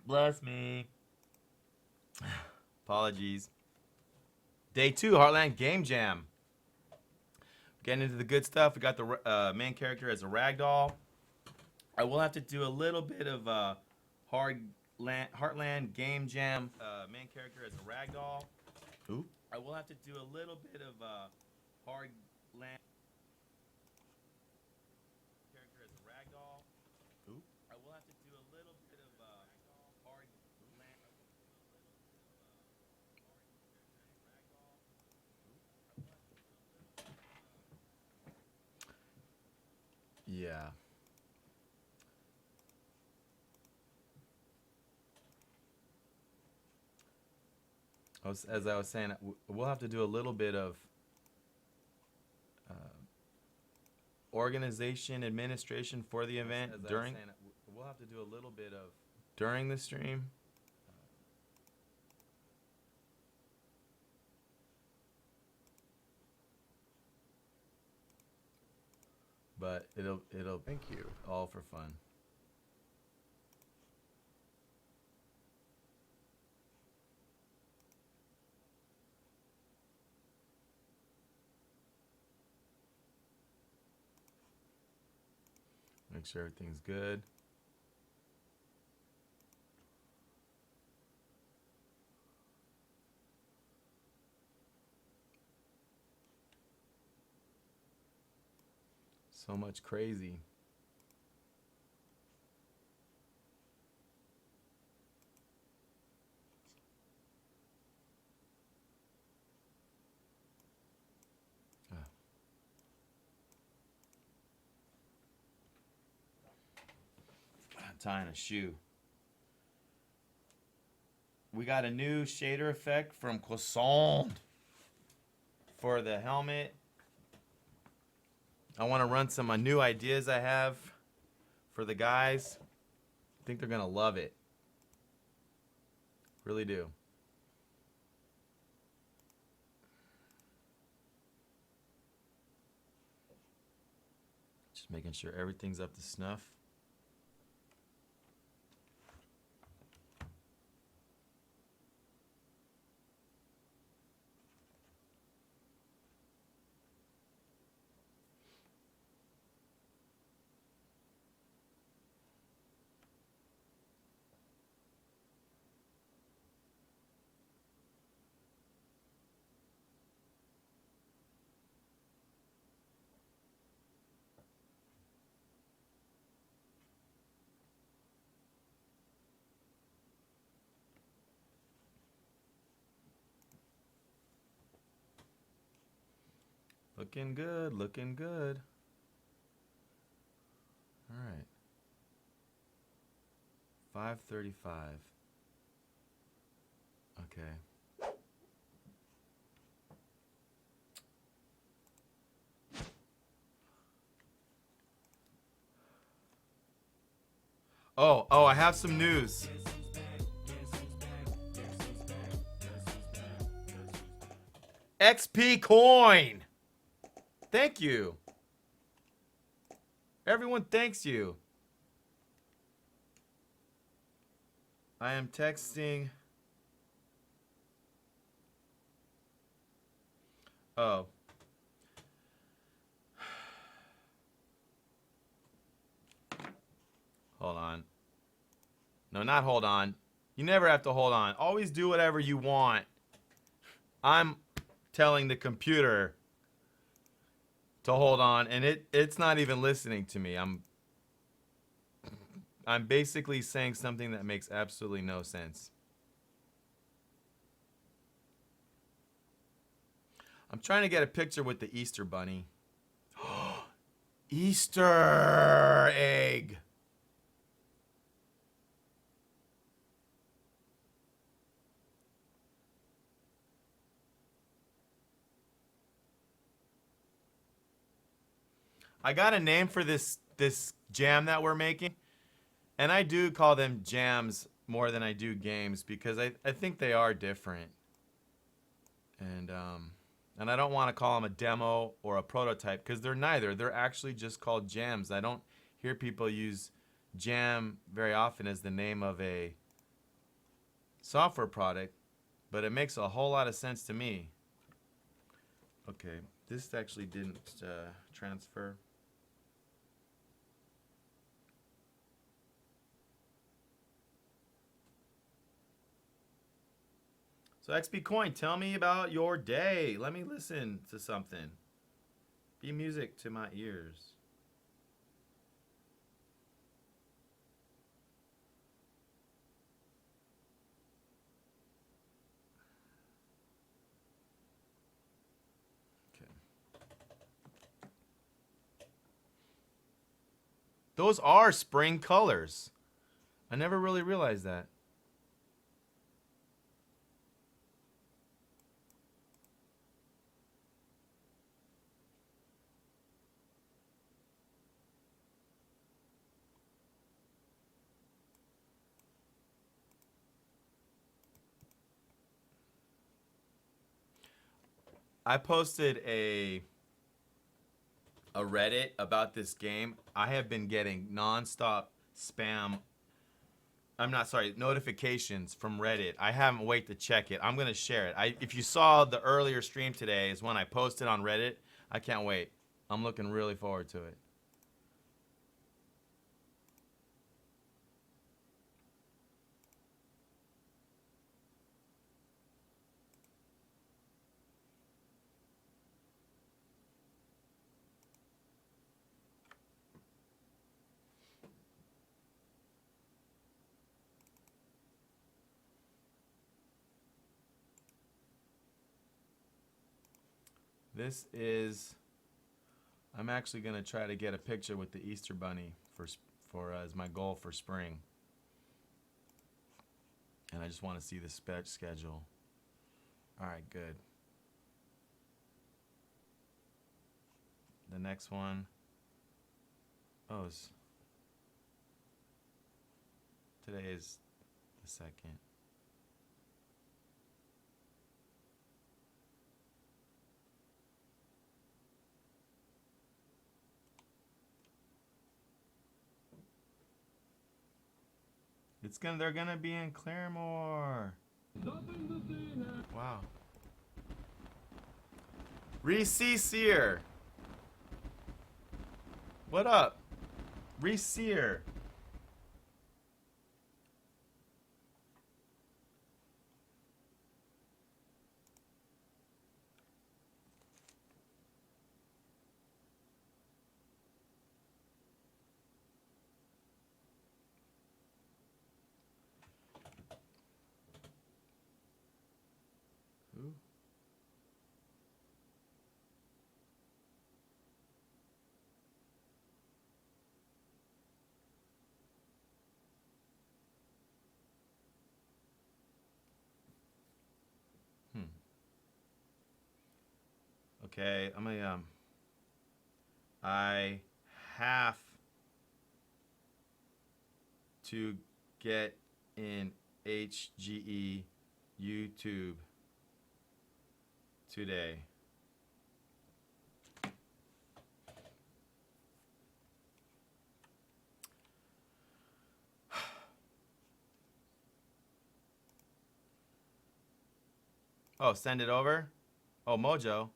Bless me. Apologies. Day 2, Heartland Game Jam. Getting into the good stuff. We got the main character as a ragdoll. I will have to do a little bit of Heartland Game Jam. Main character as a ragdoll. Ooh. I will have to do a little bit of Heartland character as a ragdoll. Ooh. I will have to do a little bit of Heartland. Yeah. As I was saying, we'll have to do a little bit of uh, organization, administration for the event during. We'll have to do a little bit of during the stream. But it'll Thank you. all for fun. Make sure everything's good. So much crazy. Tying a shoe. We got a new shader effect from Croissant for the helmet. I want to run some new ideas I have for the guys. I think they're going to love it. Really do. Just making sure everything's up to snuff. Looking good, looking good. All right. 5:35. Okay. Oh, I have some news. XP coin. Thank you. Everyone thanks you. I am texting. Oh. Hold on. No, not hold on. You never have to hold on. Always do whatever you want. I'm telling the computer to hold on, and it's not even listening to me. I'm basically saying something that makes absolutely no sense. I'm trying to get a picture with the Easter bunny. Easter egg. I got a name for this jam that we're making, and I do call them jams more than I do games because I think they are different. And I don't want to call them a demo or a prototype because they're neither. They're actually just called jams. I don't hear people use jam very often as the name of a software product, but it makes a whole lot of sense to me. Okay, this actually didn't transfer. So XP Coin, tell me about your day. Let me listen to something. Be music to my ears. Okay. Those are spring colors. I never really realized that. I posted a Reddit about this game. I have been getting nonstop spam. I'm not sorry, notifications from Reddit. I haven't wait to check it. I'm gonna share it. If you saw the earlier stream today is when I posted on Reddit. I can't wait. I'm looking really forward to it. This is. I'm actually gonna try to get a picture with the Easter Bunny for as my goal for spring. And I just want to see the schedule. All right, good. The next one. Oh, today is the 2nd. They're gonna be in Claremore. Wow. Reese Sear. What up? Reese Sear. Who? Okay, I have to get in HGE YouTube today. Oh, send it over? Oh, Mojo.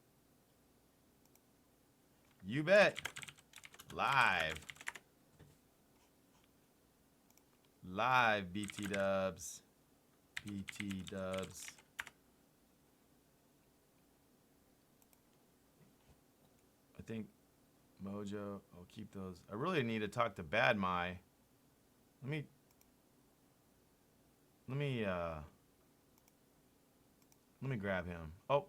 You bet. Live. Live, BT dubs. BT dubs. I think Mojo, I'll keep those. I really need to talk to Bad Mai. Let me grab him. Oh.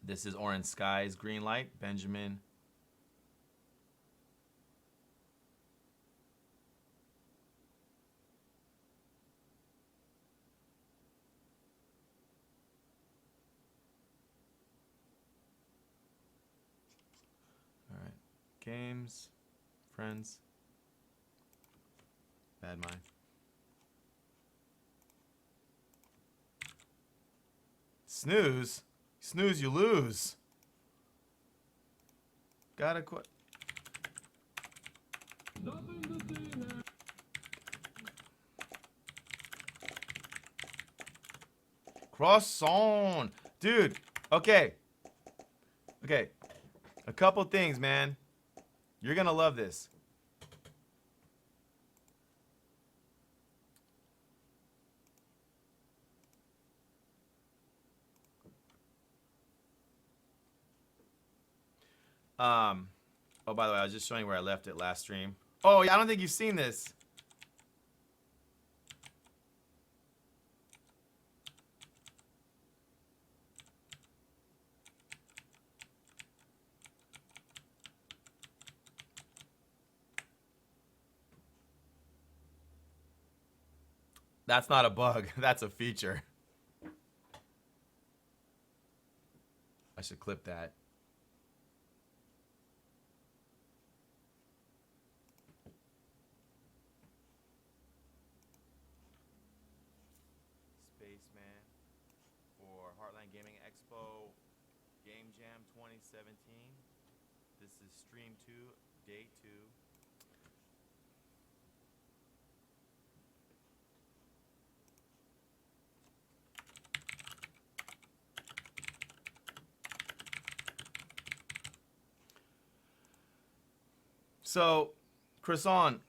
This is Orange Skies, Green Light, Benjamin. All right. Games, friends. Bad Mind. Snooze? Snooze, you lose. Gotta quit. Croissant. Dude, okay. Okay. A couple things, man. You're going to love this. Oh, by the way, I was just showing where I left it last stream. Oh, yeah, I don't think you've seen this. That's not a bug. That's a feature. I should clip that. Spaceman for Heartland Gaming Expo Game Jam 2017. This is stream 2, day 2. So, Croissant,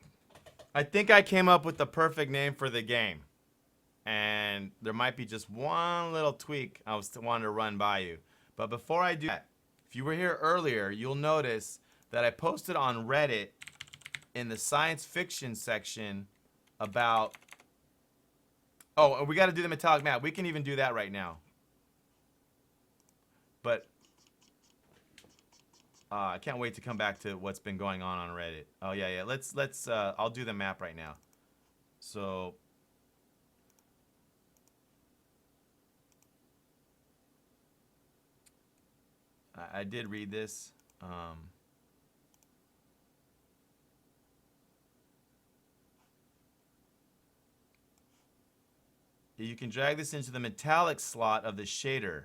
I think I came up with the perfect name for the game. And there might be just one little tweak I was wanting to run by you. But before I do that, if you were here earlier, you'll notice that I posted on Reddit in the science fiction section about... Oh, we got to do the metallic map. We can even do that right now. But I can't wait to come back to what's been going on Reddit. Oh yeah. Let's I'll do the map right now. So I did read this. You can drag this into the metallic slot of the shader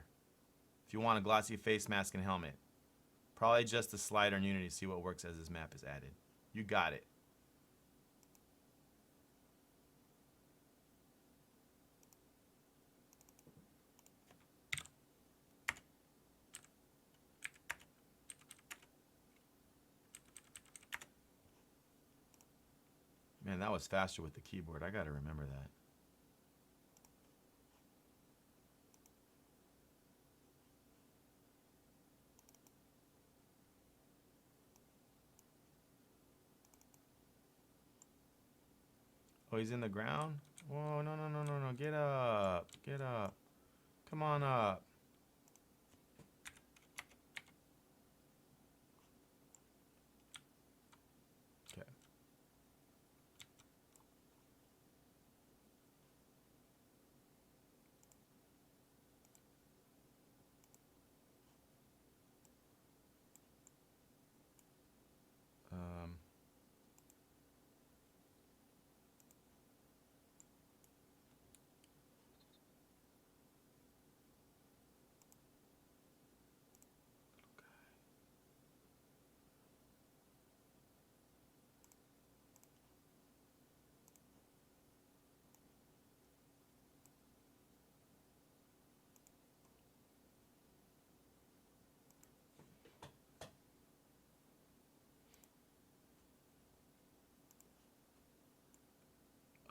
if you want a glossy face mask and helmet. Probably just the slider in Unity to see what works as this map is added. You got it. Man, that was faster with the keyboard. I gotta remember that. Oh, he's in the ground? Whoa, no. Get up. Get up. Come on up. Okay.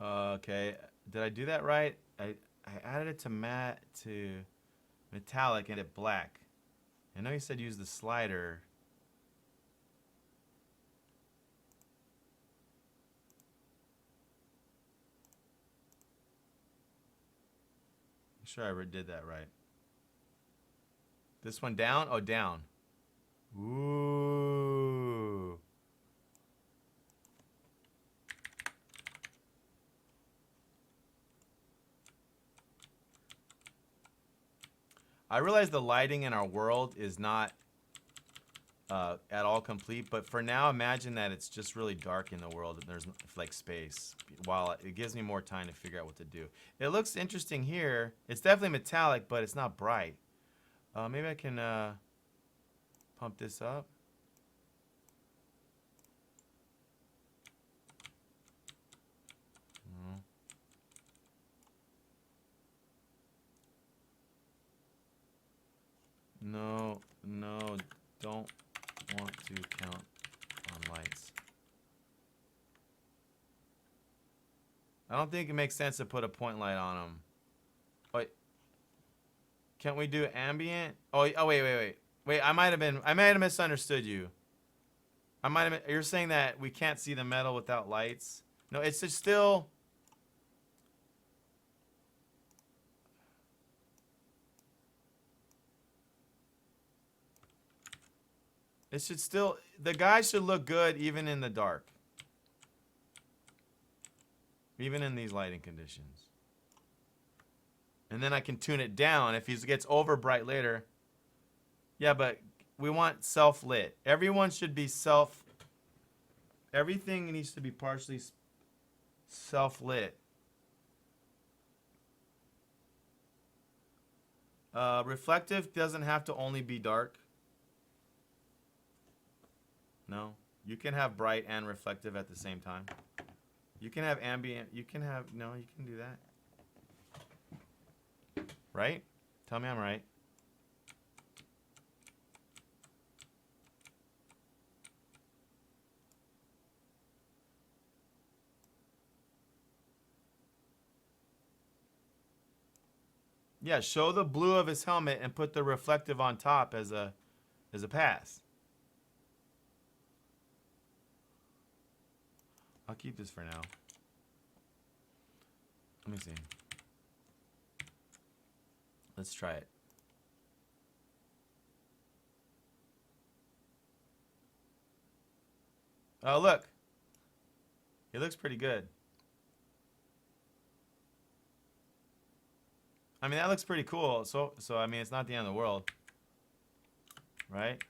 Okay, did I do that right? I added it to metallic and it black. I know you said use the slider. I'm sure I did that right. This one down? Oh, down. Ooh. I realize the lighting in our world is not at all complete, but for now, imagine that it's just really dark in the world and there's like space, while it gives me more time to figure out what to do. It looks interesting here. It's definitely metallic, but it's not bright. Maybe I can pump this up. No, don't want to count on lights. I don't think it makes sense to put a point light on them. Wait. Can't we do ambient? Wait. Wait, I might have misunderstood you. You're saying that we can't see the metal without lights? No, it's just still... It should still... The guy should look good even in the dark. Even in these lighting conditions. And then I can tune it down if he gets over bright later. Yeah, but we want self-lit. Everyone should be everything needs to be partially self-lit. Reflective doesn't have to only be dark. No. You can have bright and reflective at the same time. You can have ambient. You can do that. Right? Tell me I'm right. Yeah, show the blue of his helmet and put the reflective on top as a pass. I'll keep this for now. Let me see. Let's try it. Oh, look. It looks pretty good. I mean, that looks pretty cool. So I mean, it's not the end of the world. Right?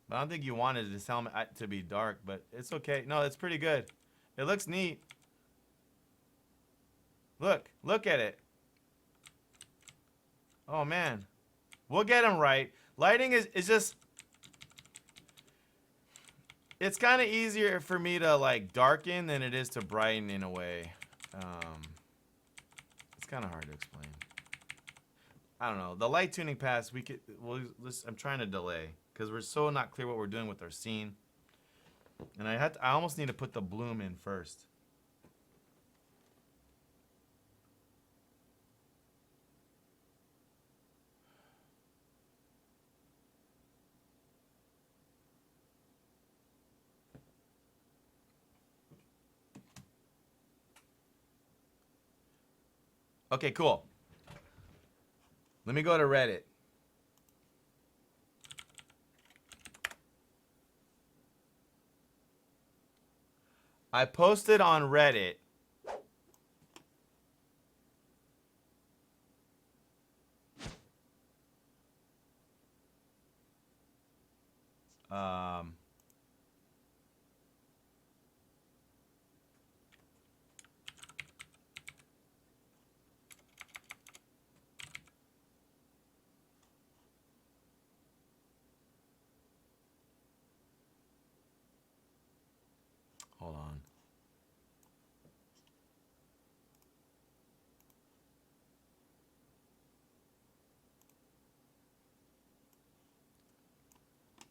But I don't think you wanted this helmet to be dark, but it's okay. No, it's pretty good. It looks neat. Look at it. Oh, man. We'll get him right. Lighting is just... It's kind of easier for me to, like, darken than it is to brighten in a way. It's kind of hard to explain. I don't know. The light tuning pass, I'm trying to delay because we're so not clear what we're doing with our scene. And I almost need to put the bloom in first. Okay, cool. Let me go to Reddit. I posted on Reddit. Hold on.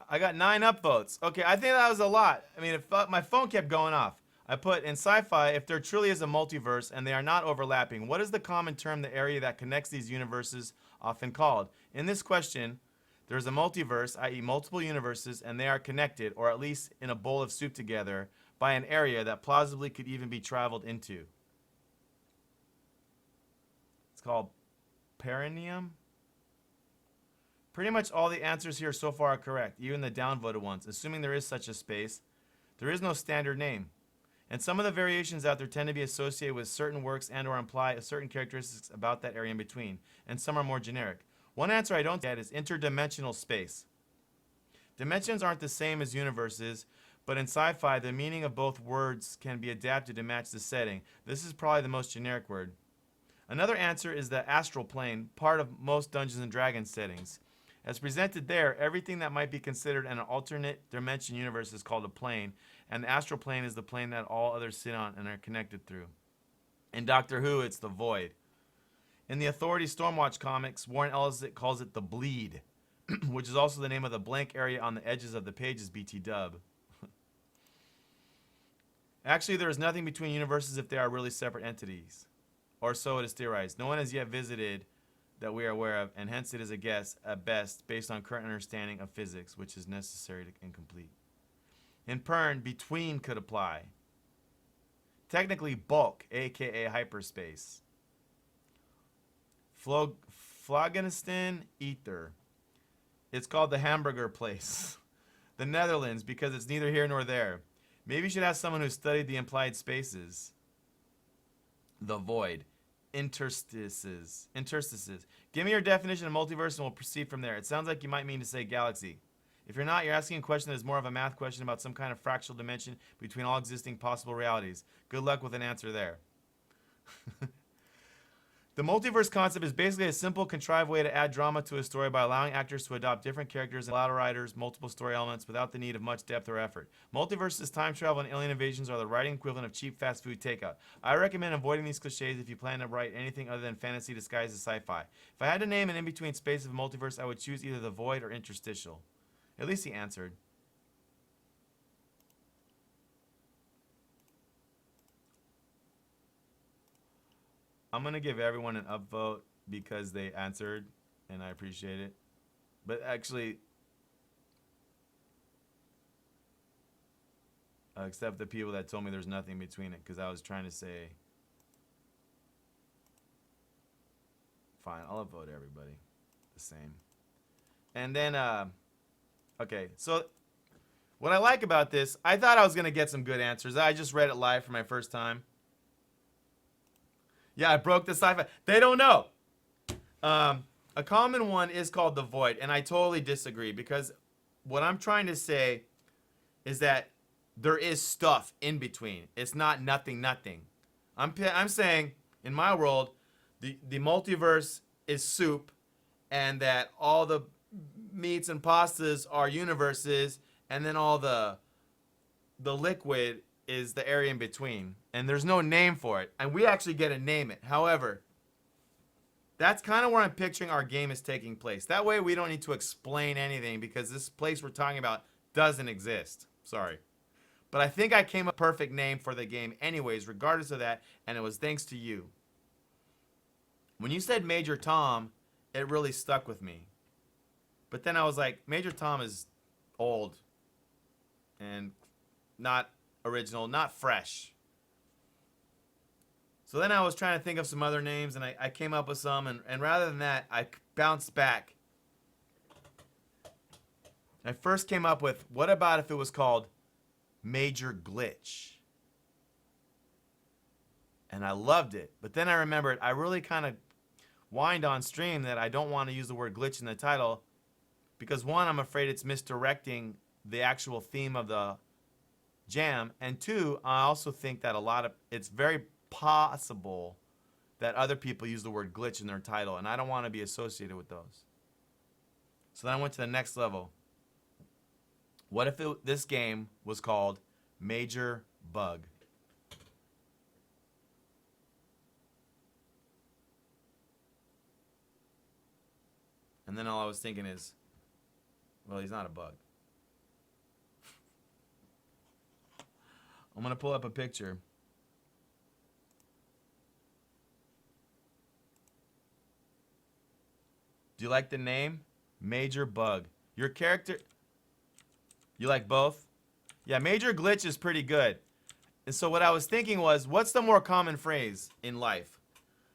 I got 9 upvotes. Okay, I think that was a lot. I mean, my phone kept going off. I put, in sci-fi, if there truly is a multiverse and they are not overlapping, what is the common term the area that connects these universes often called? In this question, there is a multiverse, i.e. multiple universes, and they are connected, or at least in a bowl of soup together, by an area that plausibly could even be traveled into. It's called perineum. Pretty much all the answers here so far are correct, even the downvoted ones. Assuming there is such a space, there is no standard name. And some of the variations out there tend to be associated with certain works and or imply certain characteristics about that area in between, and some are more generic. One answer I don't get is interdimensional space. Dimensions aren't the same as universes, but in sci-fi, the meaning of both words can be adapted to match the setting. This is probably the most generic word. Another answer is the astral plane, part of most Dungeons & Dragons settings. As presented there, everything that might be considered an alternate dimension universe is called a plane, and the astral plane is the plane that all others sit on and are connected through. In Doctor Who, it's the Void. In the Authority Stormwatch comics, Warren Ellis calls it the Bleed, which is also the name of the blank area on the edges of the pages, BT dub. Actually, there is nothing between universes if they are really separate entities. Or so it is theorized. No one has yet visited that we are aware of, and hence it is a guess, at best, based on current understanding of physics, which is necessary to incomplete. In Pern, between could apply. Technically, bulk, aka hyperspace. Phlogiston ether. It's called the hamburger place. The Netherlands, because it's neither here nor there. Maybe you should ask someone who studied the implied spaces. The void. Interstices. Give me your definition of multiverse and we'll proceed from there. It sounds like you might mean to say galaxy. If you're not, you're asking a question that is more of a math question about some kind of fractal dimension between all existing possible realities. Good luck with an answer there. The multiverse concept is basically a simple, contrived way to add drama to a story by allowing actors to adopt different characters and allow writers multiple story elements without the need of much depth or effort. Multiverses, time travel, and alien invasions are the writing equivalent of cheap fast food takeout. I recommend avoiding these cliches if you plan to write anything other than fantasy disguised as sci-fi. If I had to name an in-between space of multiverse, I would choose either the void or interstitial. At least he answered. I'm going to give everyone an upvote because they answered, and I appreciate it. But actually, except the people that told me there's nothing between it, because I was trying to say, fine, I'll upvote everybody the same. And then, okay, so what I like about this, I thought I was going to get some good answers. I just read it live for my first time. Yeah, I broke the sci-fi. They don't know. A common one is called the void, and I totally disagree because what I'm trying to say is that there is stuff in between. It's not nothing. I'm saying in my world, the multiverse is soup, and that all the meats and pastas are universes, and then all the liquid is the area in between, and there's no name for it, and we actually get to name it. However, that's kind of where I'm picturing our game is taking place. That way we don't need to explain anything because this place we're talking about doesn't exist. Sorry. But I think I came up with a perfect name for the game anyways, regardless of that, and it was thanks to you. When you said Major Tom, it really stuck with me. But then I was like, Major Tom is old and not original, not fresh. So then I was trying to think of some other names, and I came up with some, and rather than that, I bounced back. I first came up with, what about if it was called Major Glitch? And I loved it. But then I remembered, I really kind of whined on stream that I don't want to use the word glitch in the title, because one, I'm afraid it's misdirecting the actual theme of the jam, and two, I also think that it's very possible that other people use the word glitch in their title, and I don't want to be associated with those. So then I went to the next level. What if this game was called Major Bug? And then all I was thinking is, well, he's not a bug. I'm going to pull up a picture. Do you like the name? Major Bug. Your character... You like both? Yeah, Major Glitch is pretty good. And so what I was thinking was, what's the more common phrase in life?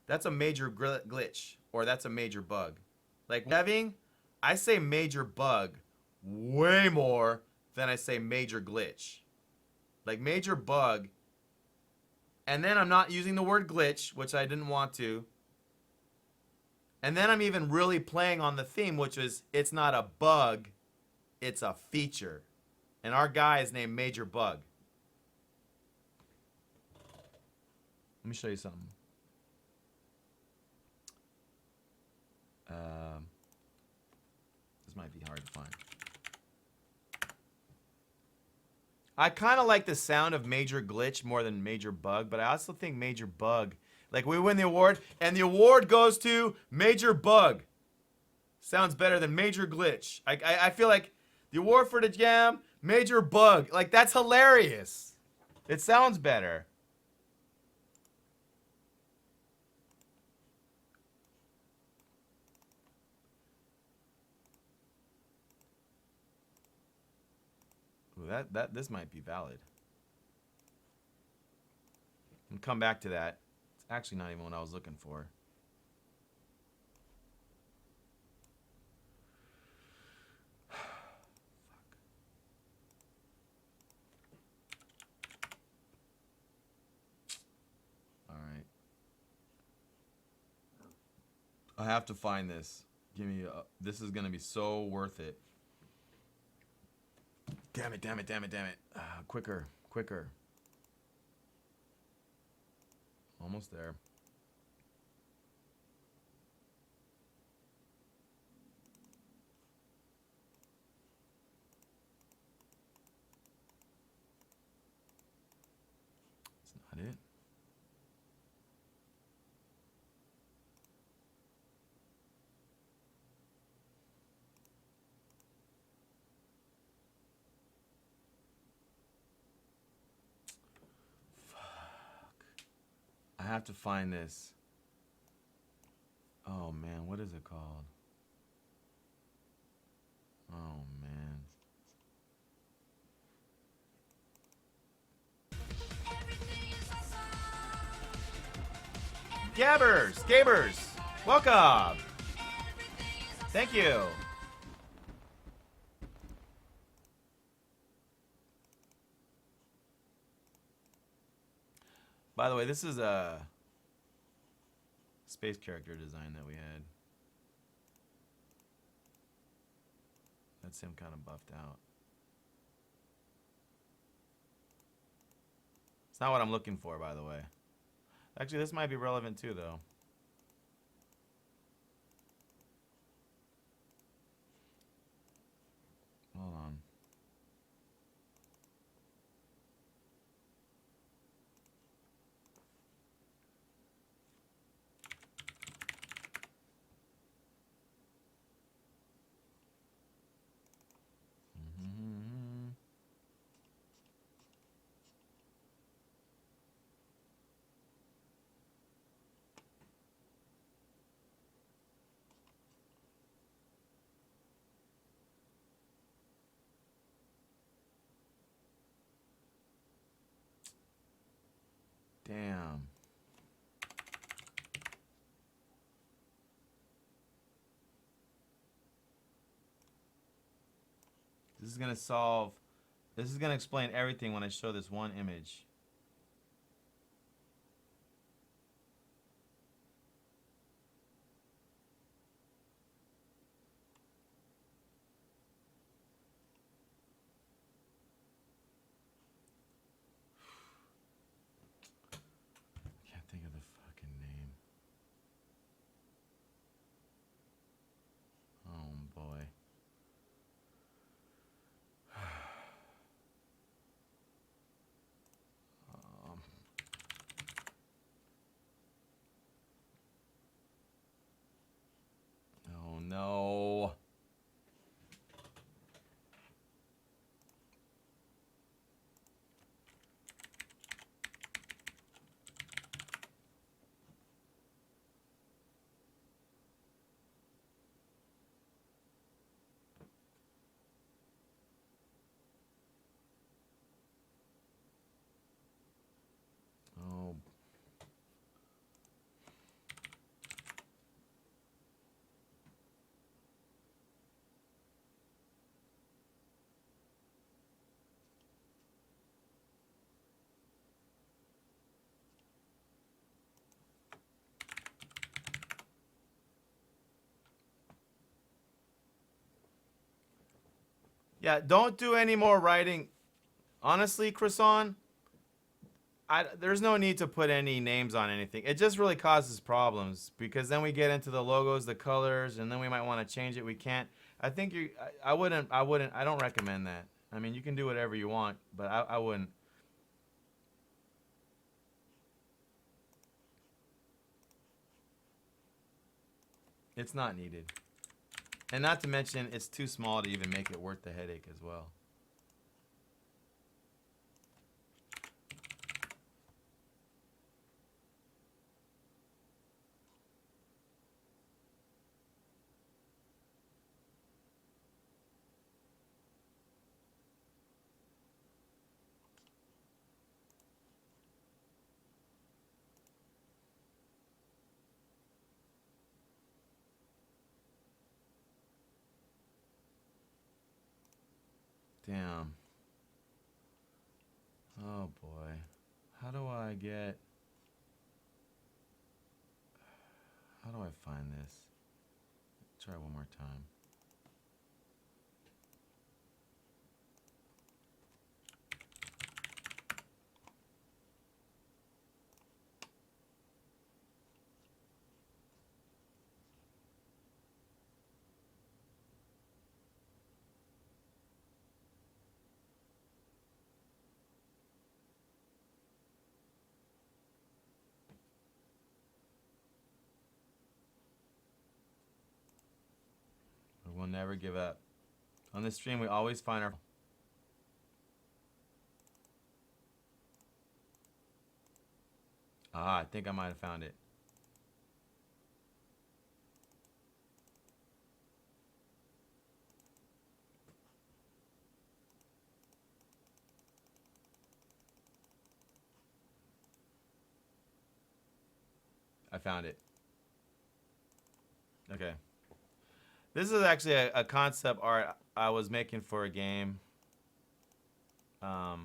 That's a major glitch, or that's a major bug. Like having, I say major bug way more than I say major glitch. Like major bug, and then I'm not using the word glitch, which I didn't want to. And then I'm even really playing on the theme, which is it's not a bug, it's a feature. And our guy is named Major Bug. Let me show you something. This might be hard to find. I kind of like the sound of Major Glitch more than Major Bug, but I also think Major Bug Like we win the award, and the award goes to Major Bug. Sounds better than Major Glitch. I feel like the award for the jam, Major Bug. Like that's hilarious. It sounds better. Ooh, this might be valid. And come back to that. It's actually not even what I was looking for. All right. I have to find this. Give me. This is gonna be so worth it. Damn it! Damn it! Damn it! Damn it! Quicker! Quicker! Almost there. That's not it. I have to find this. Oh man, what is it called? Oh man. Gabers, welcome. Thank you. By the way, this is a space character design that we had. That's him kind of buffed out. It's not what I'm looking for, by the way. Actually, this might be relevant too, though. Hold on. Damn. This is gonna solve. This is gonna explain everything when I show this one image. I can't think of the fucking name. Oh boy. Oh no. Oh. Yeah, don't do any more writing. Honestly, Croissant, there's no need to put any names on anything. It just really causes problems because then we get into the logos, the colors, and then we might want to change it. We can't. I think I wouldn't. I don't recommend that. I mean, you can do whatever you want, but I wouldn't. It's not needed. And not to mention, it's too small to even make it worth the headache as well. Damn. Oh boy. How do I find this? Try one more time. We'll never give up. On this stream, we always find our... Ah, I think I might have found it. I found it. Okay. This is actually a concept art I was making for a game. But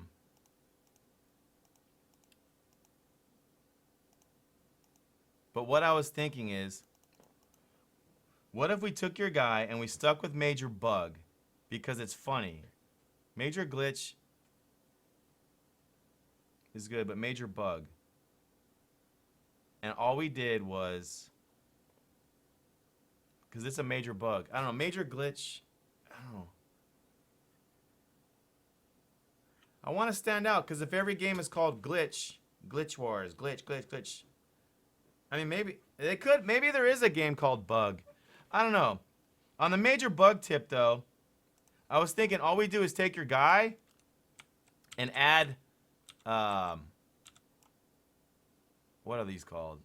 what I was thinking is, what if we took your guy and we stuck with Major Bug because it's funny? Major Glitch is good, but Major Bug. And all we did was... Because it's a major bug. I don't know. Major glitch. I don't know. I want to stand out because if every game is called Glitch, Glitch Wars, Glitch, Glitch, Glitch. I mean, maybe they could. Maybe there is a game called Bug. I don't know. On the major bug tip, though, I was thinking all we do is take your guy and add. What are these called?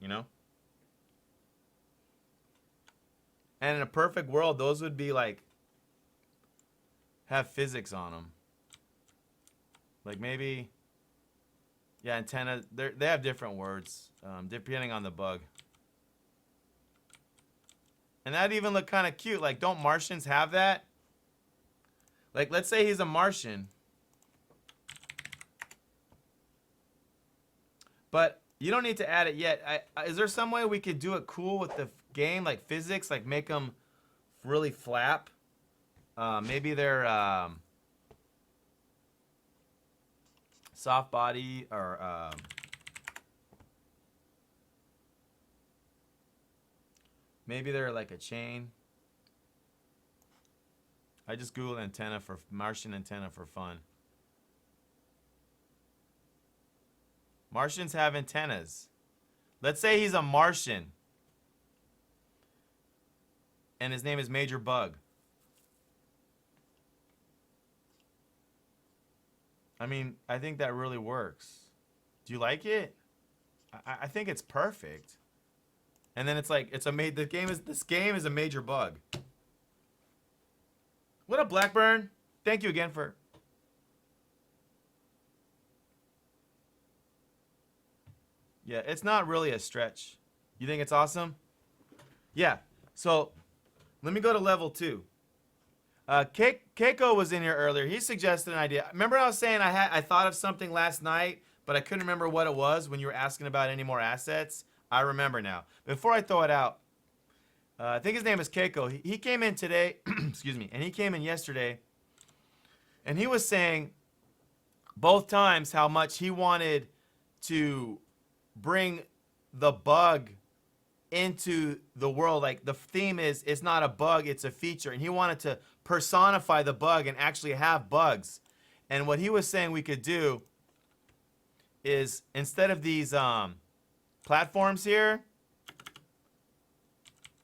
You know? And in a perfect world, those would be like, have physics on them. Like maybe, yeah, antenna, they have different words, depending on the bug. And that'd even look kind of cute. Like, don't Martians have that? Like, let's say he's a Martian. But you don't need to add it yet. Is there some way we could do it cool with the game, like physics, like make them really flap? Maybe they're soft body or maybe they're like a chain. I just Googled antenna for Martian antenna for fun. Martians have antennas. Let's say he's a Martian. And his name is Major Bug. I mean, I think that really works. Do you like it? I think it's perfect. And then it's like, this game is a major bug. What up, Blackburn? Thank you again for... Yeah, it's not really a stretch. You think it's awesome? Yeah. So, let me go to level 2. Keiko was in here earlier. He suggested an idea. Remember I was saying I thought of something last night, but I couldn't remember what it was when you were asking about any more assets? I remember now. Before I throw it out, I think his name is Keiko. He came in today, excuse me, and he came in yesterday, and he was saying both times how much he wanted to bring the bug into the world. Like, the theme is, it's not a bug, it's a feature. And he wanted to personify the bug and actually have bugs. And what he was saying we could do is, instead of these platforms here,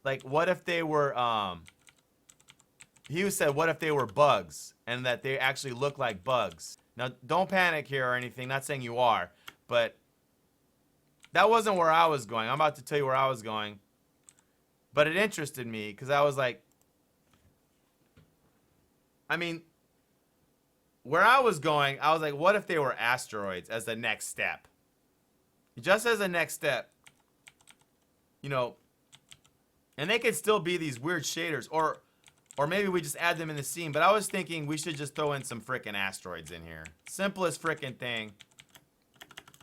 like what if they were he said what if they were bugs and that they actually look like bugs. Now don't panic here or anything, not saying you are, but that wasn't where I was going. I'm about to tell you where I was going, but it interested me because I was like, I mean, where I was going, I was like, what if they were asteroids as the next step? Just as a next step, you know, and they could still be these weird shaders, or maybe we just add them in the scene. But I was thinking we should just throw in some frickin' asteroids in here. Simplest frickin' thing.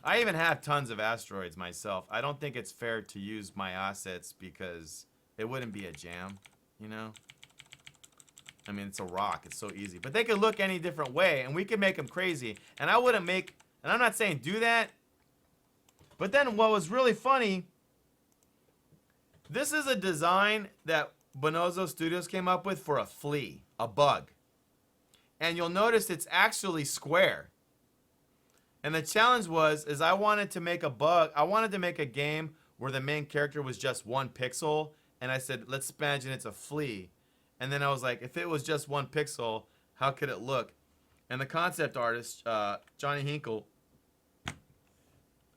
I even have tons of asteroids myself. I don't think it's fair to use my assets because it wouldn't be a jam, you know? I mean, it's a rock. It's so easy. But they could look any different way, and we could make them crazy. And I wouldn't make... And I'm not saying do that. But then what was really funny... This is a design that Bonozo Studios came up with for a flea. A bug. And you'll notice it's actually square. And the challenge is I wanted to make a bug. I wanted to make a game where the main character was just 1 pixel. And I said, let's imagine it's a flea. And then I was like, if it was just 1 pixel, how could it look? And the concept artist, Johnny Hinkle,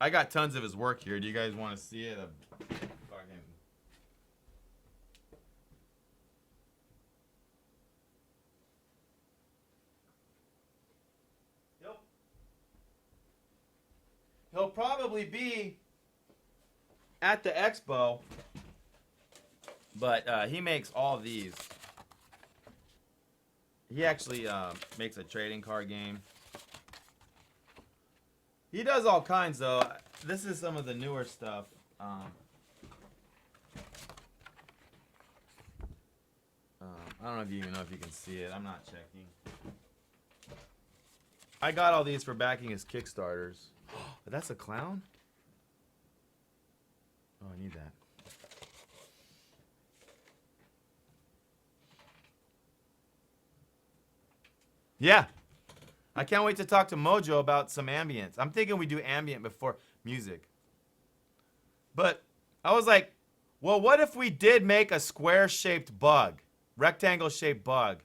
I got tons of his work here. Do you guys want to see it? He'll probably be at the expo, but he makes all these. He actually makes a trading card game. He does all kinds, though. This is some of the newer stuff. I don't know if you even know if you can see it. I'm not checking. I got all these for backing his Kickstarters. But that's a clown? Oh, I need that. Yeah. I can't wait to talk to Mojo about some ambience. I'm thinking we do ambient before music. But I was like, well, what if we did make a square-shaped bug? Rectangle-shaped bug.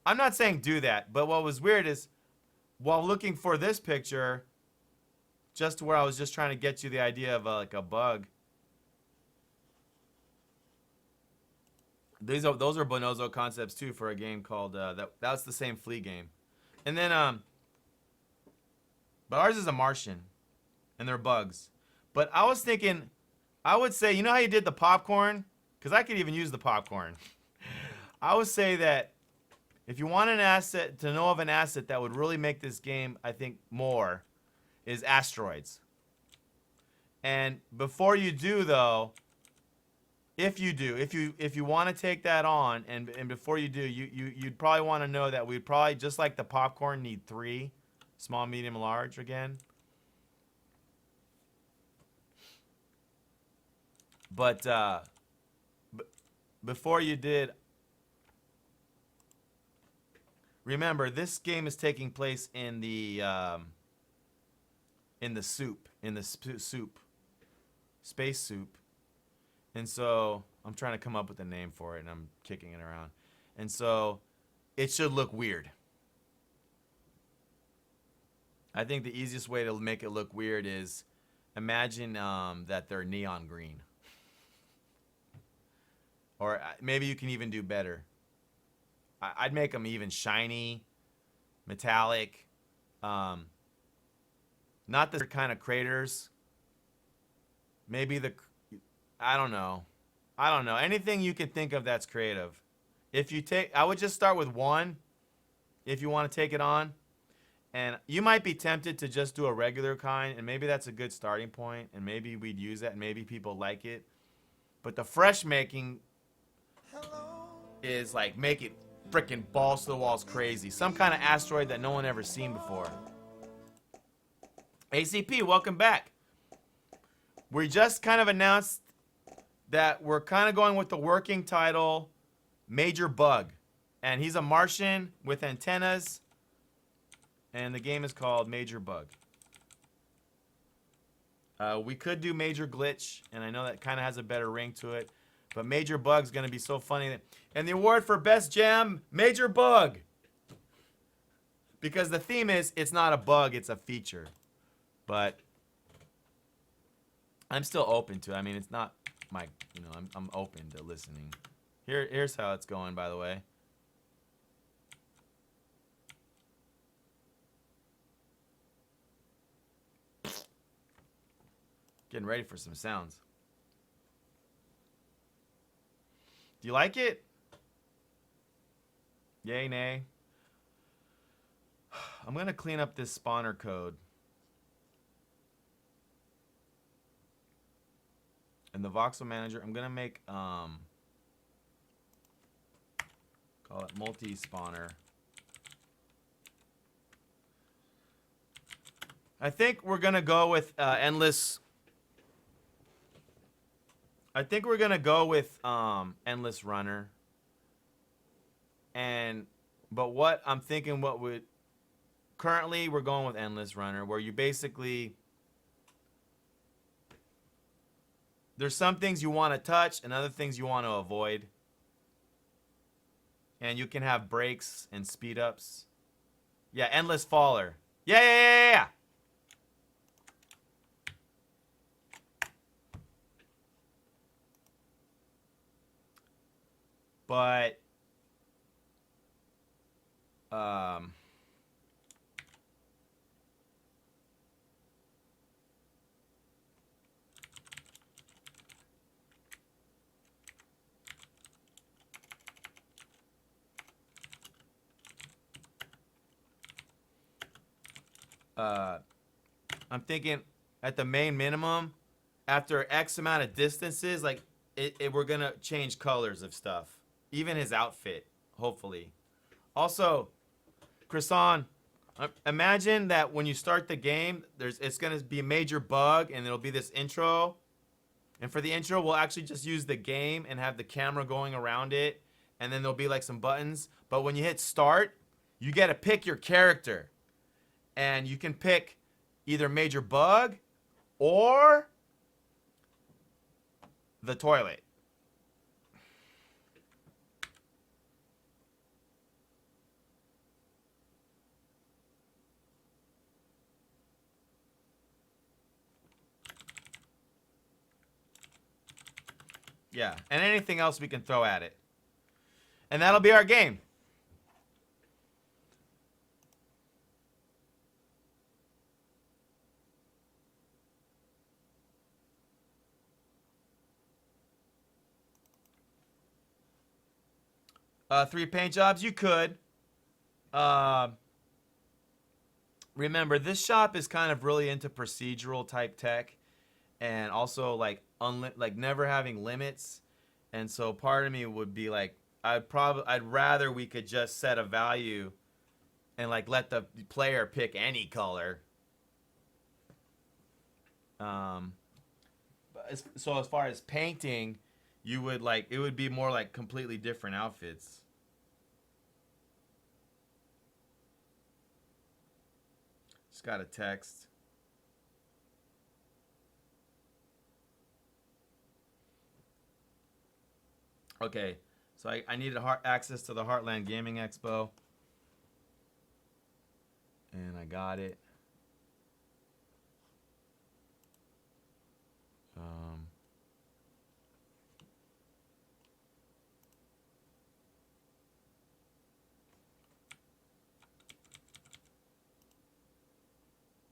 I'm not saying do that, but what was weird is while looking for this picture, just where I was just trying to get you the idea of like a bug. Those are Bonozo concepts too for a game called that's the same flea game. And then but ours is a Martian and they're bugs. But I was thinking I would say, you know how you did the popcorn? Cuz I could even use the popcorn. I would say that if you want an asset, to know of an asset that would really make this game, I think, more, is asteroids. And before you do, though, if you want to take that on, and before you do, you'd probably want to know that we'd probably, just like the popcorn, need 3, small, medium, large again. But before you did. Remember, this game is taking place in the soup, space soup, and so I'm trying to come up with a name for it, and I'm kicking it around, and so it should look weird. I think the easiest way to make it look weird is imagine that they're neon green, or maybe you can even do better. I'd make them even shiny, metallic, not the kind of craters. Maybe I don't know. Anything you can think of that's creative. I would just start with 1 if you want to take it on. And you might be tempted to just do a regular kind, and maybe that's a good starting point, and maybe we'd use that, and maybe people like it. But the fresh making is like make it freaking balls to the walls crazy. Some kind of asteroid that no one ever seen before. ACP, welcome back. We just kind of announced that we're kind of going with the working title, Major Bug. And he's a Martian with antennas. And the game is called Major Bug. We could do Major Glitch, and I know that kind of has a better ring to it. But Major Bug's going to be so funny. And the award for Best Jam, Major Bug. Because the theme is, it's not a bug, it's a feature. But I'm still open to it. I mean, it's not my, you know, I'm open to listening. Here's how it's going, by the way. Getting ready for some sounds. Do you like it? Yay, nay. I'm going to clean up this spawner code. And the voxel manager, I'm going to make, call it multi-spawner. I think we're going to go with endless. I think we're going to go with endless runner. But what I'm thinking, what would, currently we're going with endless runner, where you basically, there's some things you want to touch and other things you want to avoid. And you can have breaks and speed ups. Yeah, endless faller. Yeah. But I'm thinking at the main minimum, after X amount of distances, like we're gonna change colors of stuff. Even his outfit, hopefully. Also, Chrisan, imagine that when you start the game, it's gonna be a major bug, and it'll be this intro. And for the intro, we'll actually just use the game and have the camera going around it, and then there'll be like some buttons. But when you hit start, you get to pick your character, and you can pick either major bug or the toilet. Yeah, and anything else we can throw at it. And that'll be our game. Three paint jobs, you could. Remember, this shop is kind of really into procedural type tech, and also like never having limits. And so part of me would be like, I'd rather we could just set a value and like let the player pick any color. So as far as painting, you would like, it would be more like completely different outfits. Just got a text. Okay, so I needed access to the Heartland Gaming Expo. And I got it.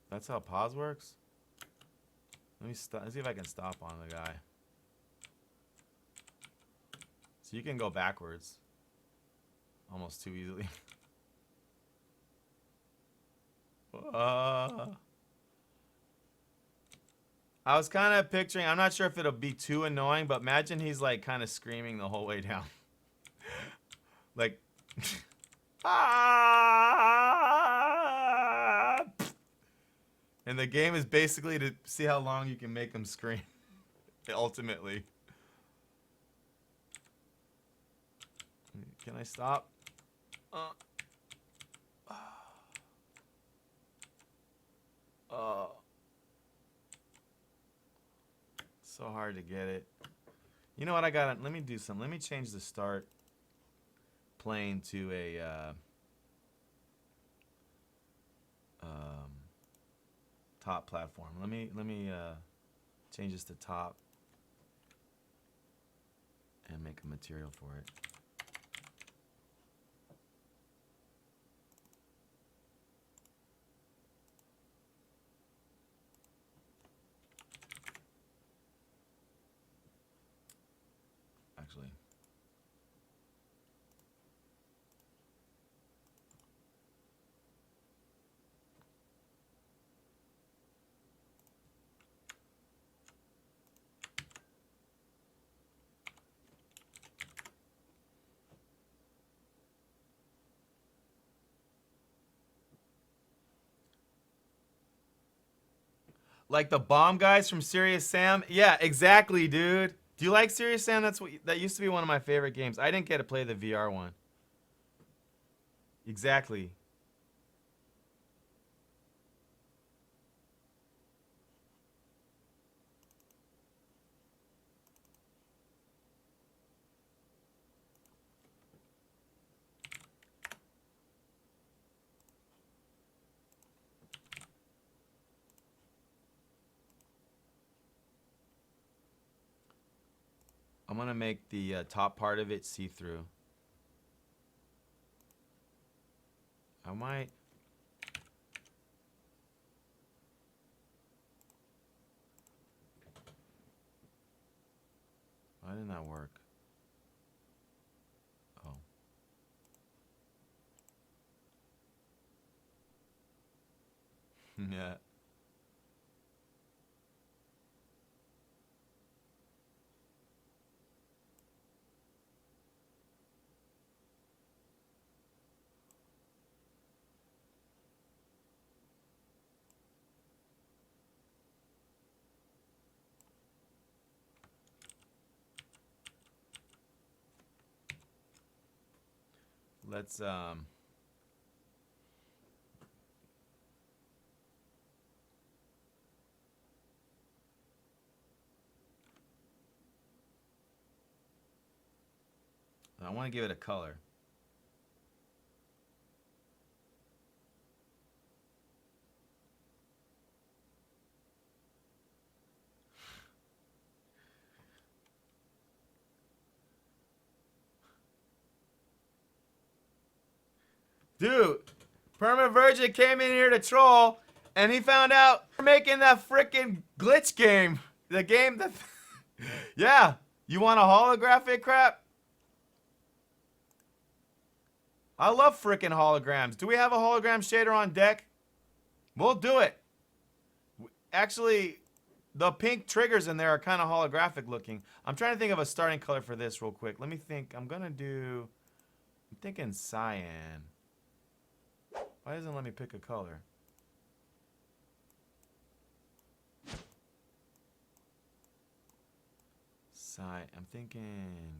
That's how pause works? Let me stop. Let's see if I can stop on the guy. So you can go backwards almost too easily. I was kind of picturing, I'm not sure if it'll be too annoying, but imagine he's like kind of screaming the whole way down. Like, ah! And the game is basically to see how long you can make him scream, ultimately. Can I stop? So hard to get it. You know what? I got. Let me do something. Let me change the start plane to a top platform. Let me change this to top and make a material for it. Actually, like the bomb guys from Serious Sam. Yeah, exactly, dude. Do you like Serious Sam? That used to be one of my favorite games. I didn't get to play the VR one. Exactly. I'm gonna make the top part of it see-through. I might. Why didn't that work? Oh. Yeah. Let's I want to give it a color. Dude, Perma Virgin came in here to troll, and he found out we're making that freaking glitch game. The game that... Yeah. You want a holographic crap? I love freaking holograms. Do we have a hologram shader on deck? We'll do it. Actually, the pink triggers in there are kind of holographic looking. I'm trying to think of a starting color for this real quick. Let me think. I'm thinking cyan. Why doesn't it let me pick a color? I'm thinking...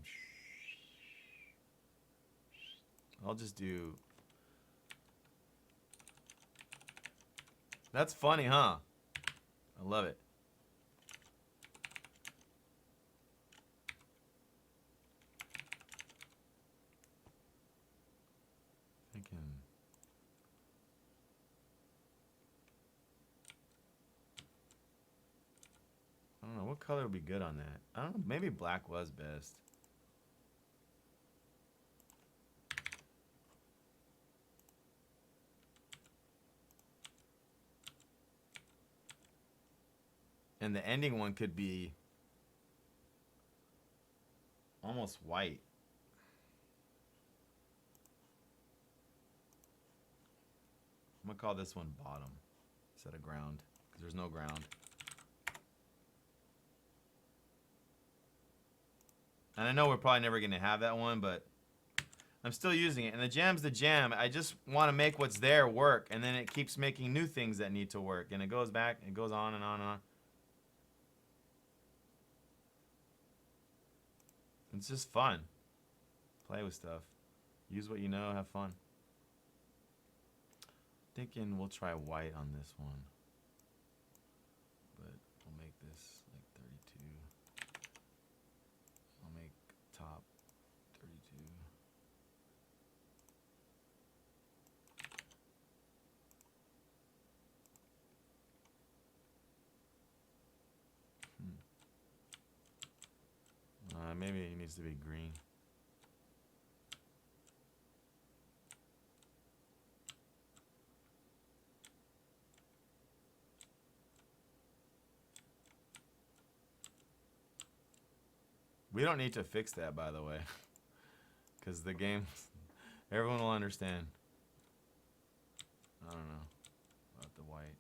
I'll just do... That's funny, huh? I love it. Thinking... I don't know, what color would be good on that? I don't know, maybe black was best. And the ending one could be almost white. I'm gonna call this one bottom instead of ground, because there's no ground. And I know we're probably never gonna have that one, but I'm still using it. And the jam's the jam. I just want to make what's there work, and then it keeps making new things that need to work, and it goes back, it goes on and on and on. It's just fun. Play with stuff. Use what you know, have fun. Thinking we'll try white on this one. But we'll make this like 32. maybe it needs to be green. We don't need to fix that, by the way, because the game, everyone will understand. I don't know about the white.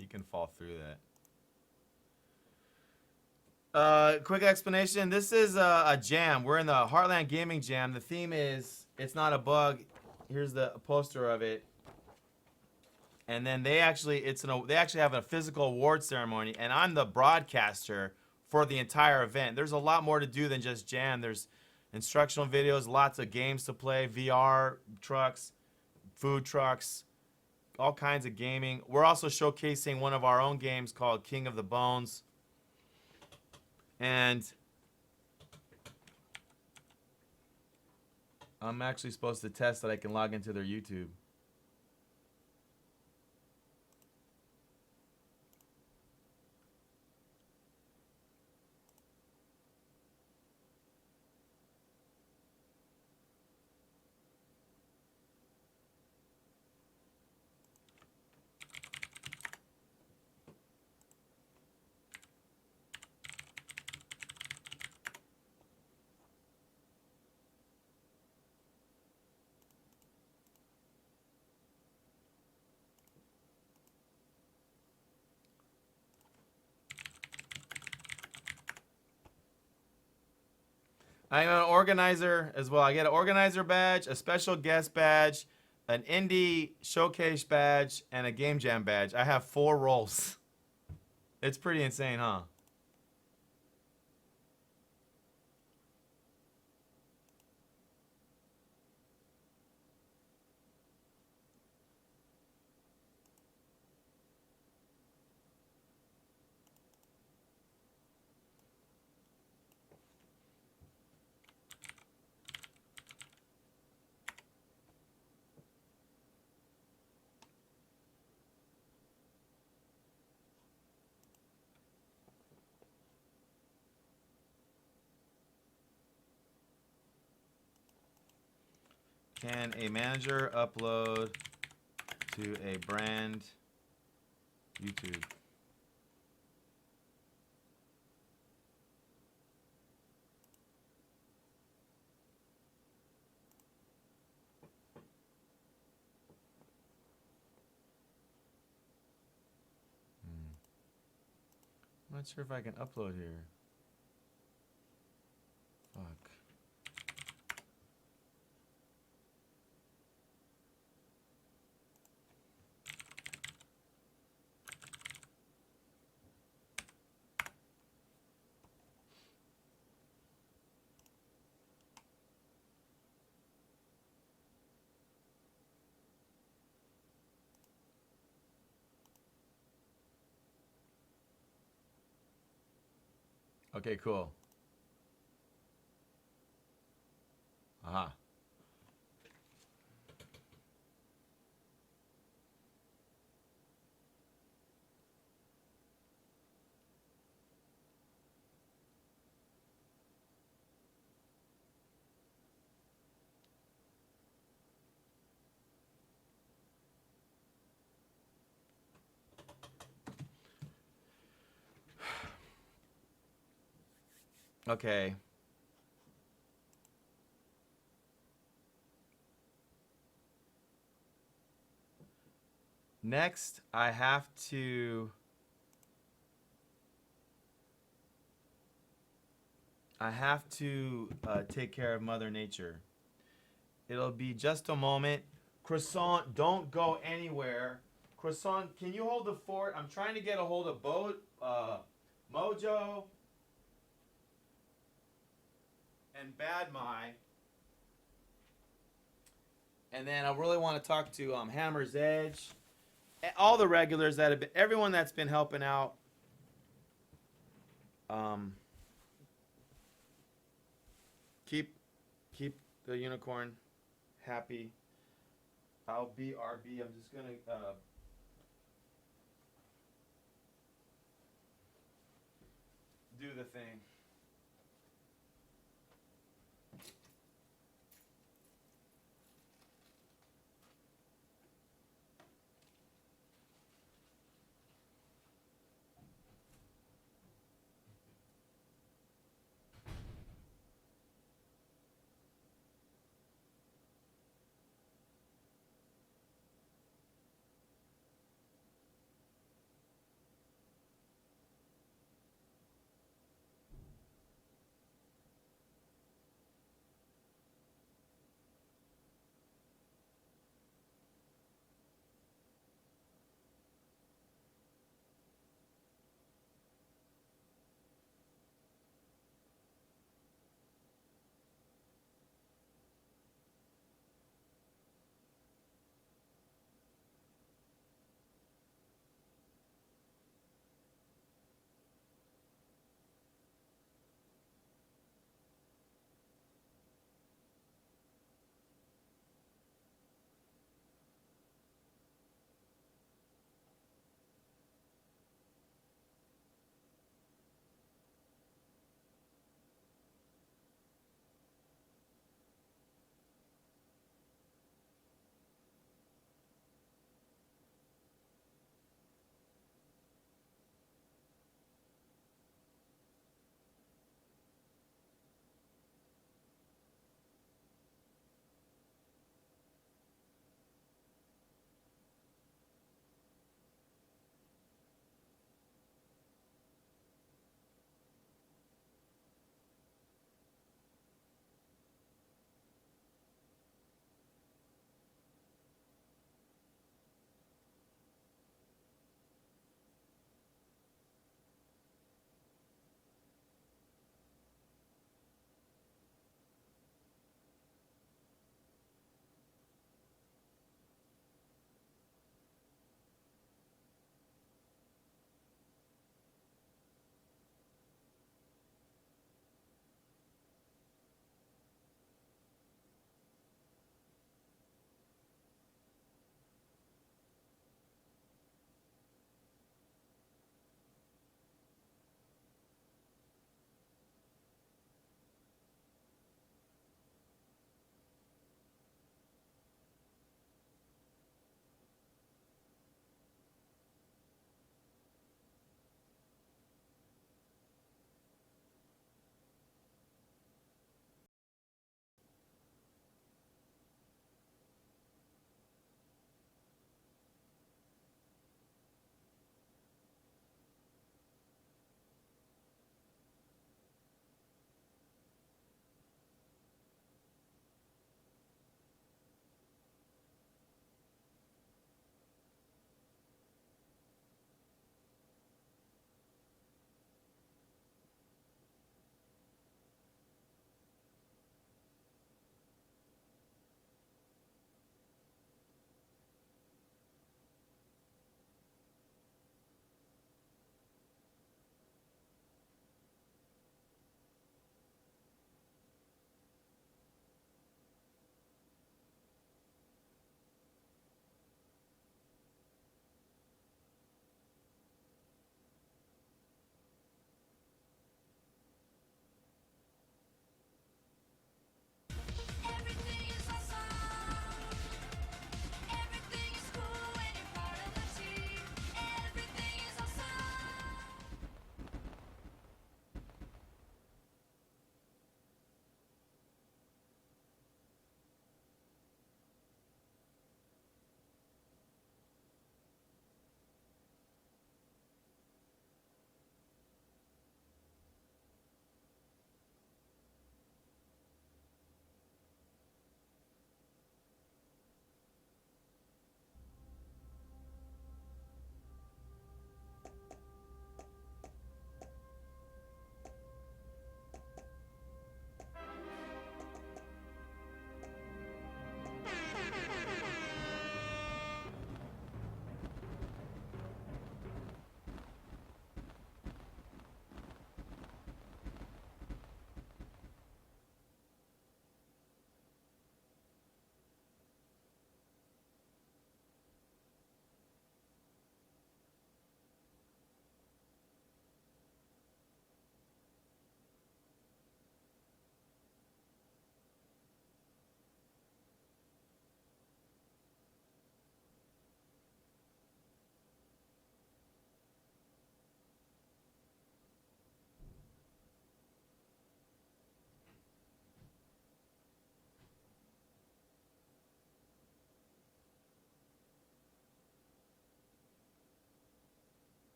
You can fall through that. Quick explanation. This is a jam. We're in the Heartland Gamejam. The theme is, it's not a bug. Here's the poster of it. And then they actually have a physical award ceremony, and I'm the broadcaster for the entire event. There's a lot more to do than just jam. There's instructional videos, lots of games to play, VR trucks, food trucks, all kinds of gaming. We're also showcasing one of our own games called King of the Bones. And I'm actually supposed to test that I can log into their YouTube. I'm an organizer as well. I get an organizer badge, a special guest badge, an indie showcase badge, and a game jam badge. I have 4 roles. It's pretty insane, huh? Can a manager upload to a brand YouTube? I'm not sure if I can upload here. Fuck. Okay, cool. Aha. Okay. Next, I have to take care of Mother Nature. It'll be just a moment. Croissant, don't go anywhere. Croissant, can you hold the fort? I'm trying to get a hold of Mojo and Bad Mai. And then I really want to talk to Hammer's Edge. All the regulars that have been, everyone that's been helping out. Keep the unicorn happy. I'll be RB. I'm just gonna do the thing.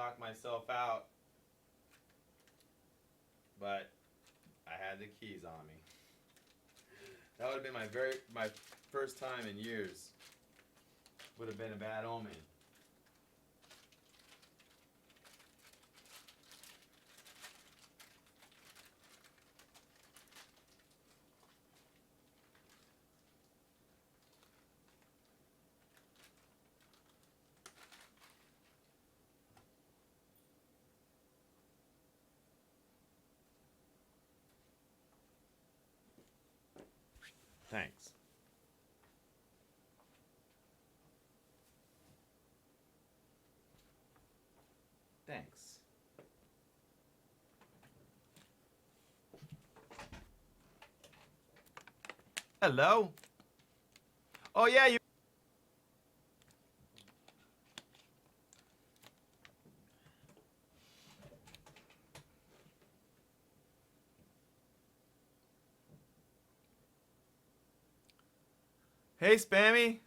lock myself out, but I had the keys on me. That would have been my first time in years. Would have been a bad omen. Thanks. Thanks. Hello? Oh, yeah, you... Hey, Spammy.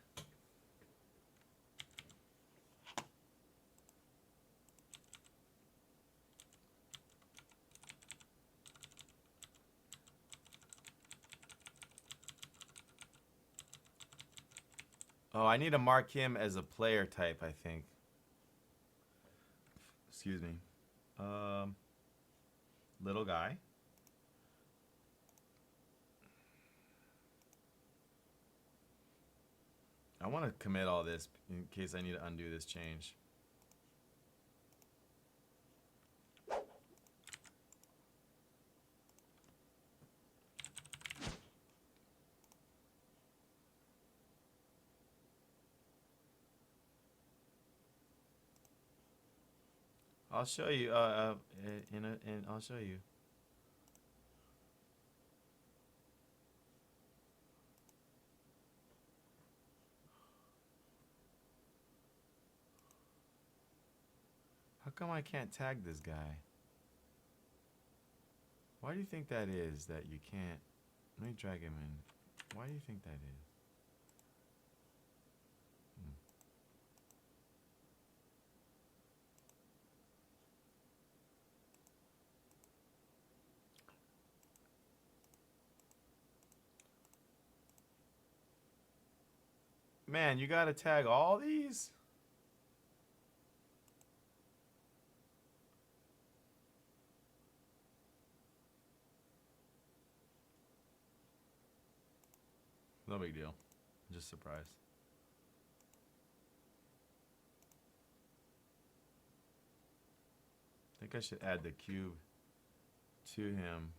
Oh, I need to mark him as a player type, I think. Excuse me. Little guy. I want to commit all this in case I need to undo this change. I'll show you. I'll show you. How come I can't tag this guy? Why do you think that is that you can't? Let me drag him in. Why do you think that is? Man, you gotta tag all these? No big deal. I'm just surprised. I think I should add the cube to him.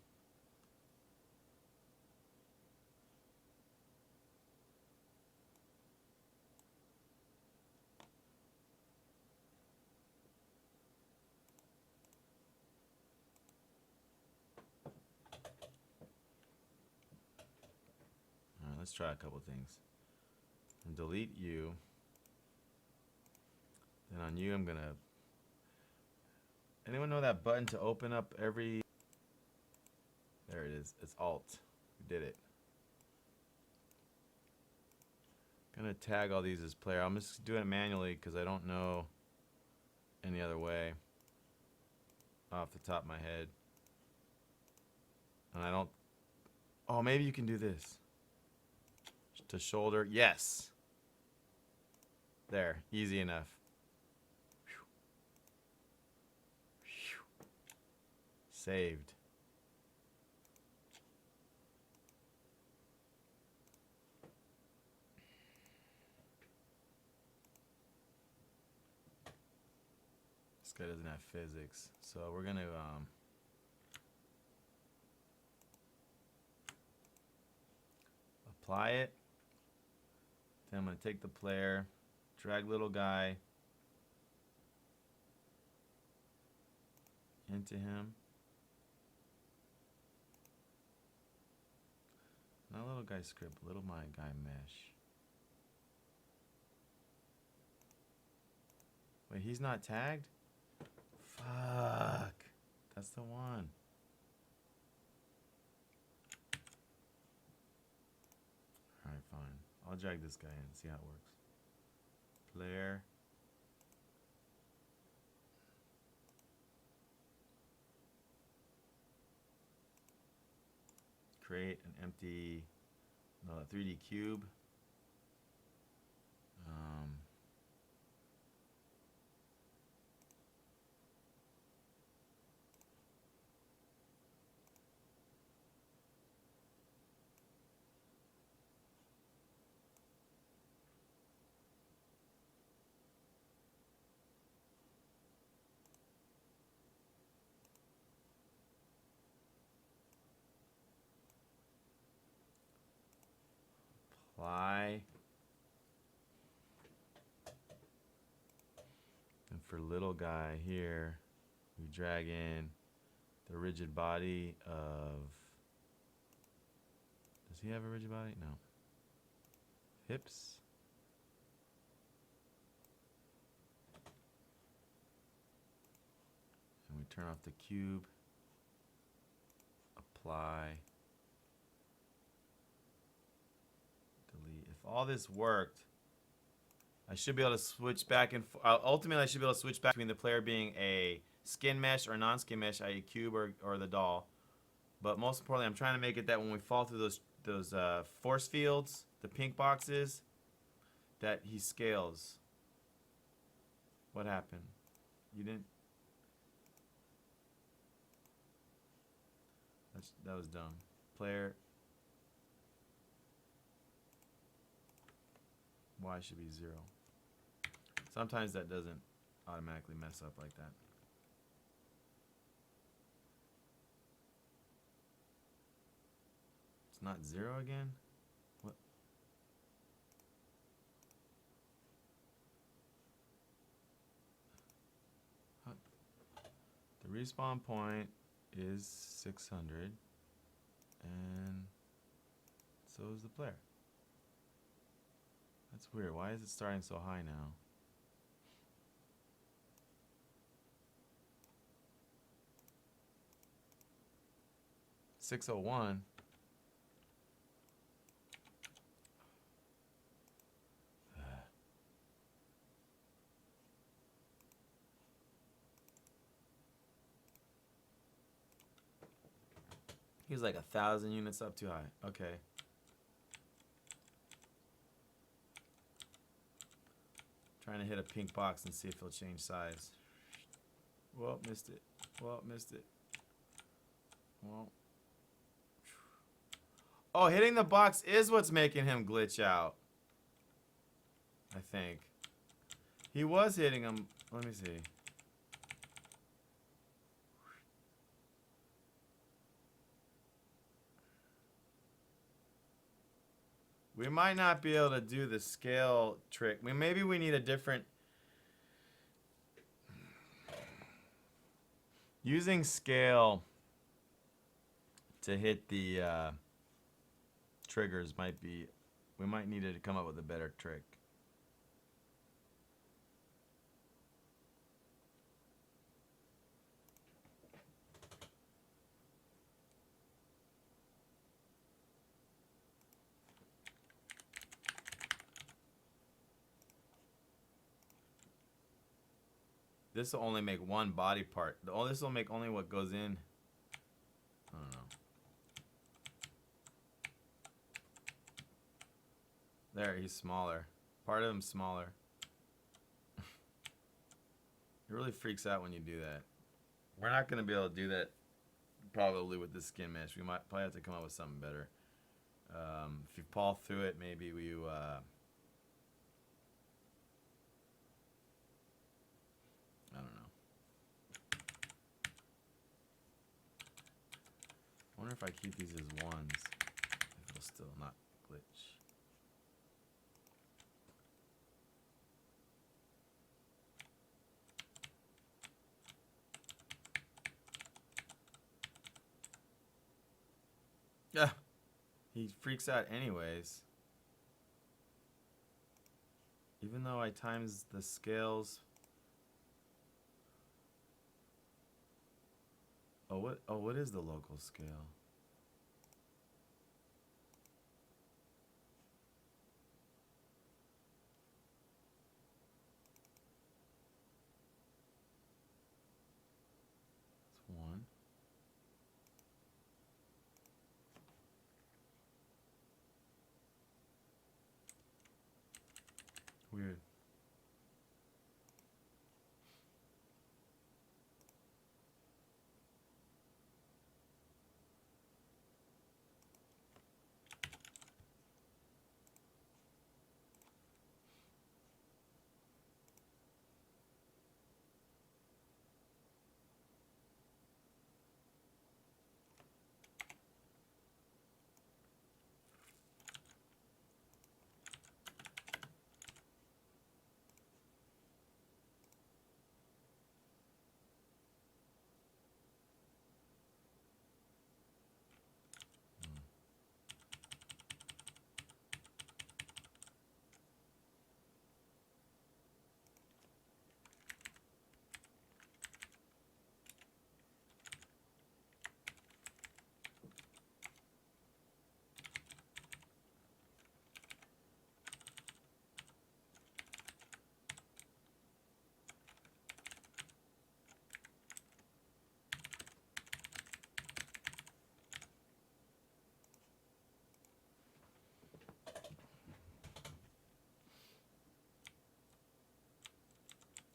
Let's try a couple things. And delete you. Then on you, I'm gonna. Anyone know that button to open up every? There it is. It's Alt. We did it. Gonna tag all these as player. I'm just doing it manually because I don't know any other way off the top of my head. And I don't. Oh, maybe you can do this. To shoulder, yes. There, easy enough. Saved. This guy doesn't have physics, so we're gonna apply it. Then I'm going to take the player, drag little guy into him. Not little guy script, little my guy mesh. Wait, he's not tagged? Fuck. That's the one. Alright, fine. I'll drag this guy in, see how it works. Player. create an empty 3D cube. Apply. And for little guy here, we drag in the rigid body of, does he have a rigid body? No. Hips. And we turn off the cube. Apply. Delete. If all this worked, I should be able to switch back and ultimately I should be able to switch back between the player being a skin mesh or non-skin mesh, i.e. cube or the doll. But most importantly, I'm trying to make it that when we fall through those force fields, the pink boxes, that he scales. What happened? You didn't? That was dumb. Player. Y should be 0. Sometimes that doesn't automatically mess up like that. It's not 0 again? What? Huh. The respawn point is 600, and so is the player. That's weird. Why is it starting so high now? $601. He's like 1,000 units up too high. Okay. Trying to hit a pink box and see if it'll change size. Well, missed it. Well, missed it. Well. Oh, hitting the box is what's making him glitch out. I think. He was hitting him. Let me see. We might not be able to do the scale trick. Maybe we need a different... Using scale to hit the triggers might be... We might need to come up with a better trick. This will only make one body part. This will make only what goes in. I don't know. There, he's smaller. Part of him's smaller. It really freaks out when you do that. We're not going to be able to do that probably with the skin mesh. We might probably have to come up with something better. If you paw through it, maybe we... I don't know. I wonder if I keep these as ones, if it'll still not glitch. Yeah, he freaks out anyways. Even though I times the scales. Oh, what is the local scale? It's 1. Weird.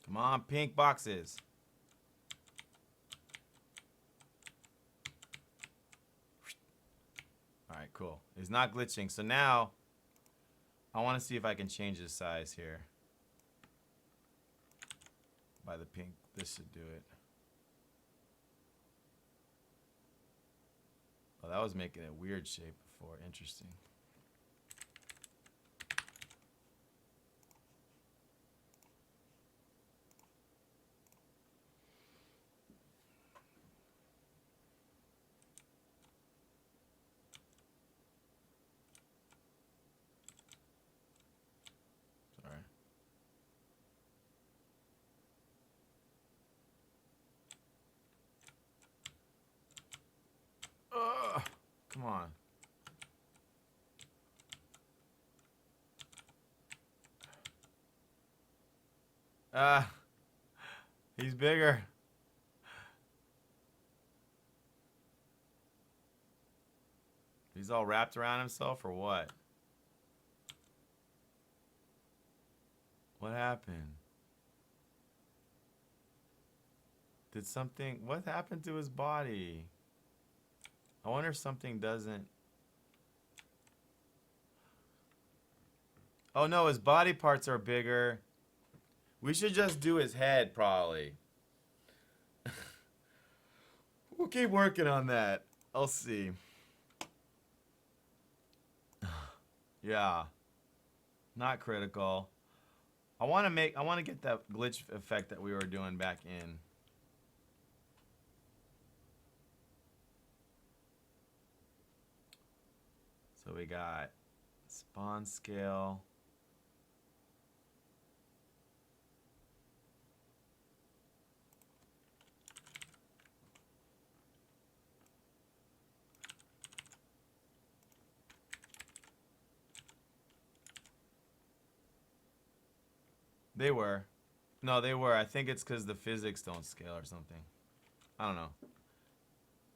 Come on, pink boxes. All right, cool. It's not glitching. So now I want to see if I can change the size here. By the pink, this should do it. Oh, that was making a weird shape before. Interesting. Sorry. Ugh, come on. He's bigger. He's all wrapped around himself or what? What happened? Did something... What happened to his body? I wonder if something doesn't... Oh no, his body parts are bigger. We should just do his head, probably. We'll keep working on that. I'll see. Yeah. Not critical. I want to get that glitch effect that we were doing back in. So we got spawn scale. They were. No, they were. I think it's because the physics don't scale or something. I don't know.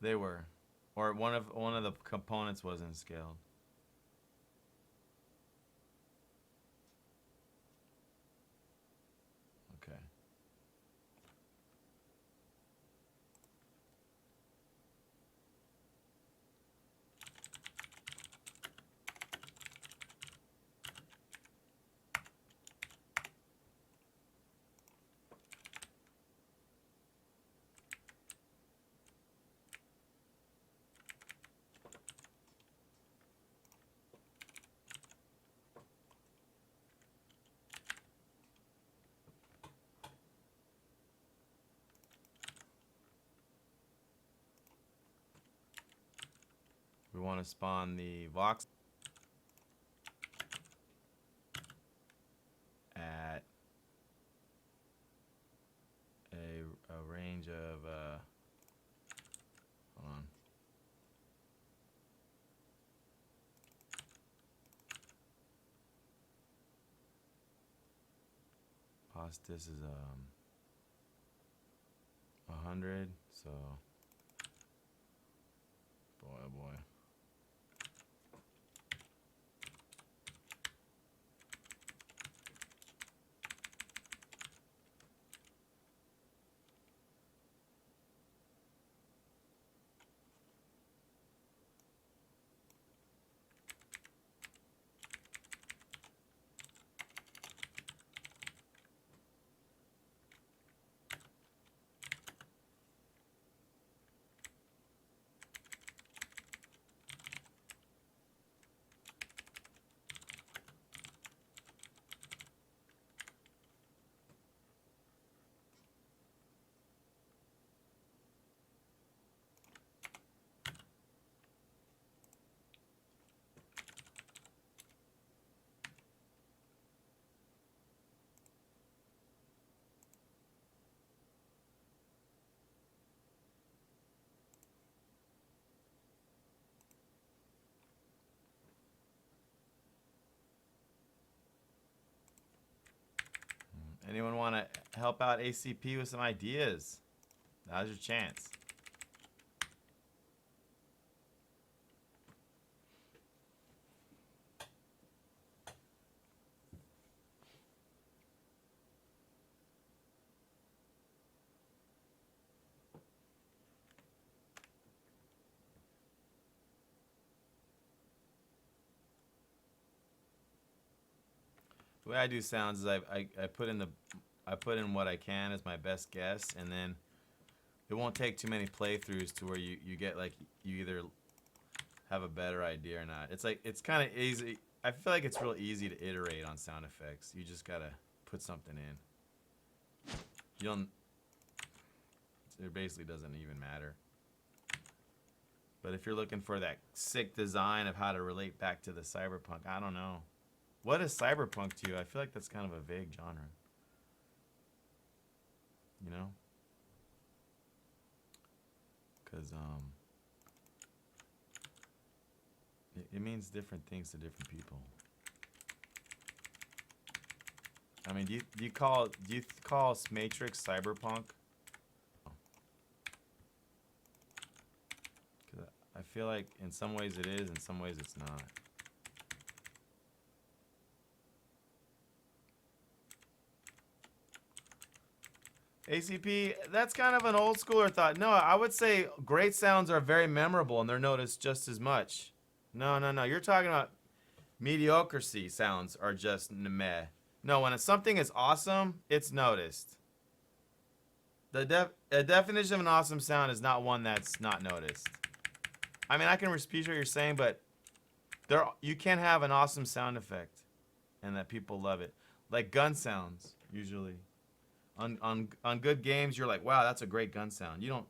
They were. Or one of the components wasn't scaled. Okay. We want to spawn the Vox at a range of hold on. This is 100, so boy oh boy. Anyone want to help out ACP with some ideas? Now's your chance. The way I do sounds is I put in what I can as my best guess, and then it won't take too many playthroughs to where you get like you either have a better idea or not. It's like it's kind of easy. I feel like it's real easy to iterate on sound effects. You just gotta put something in. You don't. It basically doesn't even matter. But if you're looking for that sick design of how to relate back to the cyberpunk, I don't know. What is cyberpunk to you? I feel like that's kind of a vague genre. You know? Because, it means different things to different people. I mean, do you call Matrix cyberpunk? Because I feel like in some ways it is, in some ways it's not. ACP, that's kind of an old schooler thought. No, I would say great sounds are very memorable and they're noticed just as much. No. You're talking about mediocrity sounds are just meh. No, when something is awesome, it's noticed. The definition of an awesome sound is not one that's not noticed. I mean, I can repeat what you're saying, but you can have an awesome sound effect and that people love it. Like gun sounds, usually. On good games, you're like, wow, that's a great gun sound. You don't.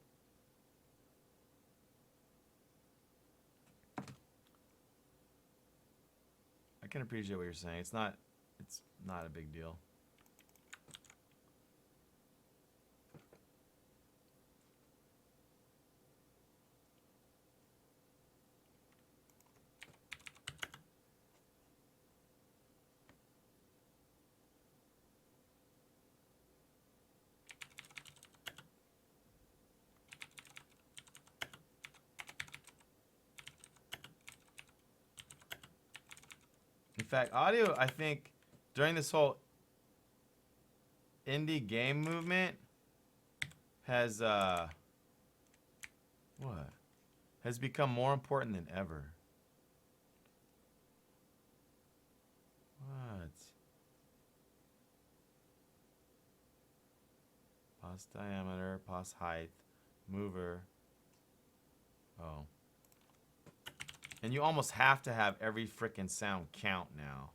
I can appreciate what you're saying. It's not a big deal. In fact, audio, I think, during this whole indie game movement has become more important than ever. What? Pause diameter, pause height, mover. Oh. And you almost have to have every frickin' sound count now.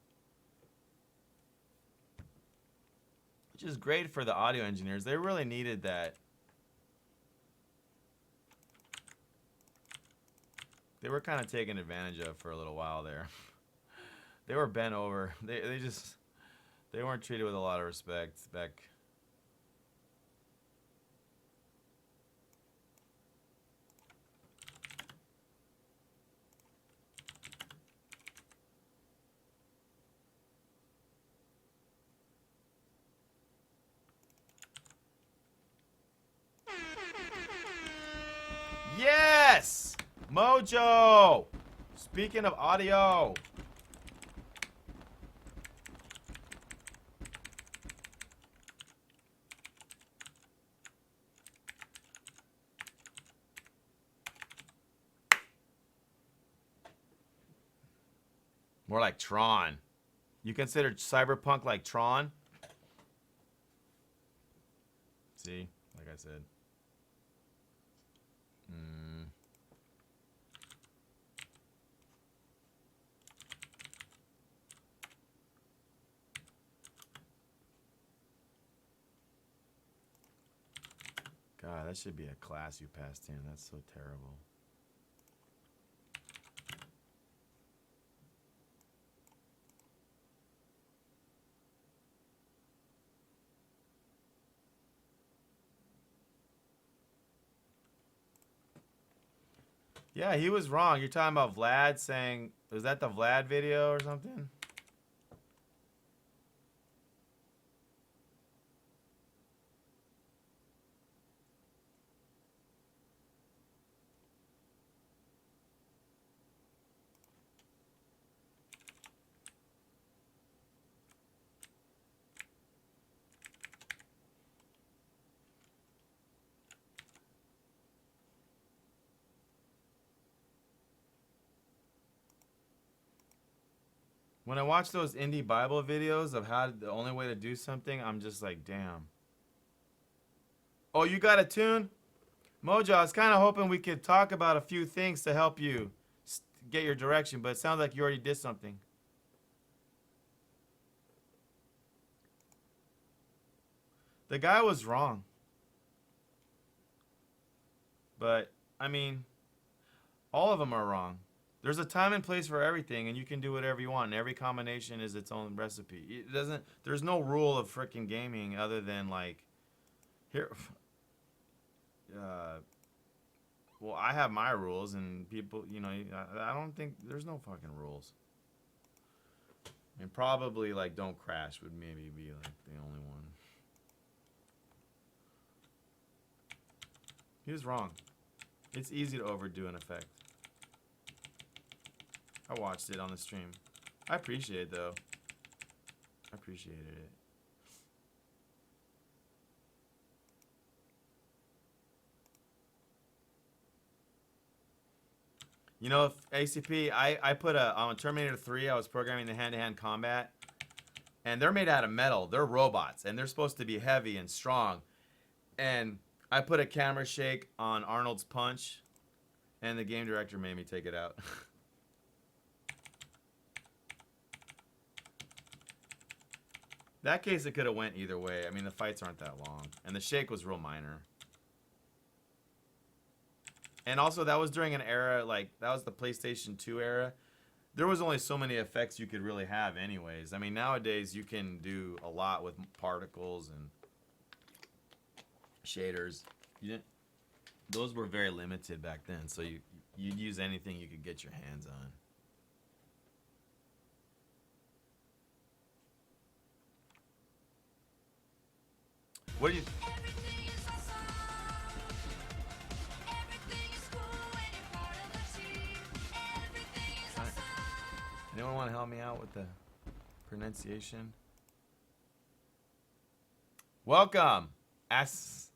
Which is great for the audio engineers. They really needed that. They were kind of taken advantage of for a little while there. They were bent over. They weren't treated with a lot of respect back. Yes! Mojo! Speaking of audio. More like Tron. You consider cyberpunk like Tron? See? Like I said. God, that should be a class you passed in. That's so terrible. Yeah, he was wrong. You're talking about Vlad saying, was that the Vlad video or something? When I watch those indie Bible videos of how the only way to do something, I'm just like, damn. Oh, you got a tune? Mojo, I was kind of hoping we could talk about a few things to help you get your direction, but it sounds like you already did something. The guy was wrong. But, I mean, all of them are wrong. There's a time and place for everything, and you can do whatever you want. And every combination is its own recipe. It doesn't. There's no rule of freaking gaming other than like, here. Well, I have my rules, and people, you know, I don't think there's no fucking rules. I mean, probably like don't crash would maybe be like the only one. He was wrong. It's easy to overdo an effect. I watched it on the stream. I appreciate it though. I appreciated it. You know, ACP, I put on Terminator 3, I was programming the hand-to-hand combat. And they're made out of metal. They're robots. And they're supposed to be heavy and strong. And I put a camera shake on Arnold's punch. And the game director made me take it out. That case, it could have went either way. I mean, the fights aren't that long. And the shake was real minor. And also, that was during an era, like, that was the PlayStation 2 era. There was only so many effects you could really have anyways. I mean, nowadays, you can do a lot with particles and shaders. Those were very limited back then, so you'd use anything you could get your hands on. What do you... Anyone want to help me out with the pronunciation? Welcome, Aslan.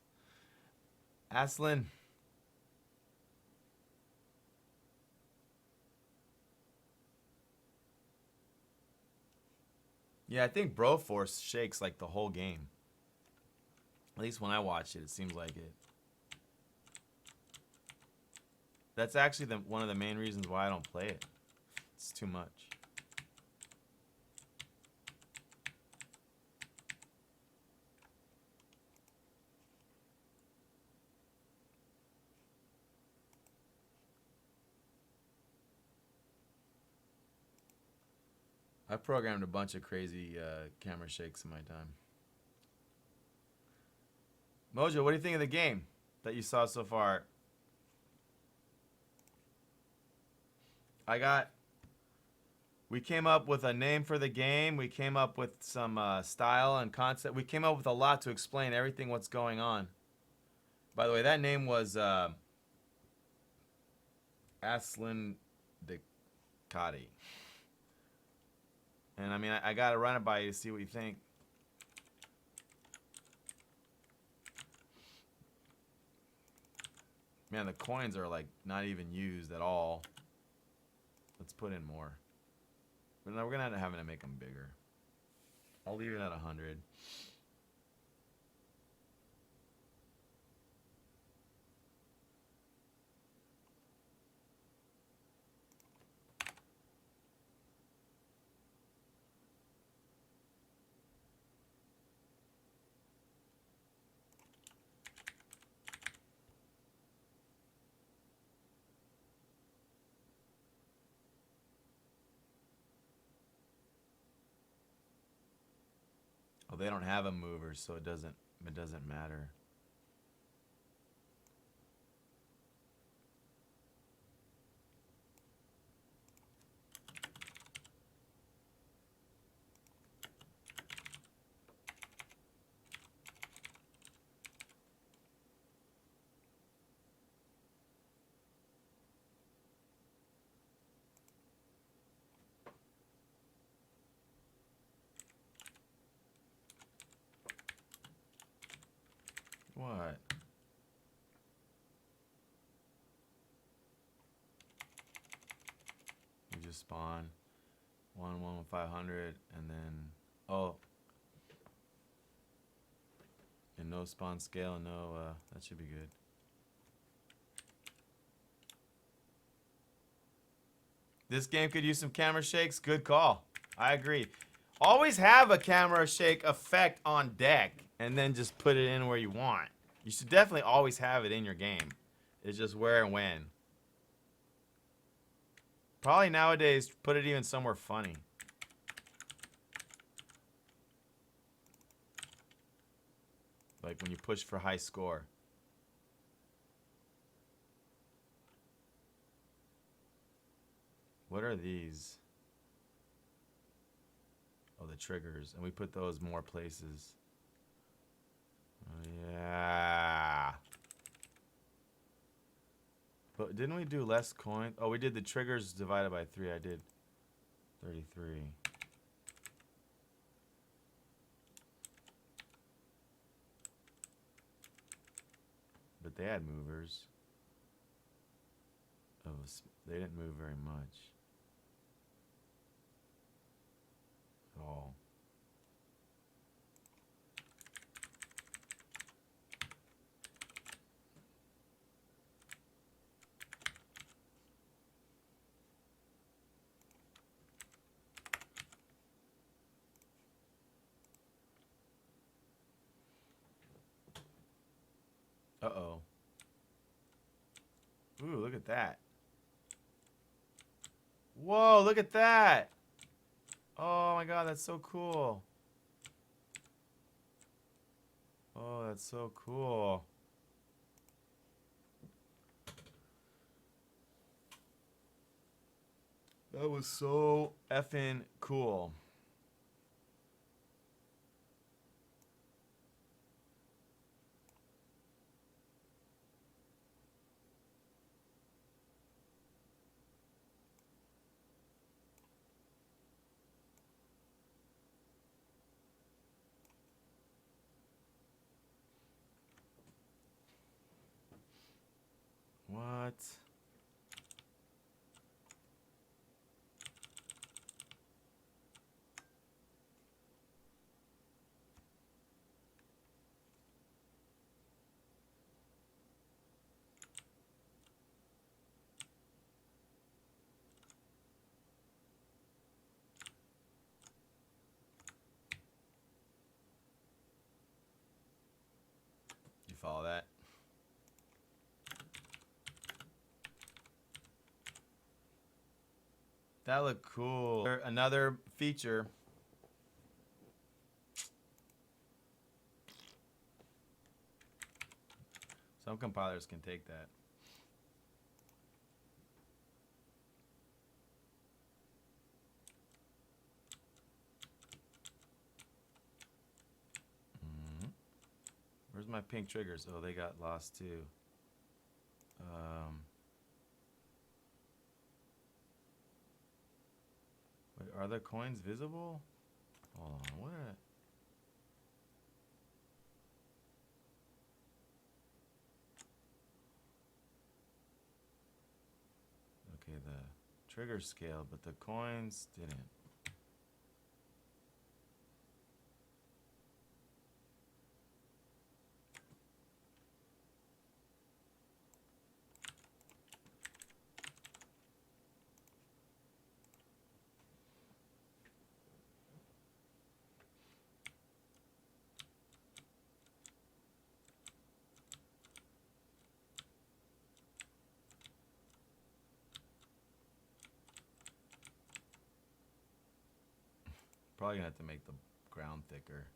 Yeah, I think Broforce shakes like the whole game. At least when I watch it, it seems like it. That's actually one of the main reasons why I don't play it. It's too much. I programmed a bunch of crazy camera shakes in my time. Mojo, what do you think of the game that you saw so far? We came up with a name for the game. We came up with some style and concept. We came up with a lot to explain everything what's going on. By the way, that name was Aslan Ducati. And I mean, I got to run it by you to see what you think. Man, the coins are like not even used at all. Let's put in more. But no, we're gonna end up having to make them bigger. I'll leave it at 100. Well, they don't have a mover, so it doesn't matter. What? You just spawn. 1 with 500, and then oh, and no spawn scale, no. That should be good. This game could use some camera shakes. Good call. I agree. Always have a camera shake effect on deck, and then just put it in where you want. You should definitely always have it in your game. It's just where and when. Probably nowadays, put it even somewhere funny. Like when you push for high score. What are these? Oh, the triggers. And we put those more places. Oh, yeah. But didn't we do less coins? Oh, we did the triggers divided by 3. I did 33. But they had movers. Oh, they didn't move very much. At all. Uh-oh. Ooh, look at that. Whoa, look at that. Oh my god, that's so cool. Oh, that's so cool. That was so effing cool. What? You follow that? That looked cool. Another feature. Some compilers can take that. Where's my pink triggers? Oh, they got lost too. Wait, are the coins visible? Hold on, what? Okay, the trigger scale, but the coins didn't. Probably gonna have to make the ground thicker.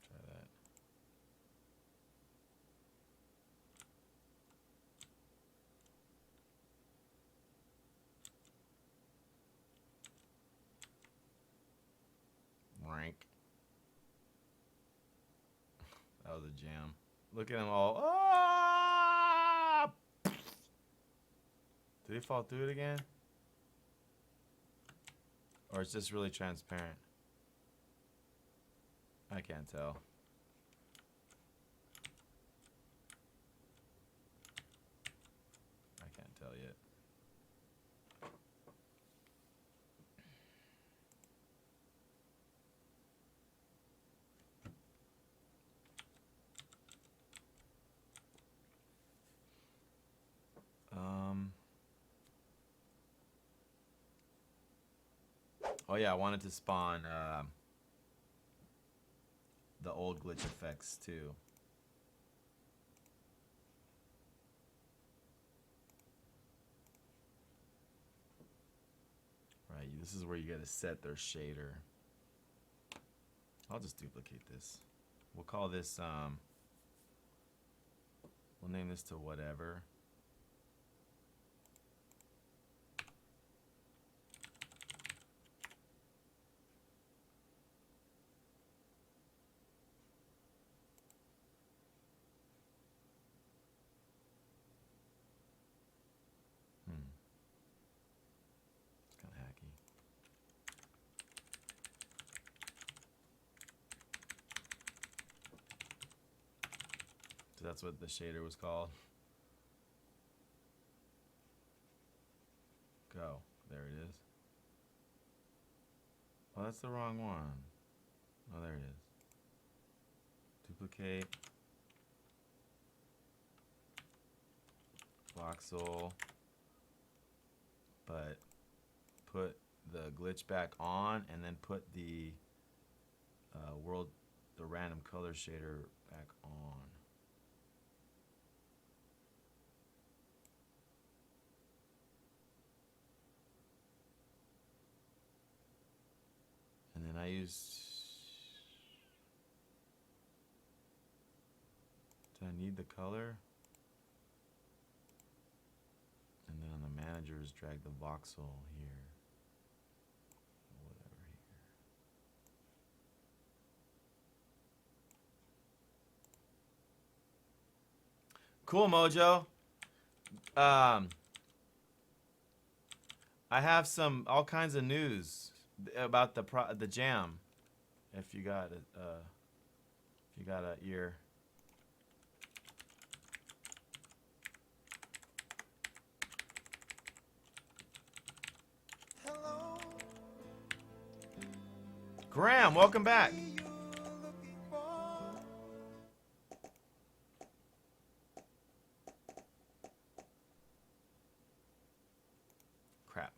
Try that. Rank. That was a jam. Look at them all. Ah! Did he fall through it again? Or it's just really transparent? I can't tell. Oh yeah, I wanted to spawn the old glitch effects too. Right, this is where you gotta set their shader. I'll just duplicate this. We'll call this, we'll name this to whatever. It's kind of hacky. So that's what the shader was called. Go. There it is. Oh, that's the wrong one. Oh, there it is. Duplicate. Voxel. But put the glitch back on and then put the the random color shader back on. And then I used, do I need the color? And then on the managers, drag the voxel here. Whatever here. Cool, Mojo. I have all kinds of news about the jam. If you got it, if you got an ear. Hello. Graham, welcome back. Crap.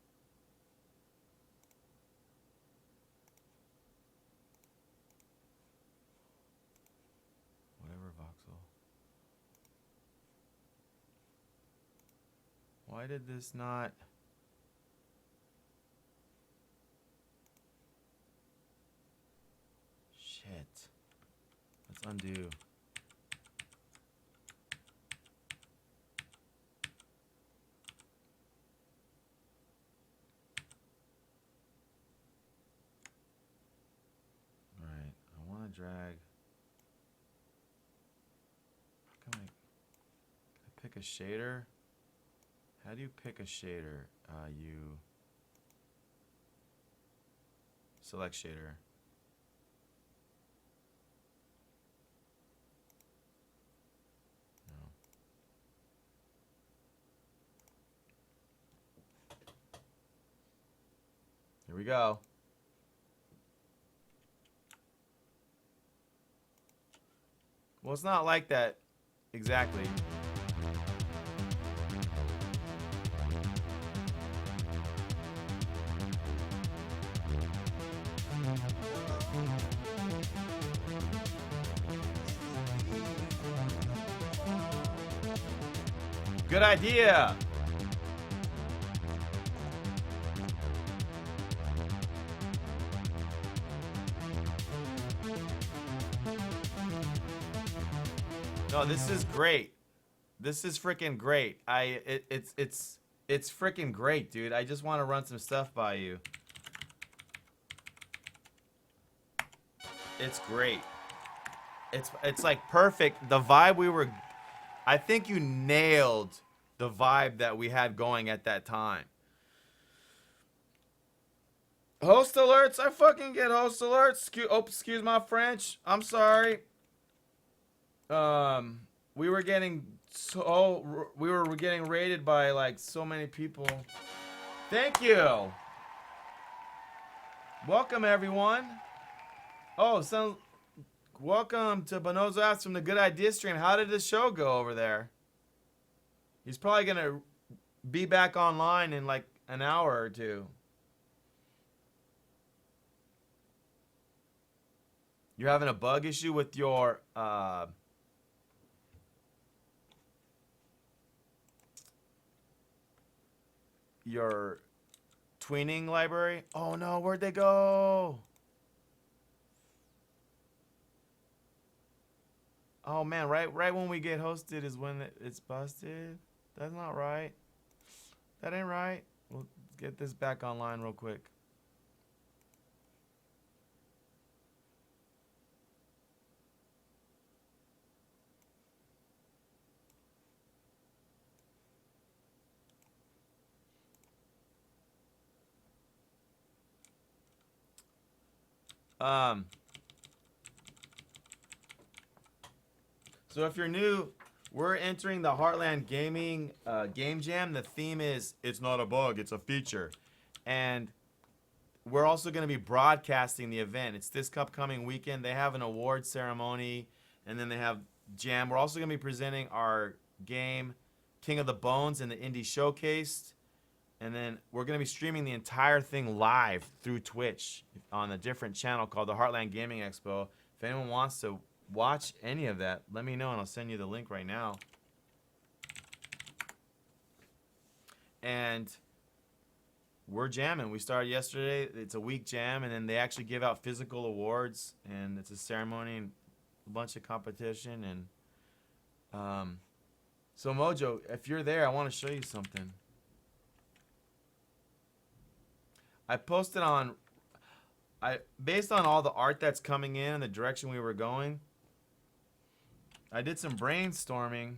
Whatever, voxel. Why did this not... Shit. Let's undo. Alright, I want to drag... How can I pick a shader? How do you pick a shader? You select shader. No. Here we go. Well, it's not like that exactly. Good idea. No, this is great. This is freaking great. It's freaking great, dude. I just want to run some stuff by you. It's great. It's like perfect. The vibe I think you nailed the vibe that we had going at that time. Host alerts? I fucking get host alerts. Excuse my French. I'm sorry. We were getting raided by like so many people. Thank you. Welcome everyone. Oh, welcome to Bonozo Apps from the Good Idea stream. How did the show go over there? He's probably gonna be back online in like an hour or two. You're having a bug issue with your tweening library. Oh no, where'd they go? Oh man, right when we get hosted is when it's busted. That's not right. That ain't right. We'll get this back online real quick. So if you're new, we're entering the Heartland Gaming Game Jam. The theme is it's not a bug, it's a feature. And we're also going to be broadcasting the event. It's this upcoming weekend. They have an award ceremony, and then they have jam. We're also going to be presenting our game, King of the Bones, in the Indie Showcase. And then we're going to be streaming the entire thing live through Twitch on a different channel called the Heartland Gaming Expo. If anyone wants to watch any of that, let me know and I'll send you the link right now. And we're jamming. We started yesterday. It's a week jam, and then they actually give out physical awards, and it's a ceremony and a bunch of competition. And so Mojo, if you're there, I want to show you something. I posted on, based on all the art that's coming in and the direction we were going, I did some brainstorming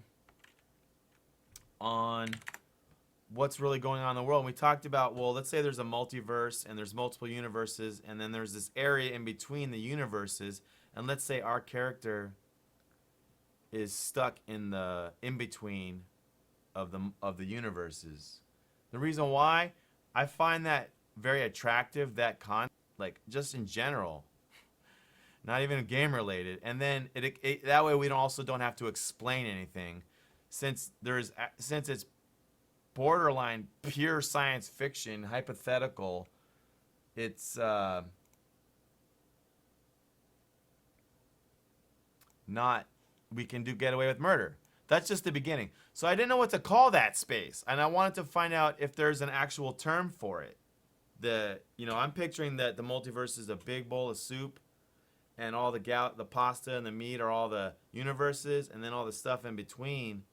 on what's really going on in the world. And we talked about, well, let's say there's a multiverse and there's multiple universes, and then there's this area in between the universes, and let's say our character is stuck in the in-between of the universes. The reason why I find that very attractive, that like just in general, not even game related, and then that way we also don't have to explain anything, since it's borderline pure science fiction, hypothetical. It's not, we can get away with murder. That's just the beginning. So I didn't know what to call that space, and I wanted to find out if there's an actual term for it. I'm picturing that the multiverse is a big bowl of soup, and all the pasta and the meat are all the universes, and then all the stuff in between.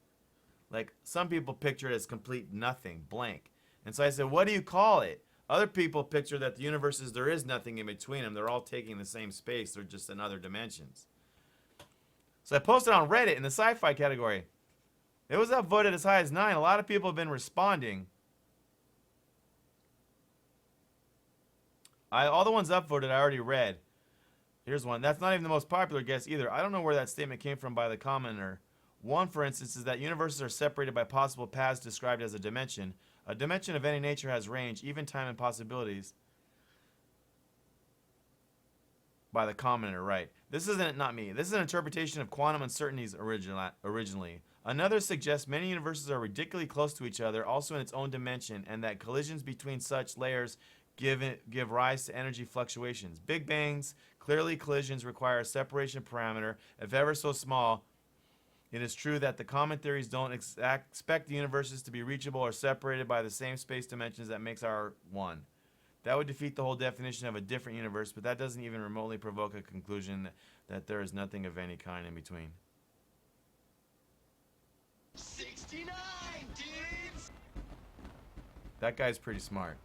Like, some people picture it as complete nothing, blank. And so I said, what do you call it? Other people picture that the universes, there is nothing in between them. They're all taking the same space. They're just in other dimensions. So I posted on Reddit in the sci-fi category. It was upvoted as high as 9. A lot of people have been responding. All the ones upvoted I already read. Here's one. That's not even the most popular guess either. I don't know where that statement came from by the commenter. One, for instance, is that universes are separated by possible paths described as a dimension. A dimension of any nature has range, even time and possibilities. By the commenter, right. This isn't, not me. This is an interpretation of quantum uncertainties originally. Another suggests many universes are ridiculously close to each other, also in its own dimension, and that collisions between such layers give rise to energy fluctuations. Big bangs, clearly collisions require a separation parameter, if ever so small. It is true that the common theories don't expect the universes to be reachable or separated by the same space dimensions that makes our one. That would defeat the whole definition of a different universe, but that doesn't even remotely provoke a conclusion that there is nothing of any kind in between. 69, dudes! That guy's pretty smart.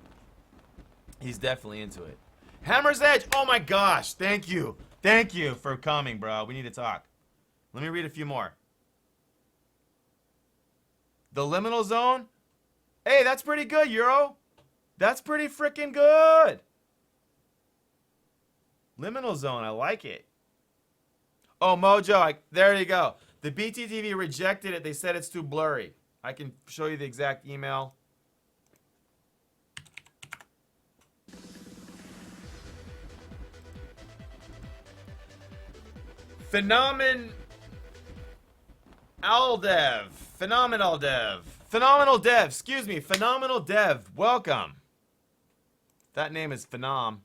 He's definitely into it. Hammer's Edge! Oh my gosh! Thank you! Thank you for coming, bro. We need to talk. Let me read a few more. The Liminal Zone? Hey, that's pretty good, Euro. That's pretty freaking good. Liminal Zone, I like it. Oh, Mojo, there you go. The BTTV rejected it. They said it's too blurry. I can show you the exact email. Phenomenal Dev, excuse me, Phenomenal Dev, welcome. That name is Phenom.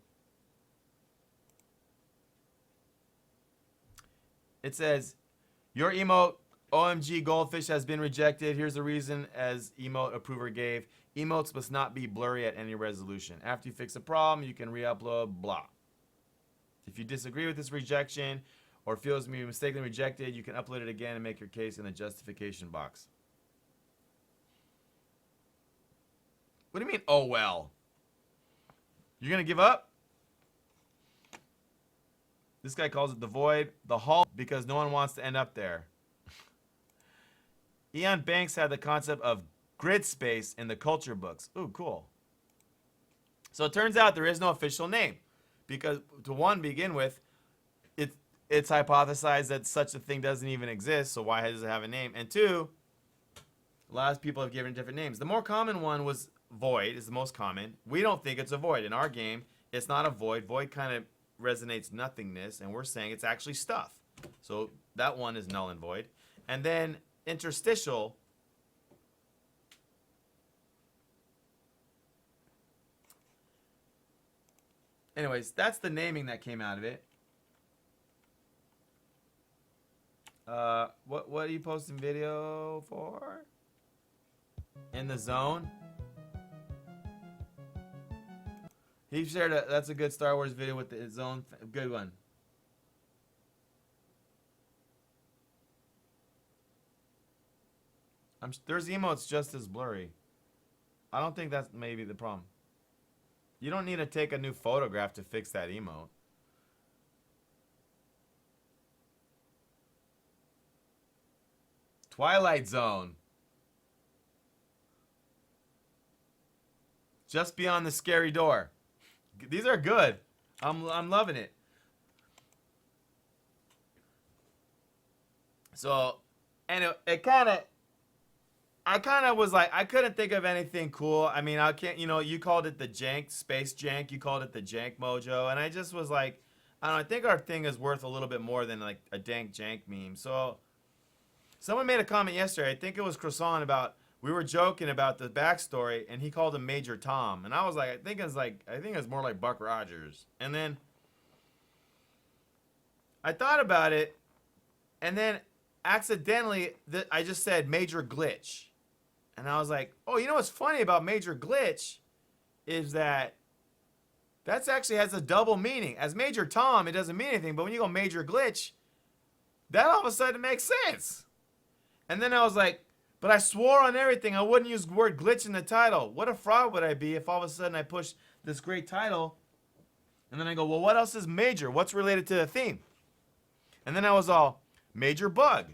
It says, your emote OMG Goldfish has been rejected. Here's the reason as emote approver gave. Emotes must not be blurry at any resolution. After you fix a problem, you can re-upload, blah. If you disagree with this rejection or feels me mistakenly rejected, you can upload it again and make your case in the justification box. What do you mean, oh well? You're going to give up? This guy calls it the void, the hull, because no one wants to end up there. Eon Banks had the concept of grid space in the culture books. Ooh, cool. So it turns out there is no official name. Because, to one, begin with, it's hypothesized that such a thing doesn't even exist, so why does it have a name? And two, a lot of people have given different names. The more common one was void, is the most common. We don't think it's a void. In our game, it's not a void. Void kind of resonates nothingness, and we're saying it's actually stuff. So that one is null and void. And then interstitial. Anyways, that's the naming that came out of it. What are you posting video for? In the zone? He shared that's a good Star Wars video with the zone. Good one. There's emotes just as blurry. I don't think that's maybe the problem. You don't need to take a new photograph to fix that emote. Twilight Zone. Just beyond the scary door. These are good. I'm loving it. So, and it kind of, I kind of was like, I couldn't think of anything cool. I mean, I can't, you know, you called it the jank, space jank. You called it the jank mojo. And I just was like, I don't know, I think our thing is worth a little bit more than like a dank jank meme. So, someone made a comment yesterday. I think it was Croissant about, we were joking about the backstory, and he called him Major Tom. And I was like, I think it's more like Buck Rogers. And then I thought about it, and then accidentally, I just said Major Glitch. And I was like, oh, you know what's funny about Major Glitch is that actually has a double meaning. As Major Tom, it doesn't mean anything, but when you go Major Glitch, that all of a sudden makes sense. And then I was like, but I swore on everything I wouldn't use the word glitch in the title. What a fraud would I be if all of a sudden I push this great title, and then I go, well, what else is major? What's related to the theme? And then I was all, Major Bug.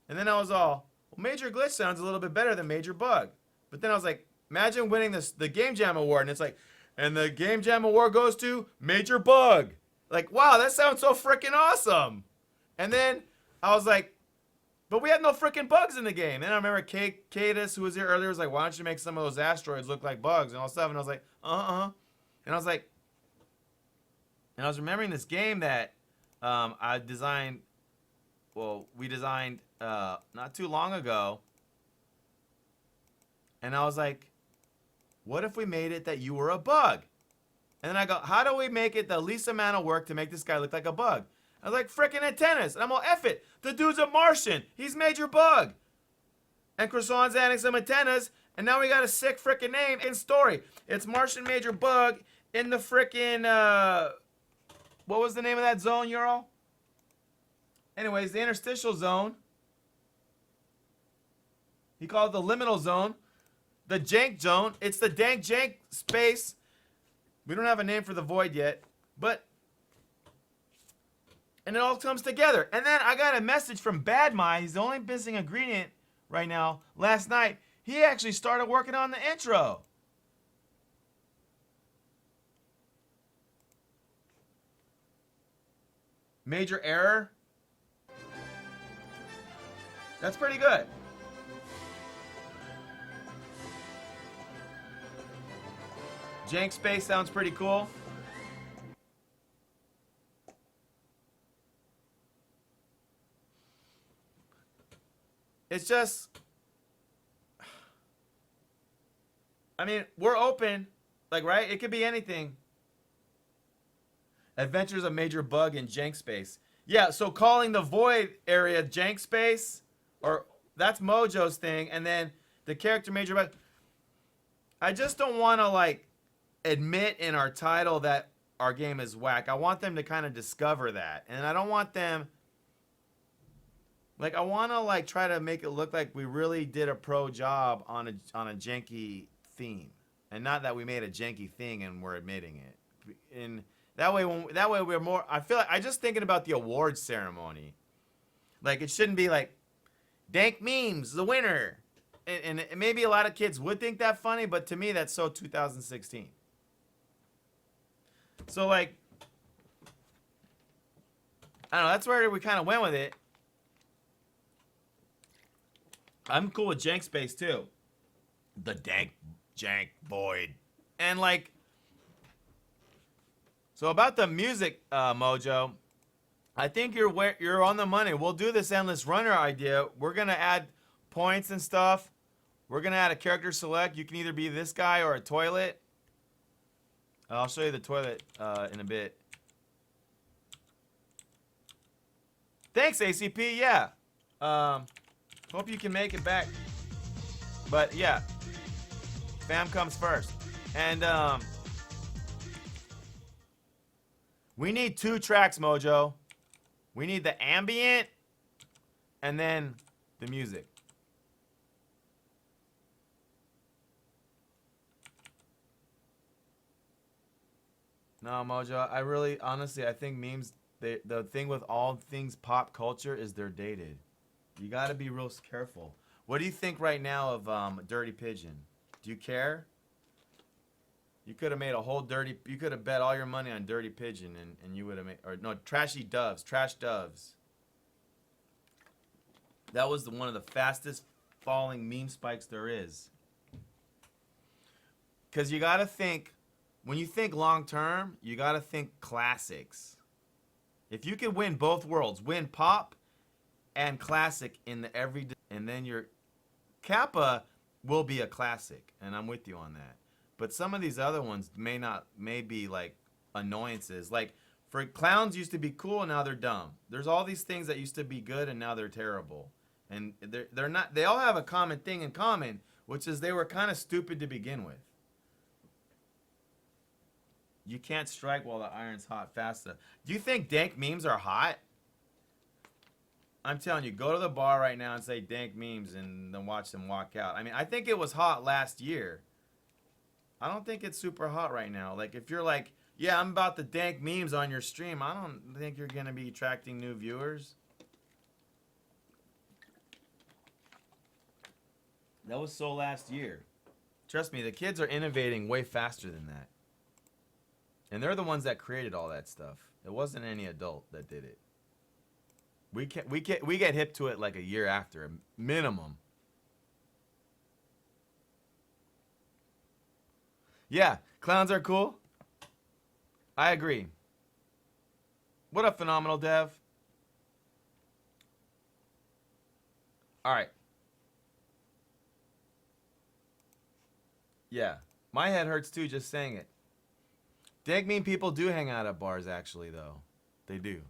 And then I was all, well, Major Glitch sounds a little bit better than Major Bug. But then I was like, imagine winning the Game Jam Award, and it's like, and the Game Jam Award goes to Major Bug. Like, wow, that sounds so freaking awesome. And then I was like, but we had no freaking bugs in the game. And I remember Cadus, who was here earlier, was like, why don't you make some of those asteroids look like bugs and all stuff? And I was like, And I was like, and I was remembering this game that I designed, we designed not too long ago. And I was like, what if we made it that you were a bug? And then I go, how do we make it the least amount of work to make this guy look like a bug? I was like, frickin' antennas. And I'm all, F it. The dude's a Martian. He's Major Bug. And Croissant's adding some antennas. And now we got a sick frickin' name and story. It's Martian Major Bug in the frickin', what was the name of that zone, Ural? Anyways, the interstitial zone. He called it the liminal zone. The jank zone. It's the dank jank space. We don't have a name for the void yet. But and it all comes together. And then I got a message from Bad My. He's the only missing ingredient right now. Last night, he actually started working on the intro. Major error. That's pretty good. Jank space sounds pretty cool. It's just, I mean, we're open, like, right? It could be anything. Adventures of Major Bug in Jank Space. Yeah, so calling the void area jank space, or that's Mojo's thing, and then the character major. But I just don't want to like admit in our title that our game is whack. I want them to kind of discover that, and I don't want them. Like I want to like try to make it look like we really did a pro job on a janky theme, and not that we made a janky thing and we're admitting it. And that way we're more. I feel like I just thinking about the awards ceremony. Like it shouldn't be like dank memes the winner, and maybe a lot of kids would think that funny, but to me that's so 2016. So like I don't know. That's where we kind of went with it. I'm cool with jank space too. The dank jank void. And like so about the music, Mojo, I think you're on the money. We'll do this endless runner idea. We're gonna add points and stuff. We're gonna add a character select. You can either be this guy or a toilet. I'll show you the toilet in a bit. Thanks, ACP. Yeah. Hope you can make it back. But yeah, fam comes first. And we need 2 tracks, Mojo. We need the ambient and then the music. No, Mojo, I really, honestly, I think memes, the thing with all things pop culture is they're dated. You got to be real careful. What do you think right now of Dirty Pigeon? Do you care? You could have made a whole you could have bet all your money on Dirty Pigeon and you would have made, or no, Trashy Doves, Trash Doves. That was one of the fastest falling meme spikes there is. Because you got to think, when you think long term, you got to think classics. If you can win both worlds, win pop and classic in the everyday, and then your Kappa will be a classic, and I'm with you on that. But some of these other ones may be like annoyances. Like for clowns used to be cool, and now they're dumb. There's all these things that used to be good, and now they're terrible. And they're not. They all have a common thing in common, which is they were kind of stupid to begin with. You can't strike while the iron's hot fast enough. Do you think dank memes are hot? I'm telling you, go to the bar right now and say dank memes and then watch them walk out. I mean, I think it was hot last year. I don't think it's super hot right now. Like, if you're like, yeah, I'm about the dank memes on your stream, I don't think you're going to be attracting new viewers. That was so last year. Trust me, the kids are innovating way faster than that. And they're the ones that created all that stuff. It wasn't any adult that did it. We get hip to it like a year after, minimum. Yeah, clowns are cool. I agree. What up, Phenomenal Dev? All right. Yeah, my head hurts too just saying it. Dank meme people do hang out at bars, actually, though. They do.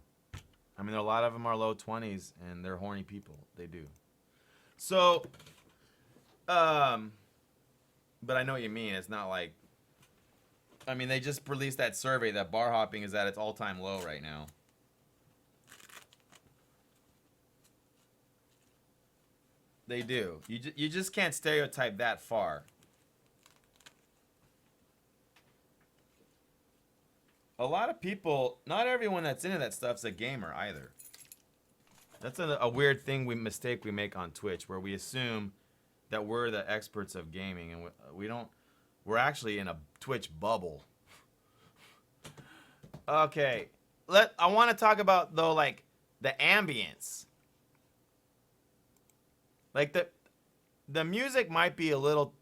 I mean, a lot of them are low 20s, and they're horny people. They do. So, but I know what you mean. It's not like, I mean, they just released that survey that bar hopping is at its all-time low right now. They do. You just can't stereotype that far. A lot of people, not everyone that's into that stuff's a gamer either. That's a weird mistake we make on Twitch, where we assume that we're the experts of gaming, and we don't. We're actually in a Twitch bubble. Okay, I want to talk about though, like the ambience. Like the music might be a little.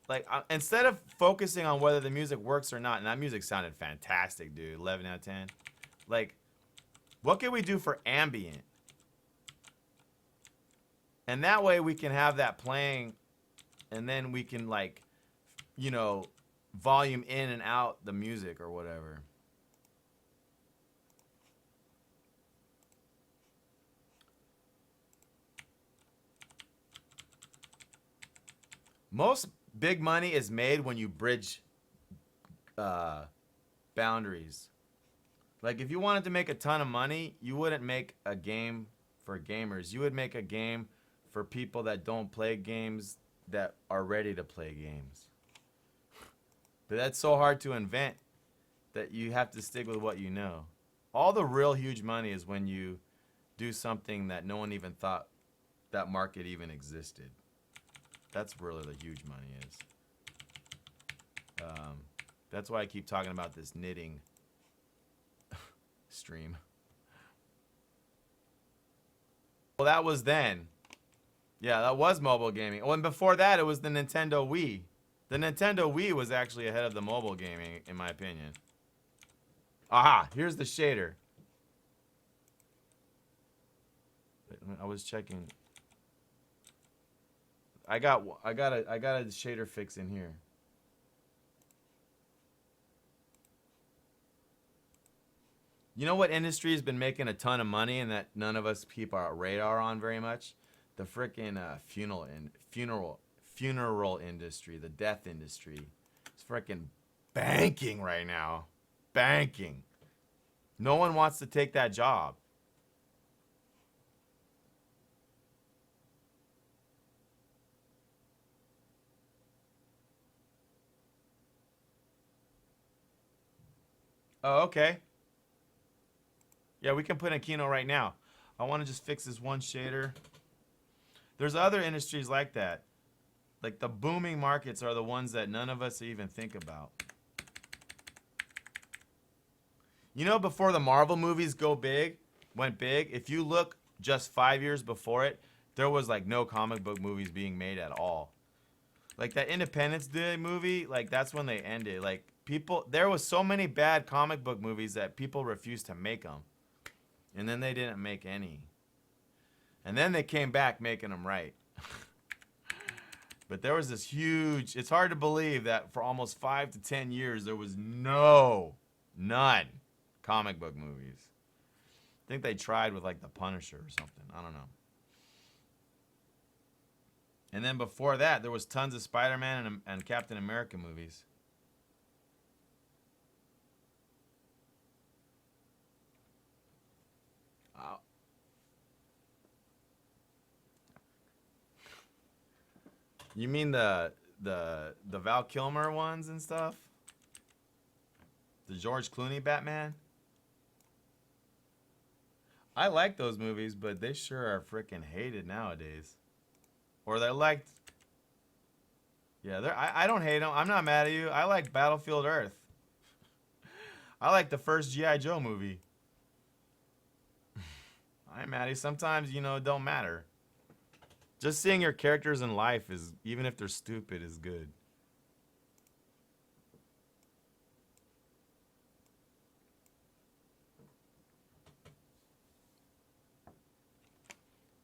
Like, instead of focusing on whether the music works or not, and that music sounded fantastic, dude, 11 out of 10. Like, what can we do for ambient? And that way we can have that playing, and then we can, like, you know, volume in and out the music or whatever. Most big money is made when you bridge boundaries. Like if you wanted to make a ton of money, you wouldn't make a game for gamers. You would make a game for people that don't play games that are ready to play games. But that's so hard to invent that you have to stick with what you know. All the real huge money is when you do something that no one even thought that market even existed. That's where the huge money is. That's why I keep talking about this knitting stream. Well, that was then. Yeah, that was mobile gaming. Oh, and before that, it was the Nintendo Wii. The Nintendo Wii was actually ahead of the mobile gaming, in my opinion. Aha, here's the shader. I was checking. I got a shader fix in here. You know what industry has been making a ton of money and that none of us keep our radar on very much? The frickin' funeral industry, the death industry. It's frickin' banking right now. Banking. No one wants to take that job. Oh, okay. Yeah, we can put in Kino right now. I want to just fix this one shader. There's other industries like that. Like the booming markets are the ones that none of us even think about. You know, before the Marvel movies went big, if you look just 5 years before it, there was like no comic book movies being made at all. Like that Independence Day movie, like that's when they ended. Like there was so many bad comic book movies that people refused to make them. And then they didn't make any. And then they came back making them right. But there was this huge, it's hard to believe that for almost 5 to 10 years there was none comic book movies. I think they tried with like The Punisher or something. I don't know. And then before that, there was tons of Spider-Man and Captain America movies. You mean the Val Kilmer ones and stuff? The George Clooney Batman? I like those movies, but they sure are freaking hated nowadays. Or they're liked. Yeah, I don't hate them. I'm not mad at you. I like Battlefield Earth. I like the first G.I. Joe movie. I'm mad at you. Sometimes, you know, it don't matter. Just seeing your characters in life is, even if they're stupid, is good.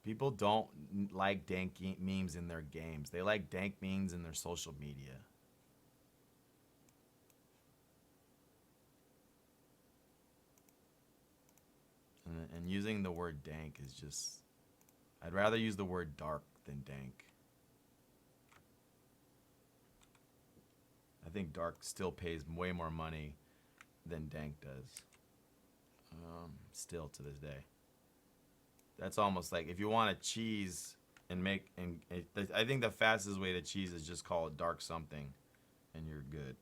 People don't like dank memes in their games. They like dank memes in their social media. And using the word dank is just... I'd rather use the word dark than dank. I think dark still pays way more money than dank does. Still to this day. That's almost like if you want to cheese and make... I think the fastest way to cheese is just call it dark something and you're good.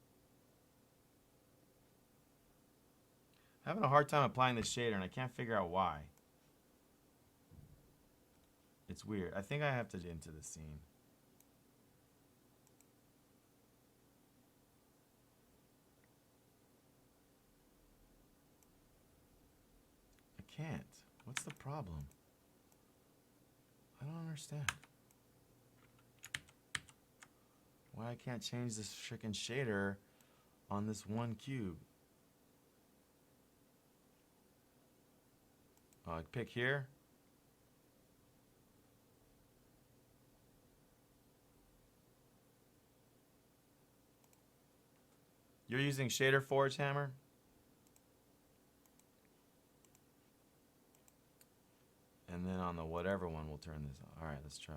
I'm having a hard time applying this shader and I can't figure out why. It's weird. I think I have to into the scene. I can't. What's the problem? I don't understand. Why I can't change this freaking shader on this one cube. Oh, I pick here. You're using Shader Forge, Hammer? And then on the whatever one, we'll turn this on. All right, let's try.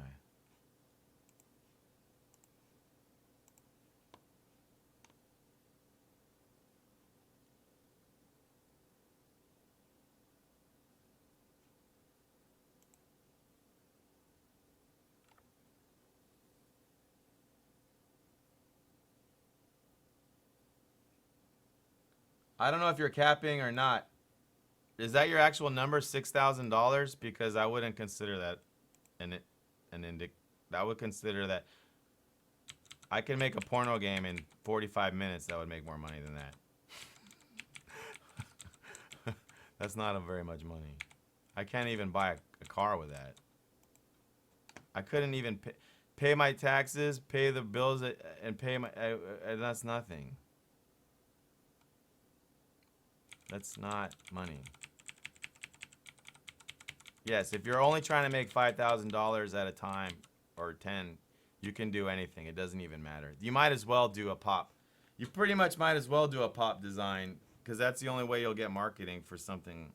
I don't know if you're capping or not. Is that your actual number, $6,000? Because I wouldn't consider that I would consider that I can make a porno game in 45 minutes that would make more money than that. That's not a very much money. I can't even buy a car with that. I couldn't even pay my taxes, pay the bills, and pay my... and that's nothing. That's not money. Yes, if you're only trying to make $5,000 at a time, or 10, you can do anything. It doesn't even matter. You might as well do a pop. You pretty much might as well do a pop design, because that's the only way you'll get marketing for something.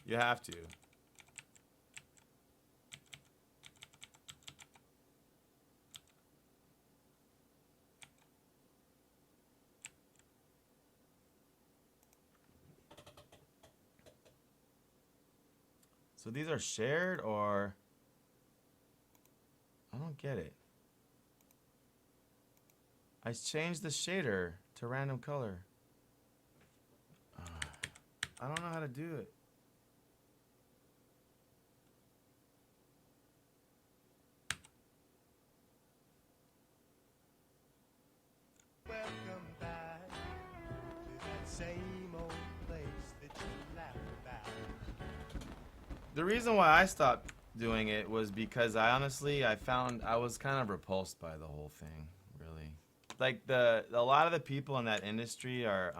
You have to. So these are shared, or... I don't get it. I changed the shader to random color. I don't know how to do it. Welcome back to that same old place that you laughed about. The reason why I stopped doing it was because I found I was kind of repulsed by the whole thing, really. Like a lot of the people in that industry are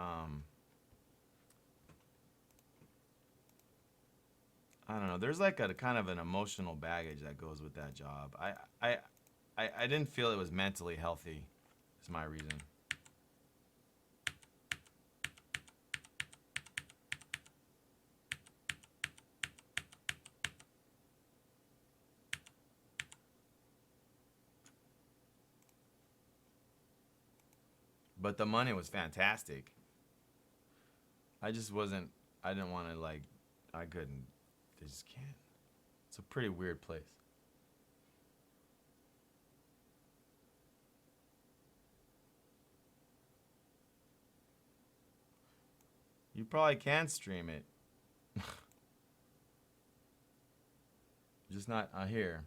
I don't know, there's like a kind of an emotional baggage that goes with that job. I didn't feel it was mentally healthy. Is my reason. But the money was fantastic. I just wasn't, I didn't want to like, I couldn't, I just can't. It's a pretty weird place. You probably can stream it. Just not here.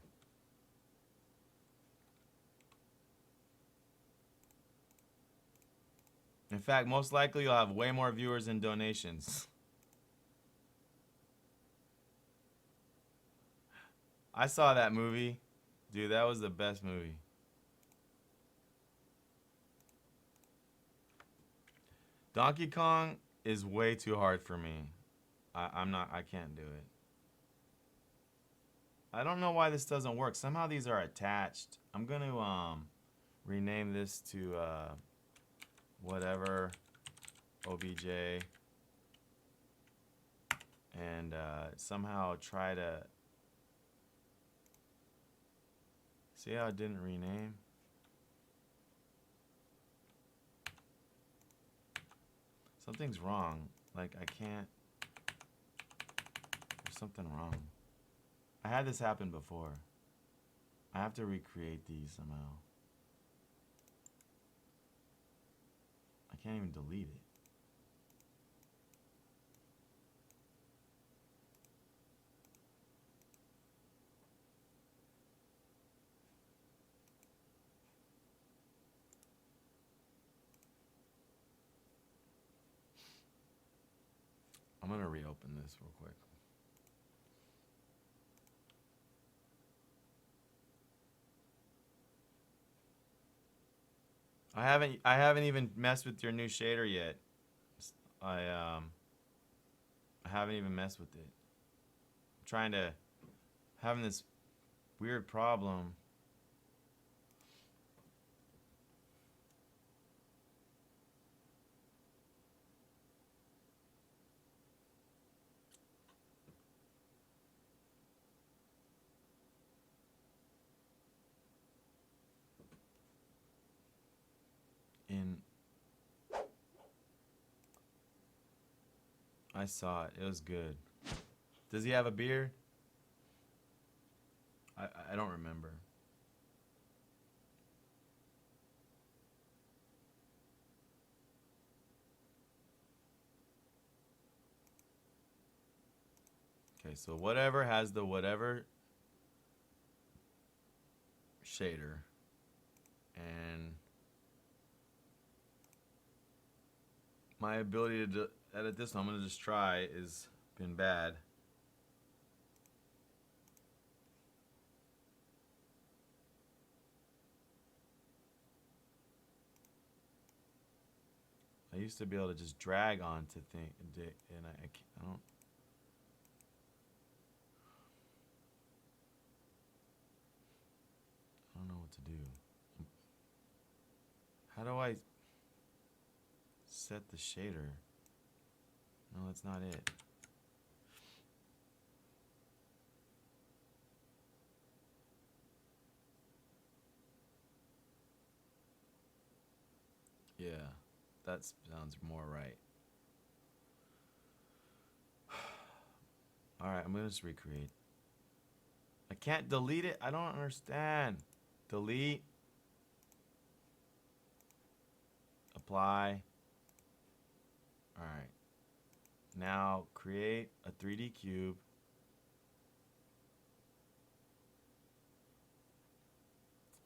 In fact, most likely you'll have way more viewers and donations. I saw that movie. Dude, that was the best movie. Donkey Kong is way too hard for me. I can't do it. I don't know why this doesn't work. Somehow these are attached. I'm gonna rename this to whatever obj and somehow try to see how it didn't rename. Something's wrong. Like I can't. There's something wrong. I had this happen before. I have to recreate these somehow. I can't even delete it. I'm gonna reopen this real quick. I haven't even messed with your new shader yet. I haven't even messed with it. I'm trying to having this weird problem. I saw it. It was good. Does he have a beard? I don't remember. Okay, so whatever has the whatever shader, and my ability to edit this, I'm gonna just try, is been bad. I used to be able to just drag onto things, and I don't know what to do. How do I set the shader? No, that's not it. Yeah, that sounds more right. Alright, I'm gonna just recreate. I can't delete it? I don't understand. Delete. Apply. Alright. Now create a 3D cube.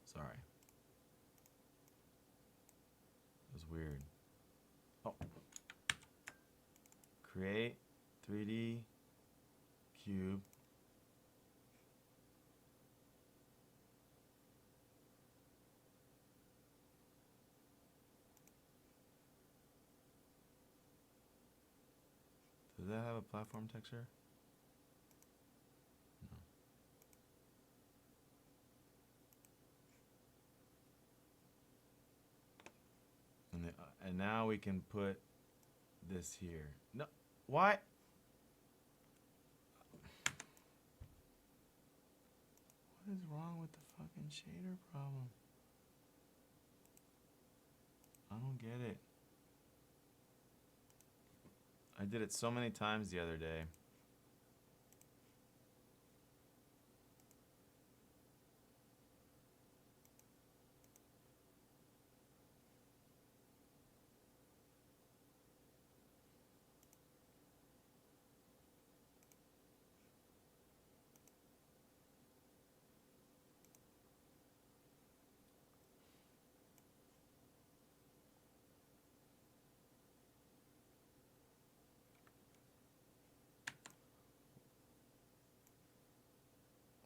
Sorry. It was weird. Oh. Create 3D cube. Does that have a platform texture? No. And now we can put this here. No, why? What is wrong with the fucking shader problem? I don't get it. I did it so many times the other day.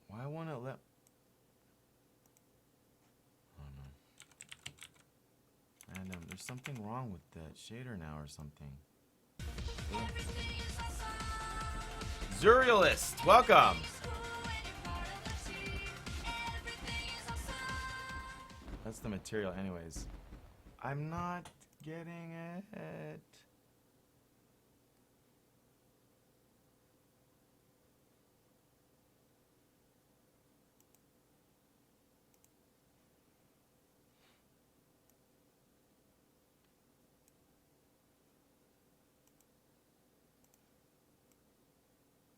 Why won't it let... Oh no. And there's something wrong with that shader now or something. Zurialist, welcome! That's the material anyways. I'm not getting it.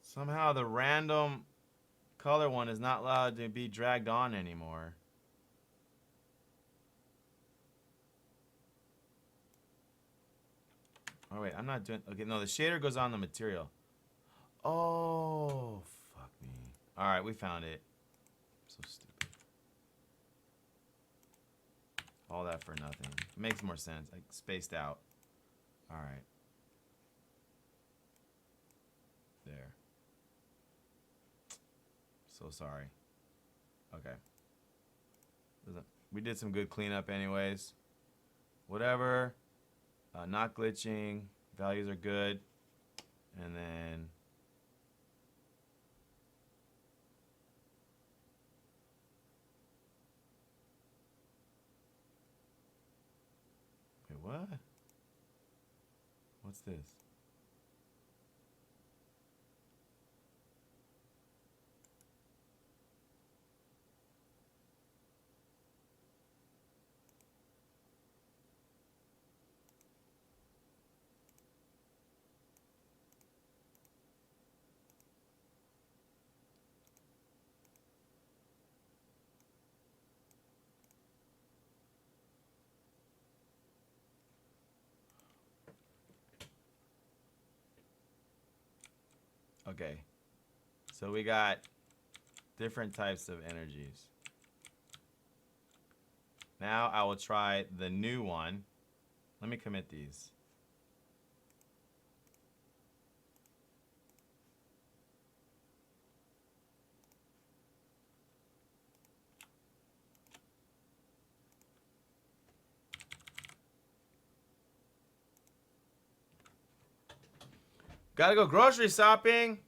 Somehow the random color one is not allowed to be dragged on anymore. Oh wait, I'm not doing... Okay, no, the shader goes on the material. Oh, fuck me. Alright, we found it. So stupid. All that for nothing. It makes more sense. Like, spaced out. Alright. There. So sorry. Okay. We did some good cleanup anyways. Whatever. Not glitching. Values are good. And then... Wait, what? What's this? Okay. So we got different types of energies. Now I will try the new one. Let me commit these. Gotta go grocery shopping.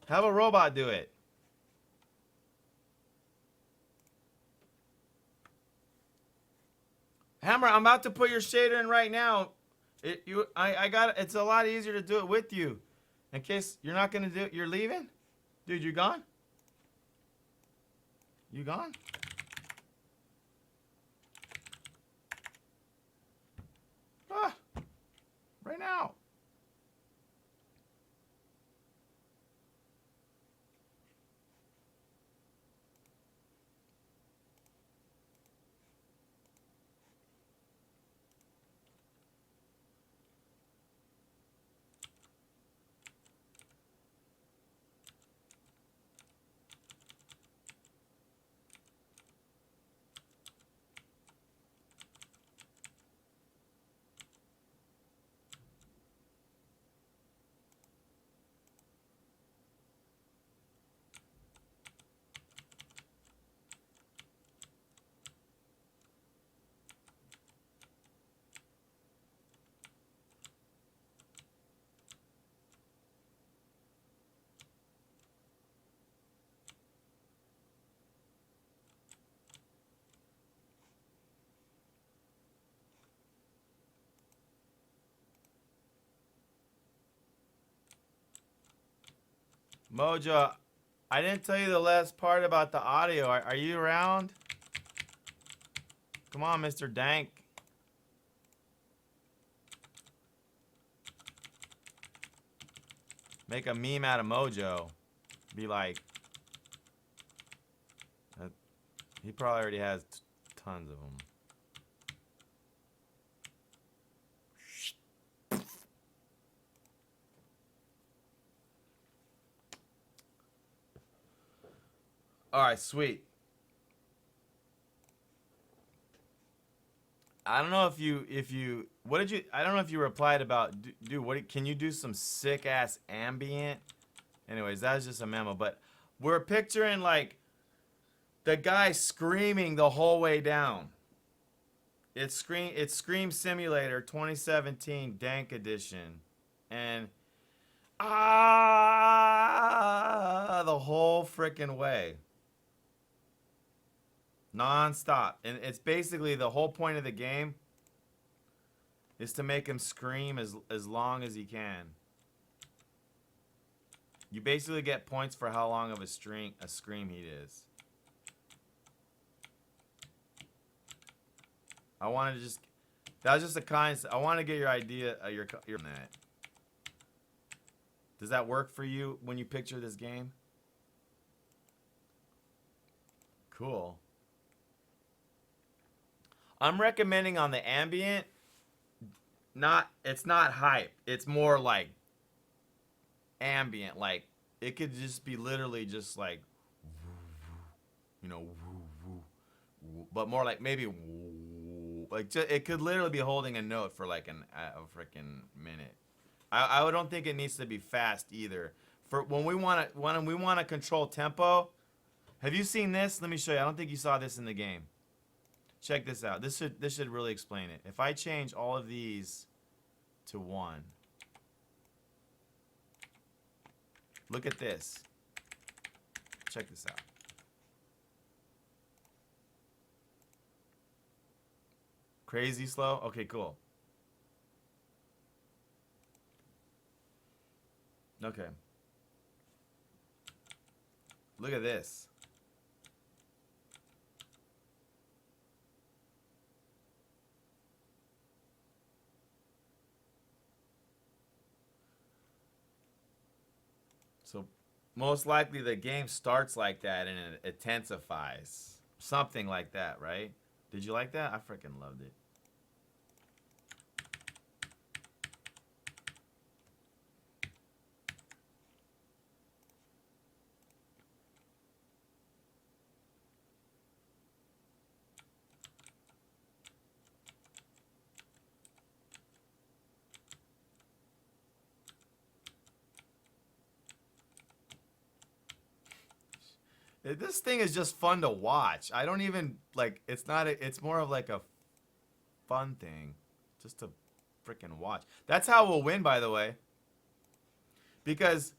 Have a robot do it. Hammer, I'm about to put your shader in right now. I got. It's a lot easier to do it with you. In case you're not gonna do it, you're leaving, dude. You gone? You gone? Ah, right now. Mojo, I didn't tell you the last part about the audio. Are you around? Come on, Mr. Dank. Make a meme out of Mojo. Be like, he probably already has tons of them. All right, sweet. I don't know if you what did you I don't know if you replied about dude, what can you do some sick ass ambient? Anyways, that was just a memo, but we're picturing like the guy screaming the whole way down. It's Scream Simulator 2017 Dank Edition. And the whole freaking way. Non-stop. And it's basically the whole point of the game is to make him scream as long as he can. You basically get points for how long of a scream he is. I wanted to just, that was just a kind, I want to get your idea, your that. Does that work for you when you picture this game? Cool. I'm recommending on the ambient, it's not hype. It's more like ambient. Like, it could just be literally just like, you know, but more like maybe, like, it could literally be holding a note for like a freaking minute. I don't think it needs to be fast either. For when we want to control tempo. Have you seen this? Let me show you. I don't think you saw this in the game. Check this out. This should really explain it. If I change all of these to 1. Look at this. Check this out. Crazy slow? Okay, cool. Okay. Look at this. So most likely the game starts like that and it intensifies. Something like that, right? Did you like that? I freaking loved it. This thing is just fun to watch. I don't even like. It's not. It's more of like a fun thing, just to freaking watch. That's how we'll win, by the way. Because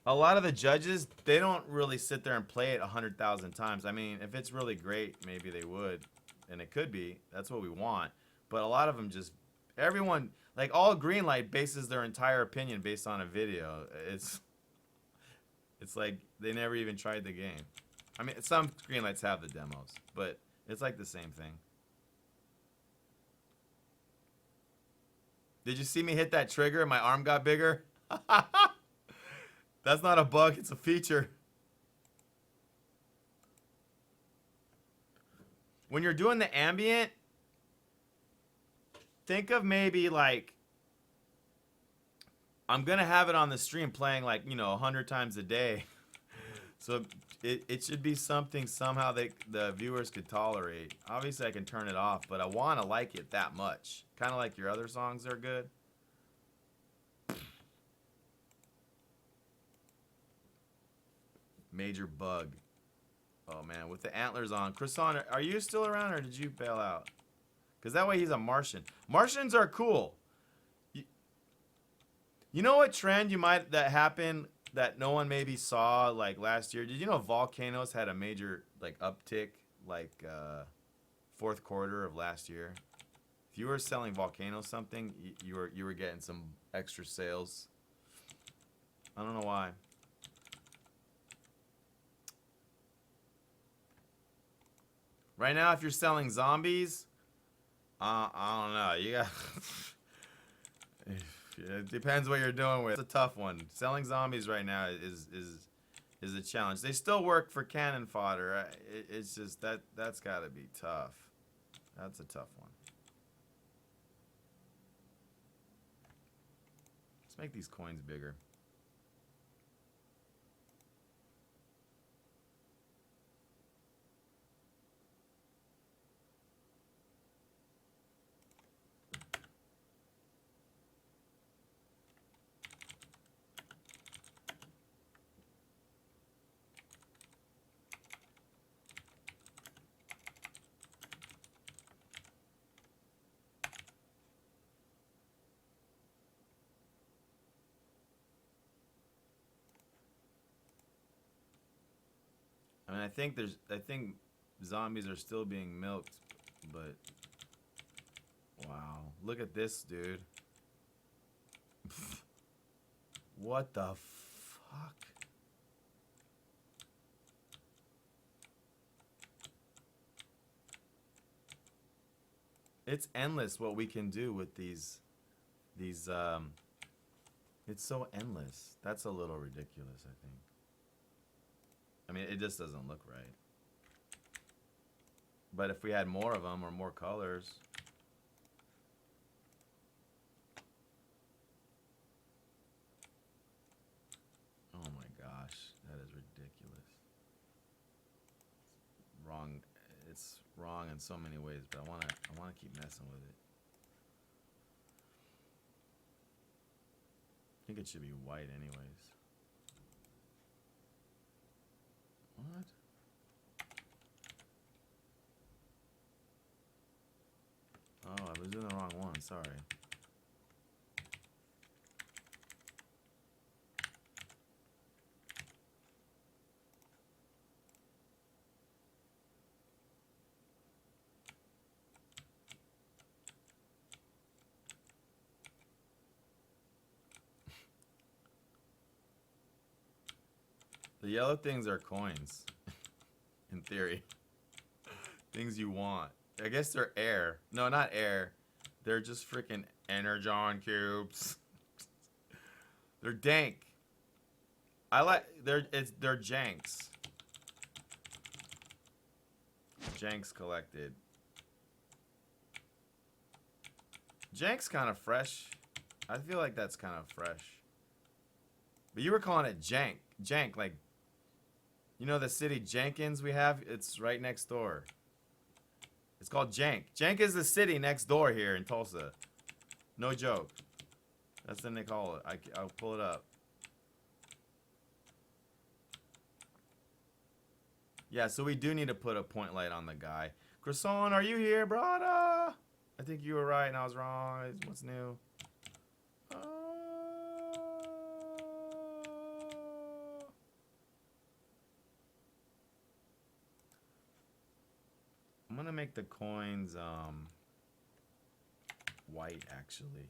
a lot of the judges, they don't really sit there and play it 100,000 times. I mean, if it's really great, maybe they would, and it could be. That's what we want. But a lot of them just, everyone, like all Greenlight bases their entire opinion based on a video. It's like they never even tried the game. I mean, some Greenlights have the demos, but it's like the same thing. Did you see me hit that trigger and my arm got bigger? That's not a bug, it's a feature. When you're doing the ambient, think of maybe like, I'm gonna have it on the stream playing like, 100 times a day. So it should be something somehow the viewers could tolerate. Obviously I can turn it off, but I wanna like it that much. Kinda like your other songs are good. Major bug. Oh man, with the antlers on. Croissant, are you still around or did you bail out? Because that way he's a Martian. Martians are cool. You know what trend that happened that no one maybe saw like last year? Did you know volcanoes had a major like uptick like fourth quarter of last year? If you were selling volcanoes something, you were getting some extra sales. I don't know why. Right now, if you're selling zombies, I don't know. You got. It depends what you're doing with. It's a tough one. Selling zombies right now is a challenge. They still work for cannon fodder. It's just that's got to be tough. That's a tough one. Let's make these coins bigger. I mean, I think zombies are still being milked, but wow, look at this, dude. What the fuck? It's endless what we can do with these it's so endless. That's a little ridiculous, I think. I mean, it just doesn't look right. But if we had more of them or more colors. Oh my gosh, that is ridiculous. Wrong. It's wrong in so many ways, but I wanna keep messing with it. I think it should be white anyways. What? Oh, I was doing the wrong one, sorry. The yellow things are coins, in theory. Things you want. I guess they're air. No, not air. They're just freaking energon cubes. They're dank. They're janks. Janks collected. Jank's kind of fresh. I feel like that's kind of fresh. But you were calling it jank. Jank, like, you know the city Jenkins we have? It's right next door. It's called Jank. Jank is the city next door here in Tulsa. No joke. That's what they call it. I'll pull it up. Yeah, so we do need to put a point light on the guy. Croissant, are you here, brother? I think you were right and I was wrong. What's new? I'm gonna make the coins white actually.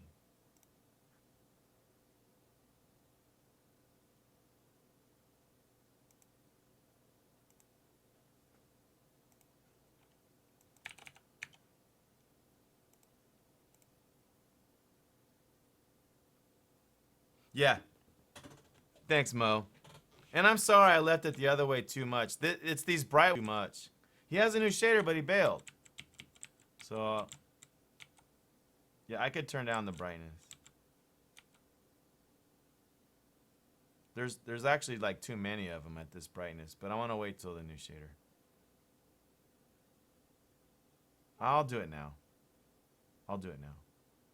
Yeah. Thanks, Mo. And I'm sorry I left it the other way too much. It's these bright too much. He has a new shader, but he bailed. So, yeah, I could turn down the brightness. There's actually like too many of them at this brightness, but I want to wait till the new shader. I'll do it now. I'll do it now.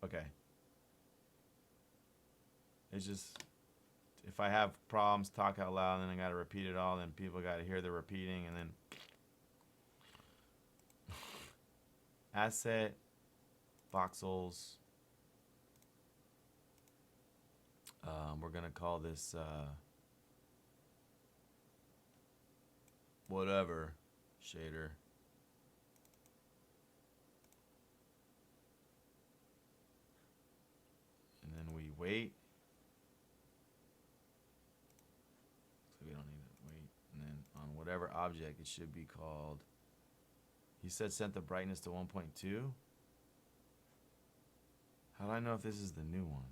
Okay. It's just, if I have problems, talk out loud, and then I gotta repeat it all, then people gotta hear the repeating, and then asset, voxels. We're gonna call this whatever shader. And then we wait. So we don't need to wait. And then on whatever object, it should be called. He said set the brightness to 1.2. How do I know if this is the new one?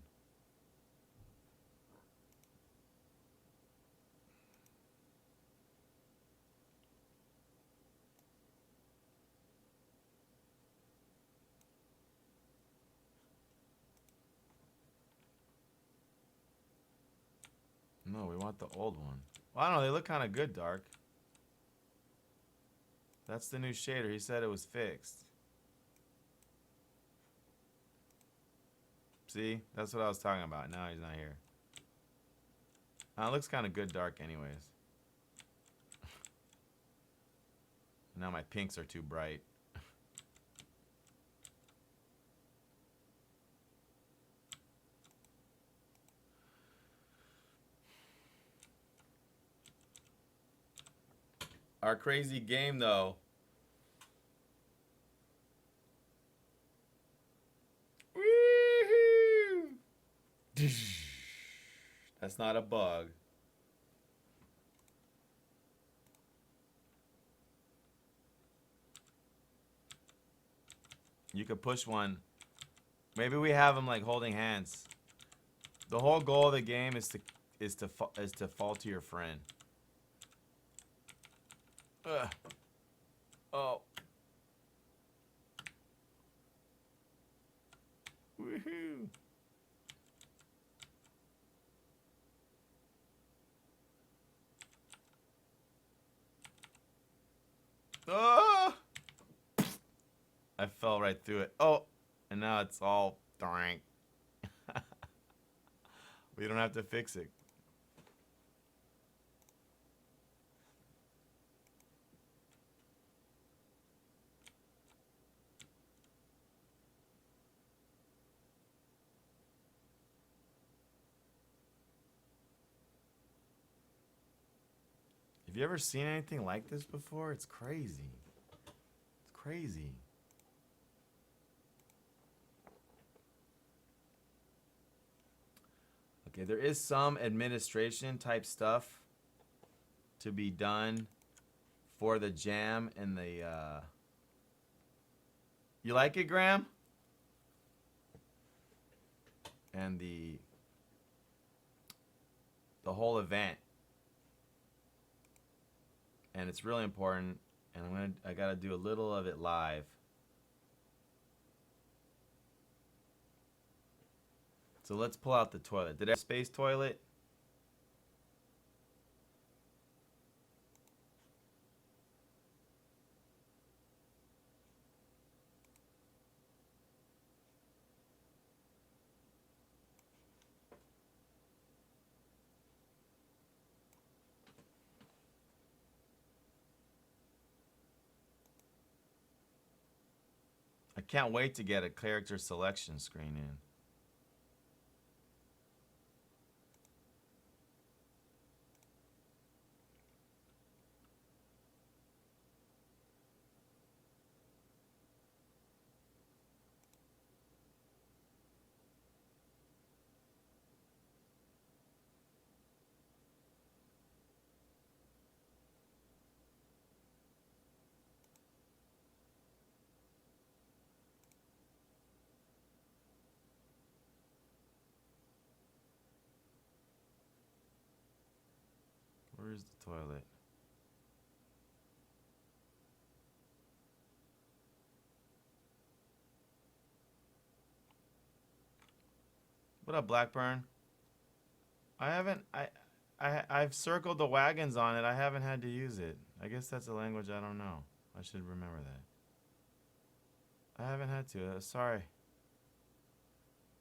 No, we want the old one. Well, I don't know. They look kind of good, dark. That's the new shader. He said it was fixed. See? That's what I was talking about. Now he's not here. It looks kind of good dark anyways. Now my pinks are too bright. Our crazy game, though. Woohoo! That's not a bug. You could push one. Maybe we have them like holding hands. The whole goal of the game is to fall to your friend. Ugh. Oh. Woohoo. Oh. I fell right through it. Oh. And now it's all drank. We don't have to fix it. Have you ever seen anything like this before? It's crazy. It's crazy. Okay, there is some administration type stuff to be done for the jam and the you like it, Graham? And the whole event. And it's really important, and I gotta do a little of it live. So let's pull out the toilet. Did I have a space toilet? can't wait to get a character selection screen in. Where's the toilet? What up, Blackburn? I've circled the wagons on it. I haven't had to use it. I guess that's a language I don't know. I should remember that. I haven't had to. Sorry.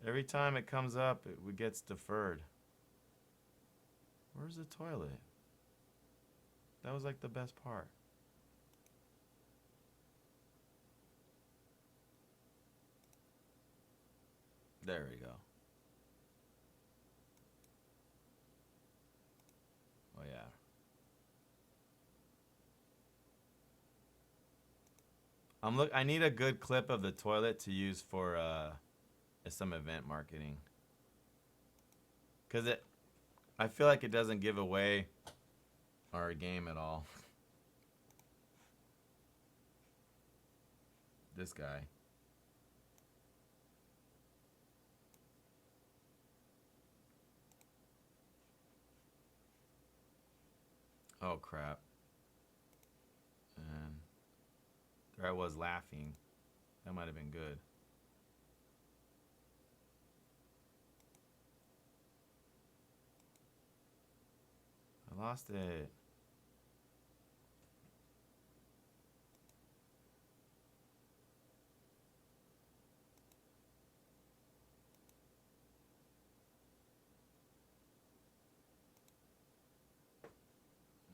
Every time it comes up, it gets deferred. Where's the toilet? That was like the best part. There we go. Oh yeah. I need a good clip of the toilet to use for some event marketing. Cause I feel like it doesn't give away our game at all. This guy. Oh crap. And there I was laughing. That might have been good. I lost it.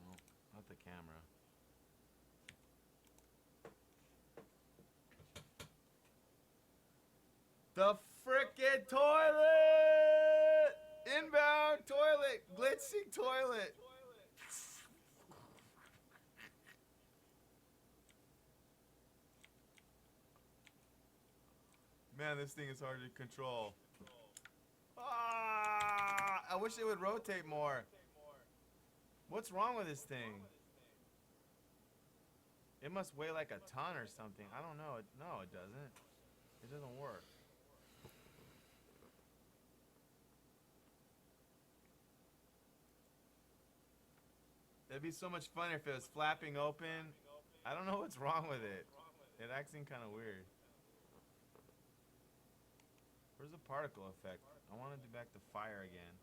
No, not the camera. The frickin' toilet! Inbound toilet! Glitching toilet! Man, this thing is hard to control. Ah! I wish it would rotate more. What's wrong with this thing? It must weigh like a ton or something. I don't know. No, it doesn't. It doesn't work. It'd be so much funner if it was flapping open. I don't know what's wrong with it. It acting kind of weird. Where's the particle effect? I want to do back to fire again.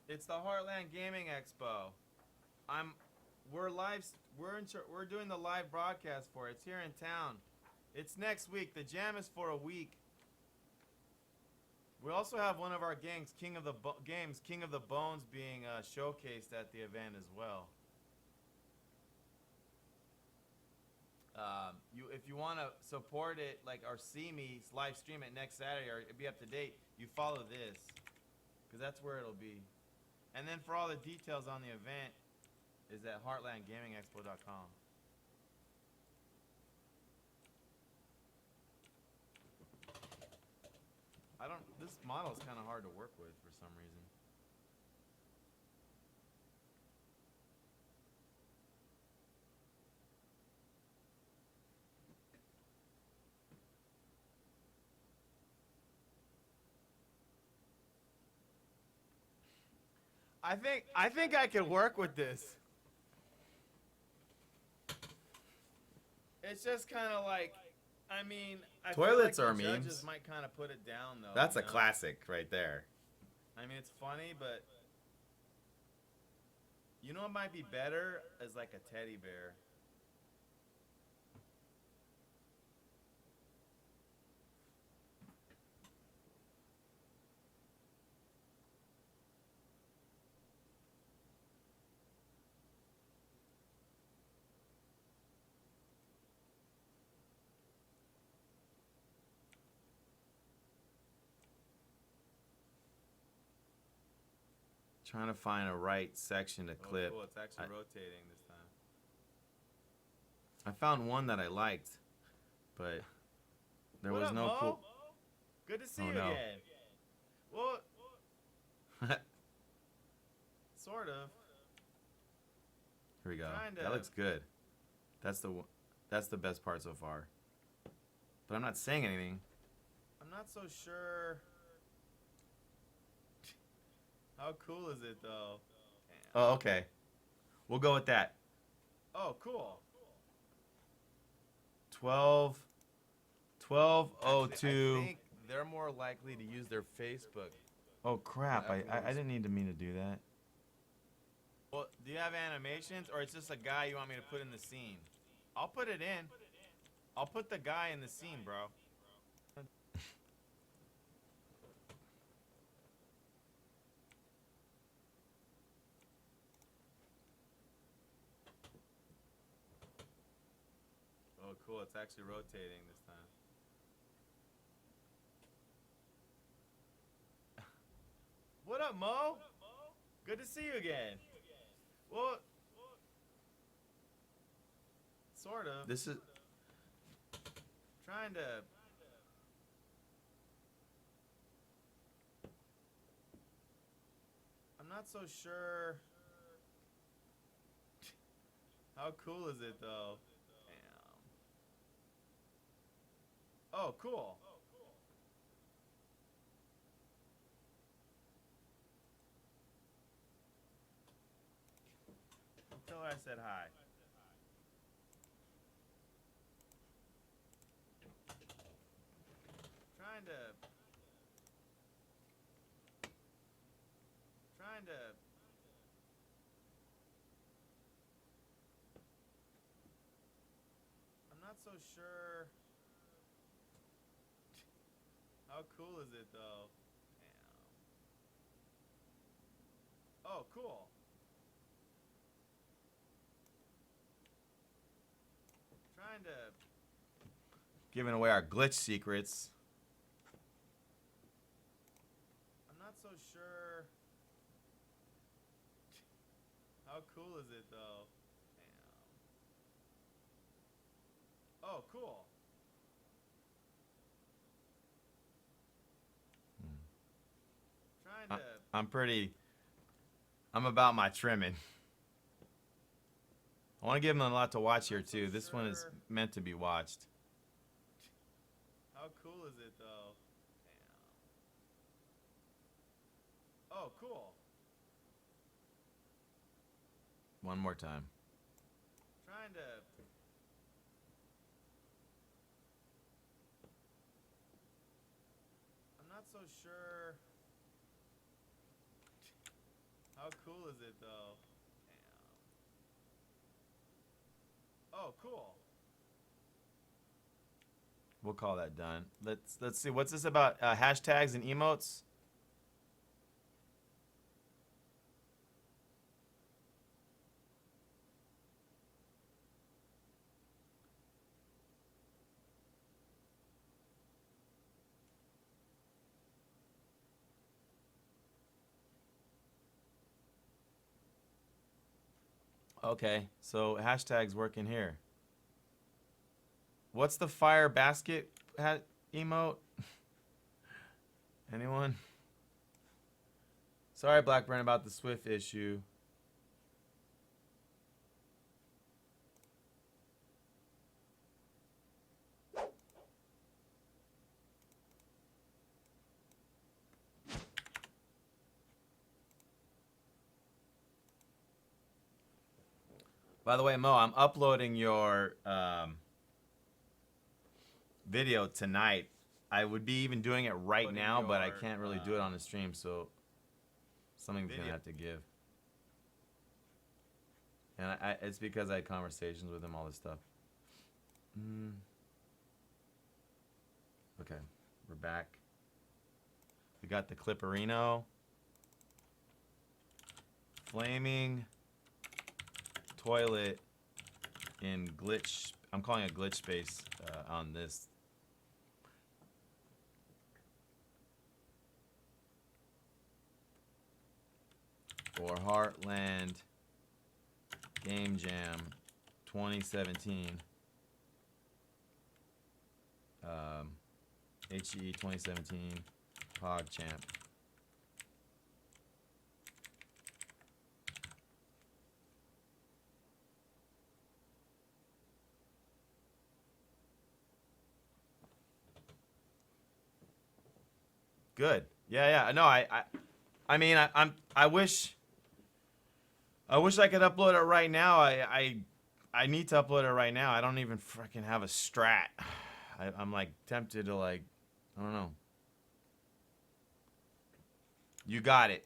It's the Heartland Gaming Expo. We're doing the live broadcast for it. It's here in town. It's next week. The jam is for a week. We also have one of our games, King of the Bones, being showcased at the event as well. If you want to support it, like, or see me live stream it next Saturday, or be up to date, you follow this, because that's where it'll be. And then for all the details on the event is at heartlandgamingexpo.com. This model is kind of hard to work with for some reason. I think I could work with this. It's just kind of like, I mean, I Toilets feel are like the memes. judges might kind of put it down though. That's you a know? classic right there. I mean, it's funny, but You know what might be better is like a teddy bear. Trying to find a right section to clip. Oh, cool. It's actually rotating this time. I found one that I liked, but there What was up, no Mo? cool. Good to see Oh, you no. again. Well, sort of. Here we go. Kinda. That looks good. That's the best part so far. But I'm not saying anything. I'm not so sure. How cool is it, though? Damn. Oh, okay. We'll go with that. Oh, cool. 1202. I think they're more likely to use their Facebook. Oh crap! I Everyone's- didn't need to mean to do that. Well, do you have animations, or it's just a guy you want me to put in the scene? I'll put it in. I'll put the guy in the scene, bro. Oh, cool. It's actually rotating this time. What up, Mo? Good to see you again. Well, sort of. This is Trying to. I'm not so sure. How cool is it, though? Damn. Oh, cool. Tell her I said hi. Trying to. I'm not so sure. How cool is it, though? Damn. Oh, cool. Trying to. giving away our glitch secrets. I'm not so sure. How cool is it, though? Damn. Oh, cool. Trying to. I'm about my trimming. I want to give them a lot to watch here too. This one is meant to be watched. How cool is it, though? Damn. Oh, cool. One more time. Trying to. I'm not so sure. How cool is it, though? Damn. Oh, cool. We'll call that done. Let's see. What's this about? Hashtags and emotes? Okay, so hashtags working here. What's the fire basket emote? Anyone? Sorry, Blackburn, about the Swift issue. By the way, Mo, I'm uploading your video tonight. I would be even doing it right Putting now, but I your, can't really do it on the stream, so something's gonna video. have to give. And it's because I had conversations with him, all this stuff. Okay, we're back. We got the Clipperino. Flaming toilet in glitch. I'm calling it glitch space on this. or Heartland Gamejam 2017. HE 2017 PogChamp. Good. Yeah. No, I mean, I wish I could upload it right now. I need to upload it right now. I don't even freaking have a strat. I'm like tempted to like, I don't know. You got it.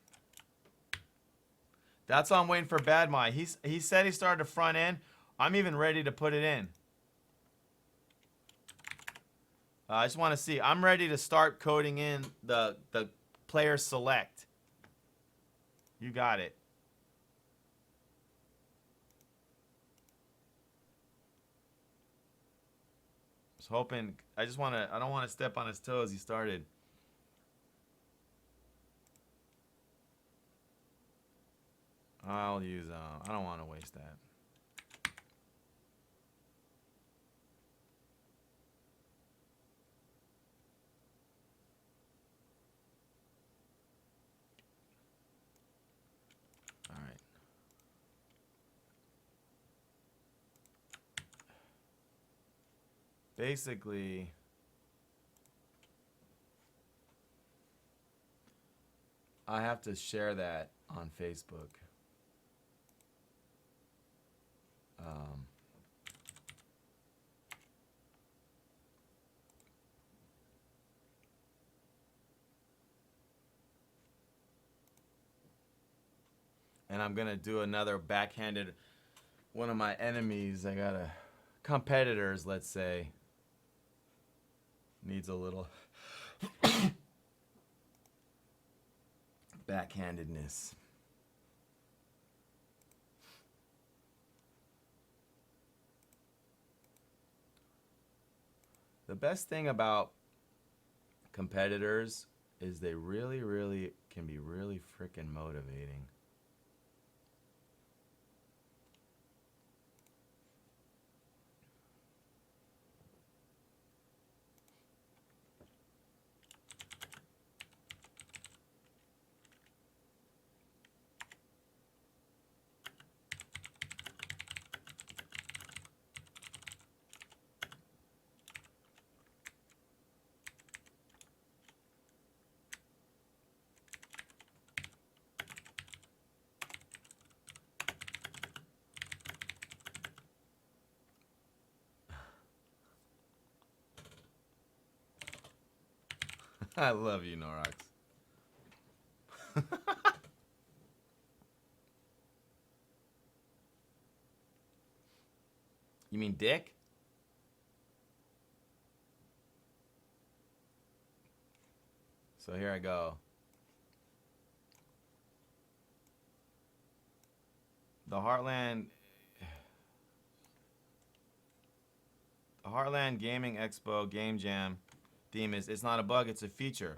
That's why I'm waiting for Bad My. He said he started the front end. I'm even ready to put it in. I just want to see. I'm ready to start coding in the player select. You got it. I was hoping. I don't want to step on his toes. He started. I'll use. I don't want to waste that. All right. Basically, I have to share that on Facebook. And I'm gonna do another backhanded. One of my enemies, I got a competitors, let's say, needs a little backhandedness. The best thing about competitors is they really, really can be really freaking motivating. I love you, Norox. You mean dick? So here I go. The Heartland Gaming Expo Game Jam theme is, it's not a bug, it's a feature.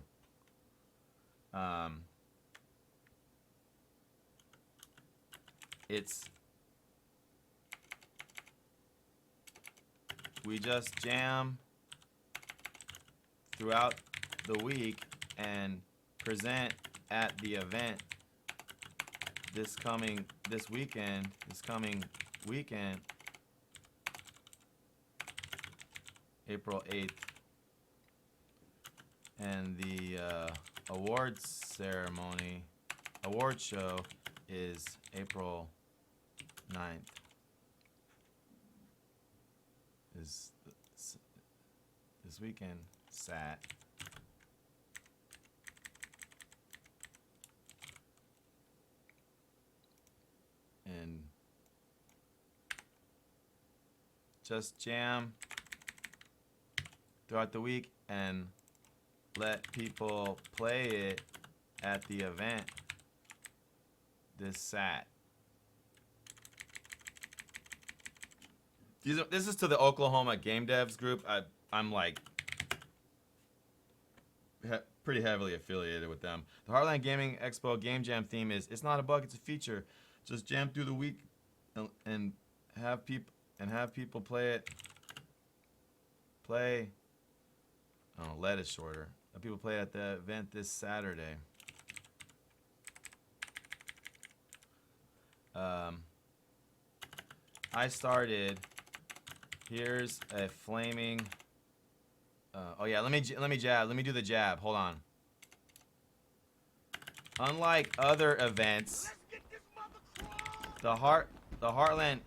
We just jam throughout the week and present at the event this coming weekend, April 8th. And the award show is April 9th. Is this weekend sat. And just jam throughout the week and let people play it at the event this Sat. This is to the Oklahoma Game Devs group. I'm like pretty heavily affiliated with them. The Heartland Gaming Expo Game Jam theme is it's not a bug, it's a feature. Just jam through the week and have people play it. Oh, let it shorter. Have people play it at the event this Saturday. I started. Here's a flaming. Oh yeah, let me jab. Let me do the jab. Hold on. Unlike other events, the Heartland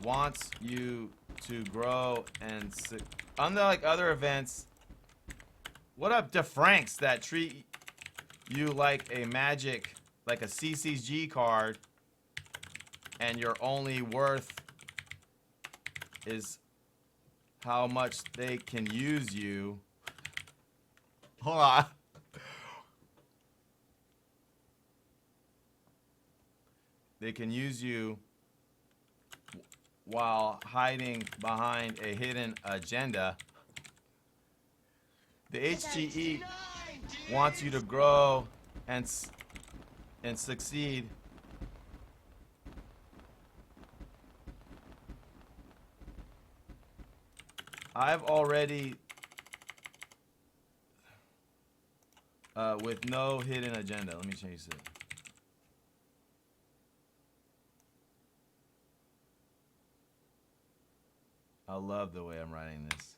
wants you to grow and unlike other events. What up to Franks that treat you like a magic, like a CCG card, and your only worth is how much they can use you. Hold on. They can use you while hiding behind a hidden agenda. The HGE wants you to grow and succeed. I've already, with no hidden agenda. Let me change it. I love the way I'm writing this.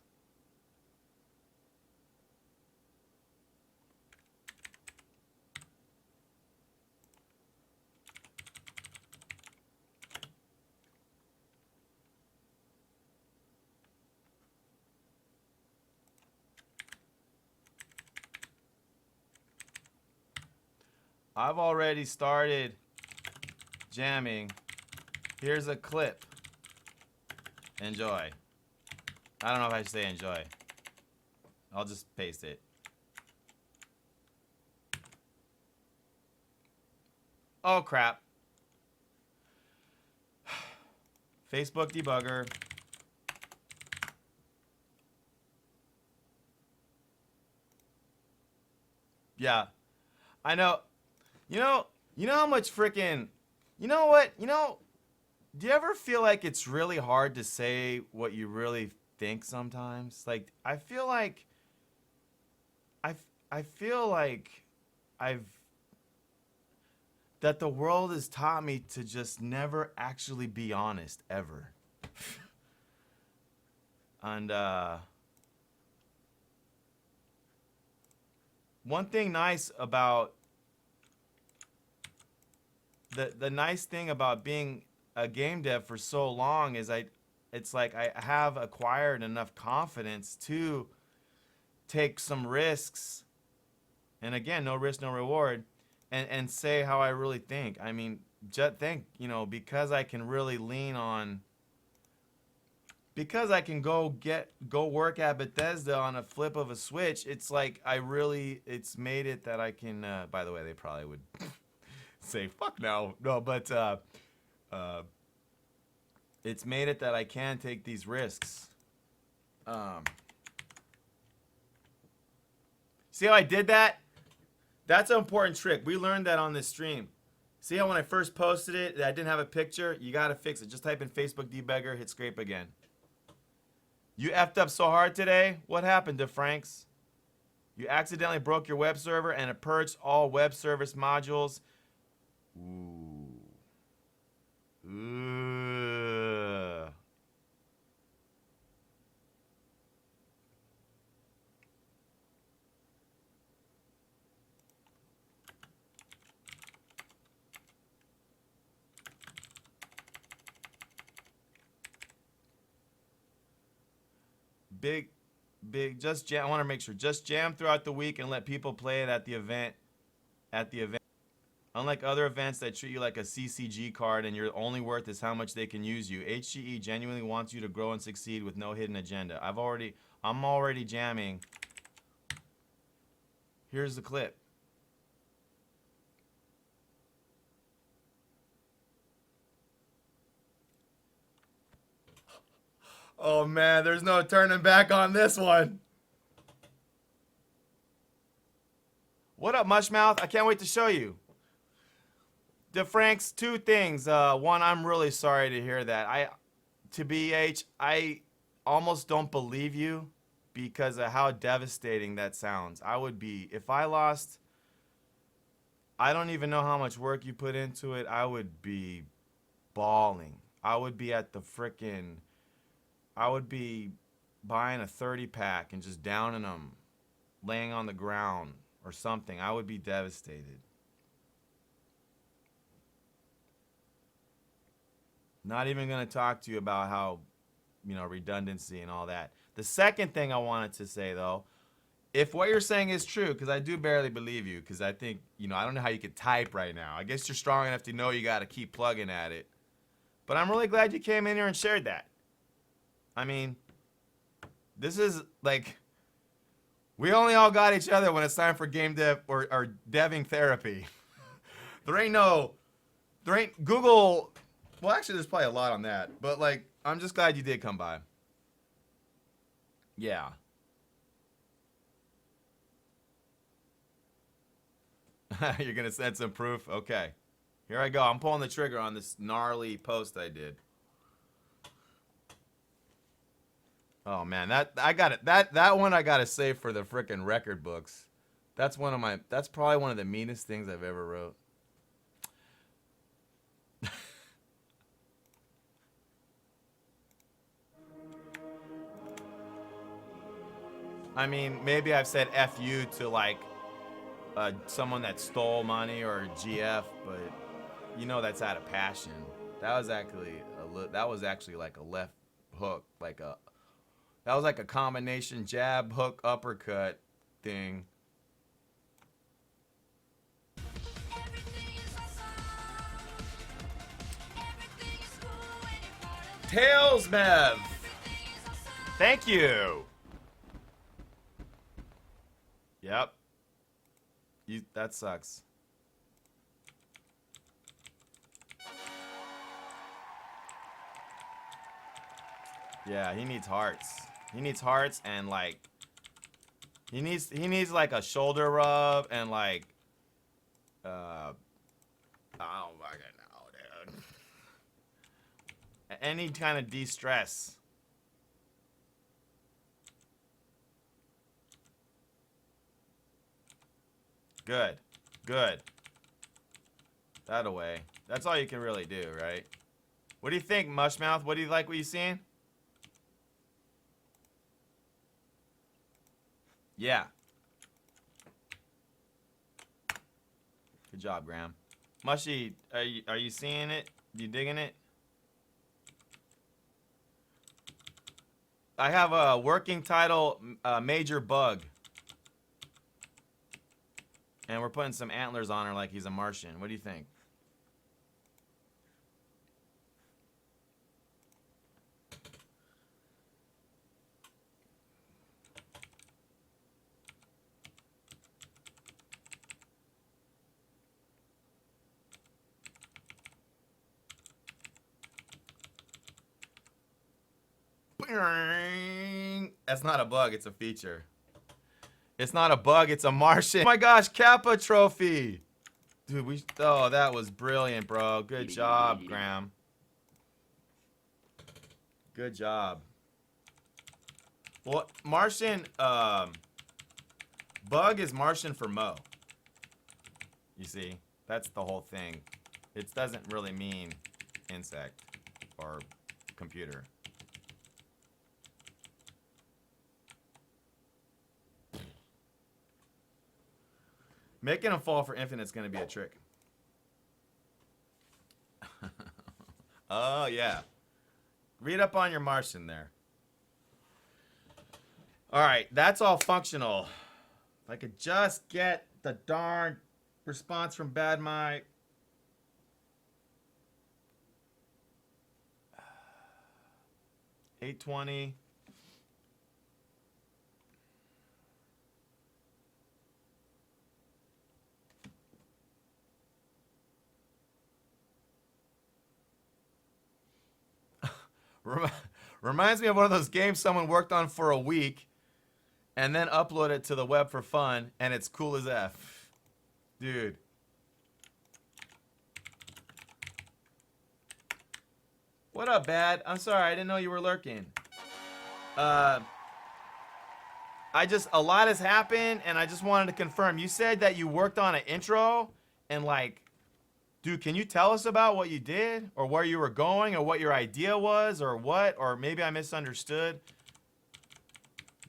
I've already started jamming. Here's a clip. Enjoy. I don't know if I should say enjoy. I'll just paste it. Oh crap. Facebook debugger. Yeah. I know. You know how much freaking, you know what? Do you ever feel like it's really hard to say what you really think sometimes? Like, I feel like that the world has taught me to just never actually be honest, ever. And, one thing nice about the nice thing about being a game dev for so long is it's like I have acquired enough confidence to take some risks, and again, no risk, no reward, and say how I really think. I mean, just think, because I can really lean on, because I can go work at Bethesda on a flip of a switch. It's like it's made it that I can. By the way, they probably would say fuck no, but it's made it that I can take these risks. See how I did that? That's an important trick. We learned that on this stream. See how when I first posted it, I didn't have a picture? You gotta fix it. Just type in Facebook debugger, hit scrape again. You effed up so hard today? What happened to Franks? You accidentally broke your web server and it purged all web service modules. Ooh. Ooh. Big, just jam. I want to make sure. Just jam throughout the week and let people play it at the event. Unlike other events that treat you like a CCG card and your only worth is how much they can use you, HGE genuinely wants you to grow and succeed with no hidden agenda. I'm already jamming. Here's the clip. Oh man, there's no turning back on this one. What up, Mushmouth? I can't wait to show you. DeFranks, two things. One, I'm really sorry to hear that. I almost don't believe you because of how devastating that sounds. I would be, if I lost, I don't even know how much work you put into it. I would be bawling. I would be at the frickin', I would be buying a 30 pack and just downing them, laying on the ground or something. I would be devastated. Not even going to talk to you about how, you know, redundancy and all that. The second thing I wanted to say, though, if what you're saying is true, because I do barely believe you, because I think, you know, I don't know how you could type right now. I guess you're strong enough to know you got to keep plugging at it. But I'm really glad you came in here and shared that. I mean, this is like, we only all got each other when it's time for game dev or deving therapy. There ain't Google. Well, actually, there's probably a lot on that. But, like, I'm just glad you did come by. Yeah. You're going to send some proof? Okay. Here I go. I'm pulling the trigger on this gnarly post I did. Oh, man. That one I got to save for the frickin' record books. That's probably one of the meanest things I've ever wrote. I mean, maybe I've said F you to, like, someone that stole money or a GF, but you know that's out of passion. That was actually like a left hook, that was like a combination jab, hook, uppercut thing. Tails Mev! Thank you! Yep. That sucks. Yeah, he needs hearts. He needs hearts and like he needs like a shoulder rub and like I don't fucking know, dude. Any kind of de-stress. Good. Good. That away. That's all you can really do, right? What do you think, Mushmouth? What do you like what you seen? Yeah. Good job, Graham. Mushy, are you seeing it? You digging it? I have a working title, Major Bug. And we're putting some antlers on her like he's a Martian. What do you think? That's not a bug, it's a feature. It's not a bug, it's a Martian. Oh my gosh, Kappa trophy. Dude, oh, that was brilliant, bro. Good job, Graham. Good job. Well, Martian, bug is Martian for Mo. You see, that's the whole thing. It doesn't really mean insect or computer. Making them fall for infinite's gonna be a trick. Oh, yeah. Read up on your Martian there. Alright, that's all functional. If I could just get the darn response from Bad Mike. $820. Reminds me of one of those games someone worked on for a week and then upload it to the web for fun, and it's cool as F. Dude. What up, Bad? I'm sorry, I didn't know you were lurking. A lot has happened, and I just wanted to confirm. You said that you worked on an intro, and like, dude, can you tell us about what you did, or where you were going, or what your idea was, or what? Or maybe I misunderstood.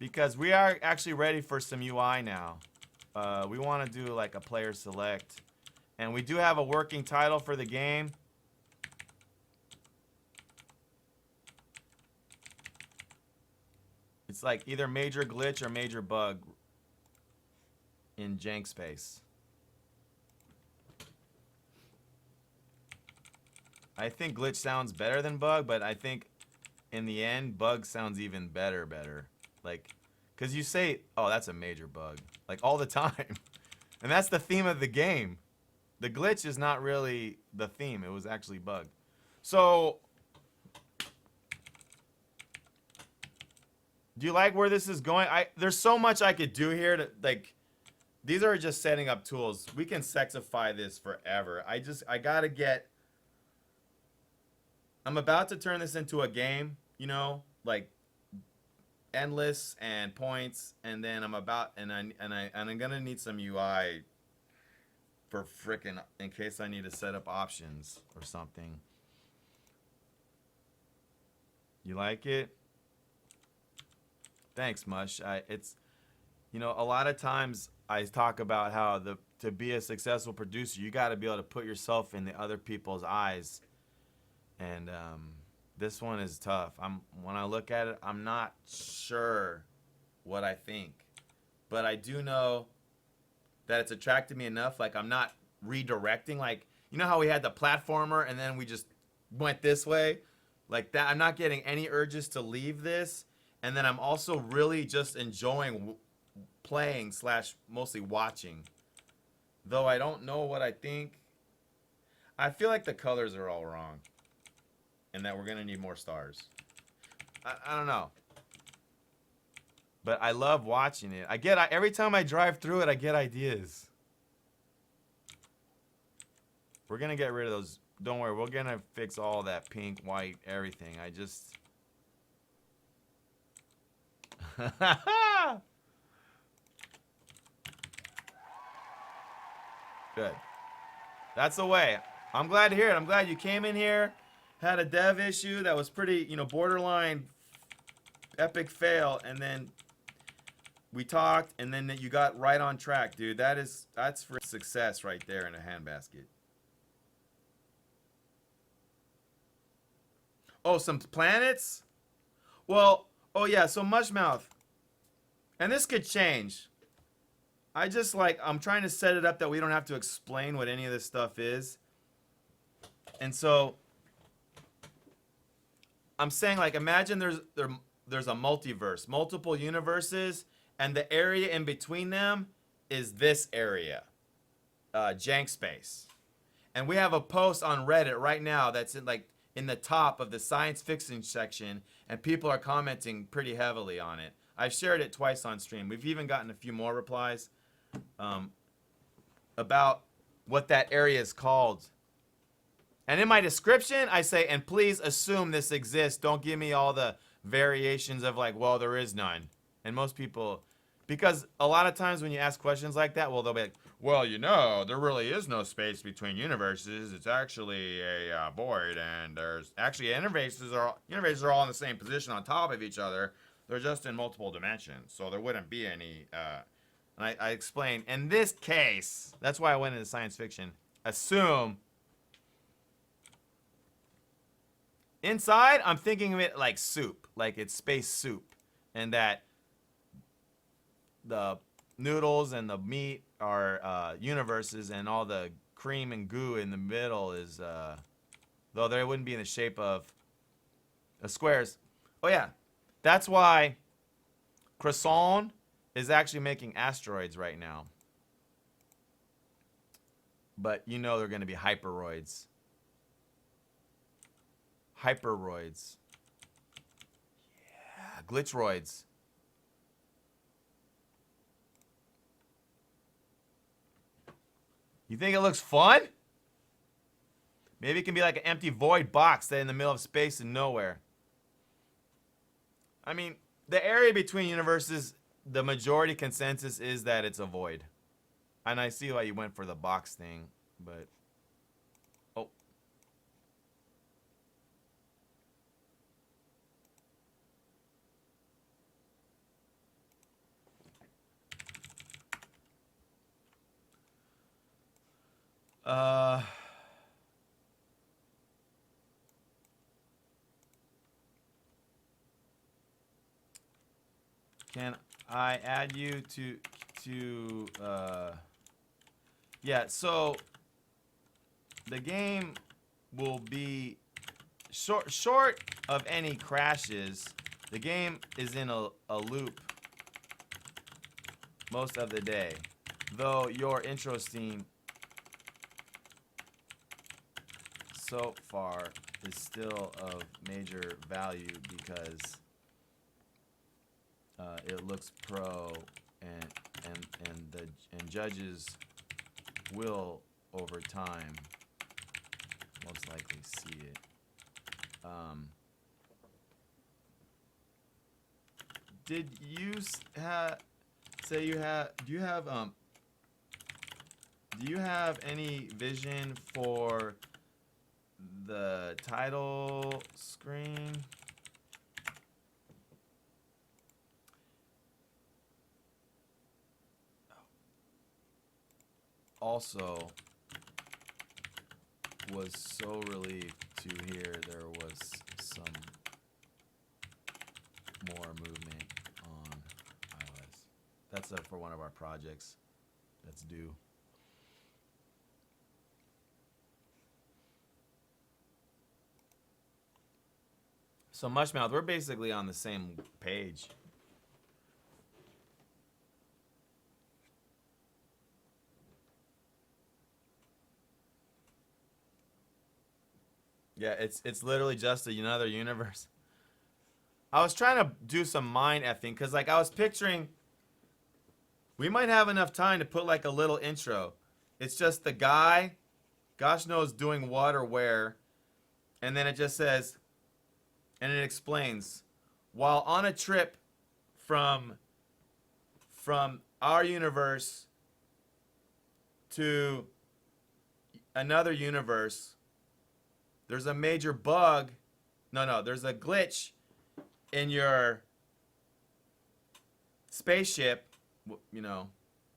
Because we are actually ready for some UI now. We want to do like a player select. And we do have a working title for the game. It's like either major glitch or major bug in jank space. I think glitch sounds better than bug, but I think in the end, bug sounds even better. Like, cause you say, oh, that's a major bug, like all the time. And that's the theme of the game. The glitch is not really the theme, it was actually bug. So, do you like where this is going? There's so much I could do here to, like, these are just setting up tools. We can sexify this forever. I gotta get, I'm about to turn this into a game, you know, like endless and points, and then I'm gonna need some UI for frickin' in case I need to set up options or something. You like it? Thanks, Mush. It's, you know, a lot of times I talk about how to be a successful producer, you got to be able to put yourself in the other people's eyes, and this one is tough. When I look at it, I'm not sure what I think, but I do know that it's attracted me enough. Like, I'm not redirecting. Like, you know how we had the platformer and then we just went this way, like that. I'm not getting any urges to leave this, and then I'm also really just enjoying playing / mostly watching. Though I don't know what I think. I feel like the colors are all wrong, and that we're gonna need more stars. I don't know, but I love watching it. Every time I drive through it, I get ideas. We're gonna get rid of those. Don't worry, we're gonna fix all that pink, white, everything. I just good. That's the way. I'm glad to hear it. I'm glad you came in here, had a dev issue that was pretty, you know, borderline epic fail, and then we talked, and then you got right on track, dude. That's for success right there in a handbasket. Oh, some planets? Well, oh yeah, so Mushmouth. And this could change. I'm trying to set it up that we don't have to explain what any of this stuff is. And so I'm saying, like, imagine there's a multiverse, multiple universes, and the area in between them is this area, jank space. And we have a post on Reddit right now that's in the top of the science fiction section, and people are commenting pretty heavily on it. I've shared it twice on stream. We've even gotten a few more replies about what that area is called. And in my description, I say, and please assume this exists. Don't give me all the variations of like, well, there is none. And most people, because a lot of times when you ask questions like that, well, they'll be like, well, you know, there really is no space between universes. It's actually a void, and there's actually universes are all in the same position on top of each other. They're just in multiple dimensions, so there wouldn't be any. And I explain, in this case, that's why I went into science fiction. Assume. Inside, I'm thinking of it like soup, like it's space soup, and that the noodles and the meat are universes, and all the cream and goo in the middle is, though they wouldn't be in the shape of squares. Oh yeah, that's why Croissant is actually making asteroids right now. But you know they're going to be hyperoids. Hyperoids. Yeah, glitchroids. You think it looks fun? Maybe it can be like an empty void box that in the middle of space and nowhere. I mean, the area between universes, the majority consensus is that it's a void. And I see why you went for the box thing, but... Oh. Can I add you yeah, so the game will be short of any crashes. The game is in a loop most of the day, though your intro scene so far is still of major value because it looks pro and judges will over time most likely see it. Did you say you have? Do you have any vision for the title screen? Also, was so relieved to hear there was some more movement on iOS. That's for one of our projects that's due. So Mushmouth, we're basically on the same page. Yeah, it's literally just another universe. I was trying to do some mind effing because like I was picturing we might have enough time to put like a little intro. It's just the guy, gosh knows doing what or where, and then it just says, and it explains, while on a trip from our universe to another universe, there's a major bug. No, there's a glitch in your spaceship. You know,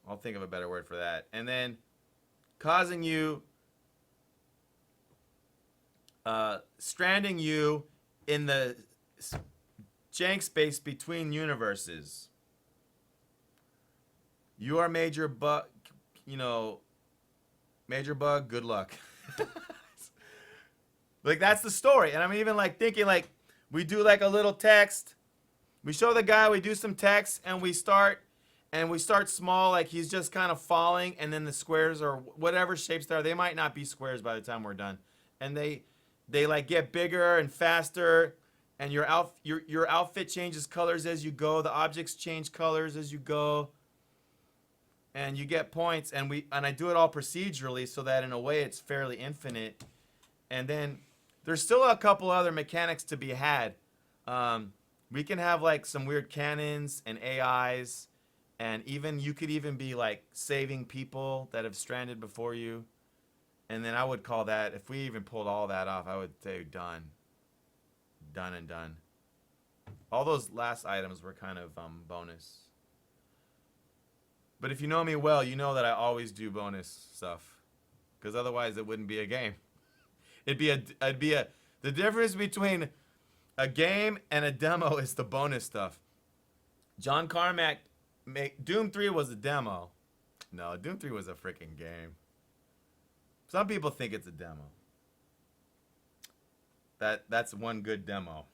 I'll think of a better word for that. And then causing you, stranding you in the jank space between universes. Your major bug, major bug, good luck. Like, that's the story. And I'm even, like, thinking, like, we do, like, a little text. We show the guy, we do some text, and we start small, like he's just kind of falling, and then the squares or whatever shapes they are, they might not be squares by the time we're done. And they like, get bigger and faster, and your outfit changes colors as you go. The objects change colors as you go. And you get points, and I do it all procedurally so that, in a way, it's fairly infinite. And then there's still a couple other mechanics to be had. We can have like some weird cannons and AIs, and you could even be like saving people that have stranded before you. And then I would call that, if we even pulled all that off, I would say done. Done and done. All those last items were kind of bonus. But if you know me well, you know that I always do bonus stuff, because otherwise it wouldn't be a game. The difference between a game and a demo is the bonus stuff. John Carmack Doom 3 was a demo. No, Doom 3 was a freaking game. Some people think it's a demo. That's one good demo.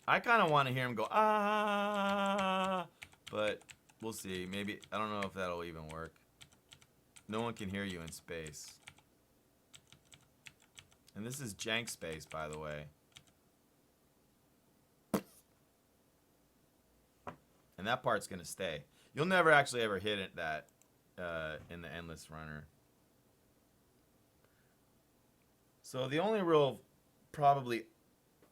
I kind of want to hear him go, ah, but we'll see. Maybe, I don't know if that'll even work. No one can hear you in space. And this is jank space, by the way. And that part's gonna stay. You'll never actually ever hit it that in the endless runner. So the only real probably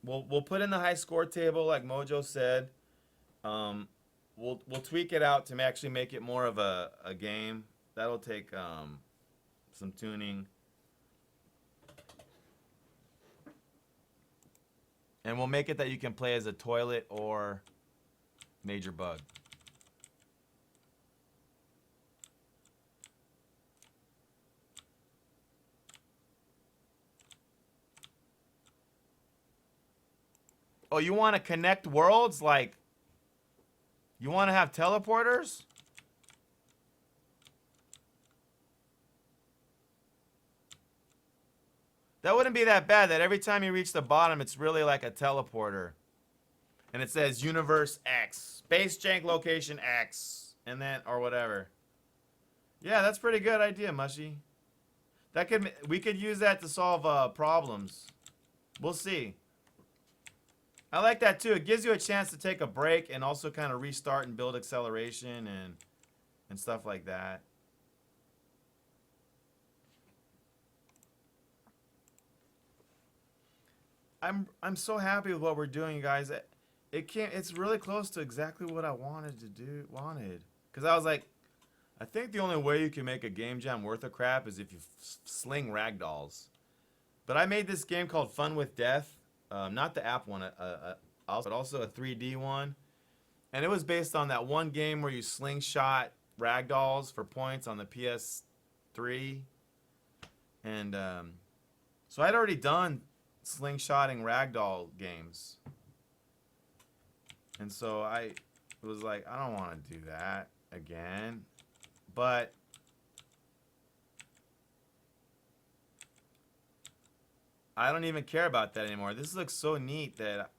we'll put in the high score table like Mojo said. We'll tweak it out to actually make it more of a game. That'll take some tuning. And we'll make it that you can play as a toilet or major bug. Oh, you want to connect worlds? Like, you want to have teleporters? That wouldn't be that bad, that every time you reach the bottom, it's really like a teleporter. And it says Universe X, Space Jank Location X, and then, or whatever. Yeah, that's a pretty good idea, Mushy. We could use that to solve problems. We'll see. I like that too. It gives you a chance to take a break and also kind of restart and build acceleration and stuff like that. I'm so happy with what we're doing, guys. It's really close to exactly what I wanted. Because I was like, I think the only way you can make a game jam worth a crap is if you sling ragdolls. But I made this game called Fun with Death. Not the app one, but also a 3D one. And it was based on that one game where you slingshot ragdolls for points on the PS3. And so I'd already done slingshotting ragdoll games. And so I was like, I don't want to do that again. But I don't even care about that anymore. This looks so neat that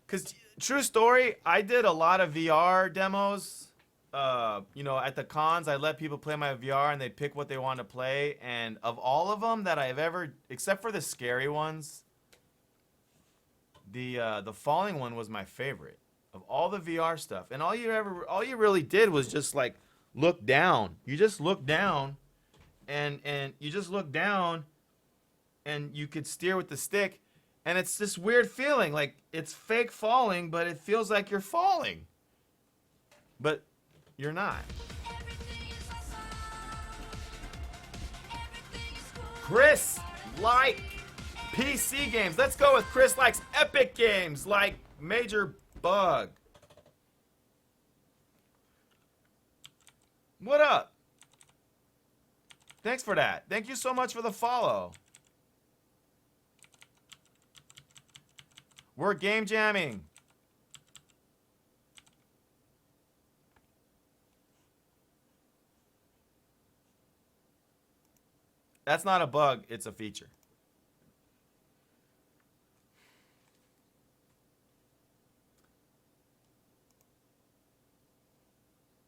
because true story, I did a lot of VR demos. You know, at the cons, I let people play my VR and they pick what they want to play. And of all of them that I've ever, except for the scary ones, the falling one was my favorite of all the VR stuff. And all you really did was just like look down. You just look down, and you just look down, and you could steer with the stick, and it's this weird feeling like it's fake falling, but it feels like you're falling, but you're not. Chris like PC games. Let's go with Chris likes epic games like Major Bug. What up? Thanks for that. Thank you so much for the follow. We're game jamming. That's not a bug, it's a feature.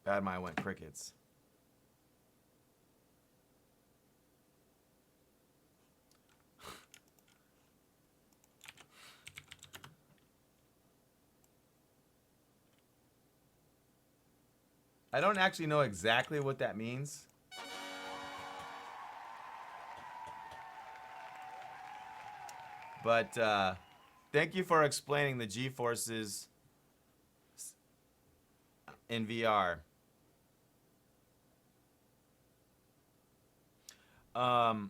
Bad mind went crickets. I don't actually know exactly what that means. But thank you for explaining the G-forces in VR. On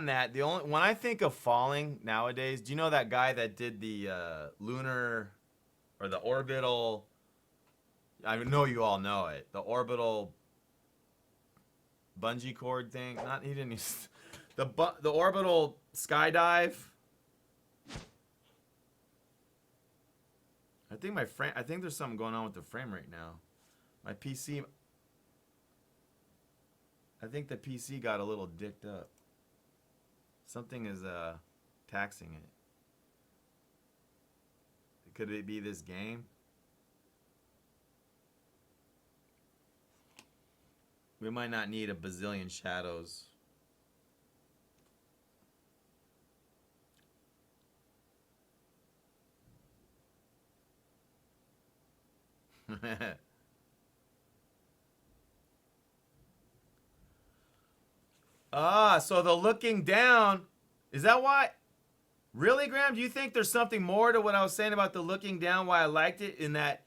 that, when I think of falling nowadays, do you know that guy that did the lunar or the orbital? I know you all know it. The orbital bungee cord thing. He didn't use the orbital skydive. I think there's something going on with the frame right now. My PC. I think the PC got a little dicked up. Something is taxing it. Could it be this game? We might not need a bazillion shadows. Ah, so the looking down, is that why? Really, Graham? Do you think there's something more to what I was saying about the looking down, why I liked it in that,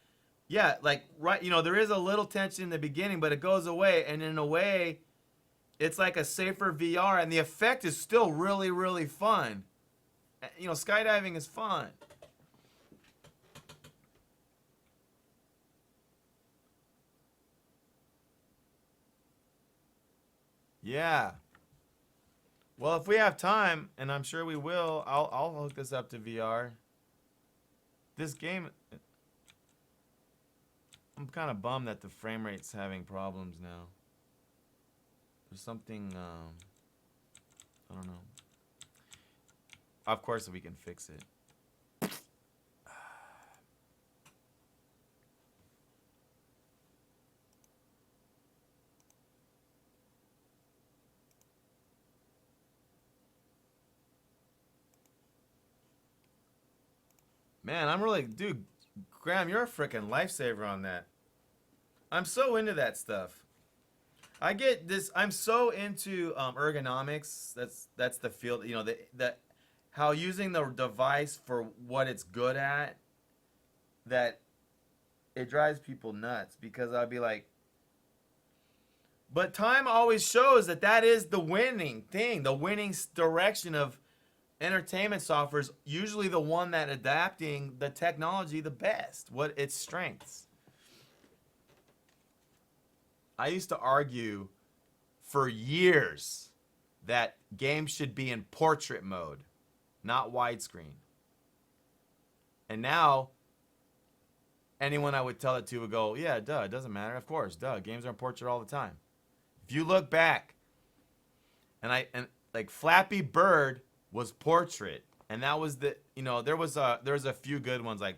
yeah, like, right, there is a little tension in the beginning, but it goes away, and in a way, it's like a safer VR, and the effect is still really, really fun. Skydiving is fun. Yeah. Well, if we have time, and I'm sure we will, I'll hook this up to VR. This game, I'm kind of bummed that the frame rate's having problems now. There's something, I don't know. Of course, we can fix it. Man, I'm really, dude, Graham, you're a freaking lifesaver on that. I'm so into that stuff. I get this. I'm so into ergonomics. That's the field. The how using the device for what it's good at. That it drives people nuts because I'd be like, but time always shows that is the winning thing. The winning direction of entertainment software is usually the one that adapting the technology the best. What its strengths. I used to argue for years that games should be in portrait mode, not widescreen. And now, anyone I would tell it to would go, yeah, duh, it doesn't matter. Of course, duh, games are in portrait all the time. If you look back, and like Flappy Bird was portrait, and that was there was a few good ones like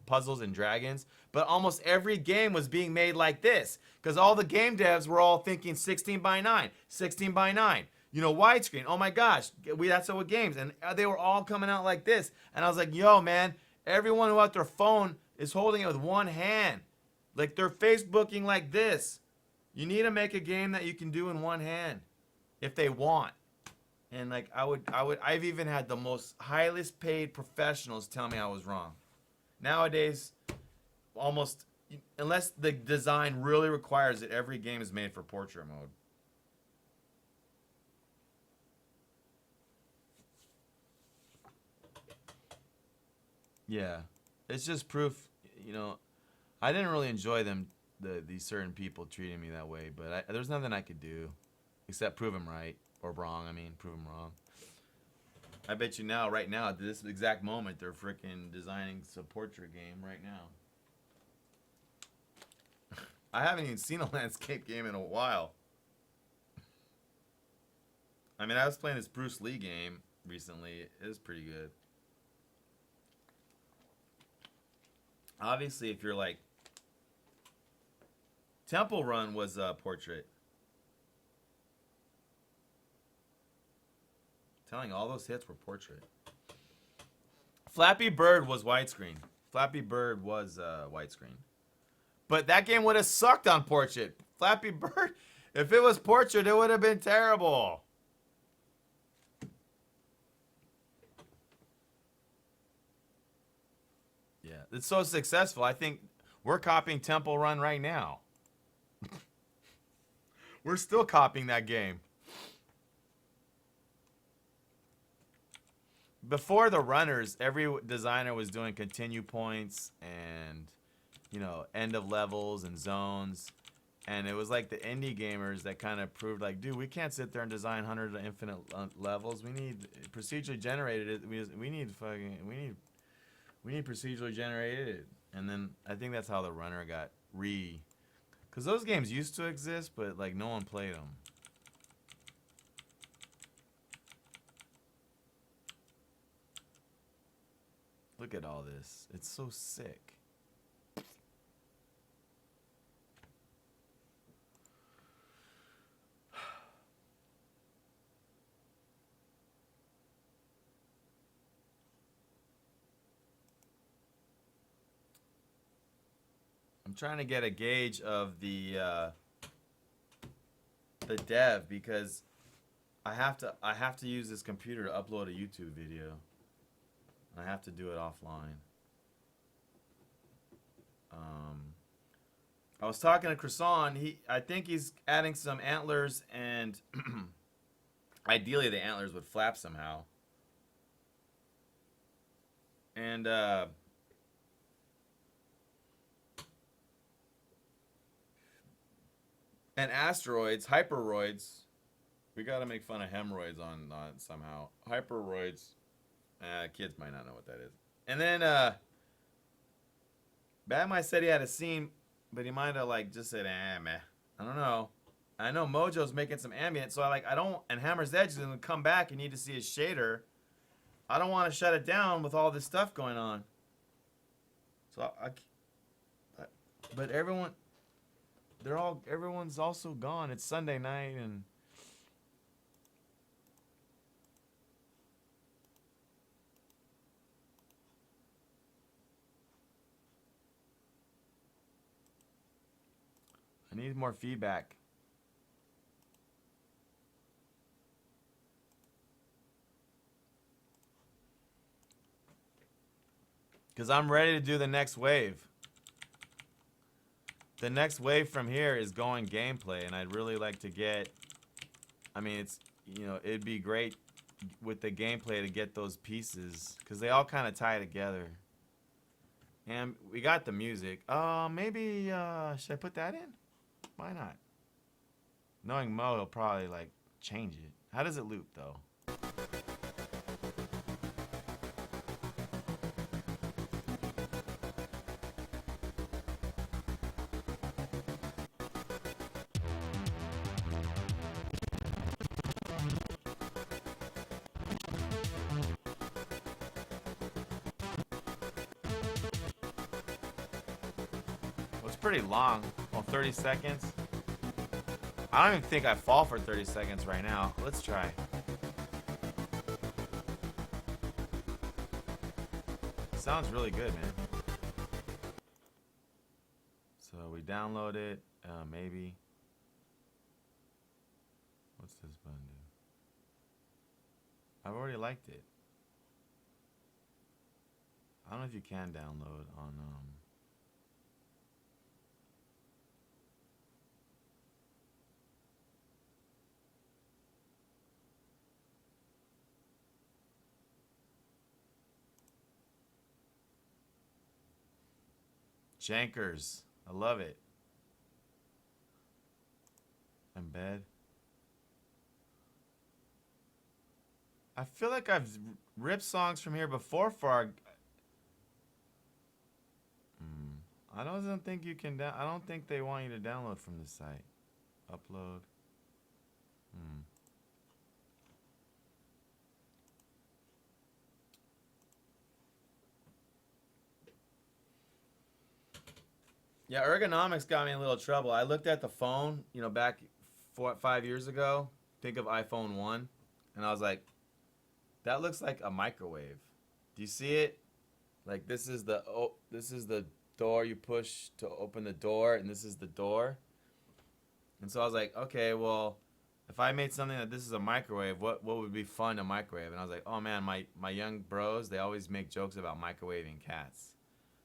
Puzzles and Dragons, but almost every game was being made like this because all the game devs were all thinking 16 by 9, 16 by 9, widescreen. Oh my gosh, that's what games, and they were all coming out like this. And I was like, yo, man, everyone who had their phone is holding it with one hand, like they're Facebooking like this. You need to make a game that you can do in one hand, if they want. And like I've even had the most highest paid professionals tell me I was wrong. Nowadays, almost, unless the design really requires it, every game is made for portrait mode. Yeah, it's just proof, I didn't really enjoy these certain people treating me that way, but there's nothing I could do except prove them right, or wrong, prove them wrong. I bet you right now, at this exact moment, they're freaking designing a portrait game right now. I haven't even seen a landscape game in a while. I was playing this Bruce Lee game recently. It was pretty good. Obviously, if you're like... Temple Run was a portrait. Telling all those hits were portrait. Flappy Bird was widescreen. Flappy Bird was widescreen. But that game would have sucked on portrait. Flappy Bird, if it was portrait, it would have been terrible. Yeah, it's so successful. I think we're copying Temple Run right now. We're still copying that game. Before the runners, every designer was doing continue points and, end of levels and zones. And it was like the indie gamers that kind of proved like, dude, we can't sit there and design hundreds of infinite levels. We need procedurally generated. We need procedurally generated. And then I think that's how the runner got because those games used to exist, but like no one played them. Look at all this. It's so sick. I'm trying to get a gauge of the dev because I have to use this computer to upload a YouTube video. I have to do it offline. I was talking to Croissant. I think he's adding some antlers, and ideally the antlers would flap somehow. And asteroids, hyperoids. We gotta make fun of hemorrhoids on somehow. Hyperoids. Kids might not know what that is. And then Batman said he had a scene, but he might have like just said, meh. I don't know. I know Mojo's making some ambient, so I don't. And Hammer's Edge is gonna come back and need to see his shader. I don't want to shut it down with all this stuff going on. So but everyone's also gone. It's Sunday night and. I need more feedback. Because I'm ready to do the next wave. The next wave from here is going gameplay, and I'd really like to get... I mean, it'd be great with the gameplay to get those pieces, because they all kind of tie together. And we got the music. Maybe, should I put that in? Why not? Knowing Mo, he'll probably, like, change it. How does it loop, though? Well, it's pretty long. Well, 30 seconds. I don't even think I fall for 30 seconds right now. Let's try. Sounds really good, man. So we download it, maybe. What's this button do? I've already liked it. I don't know if you can download on, Jankers. I love it. Embed. I feel like I've ripped songs from here before for our... I don't think you can... I don't think they want you to download from the site. Upload. Yeah, ergonomics got me in a little trouble. I looked at the phone, back 5 years ago. Think of iPhone 1. And I was like, that looks like a microwave. Do you see it? Like this is the door you push to open the door, and this is the door. And so I was like, okay, well, if I made something that this is a microwave, what would be fun to microwave? And I was like, oh man, my young bros, they always make jokes about microwaving cats.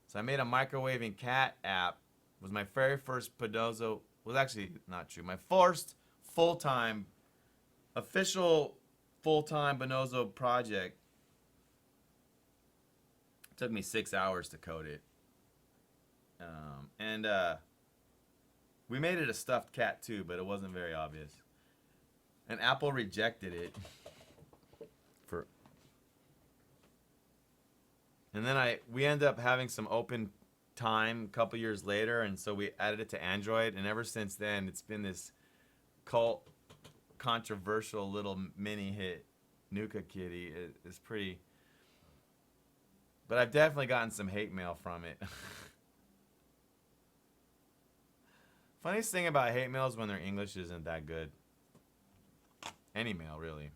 So I made a microwaving cat app. It was my very first Bonozo. Was actually not true. My first official full-time Bonozo project. It took me 6 hours to code it. We made it a stuffed cat too, but it wasn't very obvious. And Apple rejected it. And then we ended up having some open time a couple years later, and so we added it to Android, and ever since then it's been this cult, controversial little mini hit. Nuka Kitty is pretty, but I've definitely gotten some hate mail from it. Funniest thing about hate mail is when their English isn't that good. Any mail, really.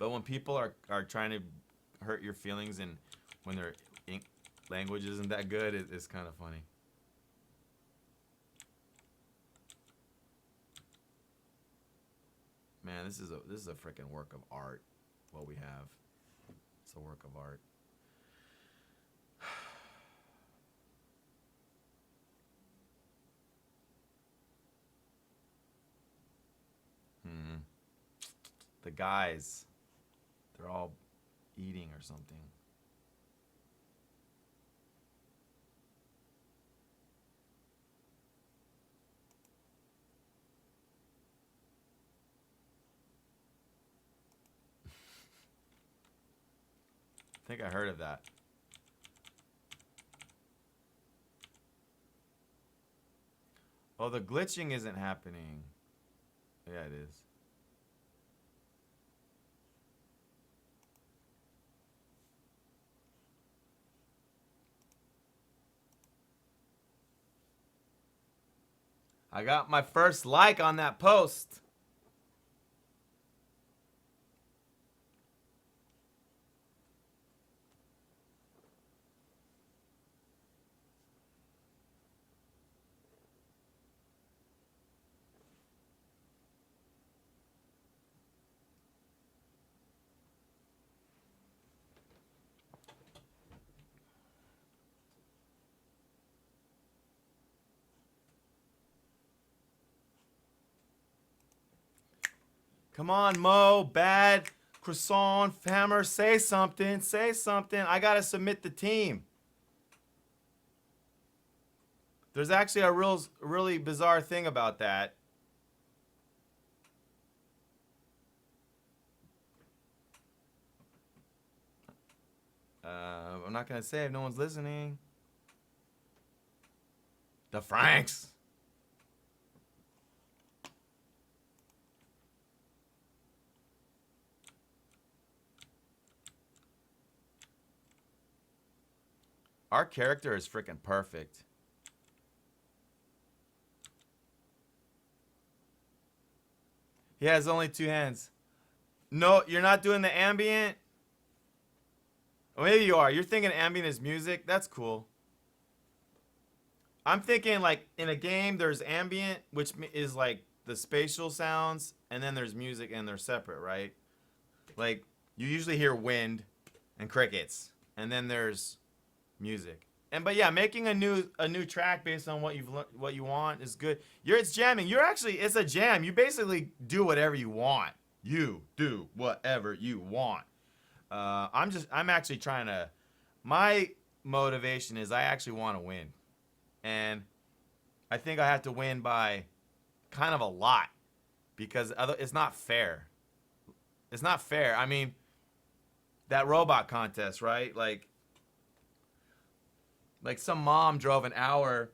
But when people are trying to hurt your feelings, and when their language isn't that good, it's kind of funny. Man, this is a freaking work of art. What we have, it's a work of art. The guys, they're all eating or something. I think I heard of that. Oh, the glitching isn't happening. Yeah, it is. I got my first like on that post. Come on, Mo, Bad, Croissant, Hammer, say something, say something. I gotta submit the team. There's actually a really bizarre thing about that. I'm not gonna say if no one's listening. The Franks. Our character is freaking perfect. He has only 2 hands. No, you're not doing the ambient? Or maybe you are. You're thinking ambient is music? That's cool. I'm thinking like in a game there's ambient, which is like the spatial sounds, and then there's music and they're separate, right? Like you usually hear wind and crickets, and then there's music. But yeah, making a new track based on what you want is good. It's jamming. It's a jam. You basically do whatever you want. You do whatever you want. I'm actually trying to. My motivation is I actually want to win, and I think I have to win by kind of a lot because it's not fair. It's not fair. I mean, that robot contest, right? Like some mom drove an hour,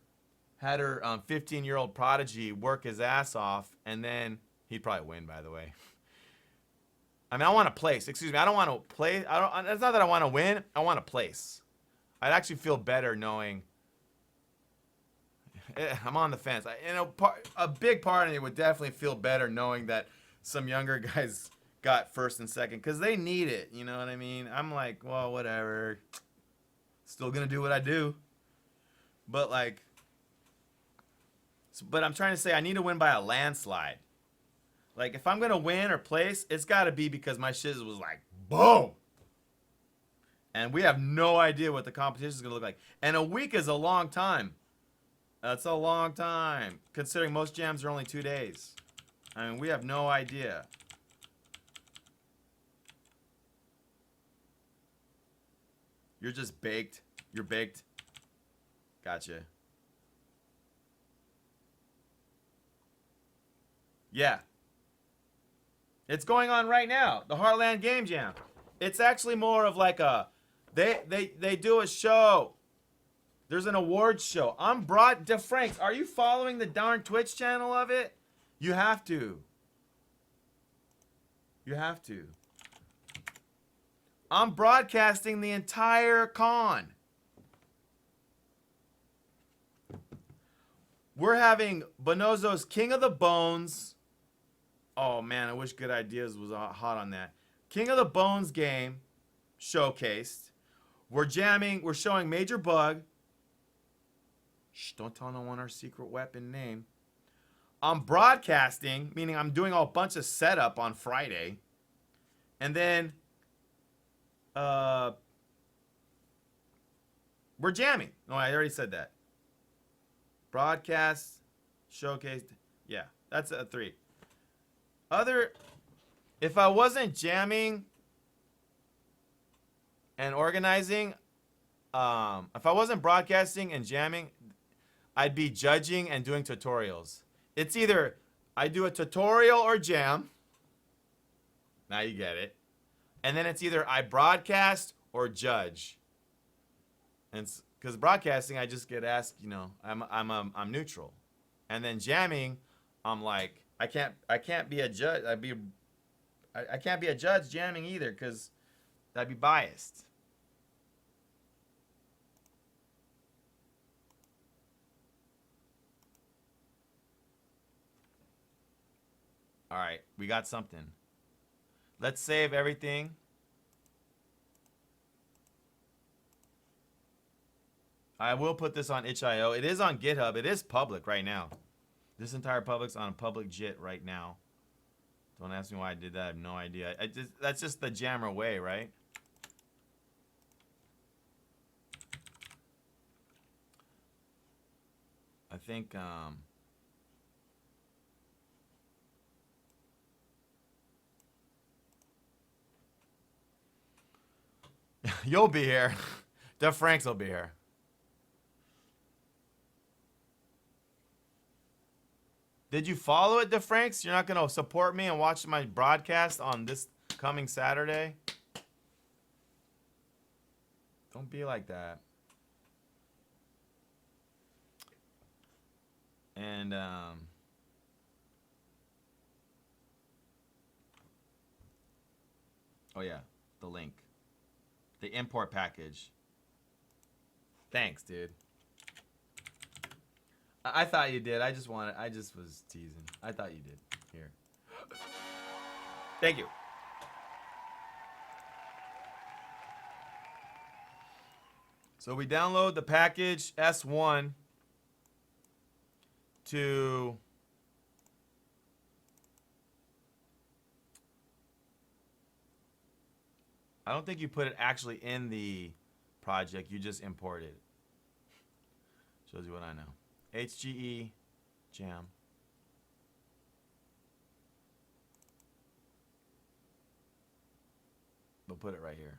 had her 15-year-old prodigy work his ass off, and then he'd probably win, by the way. I mean, I want to place. Excuse me, I don't want to play. It's not that I want to win. I want to place. I'd actually feel better knowing. I'm on the fence. A big part of me would definitely feel better knowing that some younger guys got first and second because they need it. You know what I mean? I'm like, well, whatever. Still gonna do what I do. But but I'm trying to say I need to win by a landslide. Like if I'm gonna win or place, it's gotta be because my shit was like boom. And we have no idea what the competition is gonna look like. And a week is a long time. That's a long time. Considering most jams are only 2 days. I mean, we have no idea. You're just baked. You're baked. Gotcha. Yeah. It's going on right now. The Heartland Gamejam. It's actually more of like a they do a show. There's an awards show. I'm DeFranks, are you following the darn Twitch channel of it? You have to. You have to. I'm broadcasting the entire con. We're having Bonozo's King of the Bones. Oh man, I wish Good Ideas was hot on that. King of the Bones game showcased. We're jamming. We're showing Major Bug. Shh, don't tell no one our secret weapon name. I'm broadcasting, meaning I'm doing a bunch of setup on Friday. And then we're jamming. No, I already said that. Broadcast, showcase. Yeah, that's a 3. If I wasn't jamming and organizing, if I wasn't broadcasting and jamming, I'd be judging and doing tutorials. It's either I do a tutorial or jam. Now you get it. And then it's either I broadcast or judge. And because broadcasting, I just get asked, you know, I'm neutral. And then jamming, I'm like, I can't be a judge. I can't be a judge jamming either, because I'd be biased. All right, we got something. Let's save everything. I will put this on itch.io. It is on GitHub. It is public right now. This entire public's on a public JIT right now. Don't ask me why I did that. I have no idea. That's just the jammer way, right? I think you'll be here. Dev Franks will be here. Did you follow it, Dev Franks? You're not going to support me and watch my broadcast on this coming Saturday? Don't be like that. And oh yeah, the link. The import package. Thanks, dude. I thought you did. I just was teasing. I thought you did. Here. Thank you. So we download the package S1 to I don't think you put it actually in the project. You just import it. Shows you what I know. HGE jam. We'll put it right here.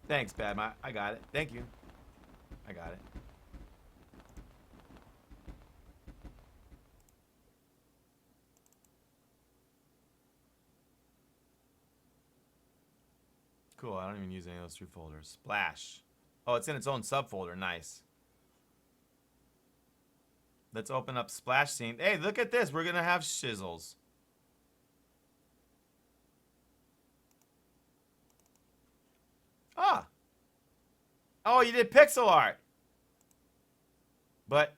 Thanks, Badma. I got it. Thank you. I got it. Cool. I don't even use any of those 3 folders. Splash. Oh, it's in its own subfolder. Nice. Let's open up Splash Scene. Hey, look at this. We're going to have shizzles. Ah. Oh, you did pixel art. But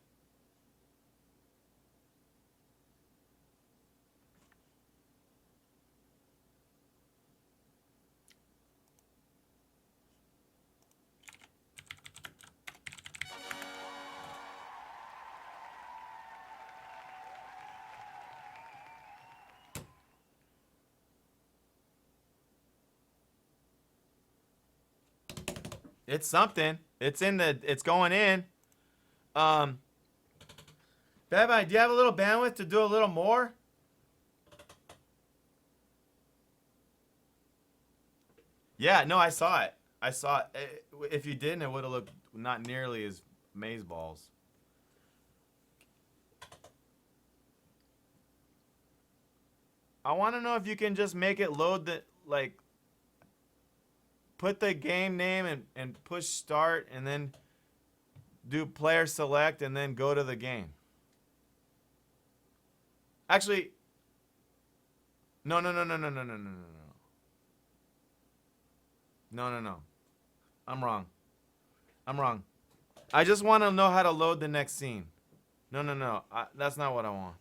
it's something. It's going in. Bye bye. Do you have a little bandwidth to do a little more? Yeah, no, I saw it. I saw it. If you didn't, it would have looked not nearly as maze balls. I want to know if you can just make it load the, like, put the game name and push start and then do player select and then go to the game. Actually, no. No. I'm wrong. I just want to know how to load the next scene. No. That's not what I want.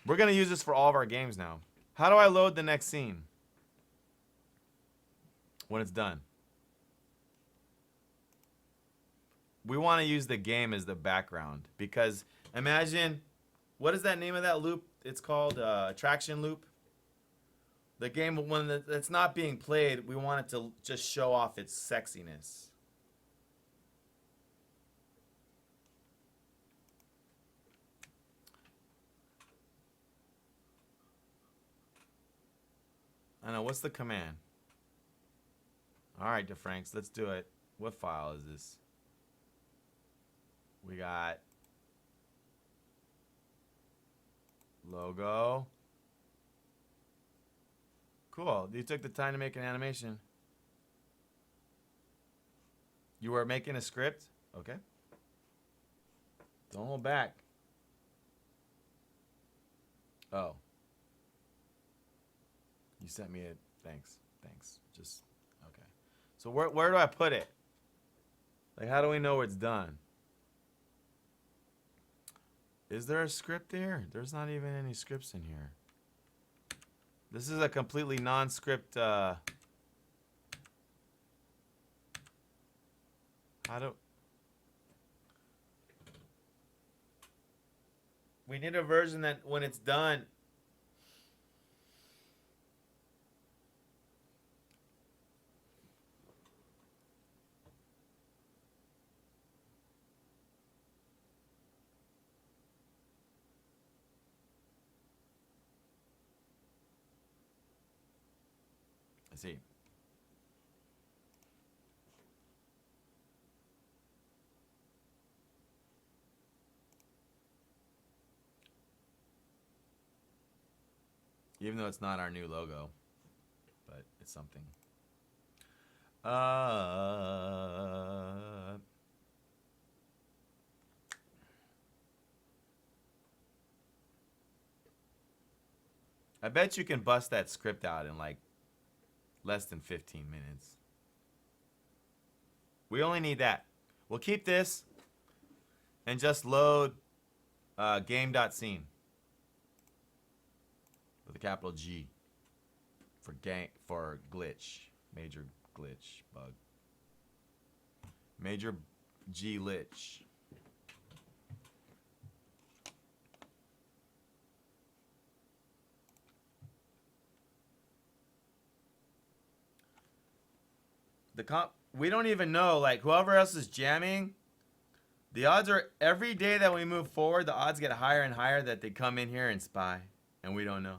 We're going to use this for all of our games now. How do I load the next scene? When it's done. We want to use the game as the background because imagine, what is that name of that loop? It's called attraction loop. The game, when it's not being played, we want it to just show off its sexiness. I know, what's the command? Alright, DeFranks, let's do it. What file is this? We got logo. Cool. You took the time to make an animation. You were making a script? Okay. Don't hold back. Oh. You sent me a thanks. Thanks. Just okay. So where do I put it? Like, how do we know it's done? Is there a script there? There's not even any scripts in here. This is a completely non-script, how do... We need a version that when it's done... I see. Even though it's not our new logo, but it's something. I bet you can bust that script out in like less than 15 minutes. We only need that. We'll keep this and just load game.scene with a capital G for glitch, major glitch bug. Major G glitch. We don't even know, like, whoever else is jamming, the odds are every day that we move forward, the odds get higher and higher that they come in here and spy, and we don't know.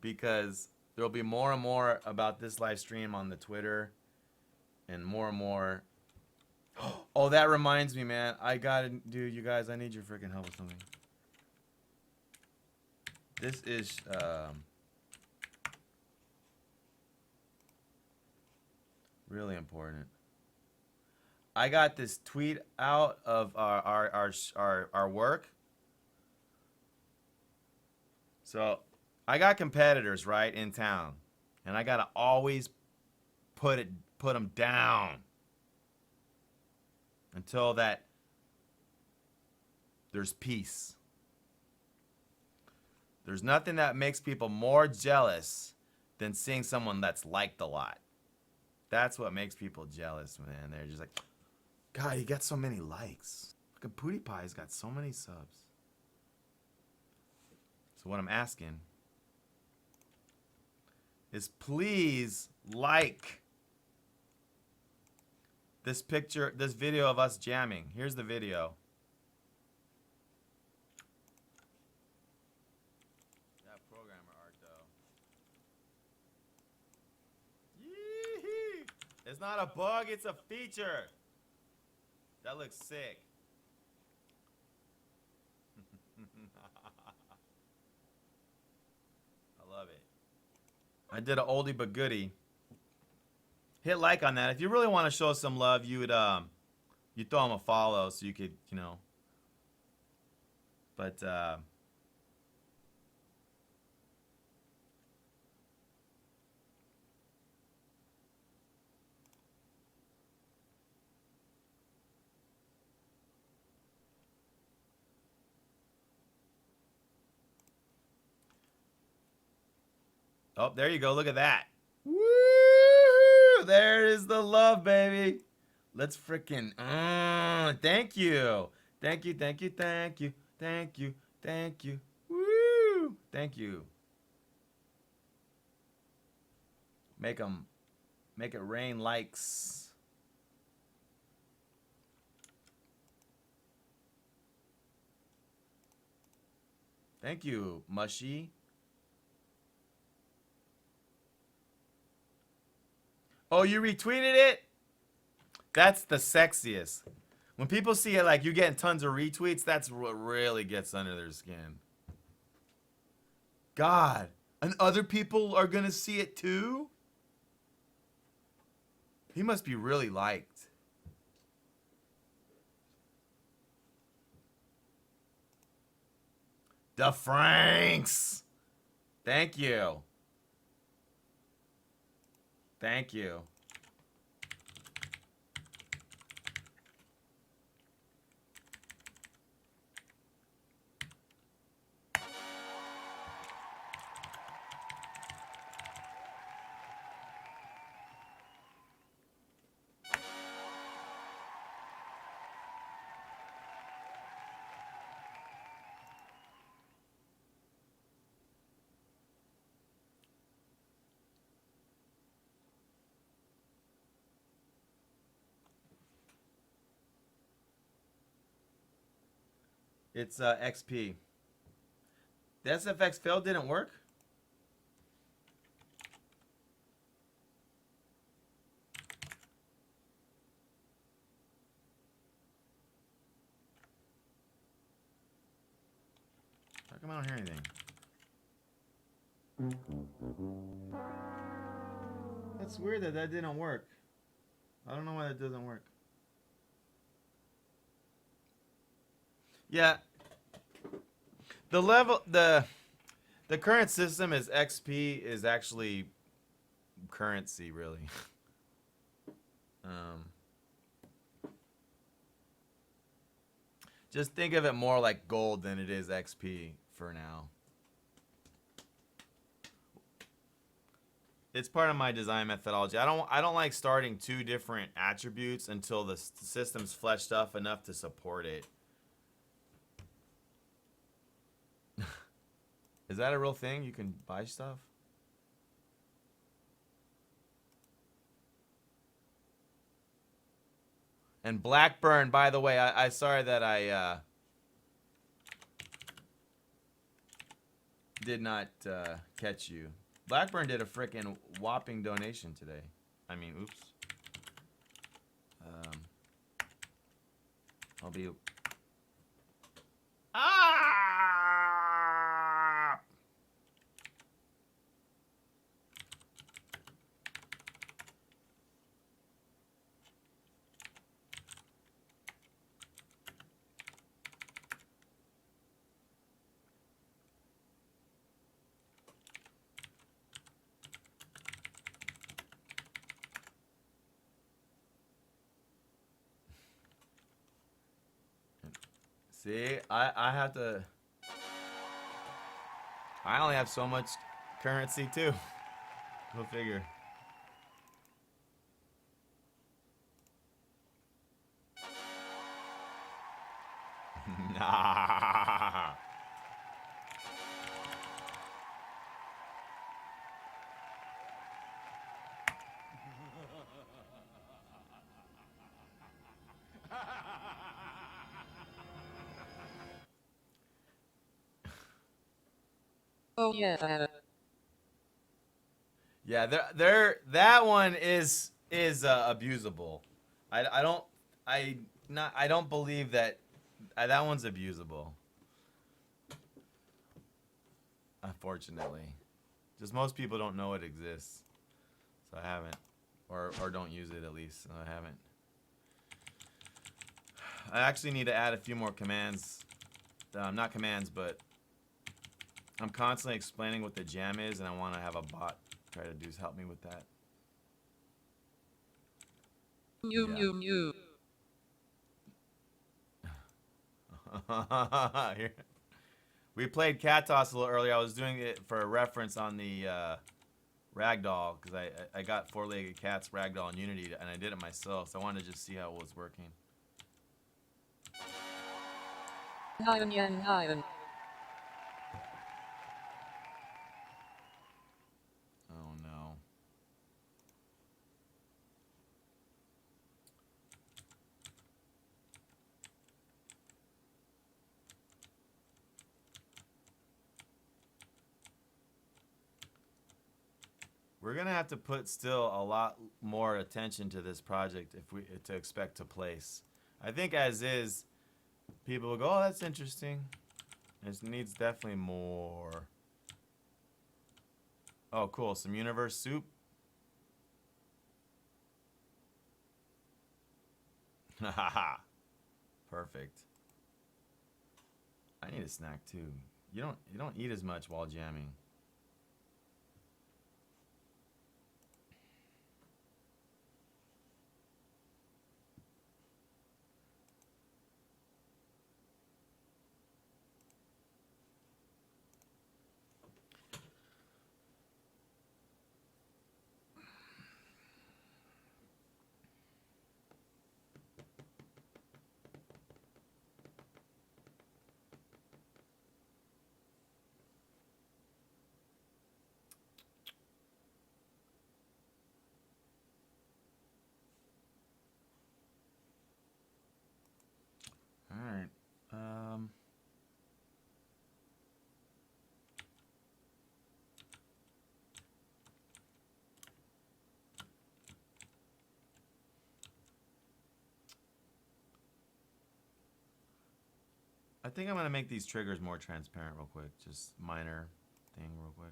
Because there'll be more and more about this live stream on the Twitter, and more. Oh, that reminds me, man. I gotta, dude, you guys, I need your freaking help with something. This is, really important. I got this tweet out of our work. So I got competitors right in town, and I gotta always put them down until that there's peace. There's nothing that makes people more jealous than seeing someone that's liked a lot. That's what makes people jealous, man. They're just like, God, he got so many likes. Look at PewDiePie's got so many subs. So what I'm asking is please like this picture, this video of us jamming. Here's the video. That programmer art though. Yee-hee. It's not a bug, it's a feature. That looks sick. I love it. I did an oldie but goodie. Hit like on that. If you really want to show some love, you would you throw them a follow so you could, you know. But Oh, there you go. Look at that. Woo! There is the love, baby. Let's freaking. Thank you. Thank you. Thank you. Thank you. Thank you. Thank you. Woo! Thank you. Make it rain likes. Thank you, Mushy. Oh, you retweeted it? That's the sexiest. When people see it like you getting tons of retweets, that's what really gets under their skin. God, and other people are gonna see it too? He must be really liked. The Franks. Thank you. Thank you. It's XP. The SFX fail didn't work? How come I don't hear anything? That's weird that that didn't work. I don't know why that doesn't work. Yeah. The current system is XP is actually currency, really. Just think of it more like gold than it is XP for now. It's part of my design methodology. I don't like starting two different attributes until the system's fleshed up enough to support it. Is that a real thing? You can buy stuff? And Blackburn, by the way, I sorry that I did not catch you. Blackburn did a frickin' whopping donation today. I mean, oops. I'll be... Ah! See, I have to... I only have so much currency, too. Go figure. Nah. Oh yeah. Yeah, that one is abusable. I don't believe that that one's abusable. Unfortunately, just most people don't know it exists, so I haven't, or don't use it at least. So I haven't. I actually need to add a few more commands. Not commands, but I'm constantly explaining what the jam is, and I want to have a bot try to help me with that. New. Here. We played Cat Toss a little earlier. I was doing it for a reference on the ragdoll because I got four-legged cats ragdoll in Unity and I did it myself, so I wanted to just see how it was working. Nyan yan nyan. Oh no. We're gonna have to put still a lot more attention to this project if we to expect to place. I think as is, people will go, "Oh, that's interesting." It needs definitely more. Oh, cool! Some universe soup. Haha. Perfect. I need a snack too. You don't eat as much while jamming. All right. I think I'm gonna make these triggers more transparent real quick. Just minor thing real quick.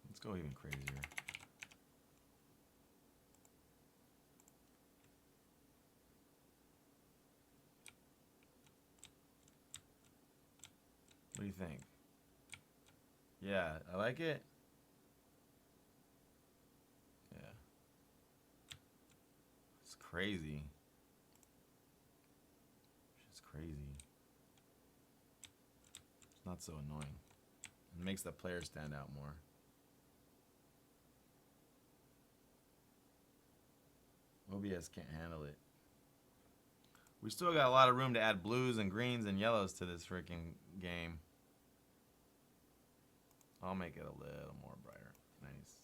Let's go even crazier. What do you think? Yeah, I like it. Yeah. It's crazy. It's crazy. It's not so annoying. It makes the player stand out more. OBS can't handle it. We still got a lot of room to add blues and greens and yellows to this freaking game. I'll make it a little more brighter. Nice.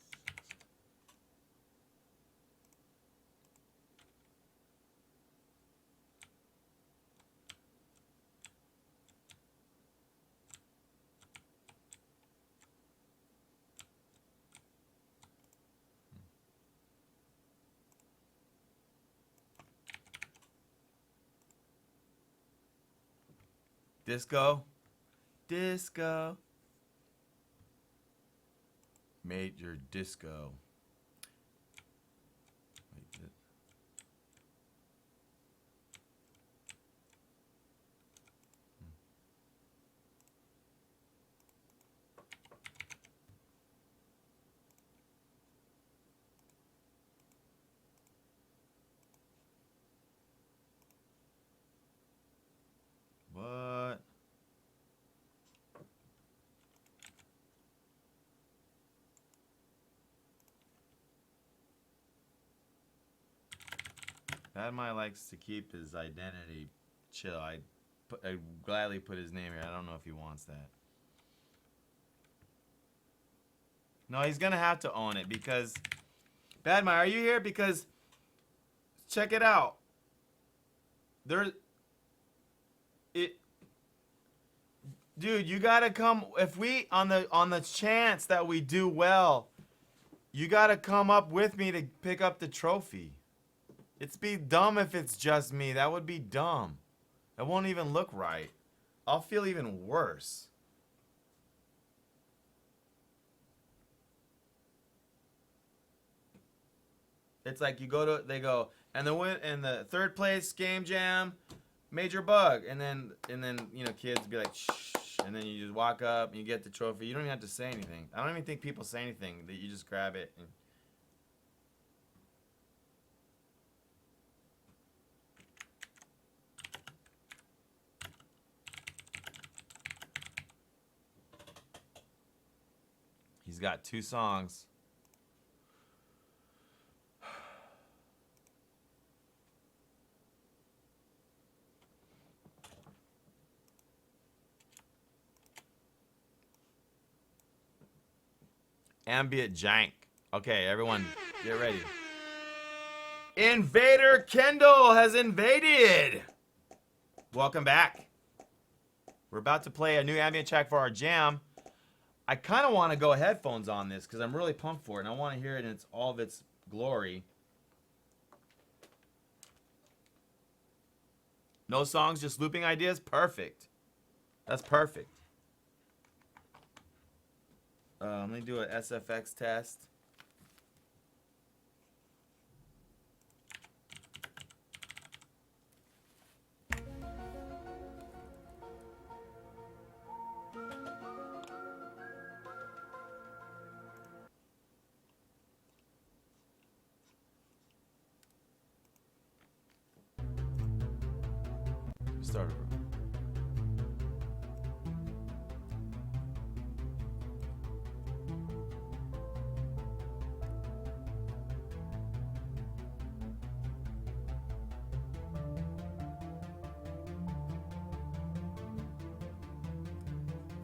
Disco. Disco. Major disco. Wait, what? Badmai likes to keep his identity chill. I'd gladly put his name here. I don't know if he wants that. No, he's gonna have to own it because Badmai, are you here? Because check it out. Dude, you gotta come. If we on the chance that we do well, you gotta come up with me to pick up the trophy. It's be dumb if it's just me. That would be dumb. It won't even look right. I'll feel even worse. It's like you go to, they go, and the third place game jam, major bug, and then you know kids be like shh, and then you just walk up and you get the trophy. You don't even have to say anything. I don't even think people say anything. That you just grab it. And He's got 2 songs. Ambient jank. Okay, everyone, get ready. Invader Kendall has invaded. Welcome back. We're about to play a new ambient track for our jam. I kind of want to go headphones on this because I'm really pumped for it, and I want to hear it in all of its glory. No songs, just looping ideas? Perfect. That's perfect. Let me do an SFX test. Start over.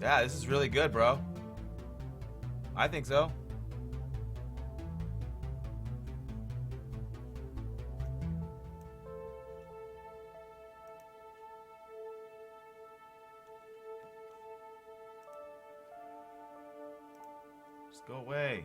Yeah, this is really good, bro. I think so. Just go away.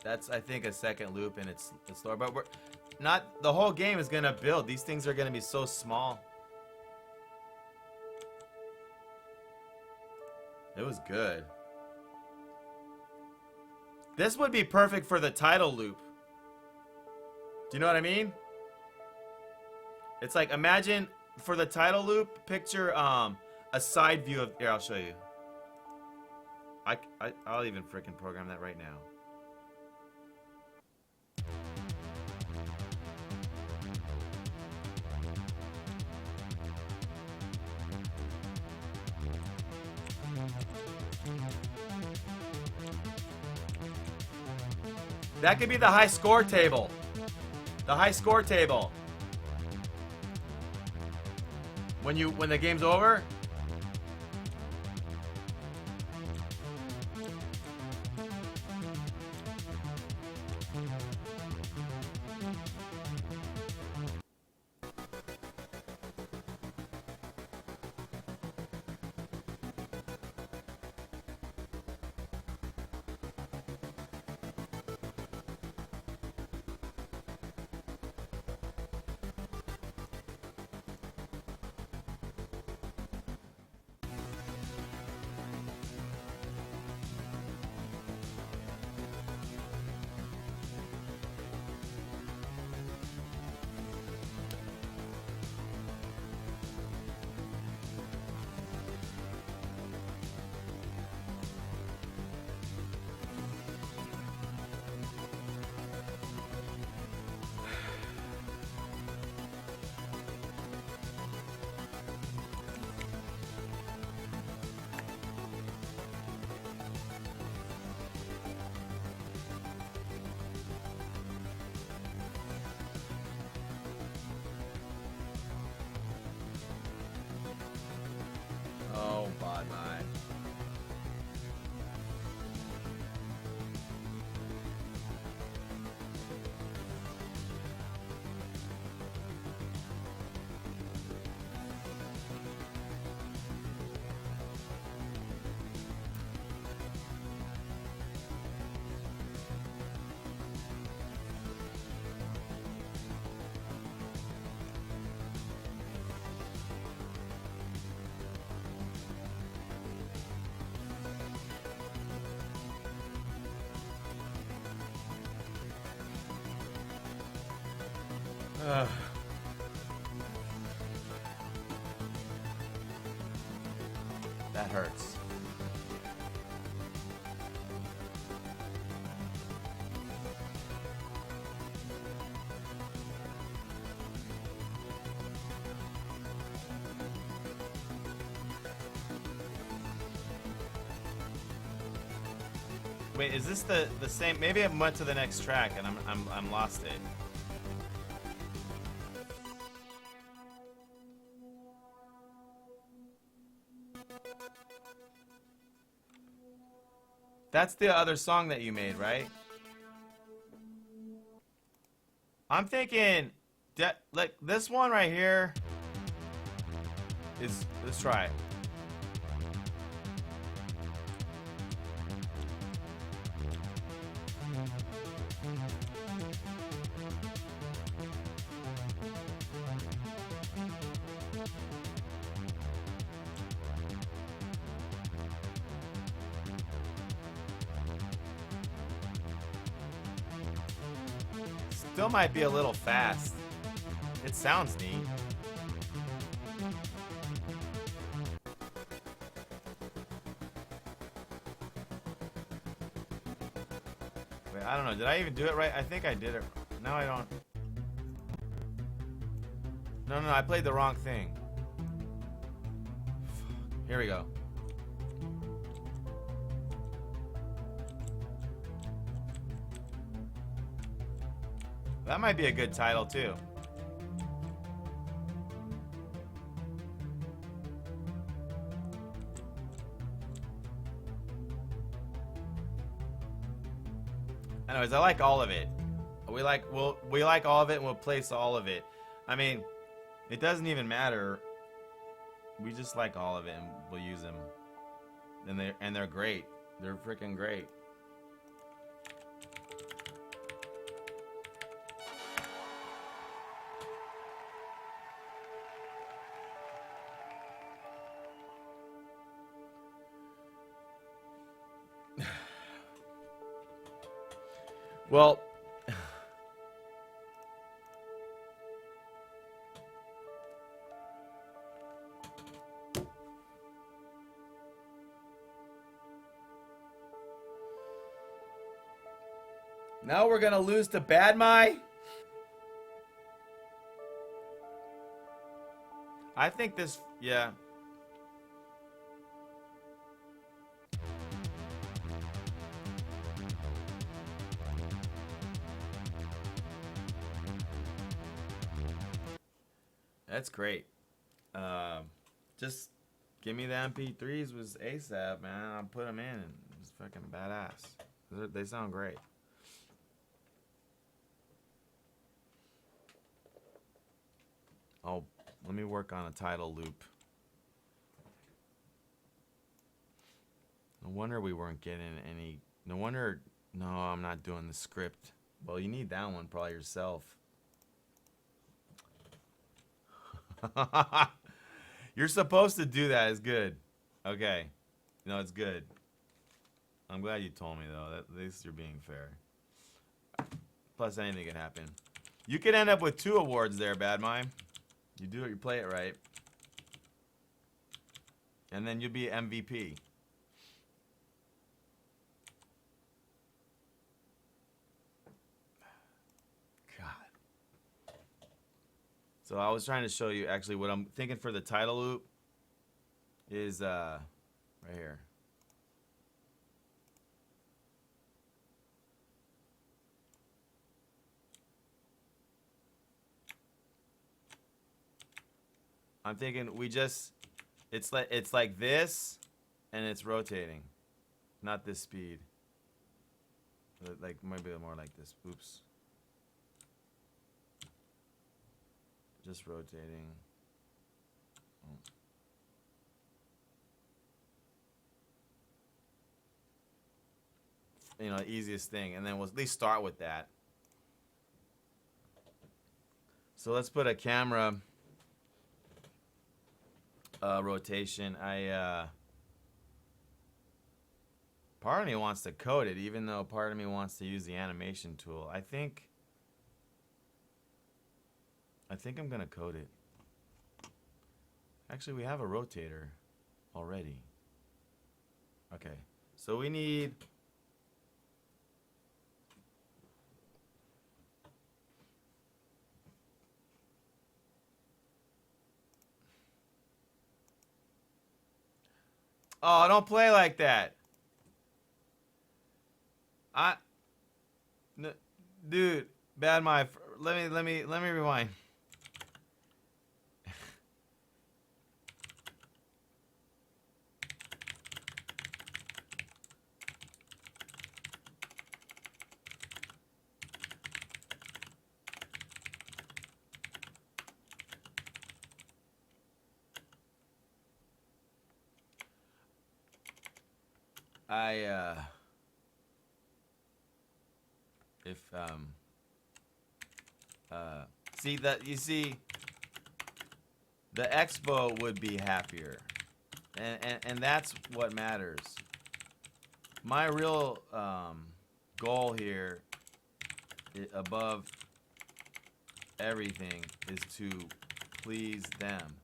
That's, I think, a second loop, and it's slower. But we're not. The whole game is gonna build. These things are gonna be so small. It was good. This would be perfect for the title loop. Do you know what I mean? It's like, imagine for the title loop, picture a side view of. Here, I'll show you. I'll even freaking program that right now. That could be the high score table. The high score table. When the game's over. Oh, bye bye. Ugh. That hurts. Wait, is this the same? Maybe I went to the next track and I'm lost it. That's the other song that you made, right? I'm thinking that like this one right here is, let's try it. Still might be a little fast. It sounds neat. Wait, I don't know. Did I even do it right? I think I did it. No, I don't. No, I played the wrong thing. Here we go. That might be a good title too. Anyways, I like all of it. We like all of it and we'll place all of it. I mean, it doesn't even matter. We just like all of it and we'll use them. And they're great. They're freaking great. Well, now we're gonna lose to Bad My. I think this, yeah. That's great. Just give me the MP3s with ASAP, man. I'll put them in. And it's fucking badass. They sound great. Oh, let me work on a title loop. No wonder we weren't getting any. No wonder. No, I'm not doing the script. Well, you need that one probably yourself. You're supposed to do that. It's good. Okay. No, it's good. I'm glad you told me, though. At least you're being fair. Plus, anything can happen. You could end up with 2 awards there, Bad Mime. You do it, you play it right. And then you'll be MVP. God. So I was trying to show you actually what I'm thinking for the title loop is right here. I'm thinking it's like this and it's rotating. Not this speed. Like maybe more like this. Oops. Just rotating. Oh. You know, easiest thing. And then we'll at least start with that. So let's put a camera rotation. Part of me wants to code it, even though part of me wants to use the animation tool. I think I'm gonna code it. Actually, we have a rotator already. Okay, so we need. Oh, don't play like that. I, n- dude, bad my. Let me rewind. I if see that you see the expo would be happier, and that's what matters. My real goal here, above everything, is to please them.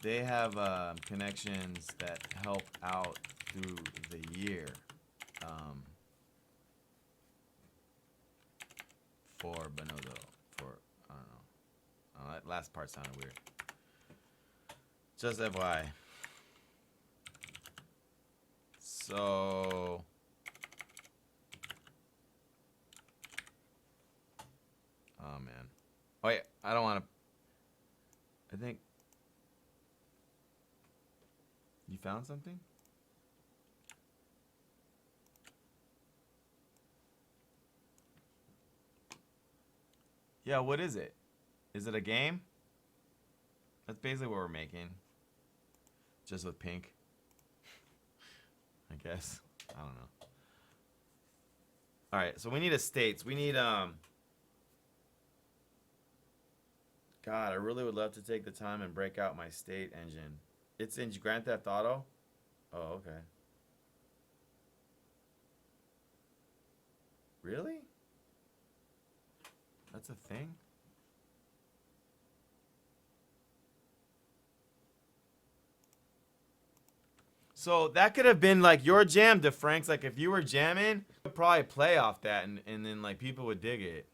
They have connections that help out through the year. For Bonozo, for I don't know. Oh, that last part sounded weird. Just FYI. So oh man. Oh yeah, I don't want to. I think you found something? Yeah, what is it? Is it a game? That's basically what we're making. Just with pink. I guess. I don't know. Alright, so we need estates. We need, God, I really would love to take the time and break out my state engine. It's in Grand Theft Auto? Oh, okay. Really? That's a thing? So that could have been like your jam, DeFranks. Like if you were jamming, you could probably play off that and then like people would dig it.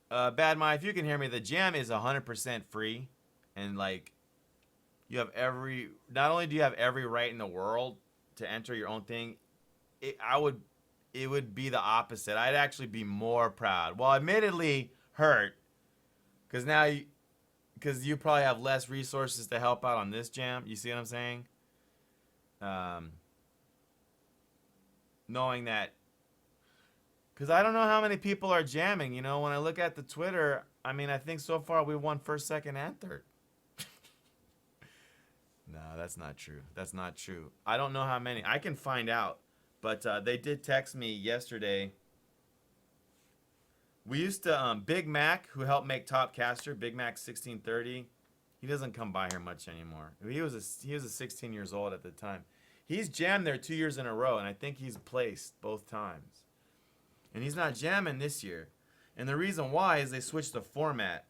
Bad Mind, if you can hear me, the jam is 100% free. And like you have every, not only do you have every right in the world to enter your own thing, it would be the opposite. I'd actually be more proud. Well, admittedly hurt, because now because you probably have less resources to help out on this jam. You see what I'm saying? Knowing that, because I don't know how many people are jamming. You know, when I look at the Twitter, I mean, I think so far we won first, second, and third. No, that's not true. That's not true. I don't know how many. I can find out. But they did text me yesterday. We used to, Big Mac, who helped make Top Caster, Big Mac 1630. He doesn't come by here much anymore. He was a 16 years old at the time. He's jammed there 2 years in a row, and I think he's placed both times. And he's not jamming this year. And the reason why is they switched the format.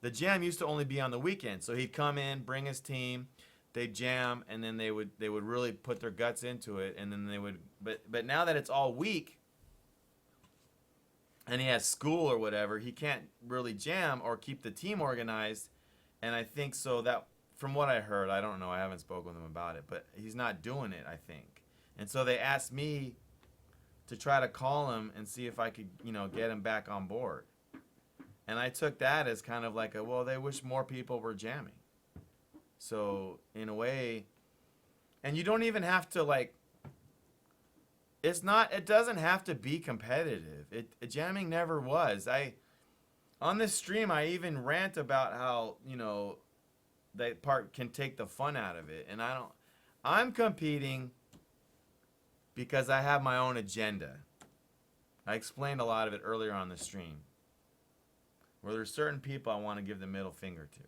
The jam used to only be on the weekend, so he'd come in, bring his team, they'd jam, and then they would really put their guts into it, and then they would. But now that it's all week, and he has school or whatever, he can't really jam or keep the team organized. And I think so that, from what I heard, I don't know, I haven't spoken with him about it, but he's not doing it, I think. And so they asked me to try to call him and see if I could, get him back on board. And I took that as kind of like well, they wish more people were jamming. So in a way, and you don't even have to it doesn't have to be competitive. Jamming never was. On this stream, I even rant about how, that part can take the fun out of it. And I'm competing because I have my own agenda. I explained a lot of it earlier on the stream. Where there's certain people I want to give the middle finger to.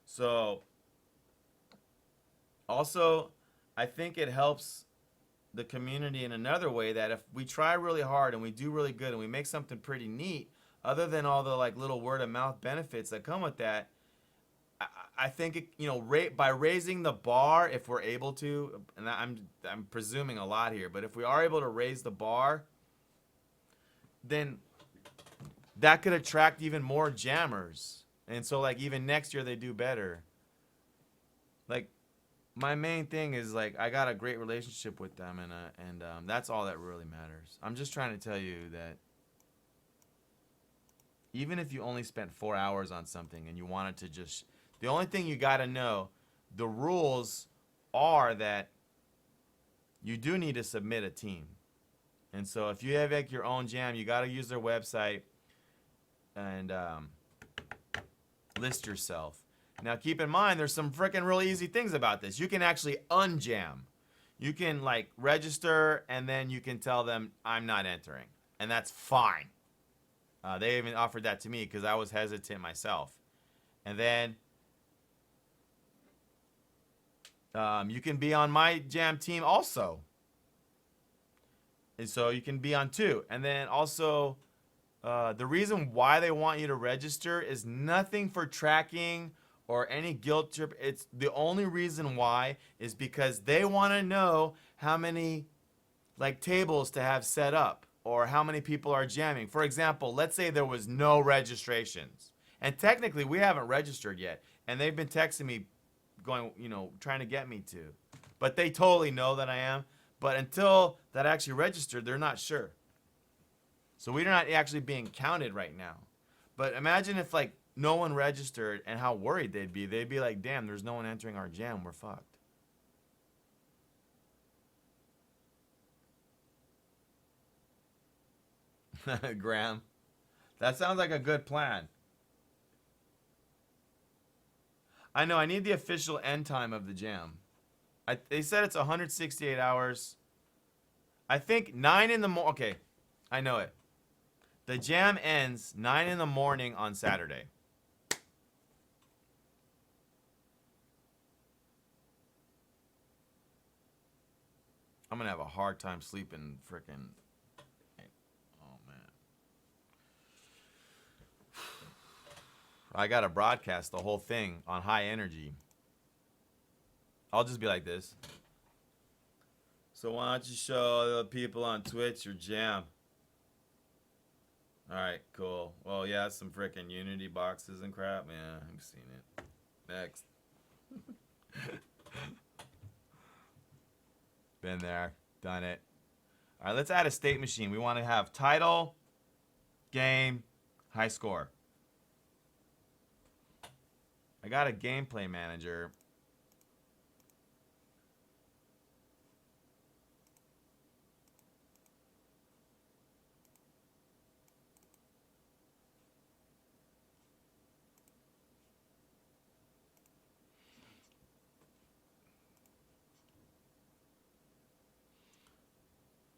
So, also, I think it helps the community in another way, that if we try really hard and we do really good and we make something pretty neat, other than all the little word of mouth benefits that come with that, I think by raising the bar, if we're able to, and I'm presuming a lot here, but if we are able to raise the bar, then that could attract even more jammers. And so like even next year they do better. Like my main thing is like I got a great relationship with them, and that's all that really matters. I'm just trying to tell you that even if you only spent 4 hours on something and you wanted to just, the only thing you got to know, the rules are that you do need to submit a team. And so if you have like your own jam, you got to use their website and list yourself. Now keep in mind, there's some freaking really easy things about this. You can actually unjam. You can like register and then you can tell them I'm not entering, and that's fine. They even offered that to me because I was hesitant myself. And then you can be on my jam team also. And so you can be on two. And then also, the reason why they want you to register is nothing for tracking or any guilt trip. It's the only reason why is because they want to know how many like tables to have set up or how many people are jamming. For example, let's say there was no registrations. And technically we haven't registered yet. And they've been texting me going, you know, trying to get me to. But they totally know that I am. But until that actually registered, they're not sure. So we're not actually being counted right now. But imagine if like no one registered and how worried they'd be. They'd be like, damn, there's no one entering our jam. We're fucked. Graham. That sounds like a good plan. I know, I need the official end time of the jam. They said it's 168 hours. I think 9 in the morning. Okay, I know it. The jam ends 9 in the morning on Saturday. I'm gonna have a hard time sleeping frickin'. Oh man. I gotta broadcast the whole thing on high energy. I'll just be like this. So why don't you show the people on Twitch your jam? Alright, cool. Well, yeah, some frickin' Unity boxes and crap. Yeah, I've seen it. Next. Been there. Done it. Alright, let's add a state machine. We want to have title, game, high score. I got a gameplay manager.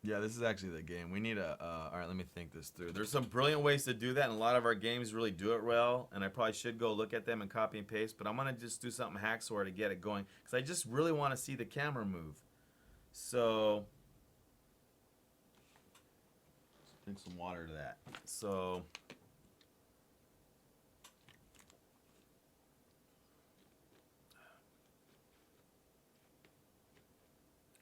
Yeah, this is actually the game. We need a, all right, let me think this through. There's some brilliant ways to do that, and a lot of our games really do it well, and I probably should go look at them and copy and paste, but I'm going to just do something hacksaw to get it going, because I just really want to see the camera move. So, drink some water to that. So,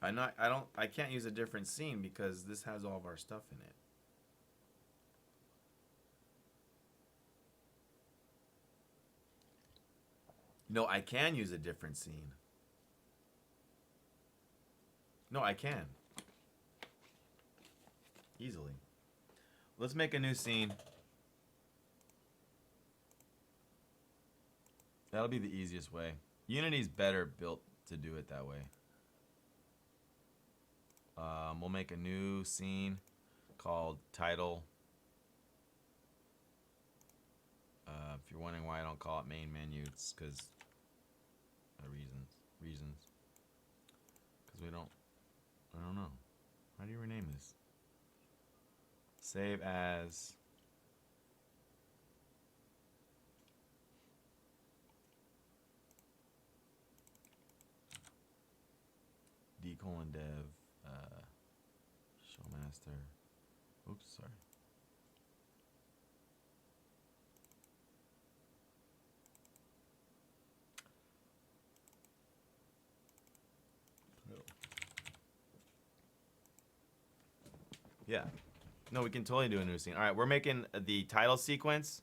I can't use a different scene because this has all of our stuff in it. No, I can use a different scene. No, I can. Easily. Let's make a new scene. That'll be the easiest way. Unity's better built to do it that way. We'll make a new scene called title. If you're wondering why I don't call it main menu, it's because reasons. Because I don't know. How do you rename this? Save as. d:\dev. Showmaster. Oops, sorry. Yeah. No, we can totally do a new scene. All right, we're making the title sequence.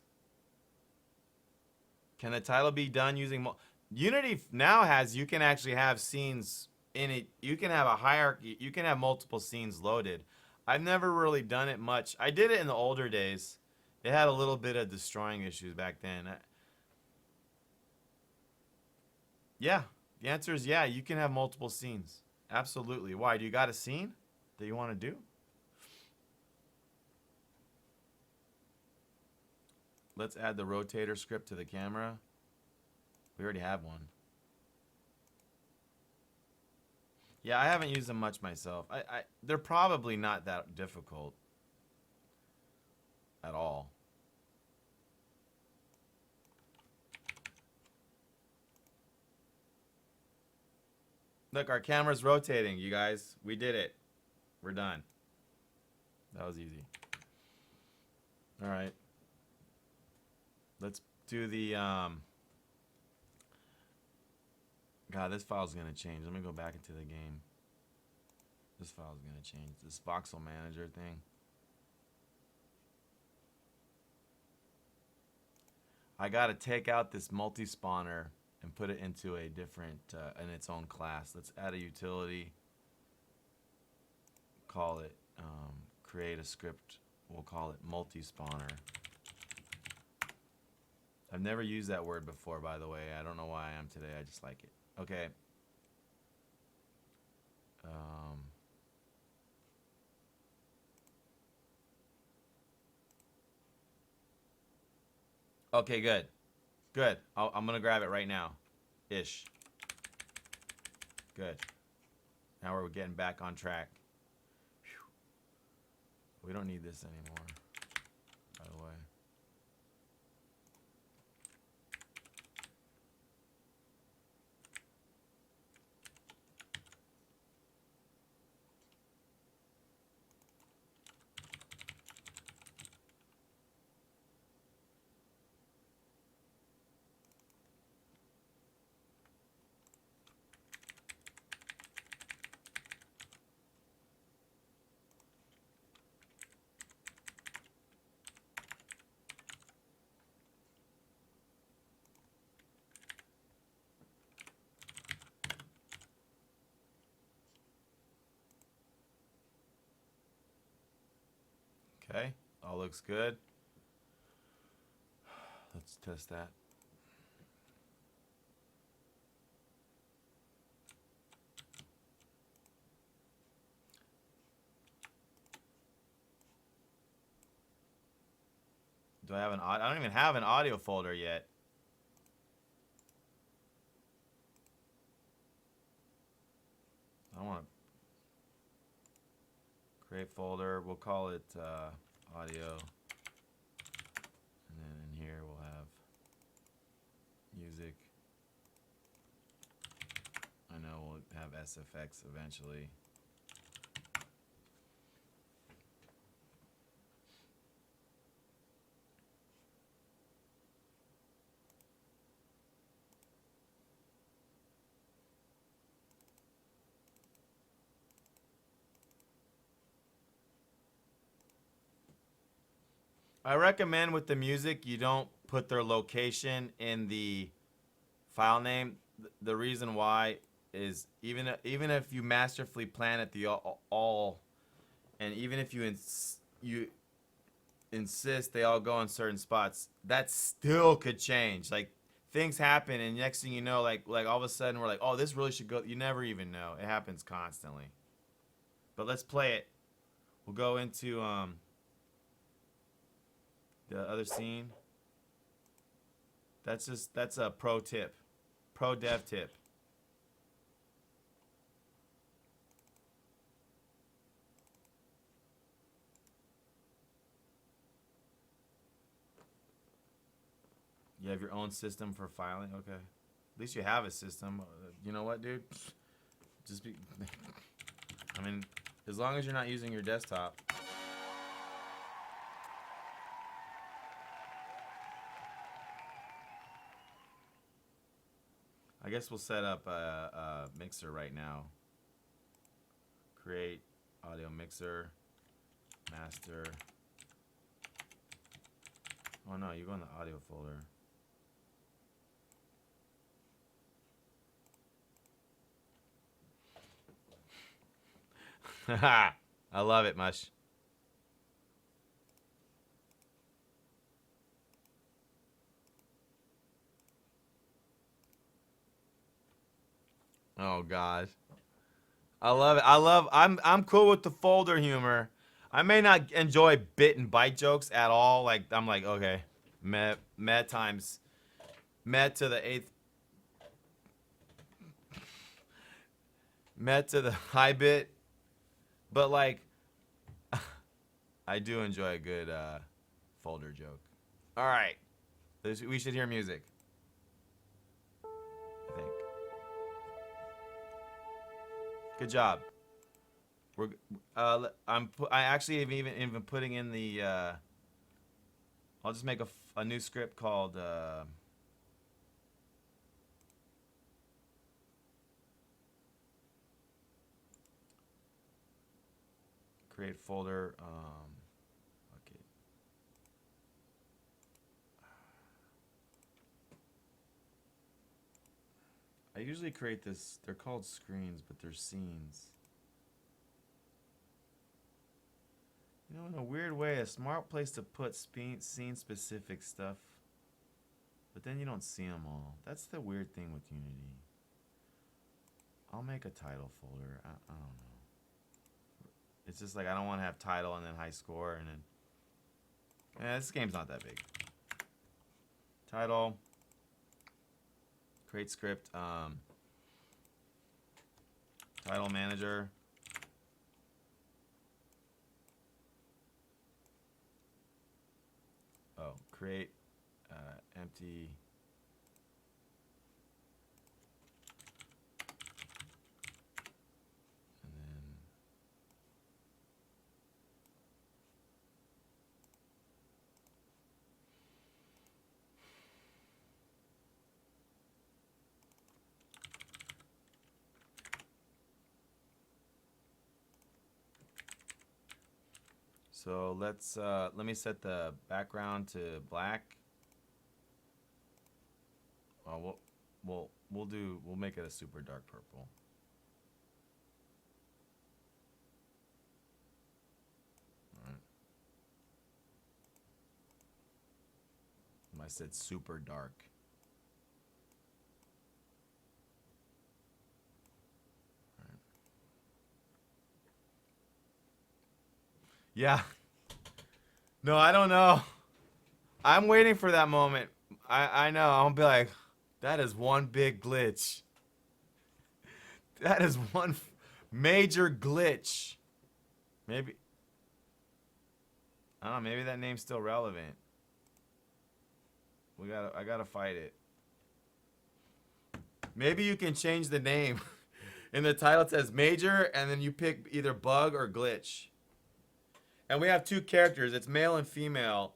Can the title be done using Unity now has, you can actually have scenes in it. You can have a hierarchy. You can have multiple scenes loaded. I've never really done it much. I did it in the older days. It had a little bit of destroying issues back then. Yeah, the answer is yeah. You can have multiple scenes. Absolutely. Why? Do you got a scene that you want to do? Let's add the rotator script to the camera. We already have one. Yeah, I haven't used them much myself. They're probably not that difficult at all. Look, our camera's rotating, you guys. We did it. We're done. That was easy. All right. Let's do the God, this file's gonna change. Let me go back into the game. This file's gonna change. This voxel manager thing. I gotta take out this multi-spawner and put it into a different, in its own class. Let's add a utility. Call it, create a script. We'll call it multi-spawner. I've never used that word before, by the way. I don't know why I am today. I just like it. Okay. Okay, good. Good. I'm going to grab it right now. Ish. Good. Now we're getting back on track. Whew. We don't need this anymore, by the way. Okay, all looks good. Let's test that. Do I have an I don't even have an audio folder yet. I want to create folder. We'll call it audio. And then in here we'll have music. I know we'll have SFX eventually. I recommend with the music you don't put their location in the file name. The reason why is even if you masterfully plan it all, and even if you insist they all go in certain spots, that still could change. Like things happen, and next thing you know, like all of a sudden we're like, oh, this really should go. You never even know. It happens constantly. But let's play it. We'll go into the other scene. That's a pro tip. Pro dev tip. You have your own system for filing? Okay. At least you have a system. You know what, dude? Just be... I mean, as long as you're not using your desktop. I guess we'll set up a mixer right now. Create audio mixer, master. Oh no, you go in the audio folder. Haha. I love it, Mush. Oh god. I love it. I'm cool with the folder humor. I may not enjoy bit and bite jokes at all. Like I'm like, okay. Met times met to the eighth met to the high bit. But like I do enjoy a good folder joke. Alright. We should hear music. I think. Good job. I actually am even putting in the I'll just make a new script called create folder okay. I usually create this, they're called screens, but they're scenes. You know, in a weird way, a smart place to put scene-specific stuff, but then you don't see them all. That's the weird thing with Unity. I'll make a title folder. I don't know. It's just like I don't want to have title and then high score and then... this game's not that big. Title. Create script. Title manager. Oh, create empty. And then so let me set the background to black. We'll make it a super dark purple. All right. I said super dark. All right. Yeah. No, I don't know. I'm waiting for that moment. I know. I'll be like, that is one big glitch. That is one major glitch. Maybe. I don't know. Maybe that name's still relevant. I gotta fight it. Maybe you can change the name. In the title it says major, and then you pick either bug or glitch. And we have two characters. It's male and female.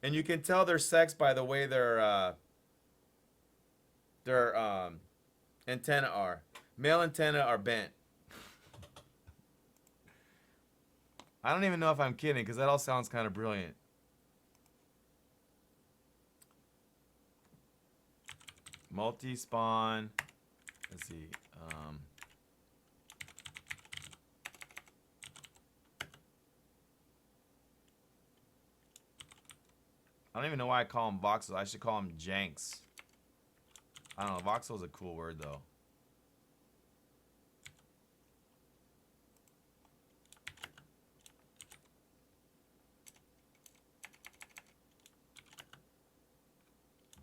And you can tell their sex by the way their antenna are. Male antenna are bent. I don't even know if I'm kidding, because that all sounds kind of brilliant. Multi-spawn. Let's see. I don't even know why I call them voxels. I should call them janks. I don't know. Voxel is a cool word, though.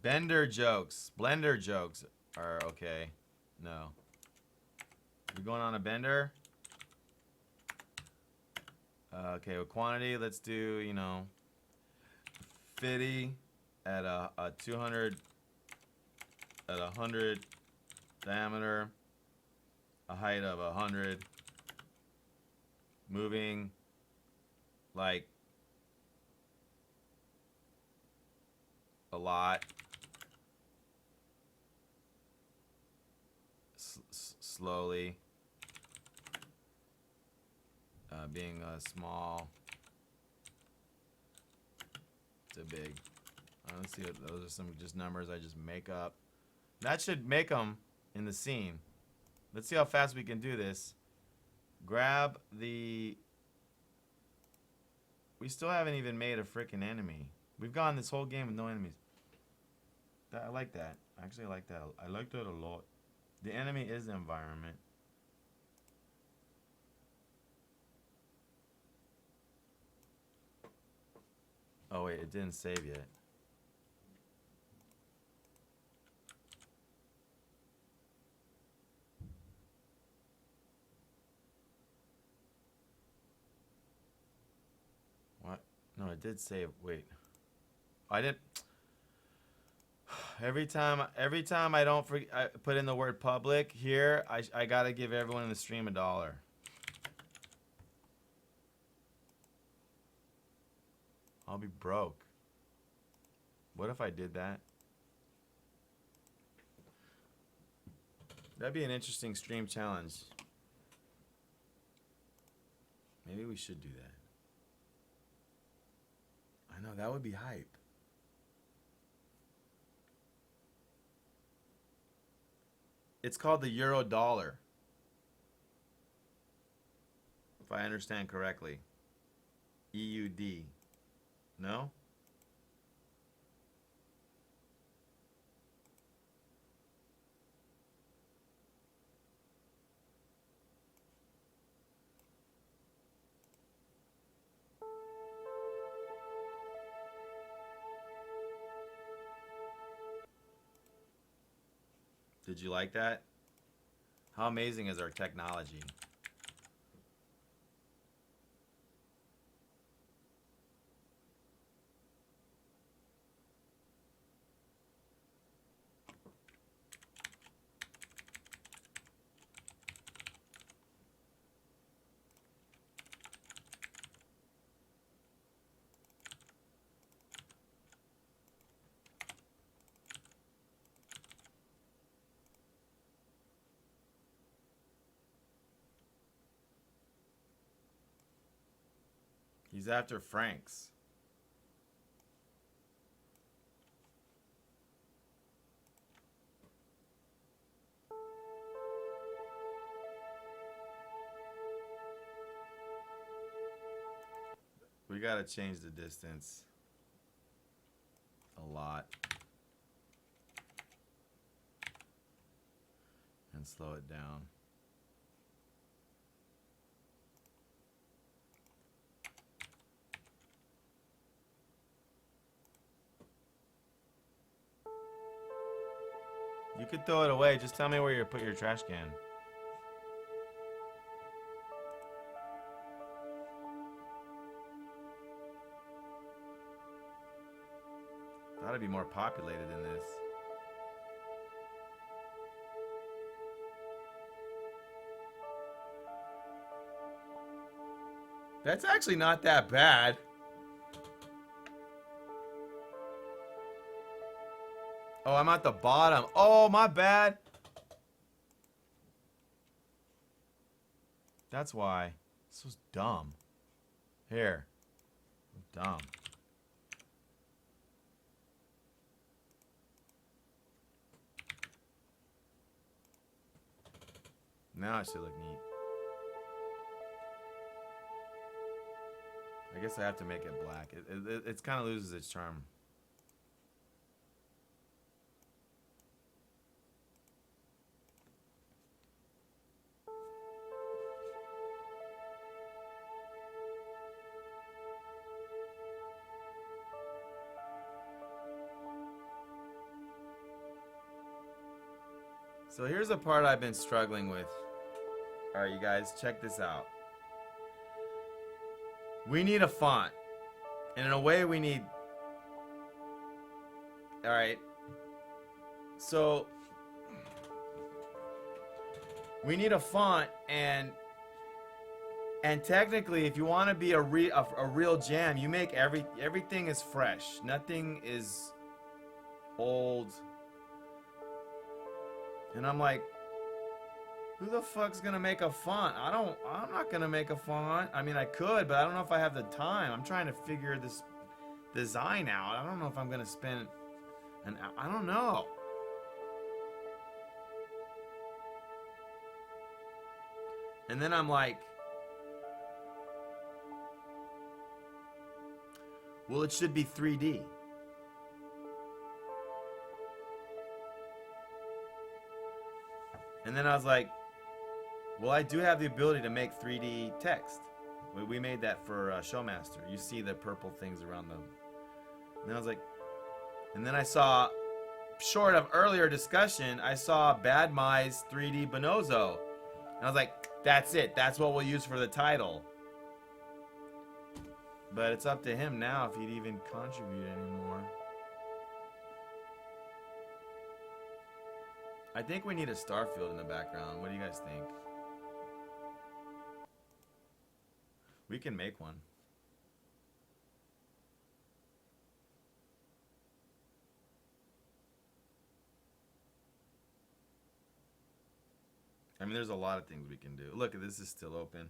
Bender jokes. Blender jokes are okay. No. We're going on a bender? Okay, with quantity, let's do, you know, 50 at a 200 at 100 diameter, a height of 100, moving like a lot, slowly, being small to big. Let's see, those are some just numbers I just make up. That should make them in the scene. Let's see how fast we can do this. grab the... We still haven't even made a freaking enemy. We've gone this whole game with no enemies. I like that. I actually like that. I like that a lot. The enemy is the environment. Oh wait, it didn't save yet. What? No, it did save. Wait. I didn't. Every time I don't I put in the word public here, I gotta give everyone in the stream $1. I'll be broke. What if I did that? That'd be an interesting stream challenge. Maybe we should do that. I know, that would be hype. It's called the Euro dollar. If I understand correctly. EUD. No? Did you like that? How amazing is our technology? He's after Frank's. We gotta change the distance a lot and slow it down. You could throw it away. Just tell me where you put your trash can. Thought it'd be more populated than this. That's actually not that bad. Oh, I'm at the bottom. Oh, my bad. That's why. This was dumb. Here. Dumb. Now it should look neat. I guess I have to make it black. It kind of loses its charm. So here's a part I've been struggling with. Alright, you guys, check this out. We need a font. And in a way, we need... Alright. So... We need a font, and technically, if you want to be a real jam, you make everything is fresh. Nothing is old. And I'm like, who the fuck's gonna make a font? I'm not gonna make a font. I mean, I could, but I don't know if I have the time. I'm trying to figure this design out. I don't know if I'm gonna spend I don't know. And then I'm like, Well, it should be 3D. And then I was like, well, I do have the ability to make 3D text. We made that for Showmaster. You see the purple things around them. And then I was like, and then I saw, short of earlier discussion, I saw Bad Mai's 3D Bonozo. And I was like, that's it. That's what we'll use for the title. But it's up to him now if he'd even contribute anymore. I think we need a Starfield in the background. What do you guys think? We can make one. I mean, there's a lot of things we can do. Look, this is still open.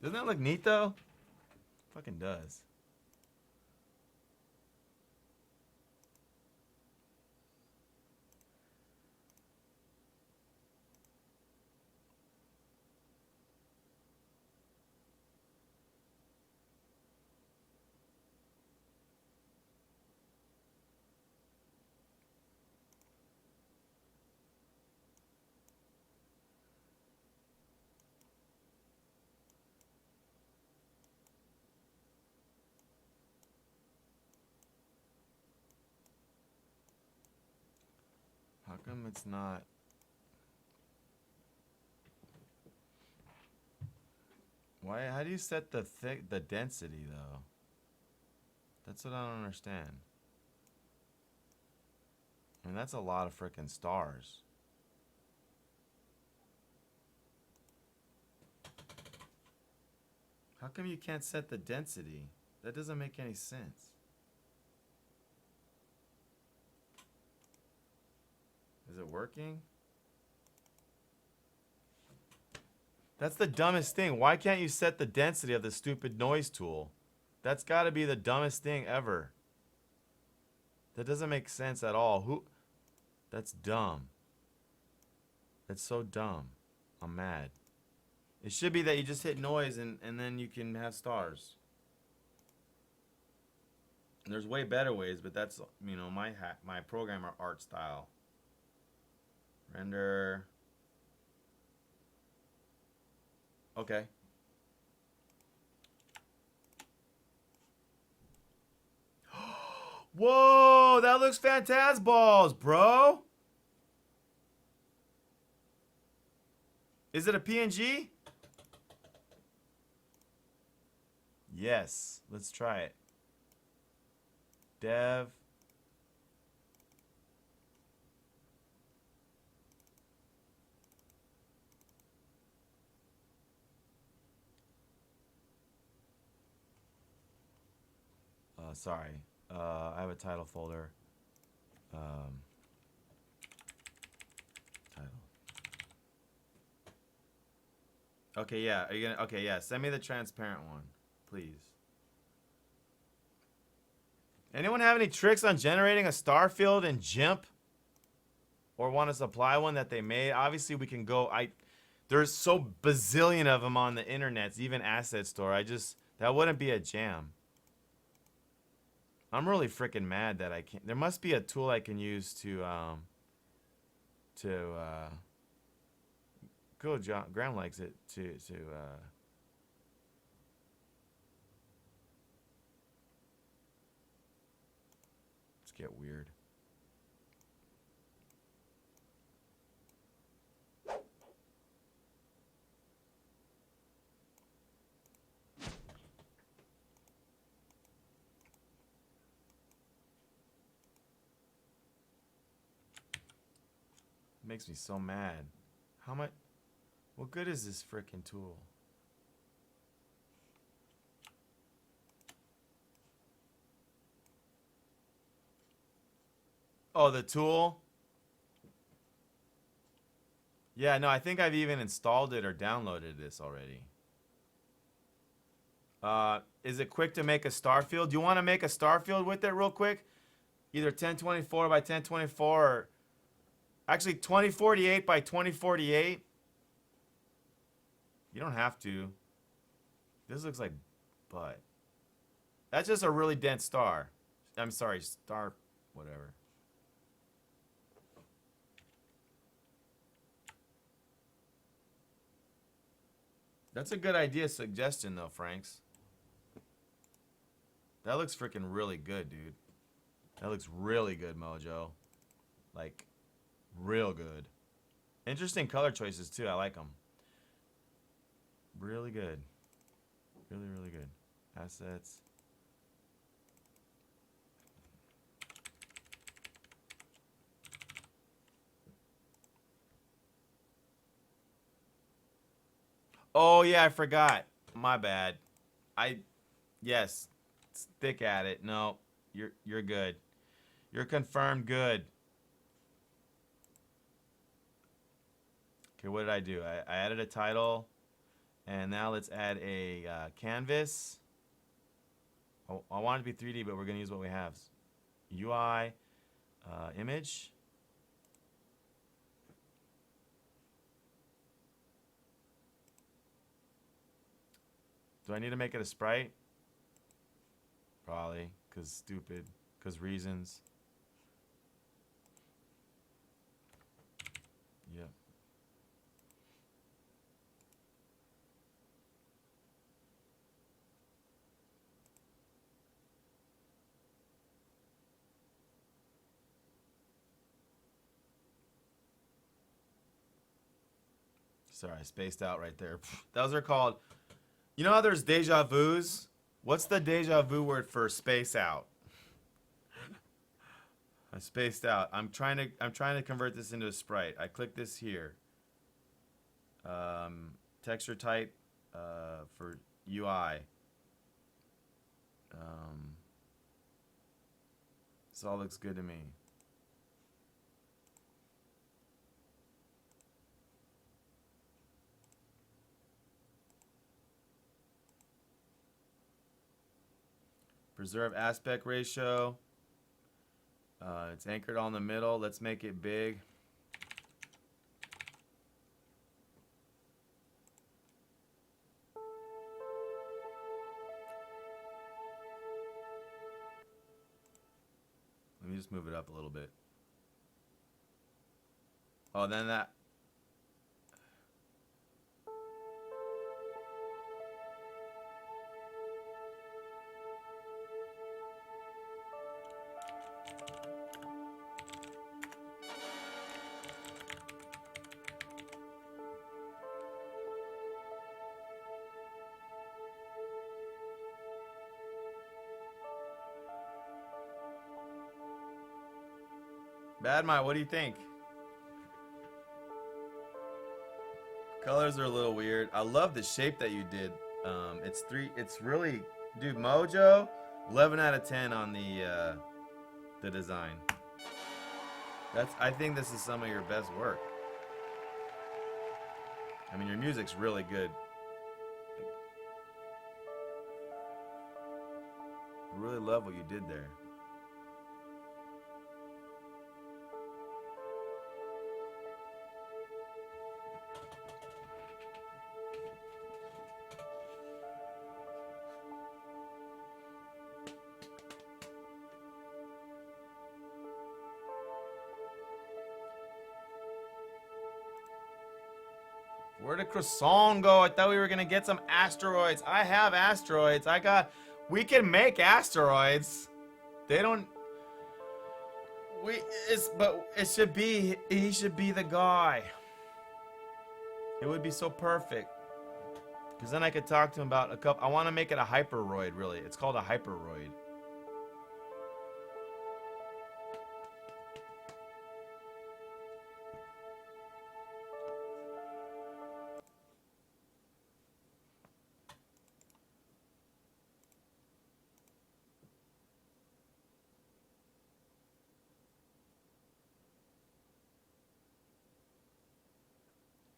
Doesn't that look neat, though? Fucking does. How come it's not? Why? How do you set the density though? That's what I don't understand. I mean, that's a lot of frickin' stars. How come you can't set the density? That doesn't make any sense. Is it working? That's the dumbest thing. Why can't you set the density of the stupid noise tool? That's got to be the dumbest thing ever. That doesn't make sense at all. Who? That's dumb. That's so dumb. I'm mad. It should be that you just hit noise and then you can have stars. And there's way better ways, but that's, you know, my programmer art style. Render. Okay. Whoa, that looks fantasballs, bro. Is it a PNG? Yes, let's try it. Dev. Sorry. I have a title folder. Title. Okay, yeah. Are you gonna? Okay, yeah. Send me the transparent one, please. Anyone have any tricks on generating a star field in GIMP? Or want to supply one that they made? Obviously, we can go. There's so bazillion of them on the internet, even Asset Store. That wouldn't be a jam. I'm really freaking mad that I can't. There must be a tool I can use to go. Graham likes it let's get weird. Makes me so mad. How much? What good is this freaking tool? Oh, the tool? Yeah, no, I think I've even installed it or downloaded this already. Is it quick to make a star field? Do you want to make a star field with it real quick? Either 1024 by 1024 or actually 2048 by 2048. You don't have to. This looks like butt. That's just a really dense star. I'm sorry, star, whatever. That's a good idea suggestion though, Franks. That looks freaking really good, dude. That looks really good, Mojo. Like, real good. Interesting color choices too. I like them. Really good. Really, really good. Assets. Oh yeah, I forgot. My bad. Yes. Stick at it. No, you're good. You're confirmed good. Okay, what did I do? I added a title, and now let's add a canvas. Oh, I want it to be 3D, but we're gonna use what we have. UI, image. Do I need to make it a sprite? Probably, cause stupid, cause reasons. Yep. Sorry, I spaced out right there. Those are called. You know how there's deja vus? What's the deja vu word for space out? I spaced out. I'm trying to convert this into a sprite. I click this here. Texture type for UI. This all looks good to me. Preserve aspect ratio. It's anchored on the middle. Let's make it big. Let me just move it up a little bit. Oh, then that. Bad Mike, what do you think? Colors are a little weird. I love the shape that you did. It's really, dude, Mojo, 11 out of 10 on the design. I think this is some of your best work. I mean, your music's really good. I really love what you did there. Where did Croissant go? I thought we were gonna get some asteroids. I have asteroids. We can make asteroids. They don't. But it should be. He should be the guy. It would be so perfect. Because then I could talk to him about a couple. I want to make it a hyperoid. Really, it's called a hyperoid.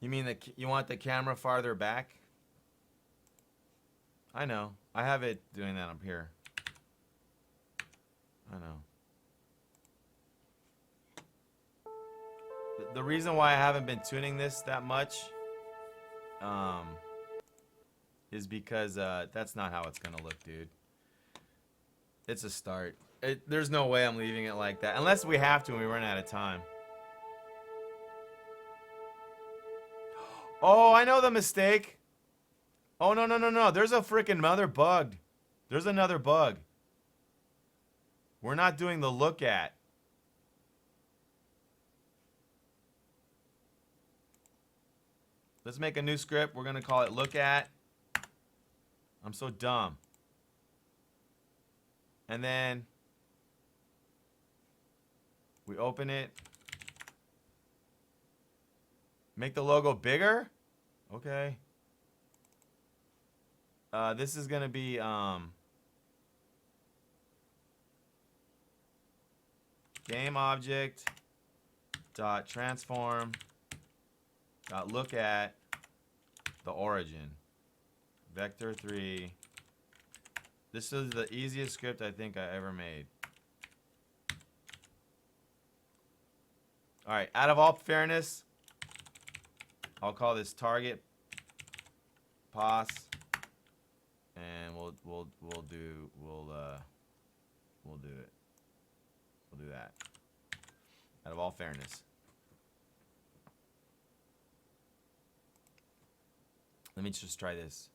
You mean you want the camera farther back? I know. I have it doing that up here. I know. The reason why I haven't been tuning this that much is because that's not how it's gonna look, dude. It's a start. There's no way I'm leaving it like that. Unless we have to and we run out of time. Oh, I know the mistake. Oh, no, no, no, no. There's a freaking mother bug. There's another bug. We're not doing the look at. Let's make a new script. We're going to call it look at. I'm so dumb. And then we open it. Make the logo bigger? Okay. This is going to be game object dot transform dot look at the origin vector 3. This is the easiest script I think I ever made. All right, out of all fairness, I'll call this target pos, and we'll do it. We'll do that. Out of all fairness. Let me just try this.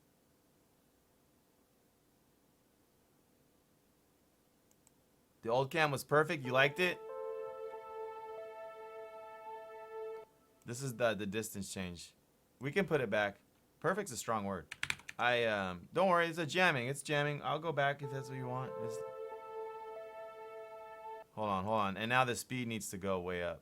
The old cam was perfect. You liked it? This is the distance change. We can put it back. Perfect's a strong word. Don't worry, it's a jamming. It's jamming. I'll go back if that's what you want. Hold on. And now the speed needs to go way up.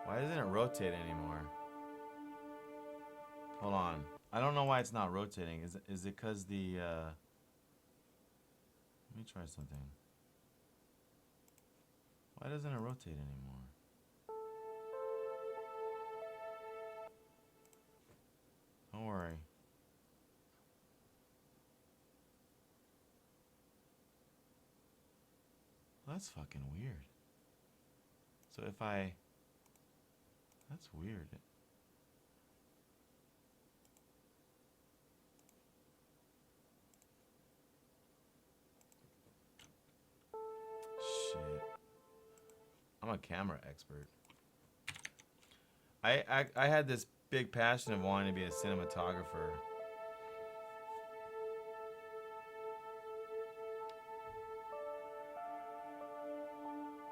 Why doesn't it rotate anymore? Hold on. I don't know why it's not rotating. Is it because the let me try something. Why doesn't it rotate anymore? Don't worry. That's fucking weird. So if I... That's weird. Shit. I'm a camera expert. I had this big passion of wanting to be a cinematographer.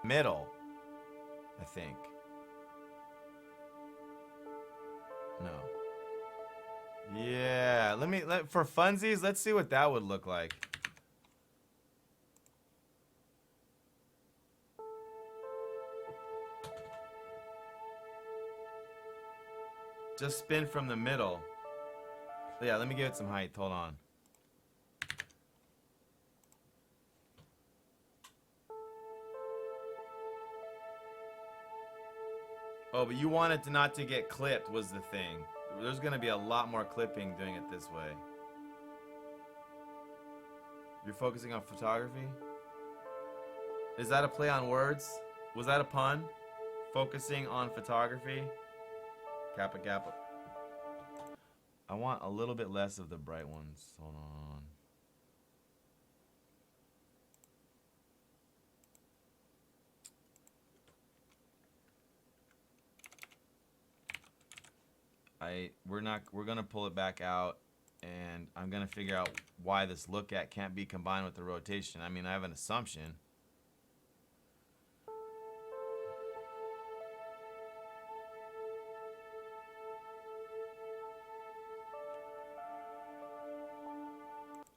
Middle, I think. No. Yeah, for funsies, let's see what that would look like. Just spin from the middle. Yeah, let me give it some height. Hold on. Oh, but you wanted to not to get clipped was the thing. There's gonna be a lot more clipping doing it this way. You're focusing on photography? Is that a play on words? Was that a pun? Focusing on photography? Kappa Kappa. I want a little bit less of the bright ones. Hold on. We're gonna pull it back out, and I'm gonna figure out why this look at can't be combined with the rotation. I mean, I have an assumption.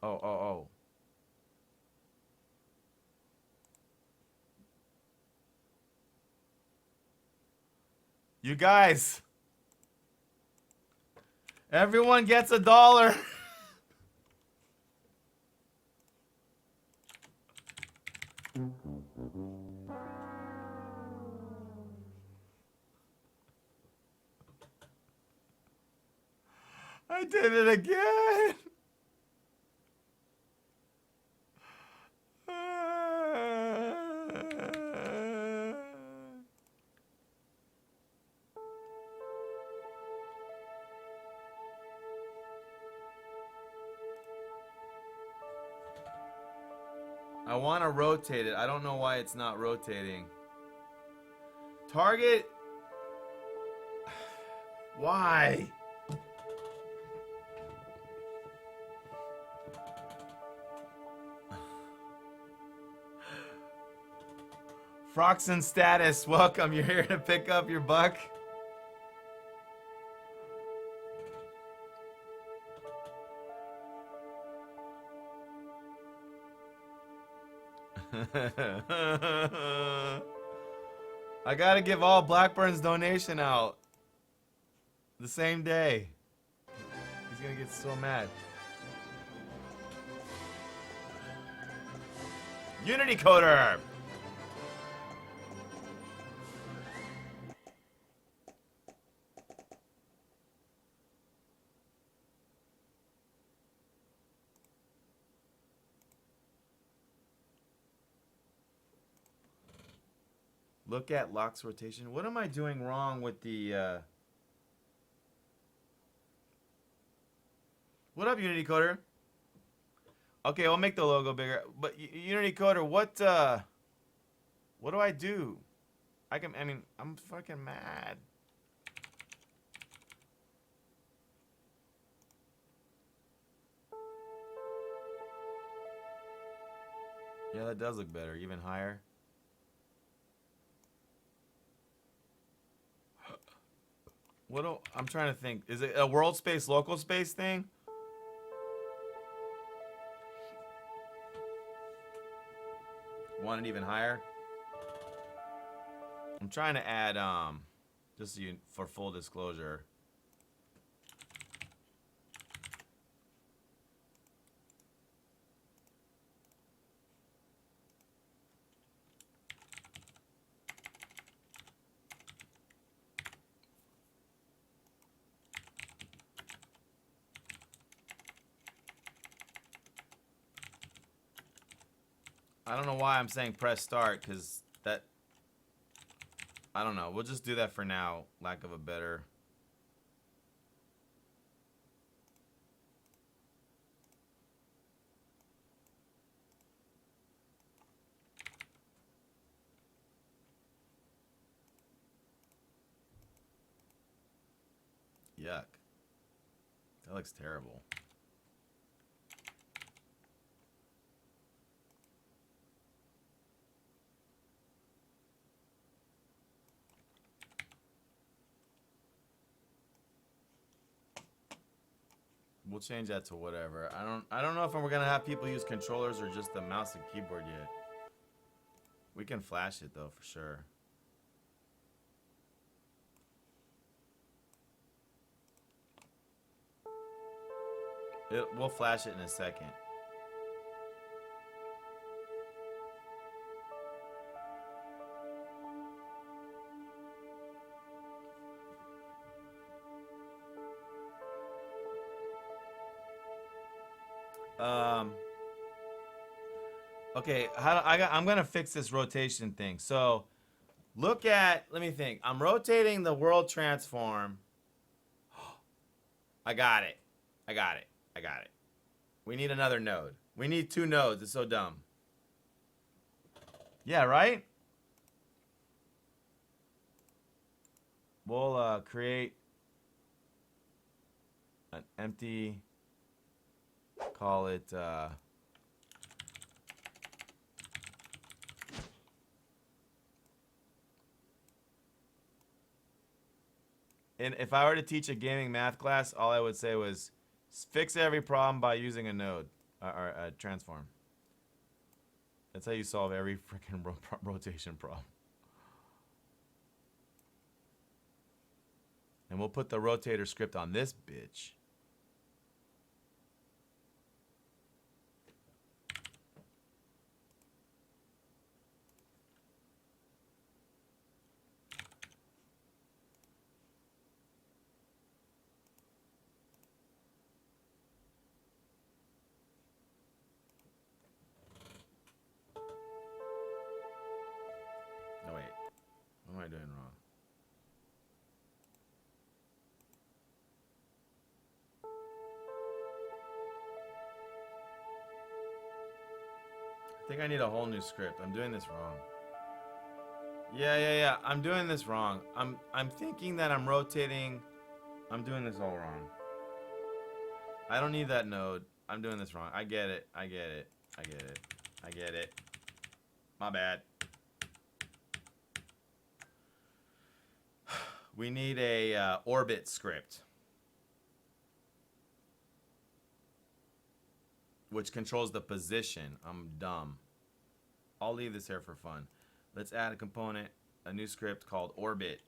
Oh. You guys! Everyone gets $1. I did it again. I want to rotate it. I don't know why it's not rotating. Target. Why? Froxen status, welcome. You're here to pick up your buck. I gotta give all Blackburn's donation out the same day. He's gonna get so mad. Unity Coder! Look at Locke's rotation. What am I doing wrong with the... What up, Unity Coder? Okay, we'll make the logo bigger. But Unity Coder, what do I do? I mean, I'm fucking mad. Yeah, that does look better. Even higher. I'm trying to think. Is it a world space, local space thing? Want it even higher? I'm trying to add, just so for full disclosure. I don't know why I'm saying press start, because that... I don't know. We'll just do that for now. Lack of a better... Yuck. That looks terrible. We'll change that to whatever. I don't know if we're gonna have people use controllers or just the mouse and keyboard yet. We can flash it though for sure. We'll flash it in a second. Okay, I'm gonna fix this rotation thing. So, look at, let me think. I'm rotating the world transform. I got it. We need another node. We need 2 nodes. It's so dumb. Yeah, right? We'll create an empty, call it and if I were to teach a gaming math class, all I would say was fix every problem by using a node or a transform. That's how you solve every freaking rotation problem. And we'll put the rotator script on this bitch. No, wait. What am I doing wrong? think I need a whole new script. I'm doing this wrong. Yeah. I'm doing this wrong. I'm thinking that I'm rotating. I'm doing this all wrong. I don't need that node. I'm doing this wrong. I get it. My bad. We need a orbit script, which controls the position. I'm dumb. I'll leave this here for fun. Let's add a component, a new script called orbit.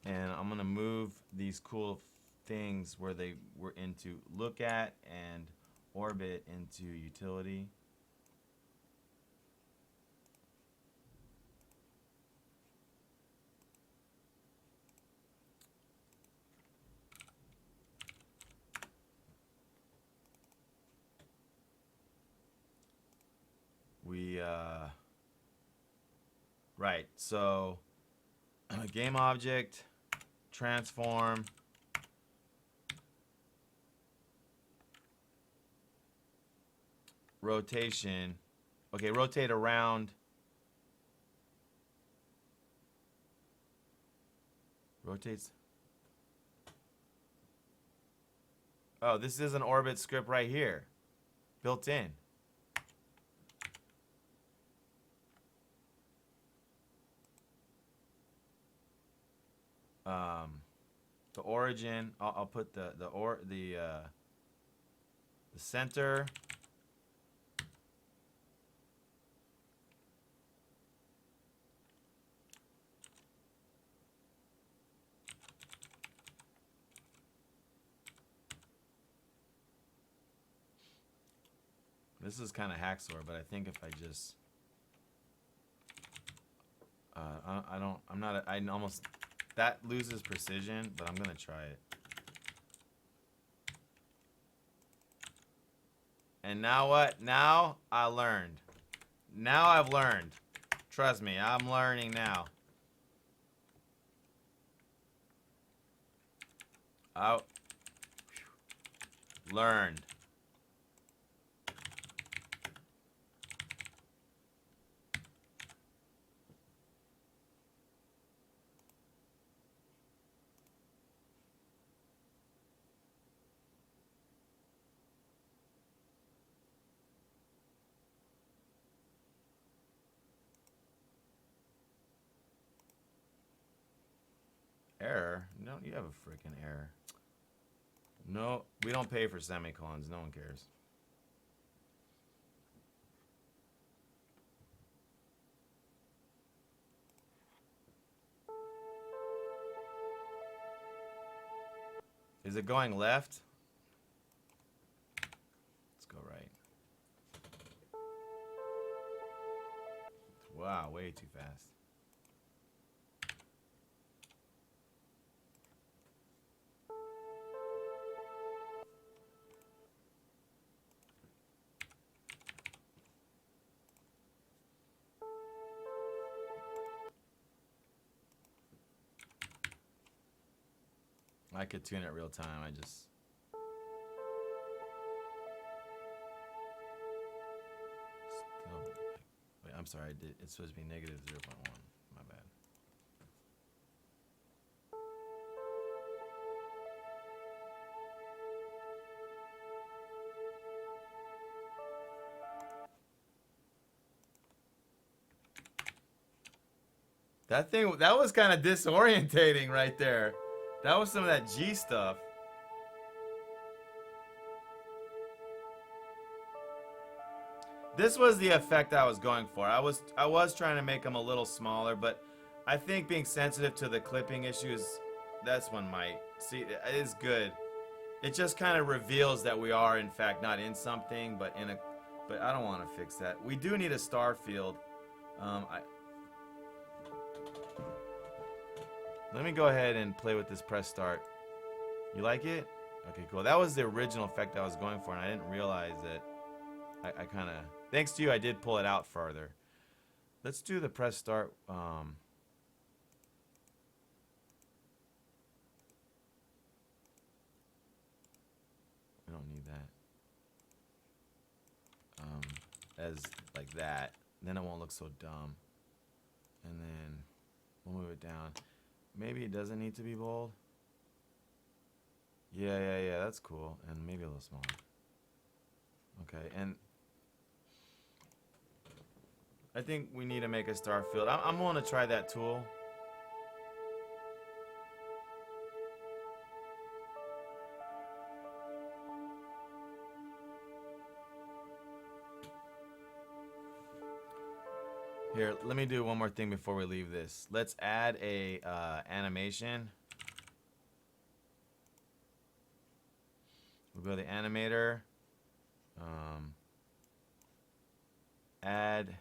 And I'm gonna move these cool things where they were into look at and orbit into utility. Right, so game object, transform, rotation. Okay, rotate around. Rotates. Oh, this is an orbit script right here, built in. The origin. I'll put the center. This is kind of hacksaw, but I think if I just I almost, that loses precision, but I'm gonna try it. And now what? Now I learned. Now I've learned. Trust me, I'm learning now. Out. Learned. Error? No, you have a freaking error. No, we don't pay for semicolons. No one cares. Is it going left? Let's go right. Wow, way too fast. I could tune it real time. I just. Still, wait, I'm sorry. It's supposed to be negative 0.1. My bad. That was kind of disorientating right there. That was some of that G stuff. This was the effect I was going for. I was trying to make them a little smaller, but I think being sensitive to the clipping issues, that's one might. See, it is good. It just kind of reveals that we are in fact not in something, but in a. But I don't want to fix that. We do need a star field. Let me go ahead and play with this press start. You like it? Okay, cool. That was the original effect I was going for, and I didn't realize that I kind of... Thanks to you, I did pull it out farther. Let's do the press start. We don't need that. as like that. Then it won't look so dumb. And then we'll move it down. Maybe it doesn't need to be bold. Yeah, that's cool. And maybe a little smaller. Okay, and I think we need to make a star field. I'm willing to try that tool. Here, let me do one more thing before we leave this. Let's add a animation. We'll go to the animator. Add.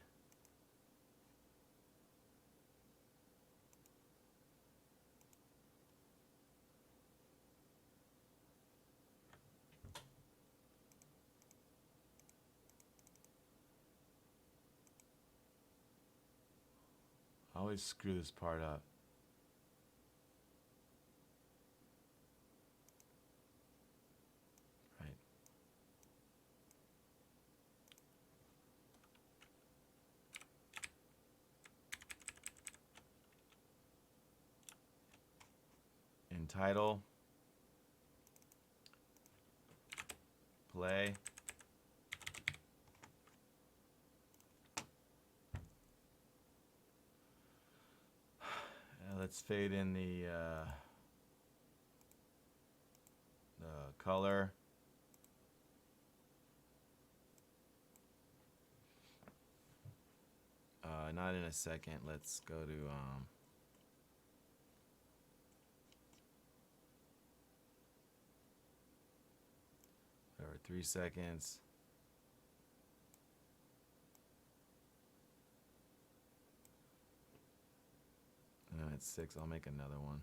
I always screw this part up. Right. In title, play. Let's fade in the color. Not in a second. Let's go to whatever, 3 seconds. And then at 6, I'll make another one.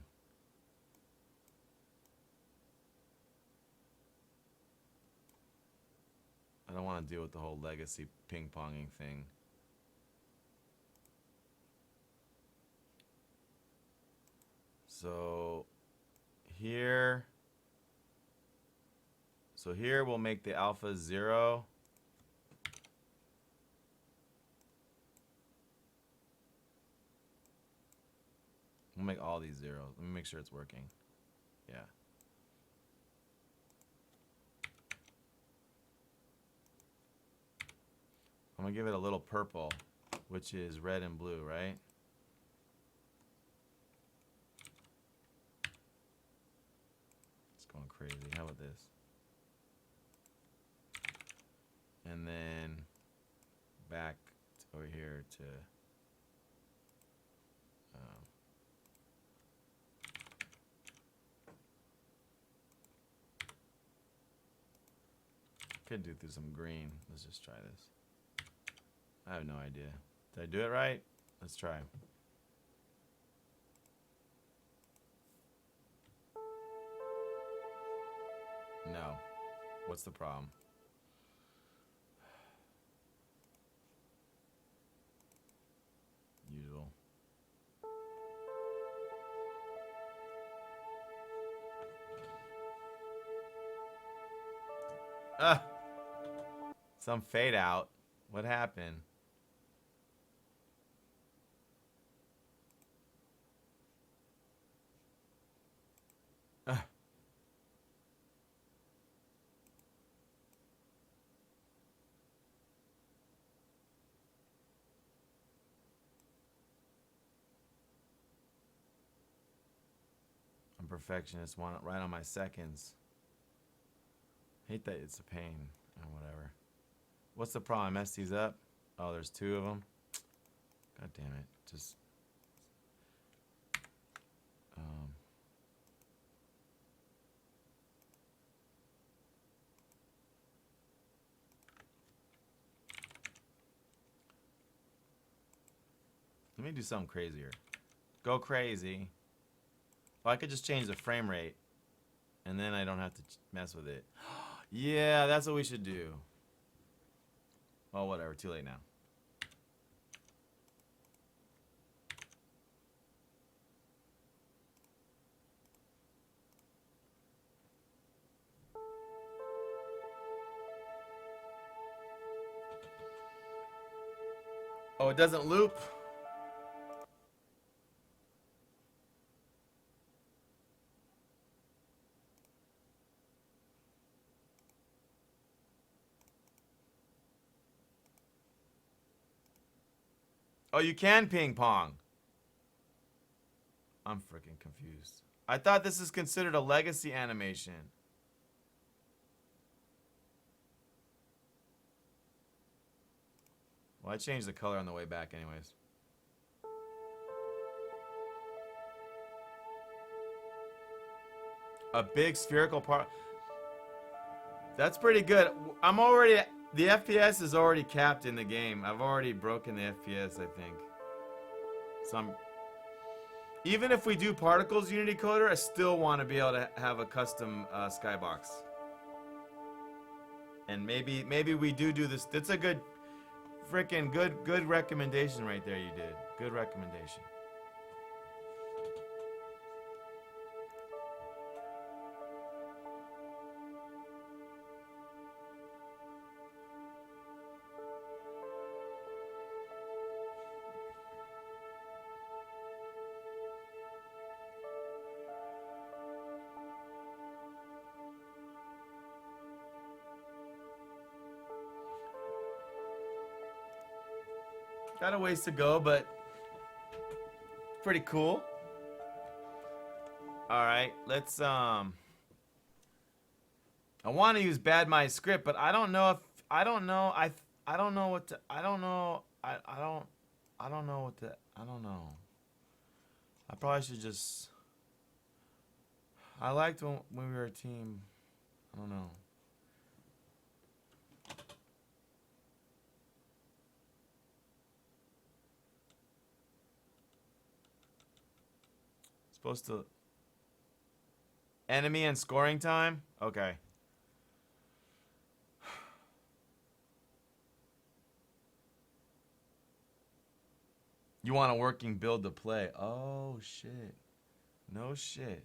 I don't want to deal with the whole legacy ping-ponging thing. So here we'll make the alpha 0. We'll make all these zeros. Let me make sure it's working. Yeah. I'm gonna give it a little purple, which is red and blue, right? It's going crazy. How about this? And then back over here to could do through some green. Let's just try this. I have no idea. Did I do it right? Let's try. No. What's the problem? Usual. Ah! Some fade out. What happened? Ah. I'm perfectionist. Want it right on my seconds. Hate that it's a pain or whatever. What's the problem? I messed these up. Oh, there's 2 of them. God damn it. Just let me do something crazier. Go crazy. Well, I could just change the frame rate and then I don't have to mess with it. Yeah, that's what we should do. Well, whatever. Too late now. Oh, it doesn't loop? Oh, you can ping pong. I'm freaking confused. I thought this is considered a legacy animation. Well, I changed the color on the way back anyways. A big spherical part. That's pretty good. I'm already... The FPS is already capped in the game. I've already broken the FPS, I think. So I'm... Even if we do Particles Unity Coder, I still want to be able to have a custom skybox. And maybe we do this. That's a good... Freaking good recommendation right there you did. Good recommendation. Got a ways to go, but pretty cool. All right, let's I want to use Bad My Script, but I don't know if I don't know what to I don't know what to I don't know. I probably should just I liked when we were a team. I don't know. Supposed to enemy and scoring time? Okay. You want a working build to play? Oh shit. No shit.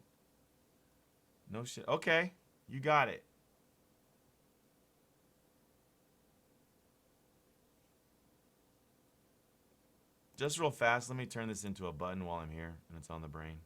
No shit. Okay. You got it. Just real fast, let me turn this into a button while I'm here and it's on the brain.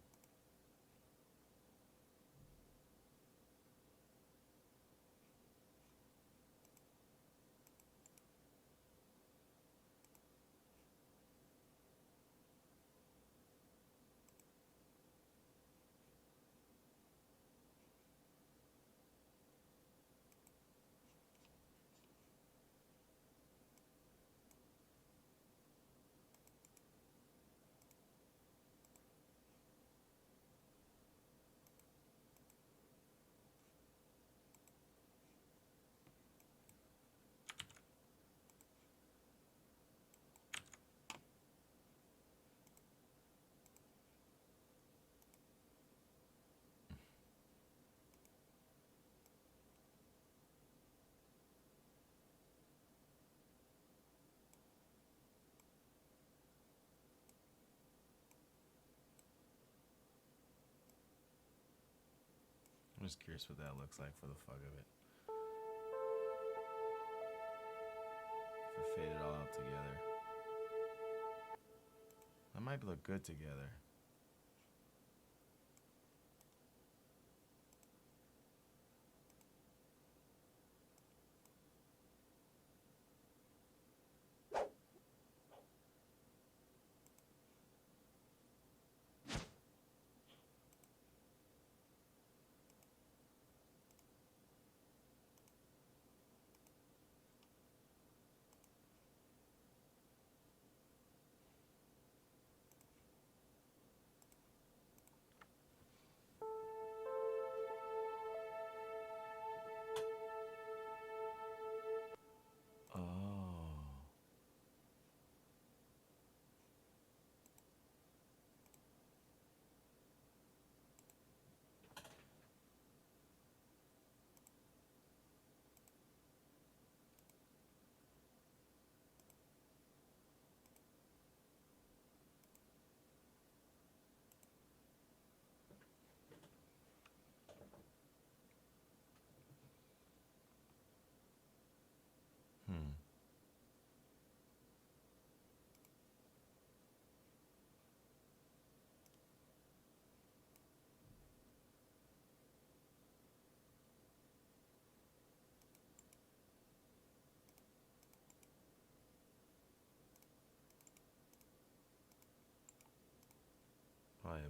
I'm just curious what that looks like for the fuck of it. If it faded all out together. That might look good together.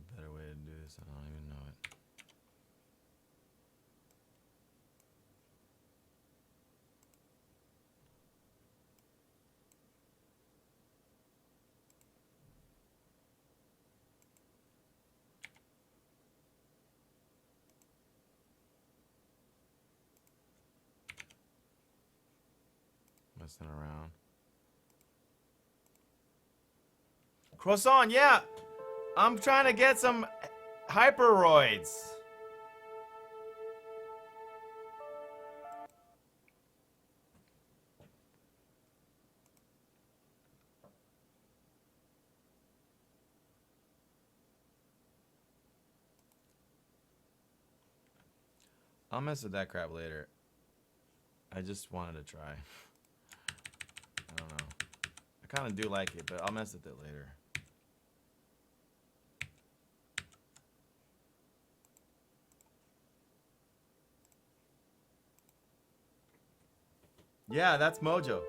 a better way to do this. I don't even know it. Messing around. Croissant, yeah. I'm trying to get some hyperoids. I'll mess with that crap later. I just wanted to try. I don't know. I kind of do like it, but I'll mess with it later. Yeah, that's Mojo.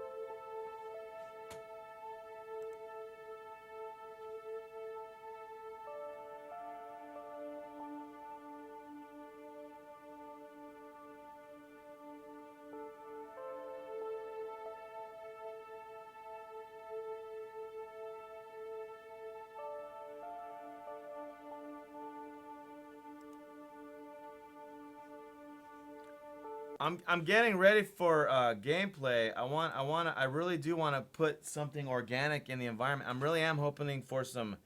I'm getting ready for gameplay. I really do want to put something organic in the environment. I really am hoping for some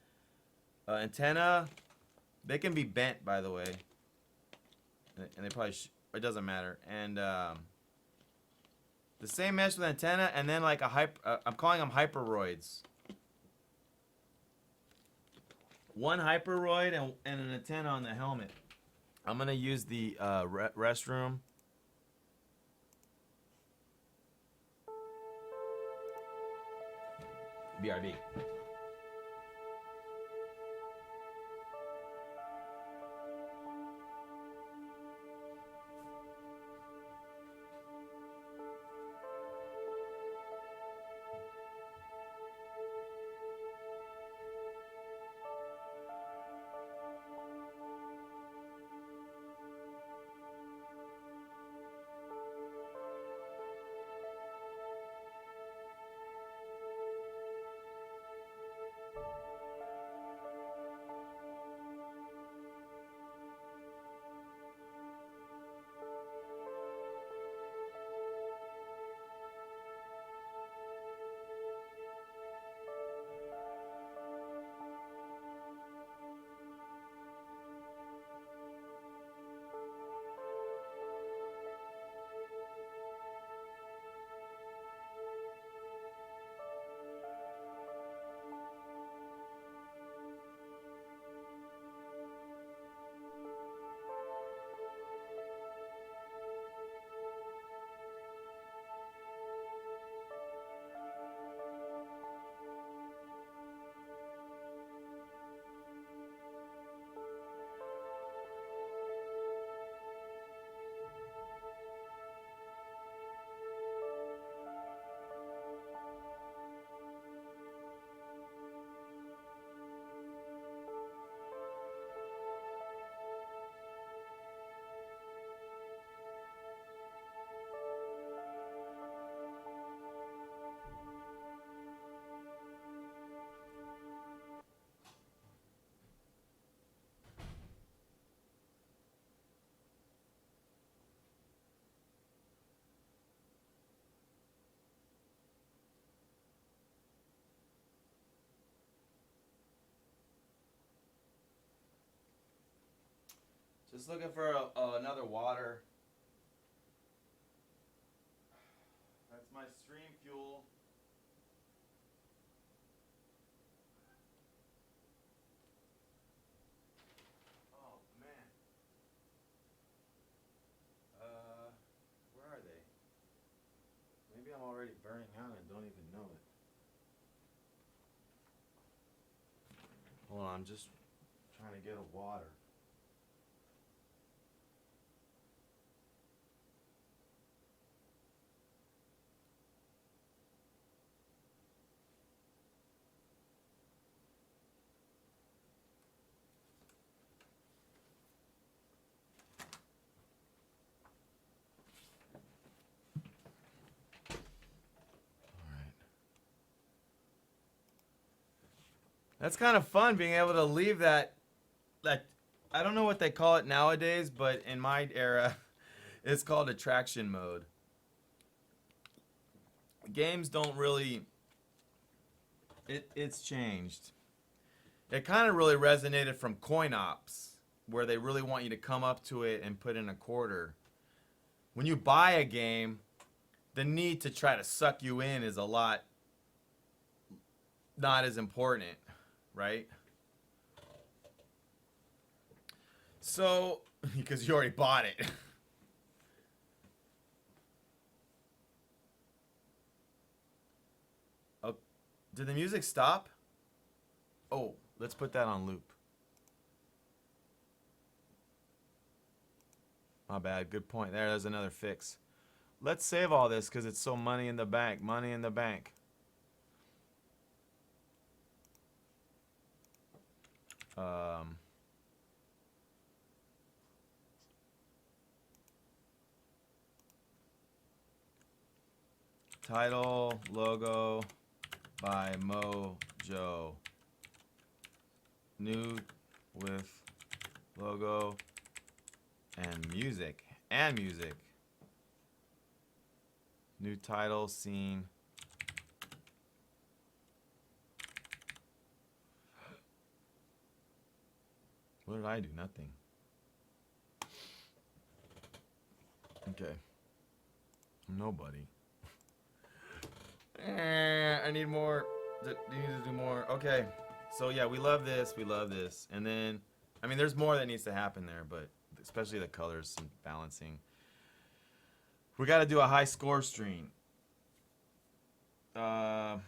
antenna. They can be bent, by the way, and they probably it doesn't matter. And the same mesh with antenna, and then like a I'm calling them hyperoids. One hyperoid and an antenna on the helmet. I'm gonna use the restroom. BRB. Just looking for another water. That's my stream fuel. Oh man. Where are they? Maybe I'm already burning out and don't even know it. Hold on, I'm just trying to get a water. That's kind of fun being able to leave that I don't know what they call it nowadays, but in my era, it's called attraction mode. Games don't really it's changed. It kind of really resonated from coin ops, where they really want you to come up to it and put in a quarter. When you buy a game, the need to try to suck you in is a lot not as important, right? So, because you already bought it. Oh, did the music stop? Oh, let's put that on loop. My bad. Good point. There's another fix. Let's save all this because it's so money in the bank. Money in the bank. Title, logo by Mojo. New with logo and music. And music. New title, scene. What did I do? Nothing. Okay. Nobody. I need more. You need to do more. Okay. So yeah, we love this. We love this. And then, I mean, there's more that needs to happen there, but especially the colors and balancing. We got to do a high score stream. Let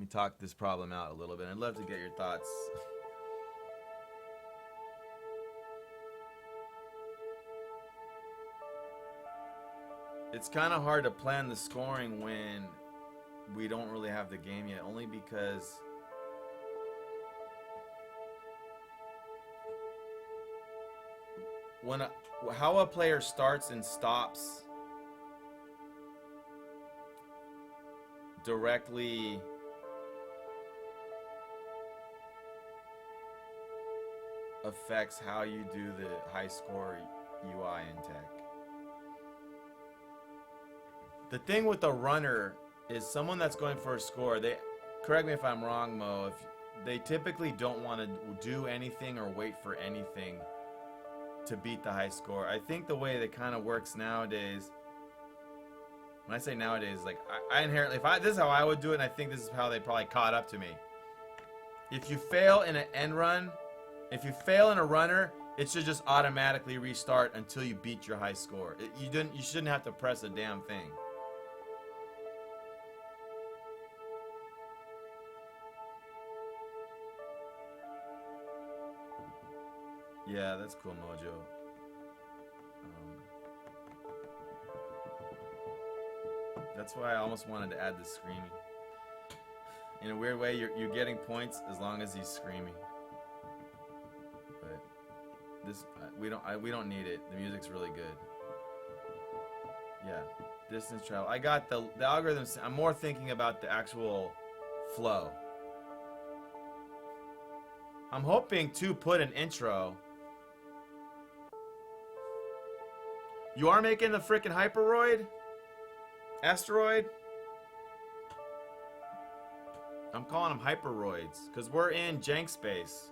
me talk this problem out a little bit. I'd love to get your thoughts. It's kind of hard to plan the scoring when we don't really have the game yet, only because how a player starts and stops directly affects how you do the high score UI in tech. The thing with a runner is someone that's going for a score, correct me if I'm wrong, Mo, if they typically don't want to do anything or wait for anything to beat the high score. I think the way that kind of works nowadays, when I say nowadays, like I inherently, this is how I would do it, and I think this is how they probably caught up to me. If you fail in an end run, if you fail in a runner, it should just automatically restart until you beat your high score. You shouldn't have to press a damn thing. Yeah, that's cool, Mojo. That's why I almost wanted to add the screaming. In a weird way, you're getting points as long as he's screaming. But this we don't need it. The music's really good. Yeah, distance travel. I got the algorithms. I'm more thinking about the actual flow. I'm hoping to put an intro. You are making the frickin' Hyperoid? Asteroid? I'm calling them Hyperoids, because we're in jank space.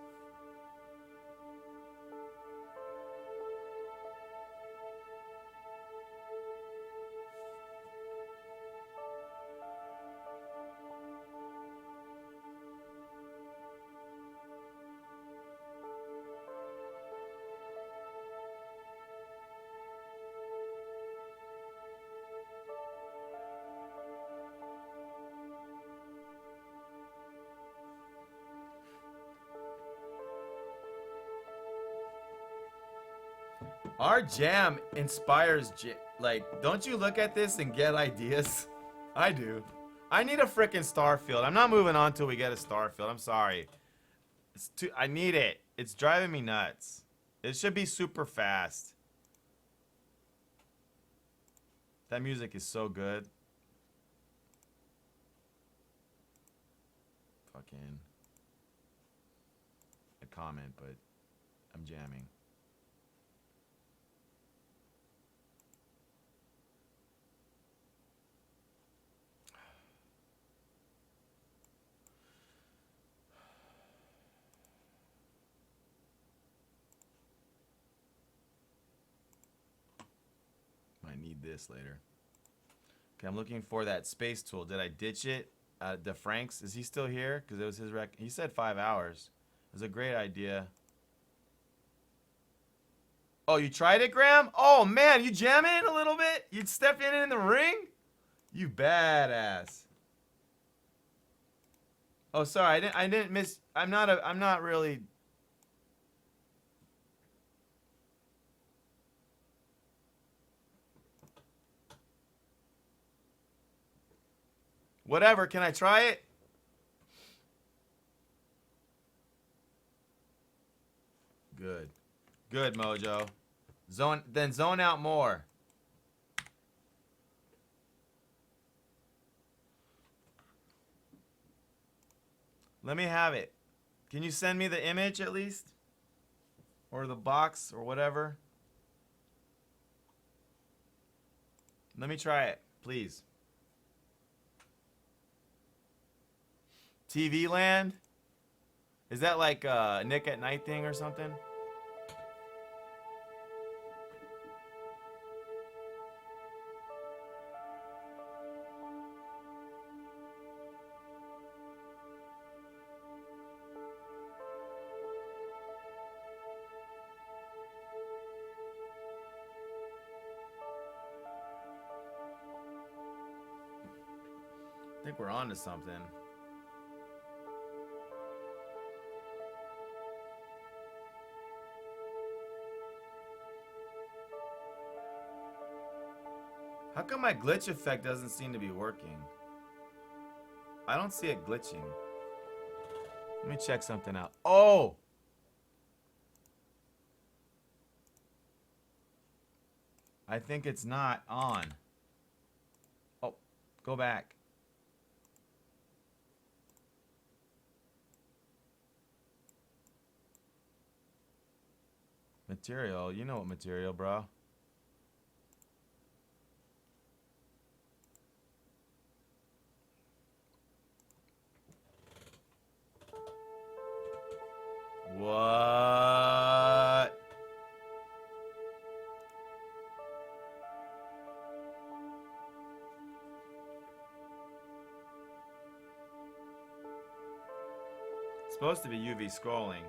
Our jam inspires, like, don't you look at this and get ideas? I do. I need a frickin' Starfield. I'm not moving on till we get a Starfield. I'm sorry. It's too. I need it. It's driving me nuts. It should be super fast. That music is so good. Fucking. A comment, but I'm jamming. Might need this later. Okay, I'm looking for that space tool. Did I ditch it? The Franks, is he still here? Because it was his rec. He said 5 hours. It was a great idea. Oh, you tried it, Graham? Oh man, you jamming it a little bit? You'd step in the ring? You badass. Oh, sorry, I didn't miss. I'm not really. Whatever, can I try it? Good. Good, Mojo. Zone out more. Let me have it. Can you send me the image at least? Or the box or whatever? Let me try it, please. TV Land? Is that like a Nick at Night thing or something? I think we're on to something. How come my glitch effect doesn't seem to be working? I don't see it glitching. Let me check something out. Oh! I think it's not on. Oh, go back. Material, you know what material, bro. What? It's supposed to be UV scrolling.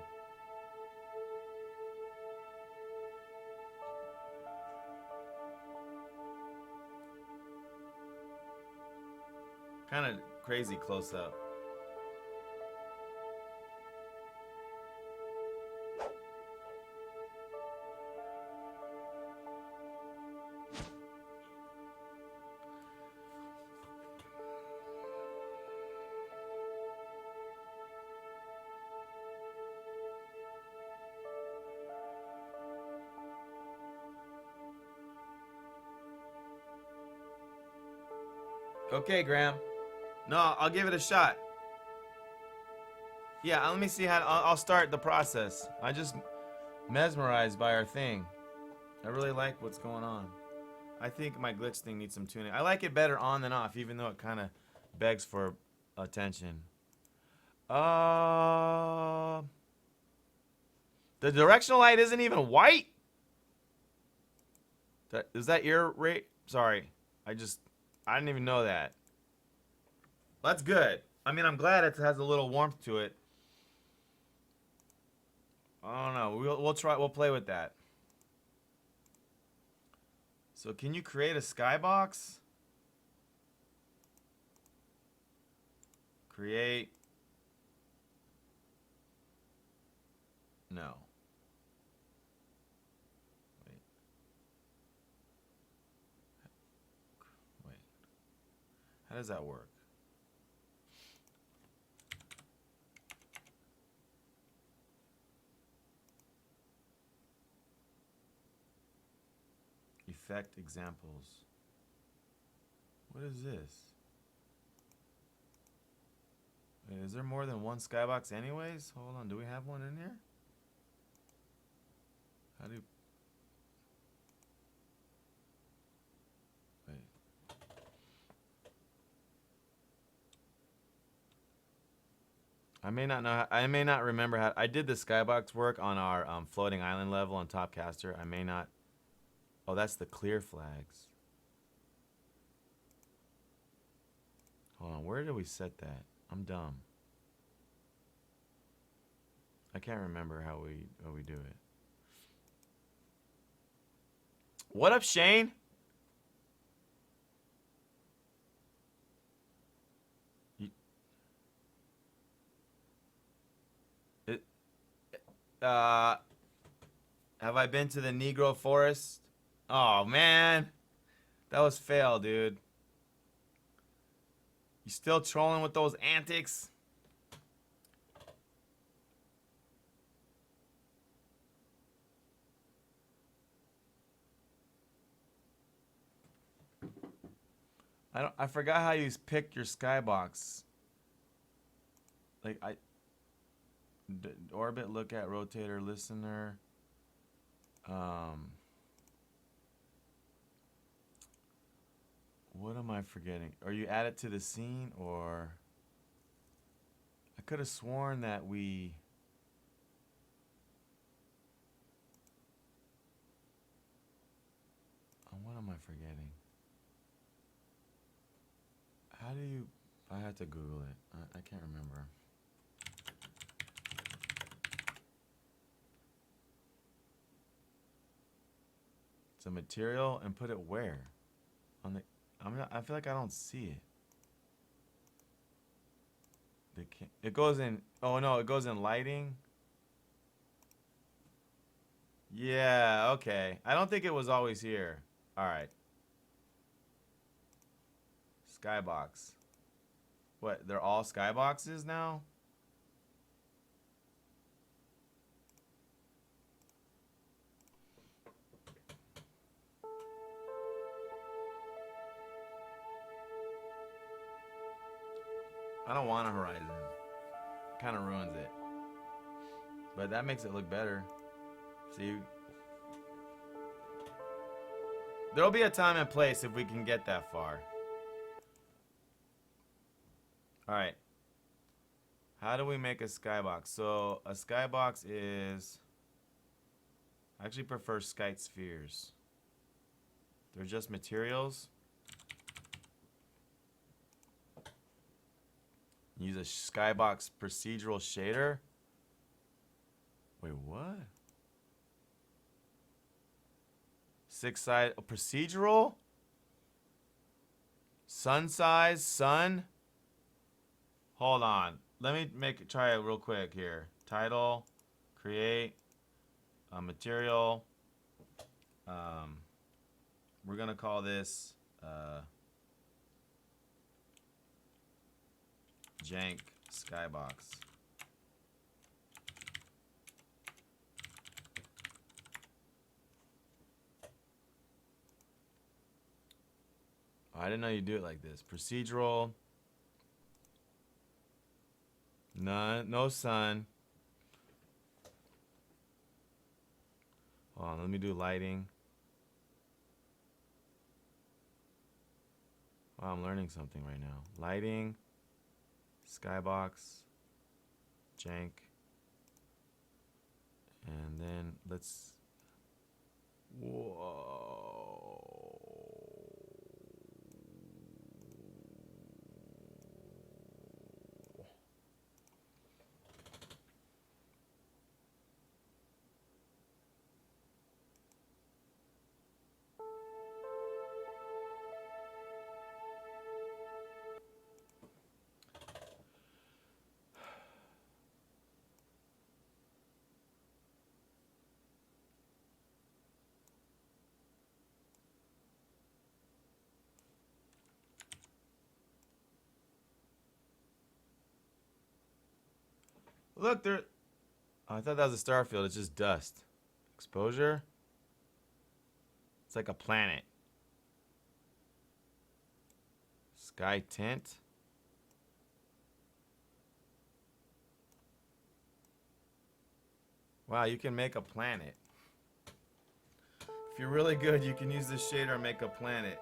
Kind of crazy close up. Okay, Graham. No, I'll give it a shot. Yeah, let me see how. I'll start the process. I just mesmerized by our thing. I really like what's going on. I think my glitch thing needs some tuning. I like it better on than off, even though it kind of begs for attention. The directional light isn't even white. Is that ear rate? Sorry, I didn't even know that. That's good. I mean, I'm glad it has a little warmth to it. I don't know. We'll try. We'll play with that. So, can you create a skybox? Create. No. Wait. How does that work? effect examples. What is this? Wait, is there more than one skybox anyways? Hold on, do we have one in here? How do you... Wait. I may not know. I may not remember how. I did the skybox work on our floating island level on Top Caster. I may not. Oh, that's the clear flags. Hold on. Where did we set that? I'm dumb. I can't remember how we do it. What up, Shane? Have I been to the Negro Forest? Oh, man. That was fail, dude. You still trolling with those antics? I forgot how you pick your skybox. Like, orbit, look at, rotator, listener. What am I forgetting? Are you add it to the scene, or I could have sworn that we... what am I forgetting? How do you... I had to Google it. I can't remember. It's a material, and put it where? On the... I feel like I don't see it. It goes in... Oh, no, it goes in lighting. Yeah, okay. I don't think it was always here. All right. Skybox. What, they're all skyboxes now? I don't want a horizon. Kind of ruins it. But that makes it look better. See? There'll be a time and place if we can get that far. Alright. How do we make a skybox? So, a skybox is... I actually prefer skite spheres. They're just materials. Use a skybox procedural shader. Wait, what? 6-side procedural? Sun size, sun? Hold on. Let me try it real quick here. Title, create, material. We're gonna call this jank skybox. I didn't know you do it like this. Procedural. None, no sun. Hold on, let me do lighting. Wow, I'm learning something right now. Lighting, skybox, jank, and then let's... Whoa. Look, there... Oh, I thought that was a star field. It's just dust. Exposure. It's like a planet. Sky tint. Wow, you can make a planet. If you're really good, you can use this shader and make a planet.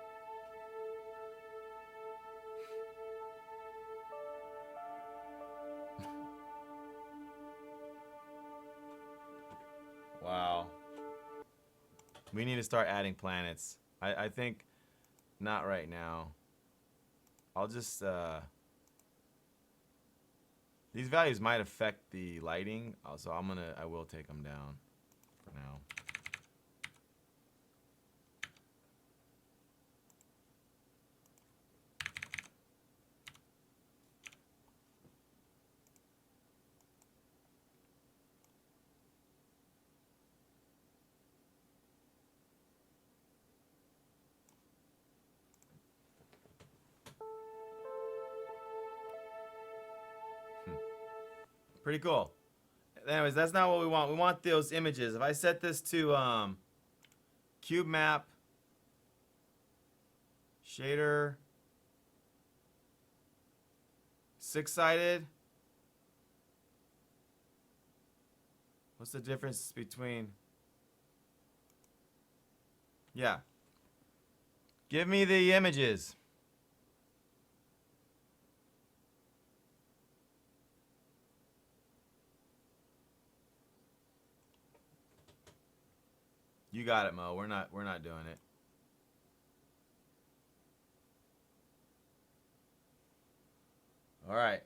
Wow. We need to start adding planets. I think not right now. I'll just these values might affect the lighting, so I will take them down for now. Pretty cool. Anyways, that's not what we want. We want those images. If I set this to cube map, shader, six-sided. What's the difference between? Yeah. Give me the images. You got it, Mo. We're not doing it. All right.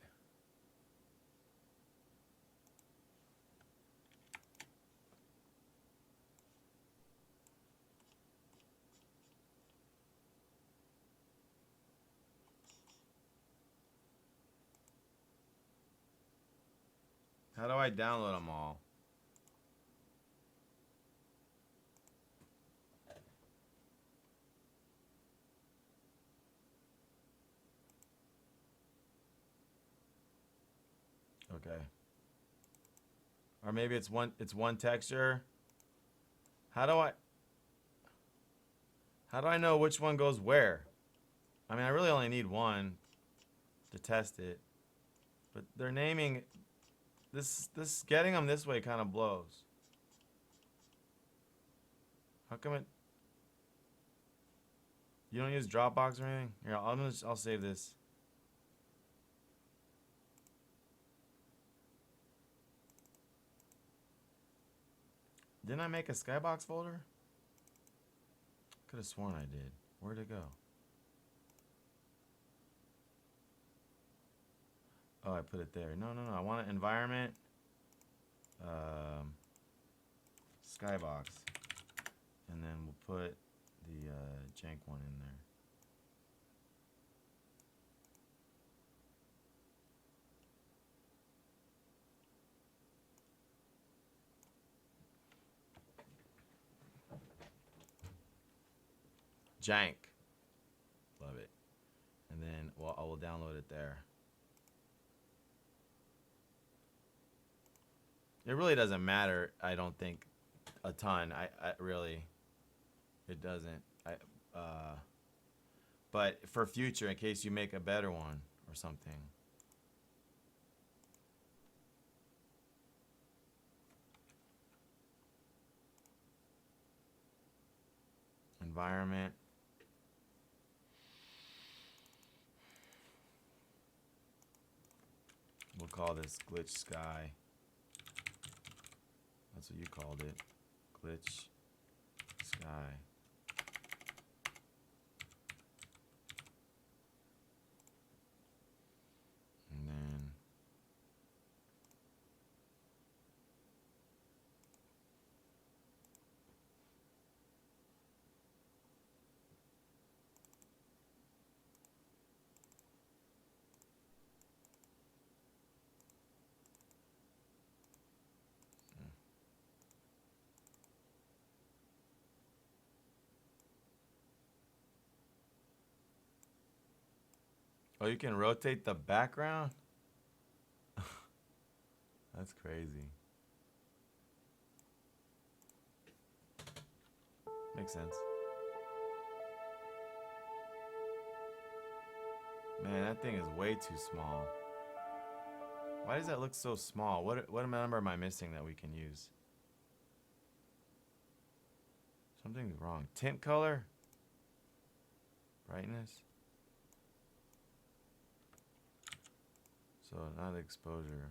How do I download them all? Okay. Or maybe it's one texture. How do I know which one goes where? I mean, I really only need one to test it. But they're naming this getting them this way kind of blows. How come it? You don't use Dropbox or anything? Here, I'll save this. Didn't I make a Skybox folder? Could have sworn I did. Where'd it go? Oh, I put it there. No. I want an environment. Skybox. And then we'll put the jank one in there. Jank. Love it. And then, well, I will download it there. It really doesn't matter, I don't think, a ton. I really, it doesn't. But for future, in case you make a better one or something. Environment. We'll call this glitch sky. That's what you called it. Glitch sky. And then oh, you can rotate the background? That's crazy. Makes sense. Man, that thing is way too small. Why does that look so small? What number am I missing that we can use? Something's wrong. Tint color? Brightness? So, not exposure.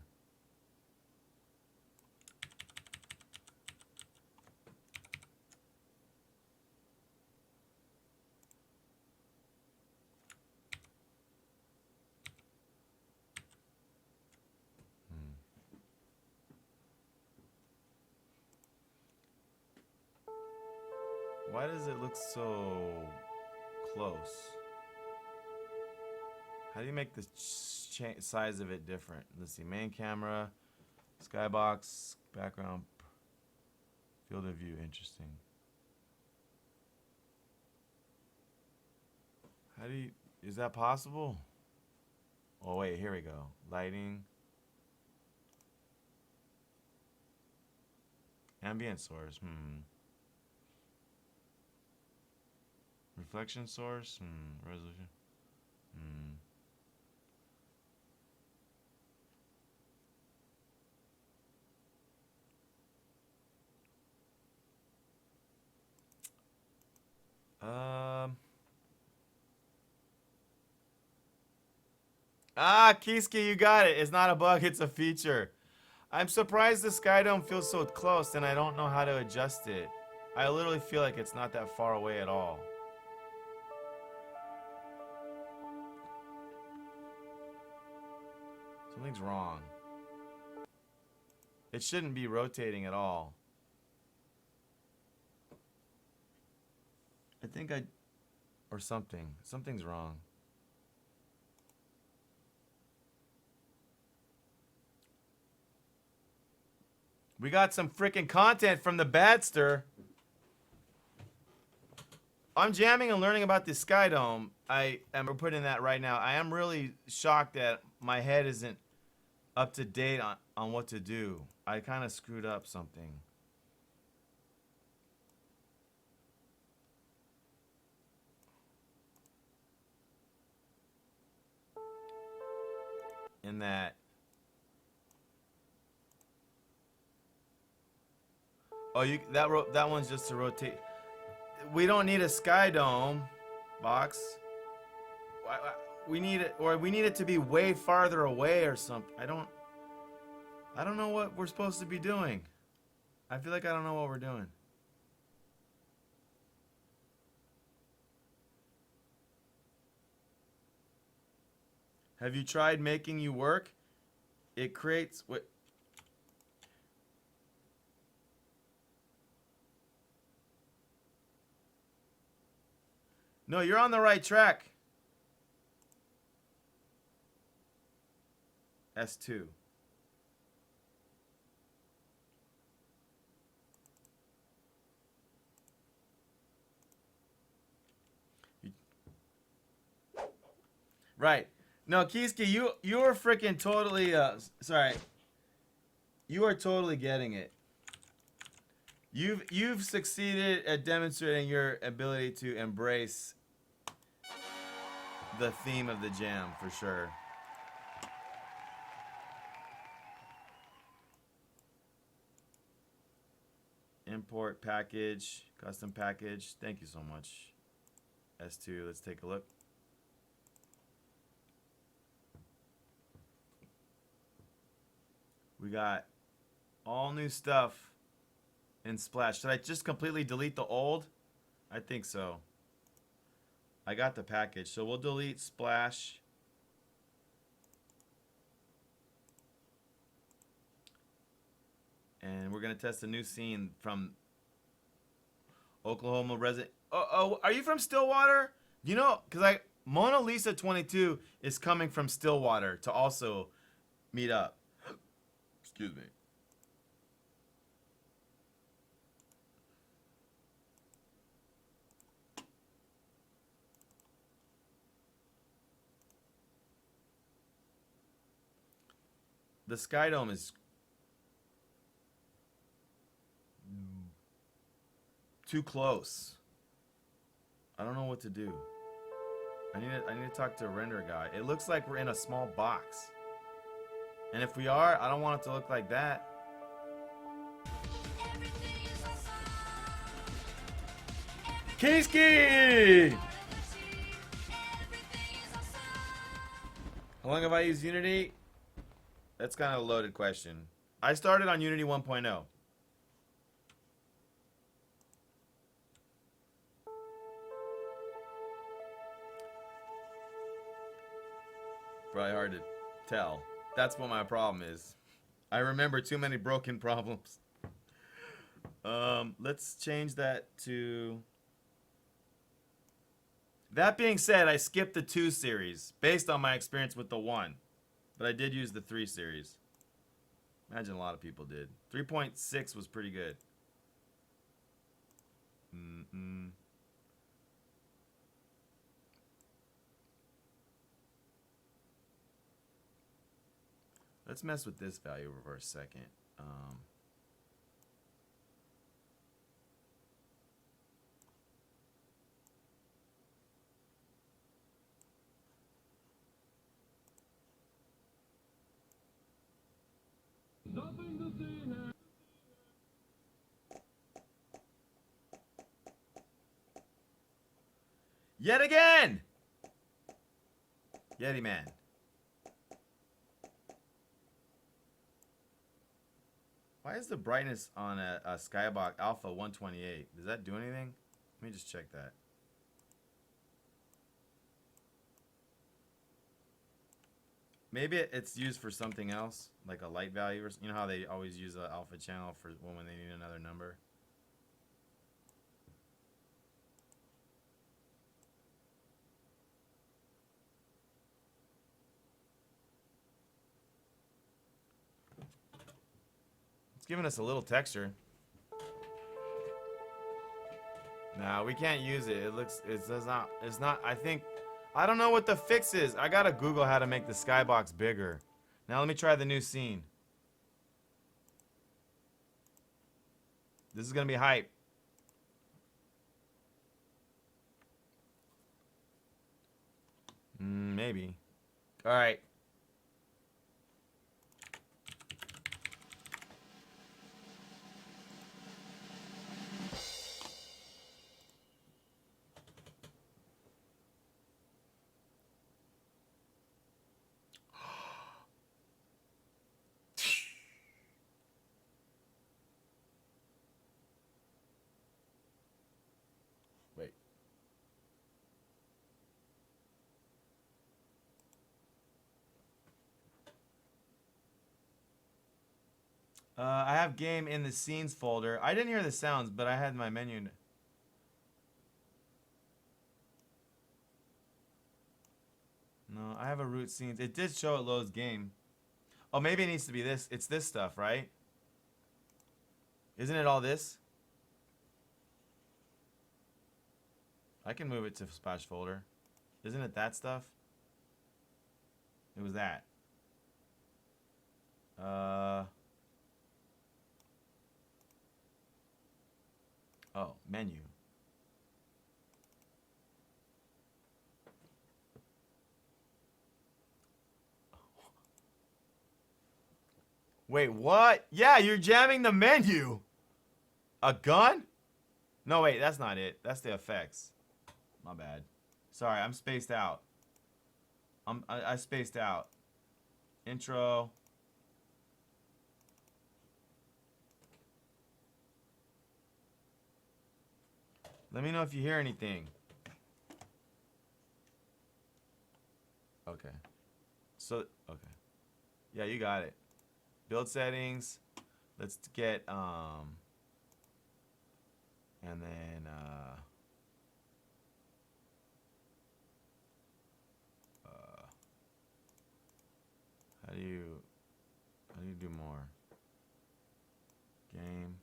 Why does it look so close? How do you make the size of it different? Let's see, main camera, skybox, background, field of view, interesting. How do you, is that possible? Oh wait, here we go. Lighting. Ambient source, Reflection source, resolution, Kiski, you got it. It's not a bug, it's a feature. I'm surprised the sky dome feels so close and I don't know how to adjust it. I literally feel like it's not that far away at all. Something's wrong. It shouldn't be rotating at all. I think or something. Something's wrong. We got some freaking content from the Badster. I'm jamming and learning about the Sky Dome. I am putting that right now. I am really shocked that my head isn't up to date on what to do. I kind of screwed up something. In that. Oh, that one's just to rotate. We don't need a sky dome box. We need it, or we need it to be way farther away or something. I don't know what we're supposed to be doing. I feel like I don't know what we're doing. Have you tried making you work? It creates what? No, you're on the right track. S2. Right. No, Kiski, you are freaking totally sorry. You are totally getting it. You've succeeded at demonstrating your ability to embrace the theme of the jam for sure. Import package, custom package. Thank you so much. S2, let's take a look. We got all new stuff in Splash. Should I just completely delete the old? I think so. I got the package, so we'll delete Splash. And we're gonna test a new scene from Oklahoma resident. Oh, are you from Stillwater? You know, cause Mona Lisa 22 is coming from Stillwater to also meet up. Excuse me. The Sky Dome is too close. I don't know what to do. I need to talk to a render guy. It looks like we're in a small box. And if we are, I don't want it to look like that. Kiski! How long have I used Unity? That's kind of a loaded question. I started on Unity 1.0. Probably hard to tell. That's what my problem is. I remember too many broken problems. Let's change that to... That being said, I skipped the 2 series based on my experience with the 1. But I did use the 3 series. Imagine a lot of people did. 3.6 was pretty good. Let's mess with this value for a second. Yet again! Yeti Man. Why is the brightness on a Skybox Alpha 128? Does that do anything? Let me just check that. Maybe it's used for something else, like a light value, or you know how they always use an alpha channel for when they need another number. It's giving us a little texture. No, we can't use it. It's not, I don't know what the fix is. I gotta Google how to make the skybox bigger. Now let me try the new scene. This is gonna be hype. Maybe. Alright. Wait. I have game in the scenes folder. I didn't hear the sounds, but I had my menu. No, I have a root scenes. It did show it loads game. Oh, maybe it needs to be this. It's this stuff, right? Isn't it all this? I can move it to splash folder. Isn't it that stuff? It was that. Oh, menu. Wait, what? Yeah, you're jamming the menu. A gun? No, wait, that's not it. That's the effects. My bad. Sorry, I'm spaced out. I spaced out. Intro. Let me know if you hear anything. Okay. So, okay. Yeah, you got it. Build settings. Let's get, and then, how do you do more? Game.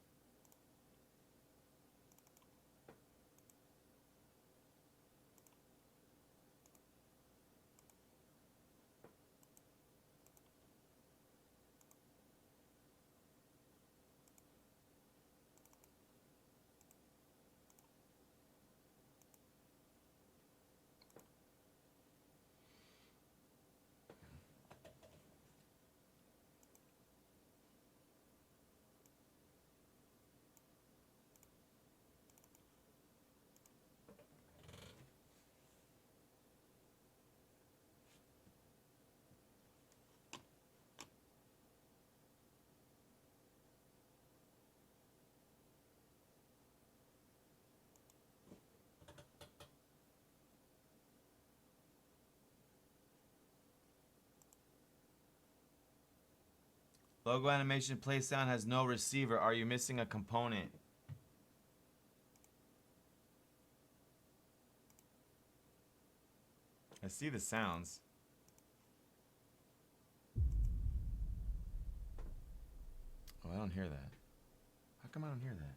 Logo animation play sound has no receiver. Are you missing a component? I see the sounds. Oh, I don't hear that. How come I don't hear that?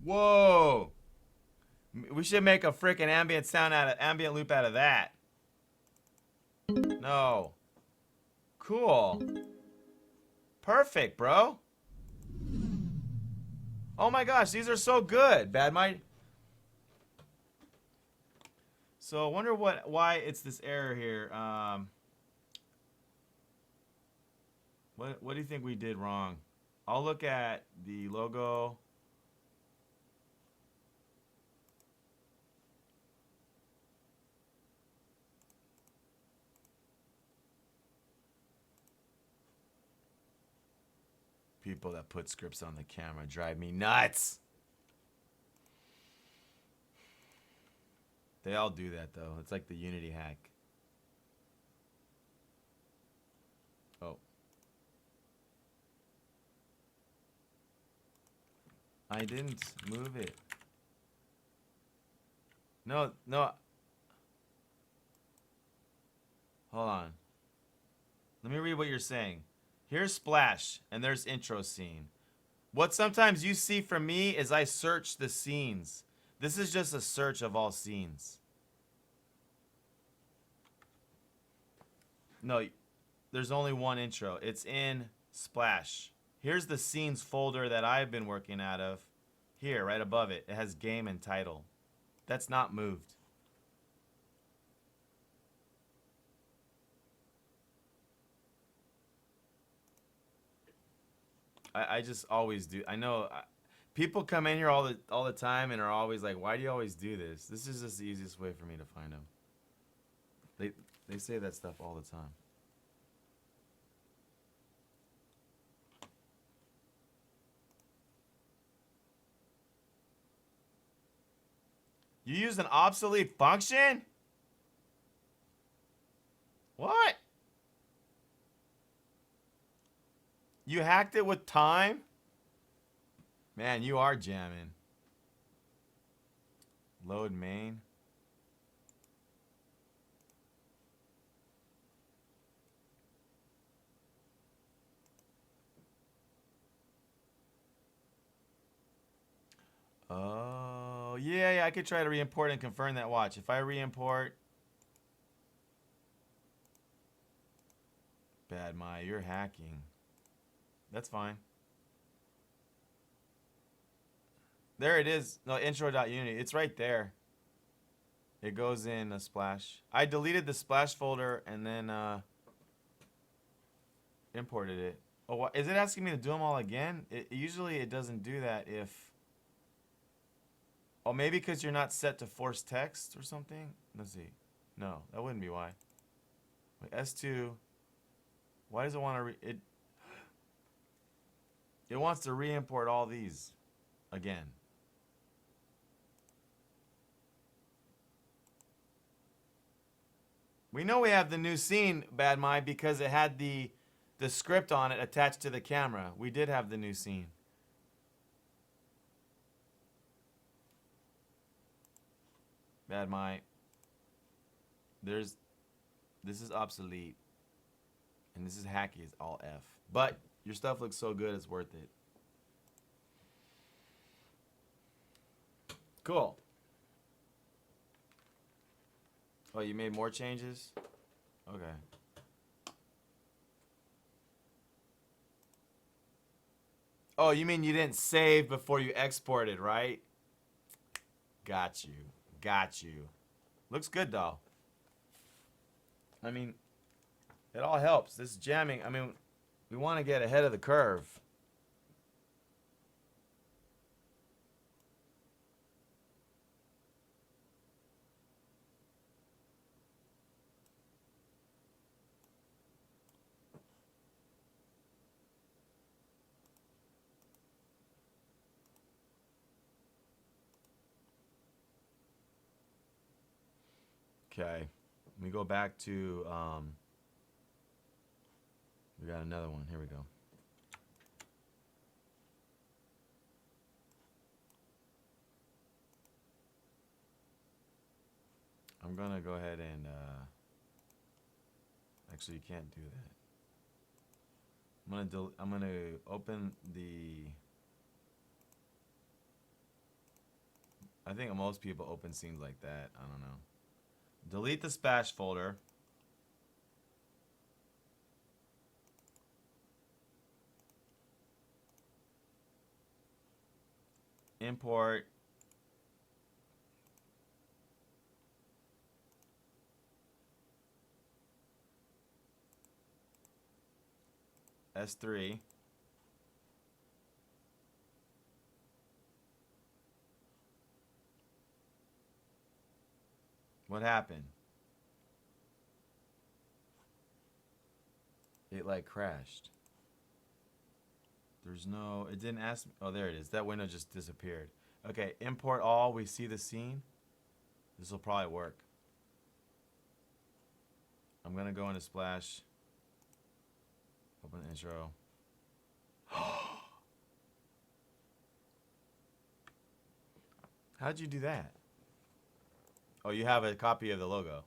Whoa! We should make a freaking ambient loop out of that. No. Cool. Perfect, bro. Oh my gosh, these are so good, Bad Might. So I wonder why it's this error here. What do you think we did wrong? I'll look at the logo. People that put scripts on the camera drive me nuts. They all do that though. It's like the Unity hack. Oh. I didn't move it. No. Hold on. Let me read what you're saying. Here's splash, and there's intro scene. What sometimes you see from me is I search the scenes. This is just a search of all scenes. No, there's only one intro. It's in splash. Here's the scenes folder that I've been working out of. Here, right above it. It has game and title. That's not moved. I just always do. I know people come in here all the time and are always like, "Why do you always do this?" This is just the easiest way for me to find them. They say that stuff all the time. You used an obsolete function? What? You hacked it with time? Man, you are jamming. Load main. Oh, yeah, I could try to re-import and confirm that. Watch. If I re-import. Bad Mai, you're hacking. That's fine. There it is. No, intro.unity. It's right there. It goes in a splash. I deleted the splash folder and then imported it. Oh, is it asking me to do them all again? Usually it doesn't do that if... Oh, maybe because you're not set to force text or something? Let's see. No, that wouldn't be why. Wait, S2. Why does it want to... It wants to re-import all these again. We know we have the new scene, Bad Mai, because it had the script on it attached to the camera. We did have the new scene. Bad Mai. This is obsolete. And this is hacky, it's all F. But your stuff looks so good, it's worth it. Cool. Oh, you made more changes? Okay. Oh, you mean you didn't save before you exported, right? Got you. Got you. Looks good, though. I mean, it all helps. This jamming, I mean, we want to get ahead of the curve. Okay. We go back to, we got another one. Here we go. I'm gonna go ahead and, actually you can't do that. I'm gonna open the, I think most people open scenes like that. I don't know. Delete the splash folder. Import S3. What happened? It like crashed. There's no, it didn't ask me. Oh, there it is. That window just disappeared. Okay, import all. We see the scene. This will probably work. I'm gonna go into Splash. Open intro. How'd you do that? Oh, you have a copy of the logo.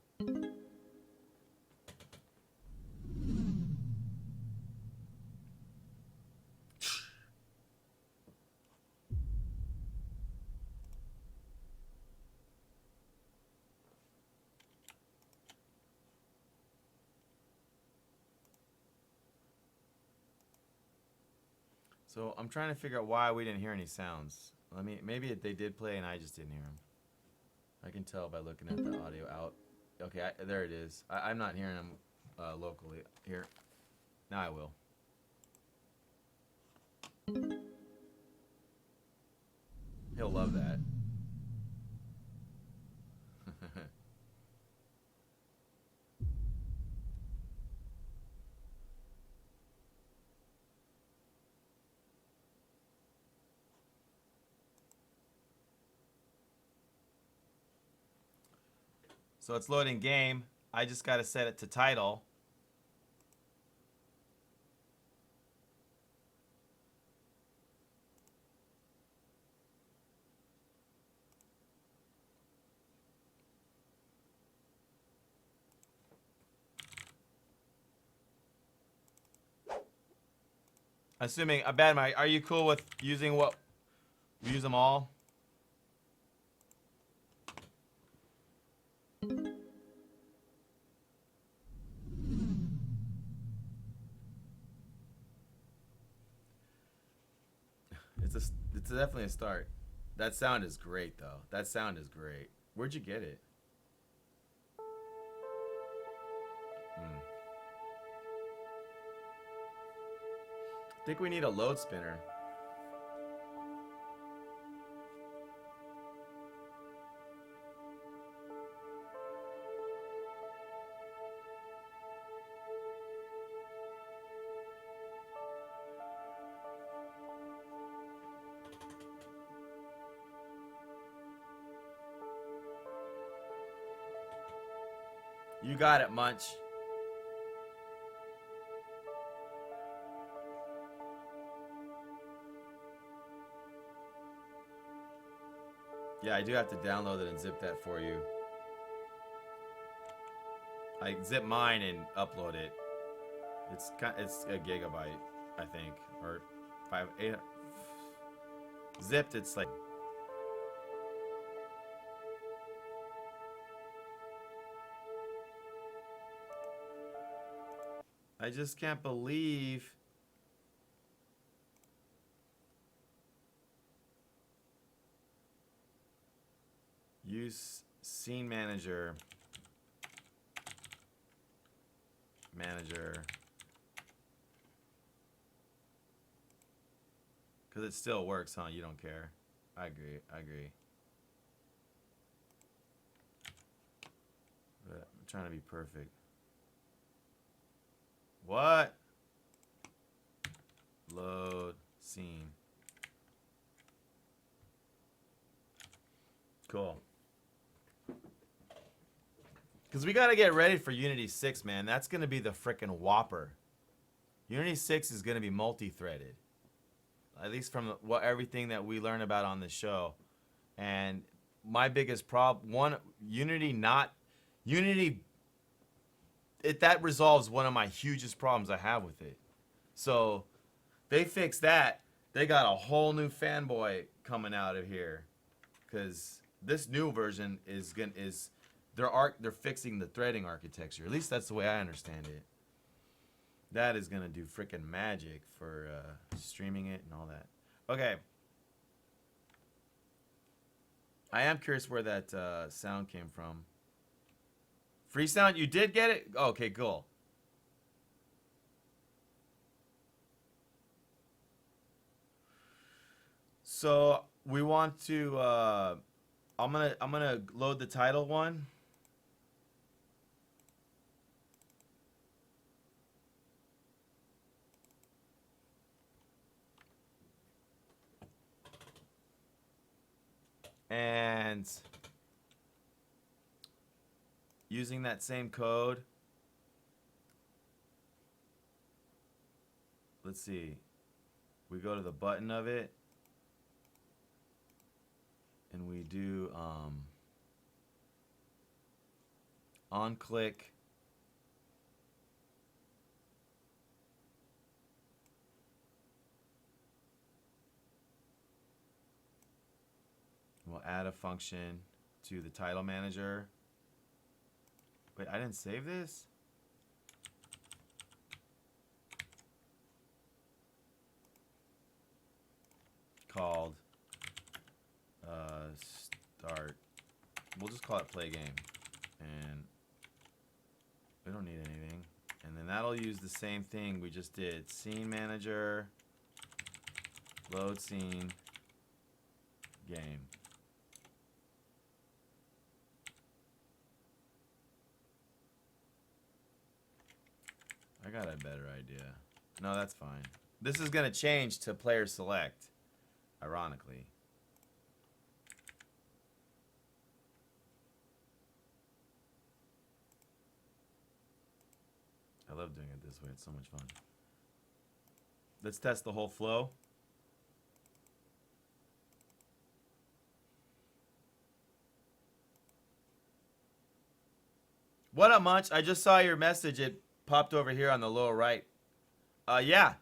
So I'm trying to figure out why we didn't hear any sounds. Maybe they did play and I just didn't hear them. I can tell by looking at the audio out. Okay, there it is. I'm not hearing them locally. Here. Now I will. He'll love that. So it's loading game. I just got to set it to title. Assuming, Bad Mike, are you cool with using what? We use them all? It's definitely a start. That sound is great, though. That sound is great. Where'd you get it? I think we need a load spinner. You got it, Munch. Yeah, I do have to download it and zip that for you. I zip mine and upload it. It's a gigabyte, I think, or 8. Zipped, it's like. I just can't believe. Use scene manager. Because it still works, huh? You don't care. I agree. But I'm trying to be perfect. What? Load scene. Cool. Because we got to get ready for Unity 6, man. That's going to be the frickin' whopper. Unity 6 is going to be multi-threaded. At least from everything that we learn about on the show. And my biggest problem, that resolves one of my hugest problems I have with it. So they fixed that. They got a whole new fanboy coming out of here. Because this new version they're fixing the threading architecture. At least that's the way I understand it. That is gonna do freaking magic for streaming it and all that. Okay. I am curious where that sound came from. Free sound, you did get it? Oh, okay, cool. So we want to. I'm gonna load the title one. And using that same code, let's see, we go to the button of it and we do on click we'll add a function to the title manager. Wait, I didn't save this? Called start. We'll just call it play game. And we don't need anything. And then that'll use the same thing we just did. Scene manager, load scene, game. I got a better idea. No, that's fine. This is going to change to player select, ironically. I love doing it this way. It's so much fun. Let's test the whole flow. What up, Munch? I just saw your message. It popped over here on the lower right. Yeah.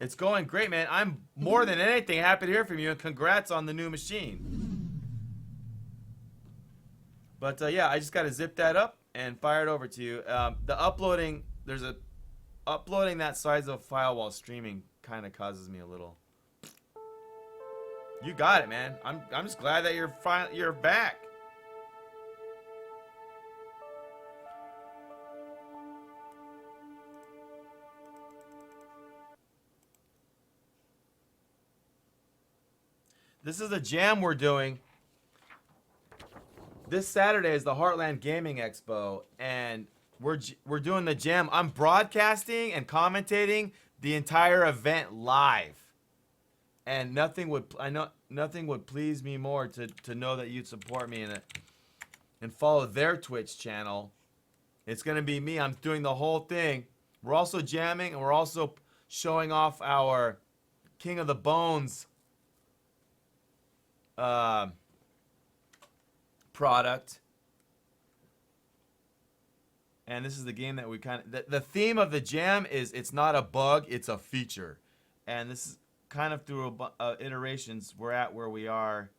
It's going great, man. I'm more than anything happy to hear from you, and congrats on the new machine. But yeah, I just got to zip that up and fire it over to you. The uploading, uploading that size of file while streaming kind of causes me a little. You got it, man. I'm just glad that you're back. This is a jam we're doing. This Saturday is the Heartland Gaming Expo, and we're doing the jam. I'm broadcasting and commentating the entire event live, and nothing would please me more to know that you'd support me in it and follow their Twitch channel. It's gonna be me. I'm doing the whole thing. We're also jamming, and we're also showing off our King of the Bones product. And this is the game that we the theme of the jam is it's not a bug, it's a feature. And this is kind of through iterations. We're at where we are.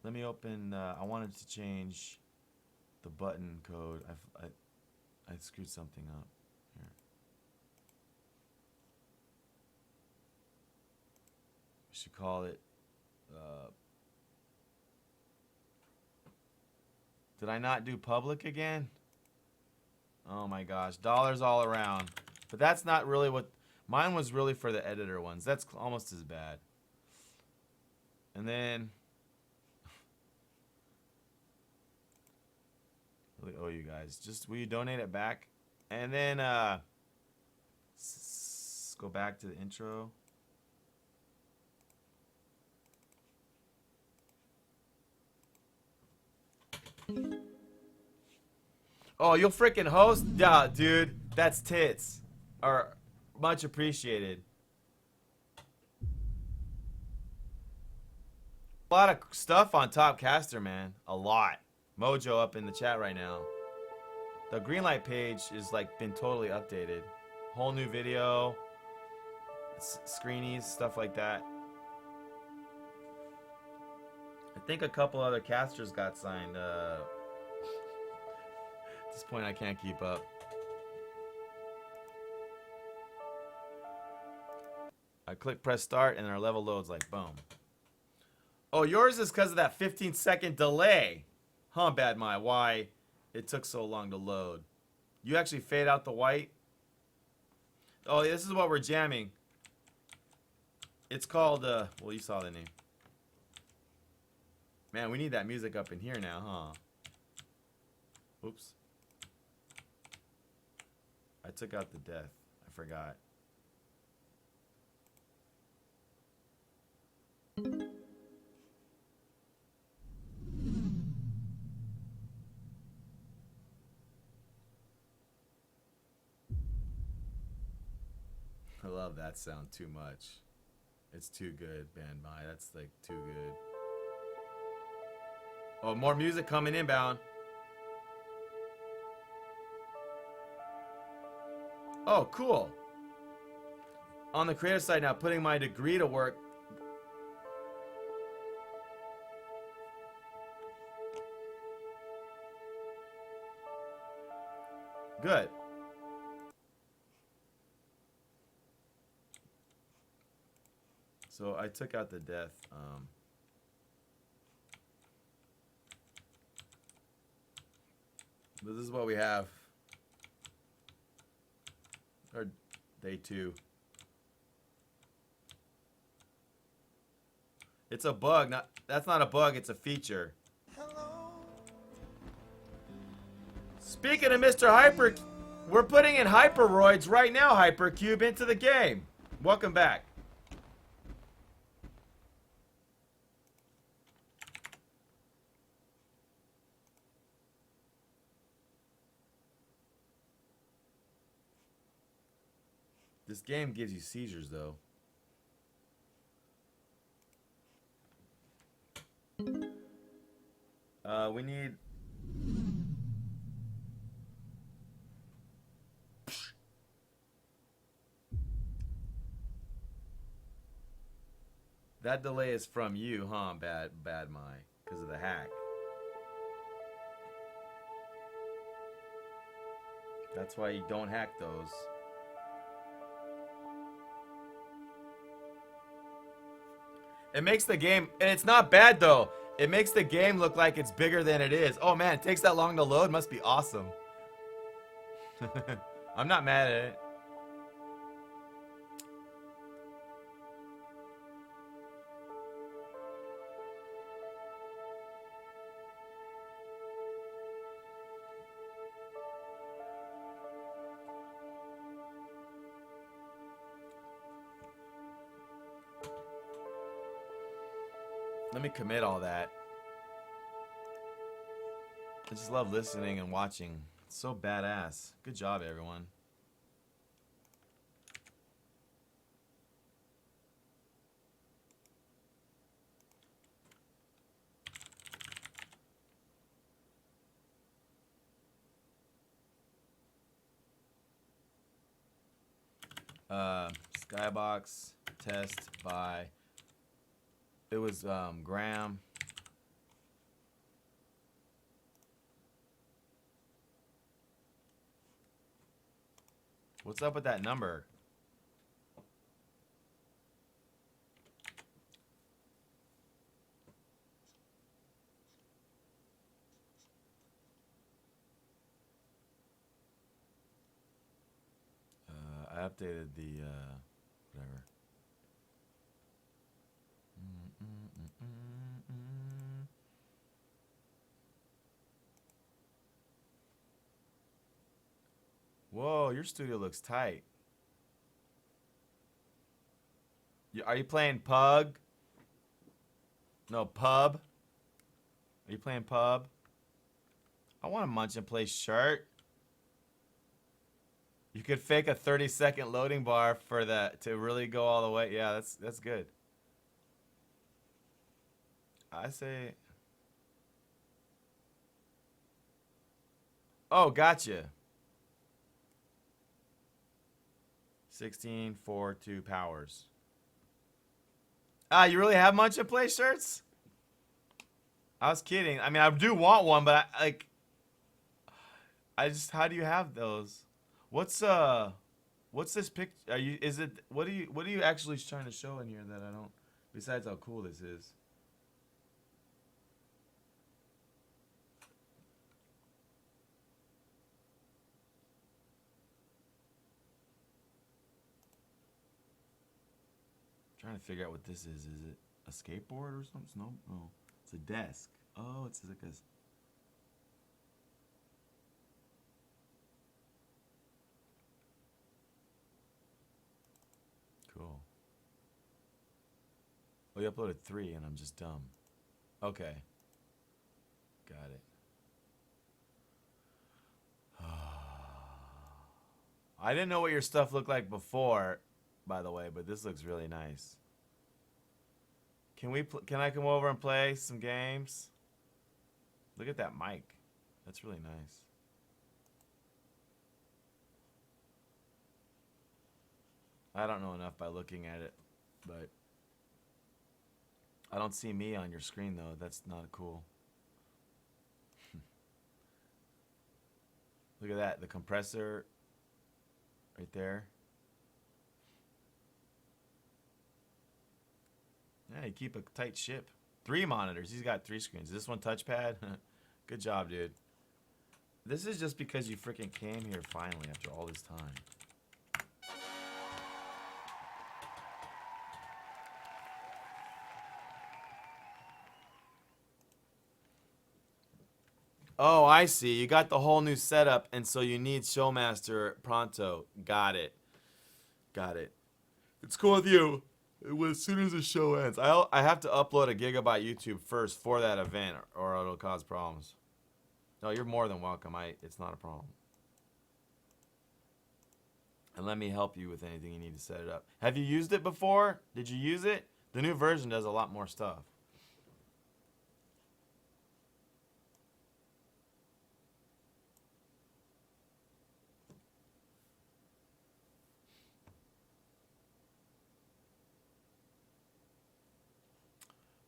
Let me open, I wanted to change the button code. I screwed something up here. We should call it did I not do public again? Oh my gosh, dollars all around. But that's not really what, mine was really for the editor ones. That's almost as bad. And then, really owe you guys. Just, will you donate it back? And then, go back to the intro. Oh, you'll freaking host? Yeah, dude. That's tits. Or much appreciated. A lot of stuff on Top Caster, man. A lot. Mojo up in the chat right now. The Greenlight page is like been totally updated. Whole new video, screenies, stuff like that. I think a couple other casters got signed. At this point, I can't keep up. I click press start and our level loads like boom. Oh, yours is because of that 15-second delay. Huh, Bad My, why it took so long to load. You actually fade out the white? Oh, this is what we're jamming. It's called, well, you saw the name. Man, we need that music up in here now, huh? Oops. I took out the death. I forgot. I love that sound too much. It's too good, Band My. That's like too good. Oh, more music coming inbound. Oh, cool. On the creative side now, putting my degree to work. Good. So I took out the death. This is what we have. Or day 2. It's a bug. That's not a bug. It's a feature. Speaking of Mr. Hyper, we're putting in Hyperoids right now, Hypercube, into the game. Welcome back. This game gives you seizures, though. We need... That delay is from you, huh, Bad My, because of the hack. That's why you don't hack those. It makes the game, and it's not bad though. It makes the game look like it's bigger than it is. Oh man, it takes that long to load. Must be awesome. I'm not mad at it. Let me commit all that. I just love listening and watching. It's so badass. Good job, everyone. Skybox test by... It was Graham. What's up with that number? I updated the whatever. Whoa, your studio looks tight. Are you playing Pug? No, Pub? Are you playing Pub? I want a Munch and Play shirt. You could fake a 30-second loading bar for that to really go all the way. Yeah, that's good. I say. Oh, gotcha. 16, 4, 2 powers. Ah, you really have Munch and Play shirts? I was kidding. I mean, I do want one, but I just, how do you have those? What's this pic? What are you actually trying to show in here that I don't, besides how cool this is? Trying to figure out what this is. Is it a skateboard or something? No, no. It's a desk. Oh, it's like a. Cool. Oh, you uploaded 3 and I'm just dumb. Okay. Got it. I didn't know what your stuff looked like before, by the way, but this looks really nice. Can I come over and play some games? Look at that mic. That's really nice. I don't know enough by looking at it, but I don't see me on your screen though. That's not cool. Look at that, the compressor right there. Yeah, you keep a tight ship. 3 monitors. He's got 3 screens. Is this one touchpad? Good job, dude. This is just because you freaking came here finally after all this time. Oh, I see. You got the whole new setup, and so you need Showmaster pronto. Got it. Got it. It's cool with you. As soon as the show ends, I have to upload a gigabyte YouTube first for that event, or it'll cause problems. No, you're more than welcome. It's not a problem. And let me help you with anything you need to set it up. Have you used it before? Did you use it? The new version does a lot more stuff.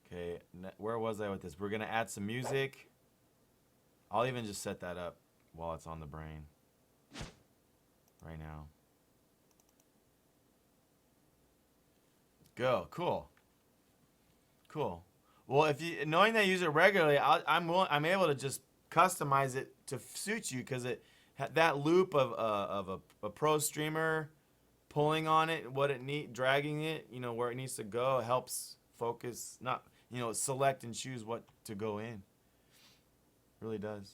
Okay, where was I with this? We're gonna add some music. I'll even just set that up while it's on the brain right now. Go. Cool. Cool. Well, if you knowing that you use it regularly, I'm able to just customize it to suit you because that loop of a pro streamer pulling on it, dragging it, where it needs to go helps focus, not select and choose what to go in. Really does.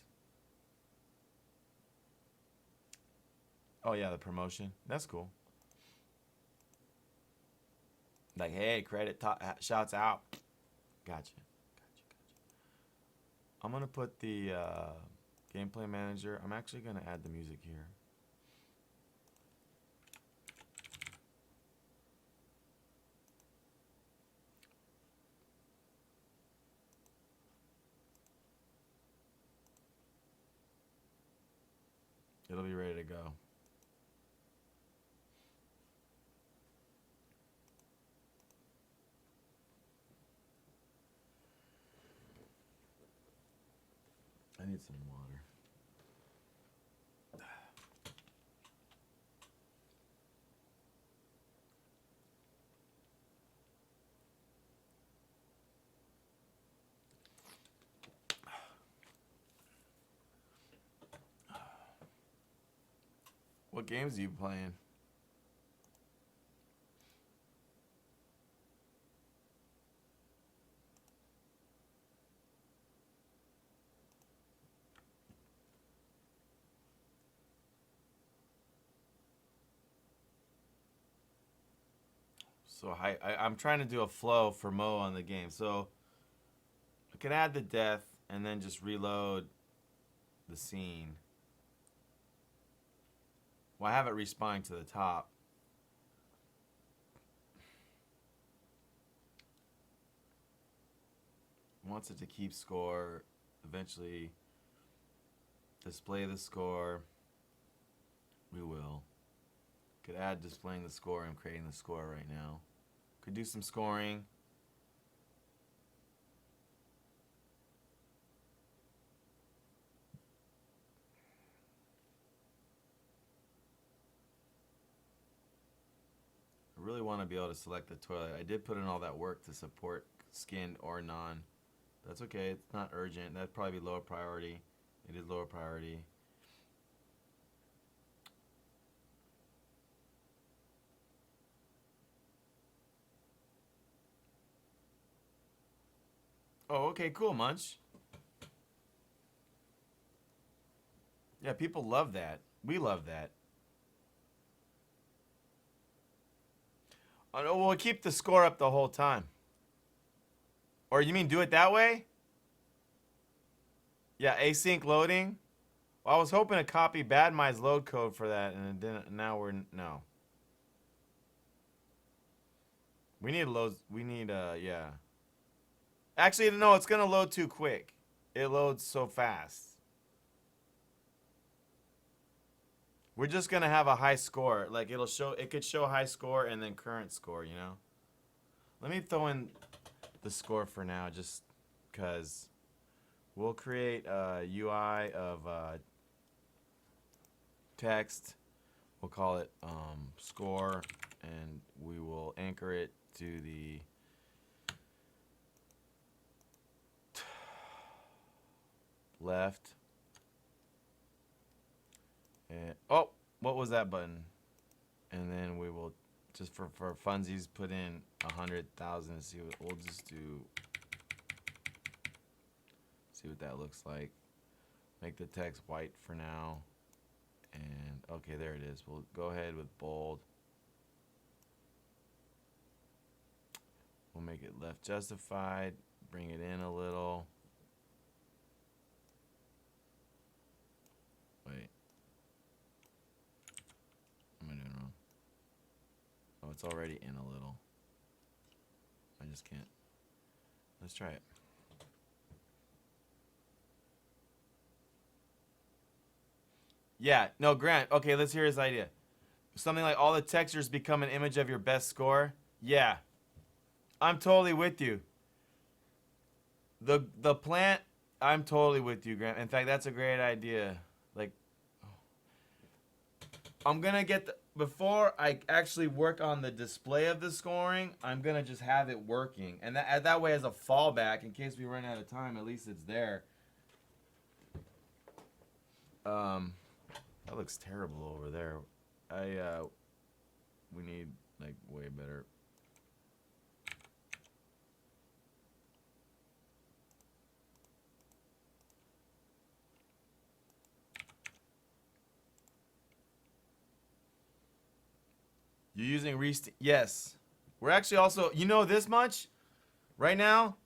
Oh yeah, the promotion. That's cool. Like, hey, credit shouts out. Gotcha. I'm gonna put the gameplay manager. I'm actually gonna add the music here. It'll be ready to go. I need some water. What games are you playing? So I'm trying to do a flow for Mo on the game. So I can add the death and then just reload the scene. Well, I have it respawning to the top. Wants it to keep score. Eventually display the score. We will. Could add displaying the score. I'm creating the score right now. Could do some scoring. I really want to be able to select the toilet. I did put in all that work to support skinned or non. That's okay. It's not urgent. That'd probably be lower priority. It is lower priority. Oh, okay, cool, Munch. Yeah, people love that. We love that. Oh, no, we'll keep the score up the whole time. Or you mean do it that way? Yeah, async loading. Well, I was hoping to copy Badmai's load code for that, and it didn't. Now we're no. We need loads. We need yeah. Actually, no, it's gonna load too quick. It loads so fast. We're just gonna have a high score. Like it'll show. It could show high score and then current score. You know. Let me throw in the score for now, just cause. We'll create a UI of text. We'll call it score, and we will anchor it to the left. And oh, what was that button? And then we will just for funsies put in 100,000. See what we'll just do. See what that looks like. Make the text white for now. And okay, there it is. We'll go ahead with bold. We'll make it left justified. Bring it in a little. Wait. What am I doing wrong? Oh, it's already in a little. I just can't. Let's try it. Yeah, no, Grant. Okay, let's hear his idea. Something like all the textures become an image of your best score. Yeah, I'm totally with you. The plant, I'm totally with you, Grant. In fact, that's a great idea. Like, I'm gonna get before I actually work on the display of the scoring. I'm gonna just have it working, and that way as a fallback in case we run out of time. At least it's there. That looks terrible over there. We need like way better. You're using yes. We're actually also, you know this much? Right now,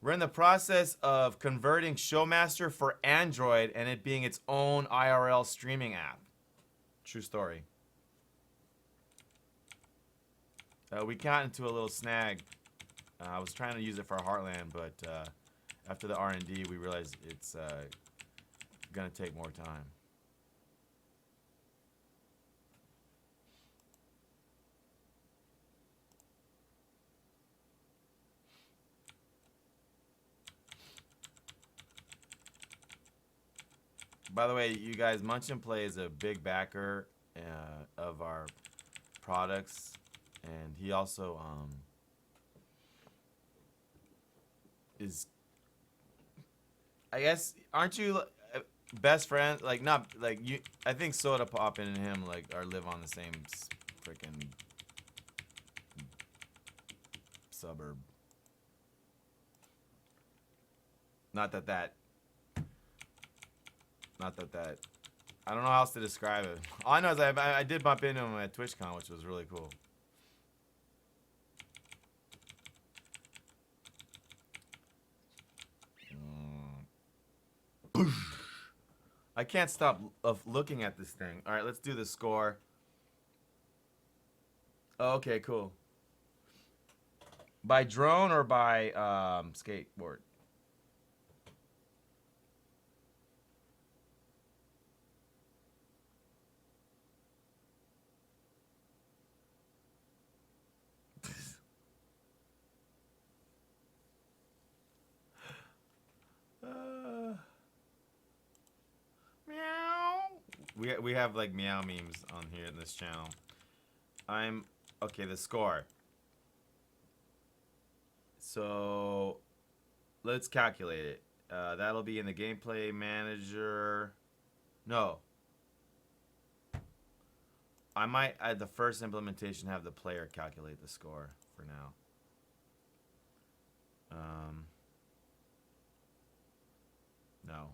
we're in the process of converting Showmaster for Android and it being its own IRL streaming app. True story. We got into a little snag. I was trying to use it for Heartland, but after the R&D, we realized it's gonna take more time. By the way, you guys, Munch and Play is a big backer of our products, and he also is. I guess aren't you best friends? Like not like you. I think Soda Pop and him like are live on the same freaking suburb. Not that. I don't know how else to describe it. All I know is I did bump into him at TwitchCon, which was really cool. I can't stop of looking at this thing. All right, let's do the score. Oh, okay, cool. By drone or by skateboard? Meow. We have like meow memes on here in this channel. Okay, the score. So let's calculate it. That'll be in the gameplay manager. No. I might at the first implementation have the player calculate the score for now. No.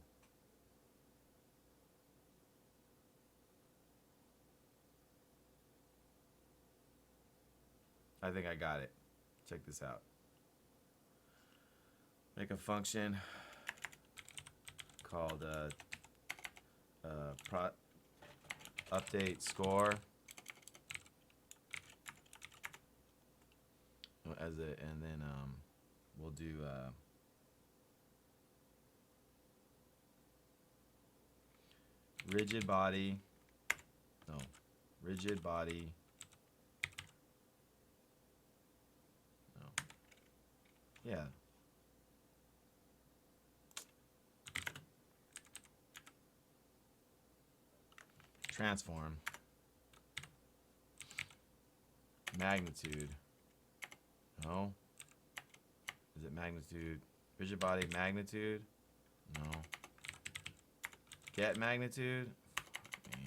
I think I got it. Check this out. Make a function called update score as a, and then we'll do rigid body. No, rigid body. No. Yeah. Transform. Magnitude. No. Is it magnitude? Rigid body magnitude? No. Get magnitude? Fuck me.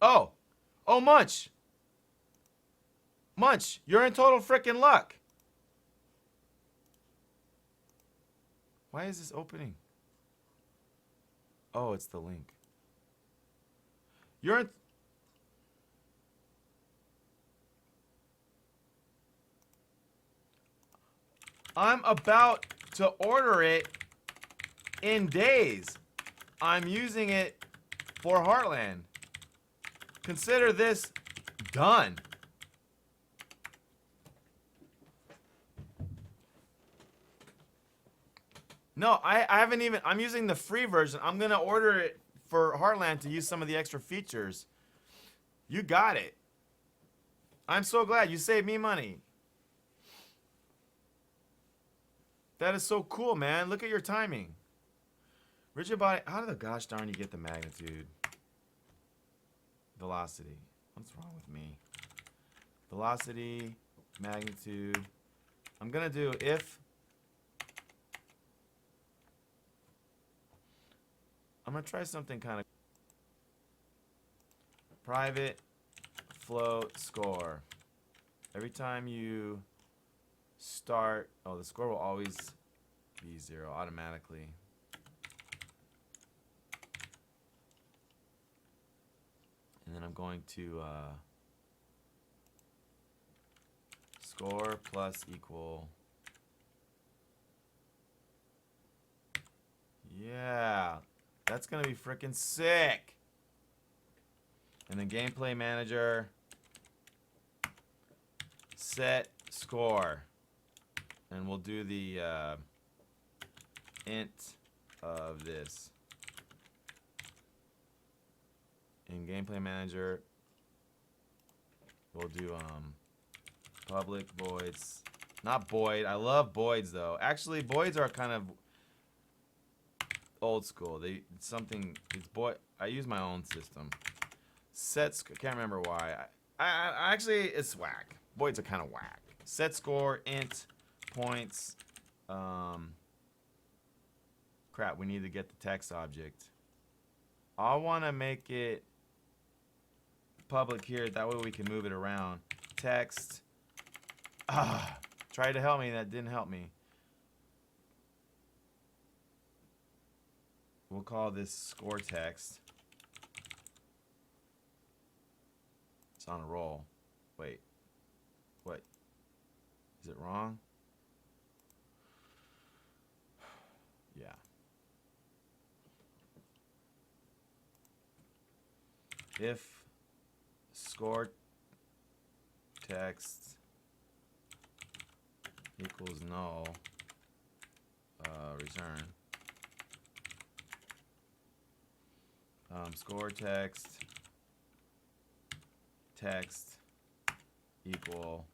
Oh! Oh, Munch! Munch, you're in total frickin' luck! Why is this opening? Oh, it's the link. You're in... I'm about to order it in days. I'm using it for Heartland. Consider this done. No, I haven't even... I'm using the free version. I'm going to order it for Heartland to use some of the extra features. You got it. I'm so glad. You saved me money. That is so cool, man. Look at your timing. Rigid body... How the gosh darn you get the magnitude? Velocity. What's wrong with me? Velocity, magnitude. I'm going to do if... I'm going to try something kind of... Private float score. Every time you start... Oh, the score will always be 0 automatically. And then I'm going to score plus equal... Yeah. That's going to be freaking sick. And then gameplay manager, set score. And we'll do the int of this. In gameplay manager, we'll do public voids. Not void. I love voids though. Actually, voids are kind of old school. It's something. It's I use my own system. Set. Can't remember why. I actually it's whack. Voids are kind of whack. Set score int points. Crap. We need to get the text object. I want to make it public here. That way we can move it around. Text. Tried to help me. That didn't help me. We'll call this score text. It's on a roll. Wait. What? Is it wrong? If score text equals null, return. Score text equal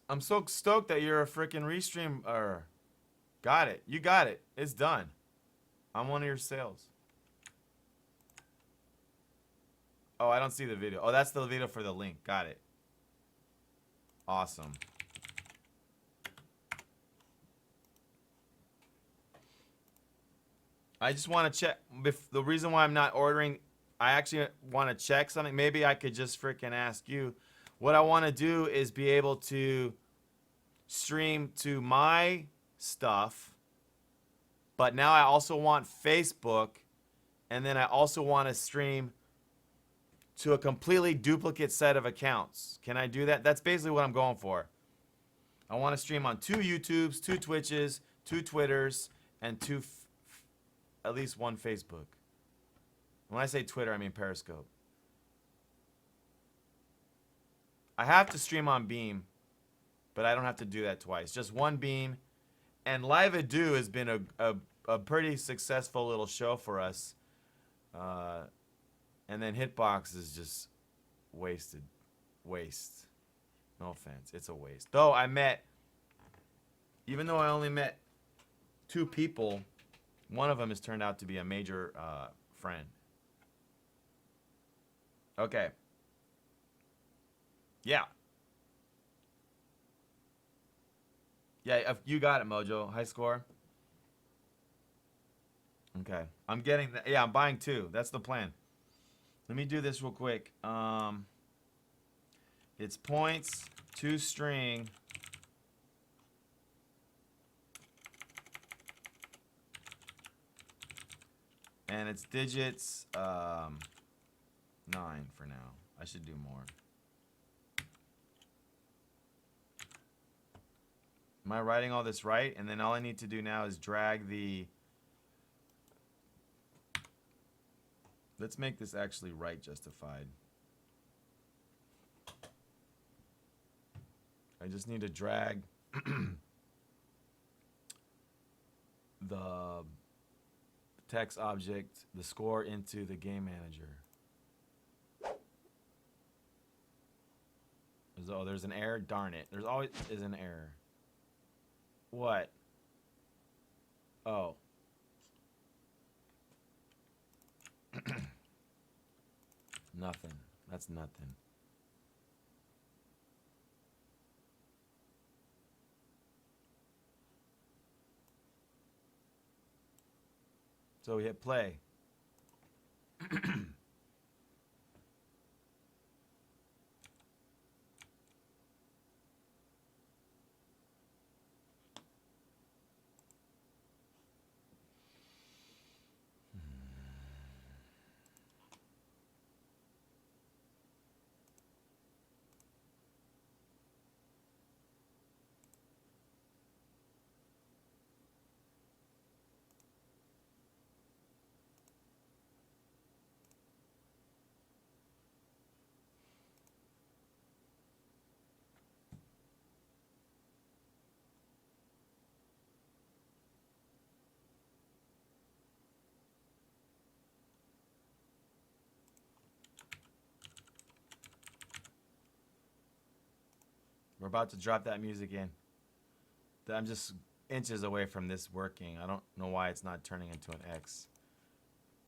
I'm so stoked that you're a freaking restream. Got it. You got it. It's done. I'm one of your sales. Oh, I don't see the video. Oh, that's the video for the link. Got it. Awesome. I just want to check. The reason why I'm not ordering, I actually want to check something. Maybe I could just freaking ask you. What I want to do is be able to stream to my stuff, but now I also want Facebook, and then I also want to stream to a completely duplicate set of accounts. Can I do that? That's basically what I'm going for. I want to stream on 2 YouTubes, 2 Twitches, 2 Twitters, and at least 1 Facebook. When I say Twitter, I mean Periscope. I have to stream on Beam, but I don't have to do that twice. Just 1 Beam. And Live Ado has been a pretty successful little show for us. And then Hitbox is just wasted. Waste. No offense. It's a waste. Though even though I only met 2 people, one of them has turned out to be a major friend. Okay. Yeah. Yeah, you got it, Mojo. High score. Okay. I'm getting that. Yeah, I'm buying 2. That's the plan. Let me do this real quick. It's points to string. And it's digits 9 for now. I should do more. Am I writing all this right? And then all I need to do now is drag the... Let's make this actually right justified. I just need to drag the text object, the score, into the game manager. Oh, there's an error? Darn it. There's always is an error. What? Oh. Nothing. That's nothing. So we hit play. We're about to drop that music in. I'm just inches away from this working. I don't know why it's not turning into an X.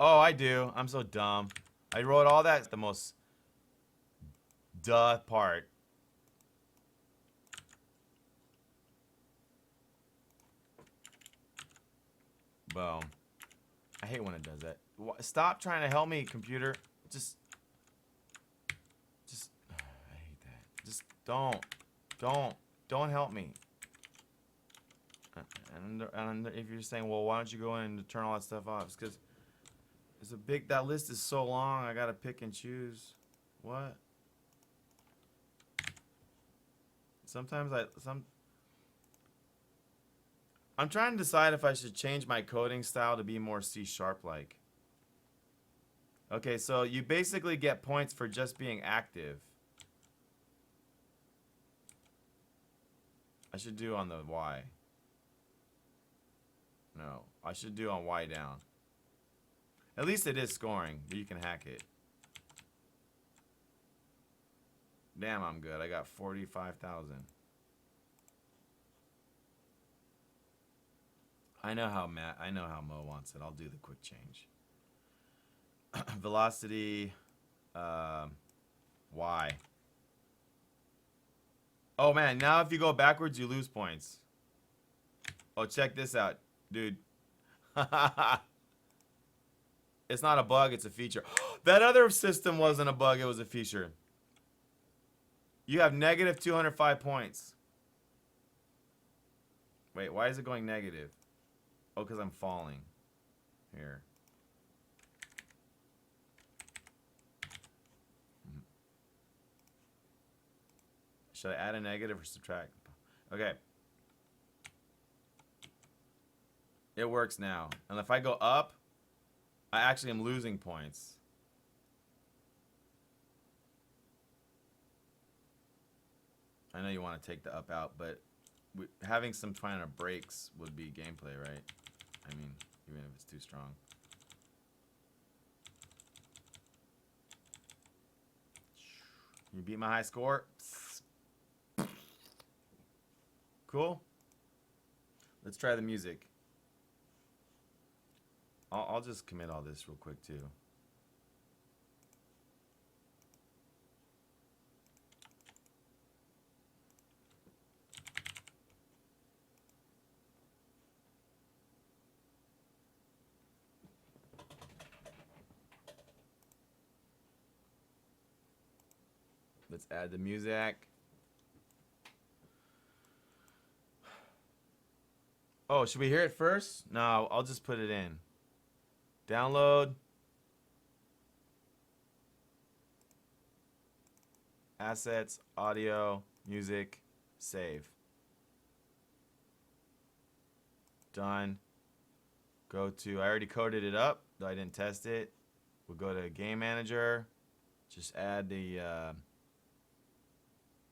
Oh, I do. I'm so dumb. I wrote all that. It's the most duh part. Boom. I hate when it does that. Stop trying to help me, computer. Just I hate that. Just don't help me. And if you're saying, well, why don't you go in and turn all that stuff off? It's because it's a big, that list is so long, I gotta pick and choose. What? Sometimes I'm trying to decide if I should change my coding style to be more C# like. Okay, so you basically get points for just being active. I should do on the Y. No, I should do on Y down. At least it is scoring, but you can hack it. Damn, I'm good. I got 45,000. I know how Mo wants it. I'll do the quick change. Velocity, Y. Oh man, now if you go backwards, you lose points. Oh, check this out, dude. It's not a bug, it's a feature. That other system wasn't a bug, it was a feature. You have negative 205 points. Wait, why is it going negative? Oh, because I'm falling. Here. Should I add a negative or subtract? Okay. It works now. And if I go up, I actually am losing points. I know you want to take the up out, but having some kind of breaks would be gameplay, right? I mean, even if it's too strong. You beat my high score. Cool. Let's try the music. I'll just commit all this real quick too. Let's add the music. Oh, should we hear it first? No, I'll just put it in. Download. Assets, audio, music, save. Done. Go to, I already coded it up, though I didn't test it. We'll go to Game Manager. Just add the,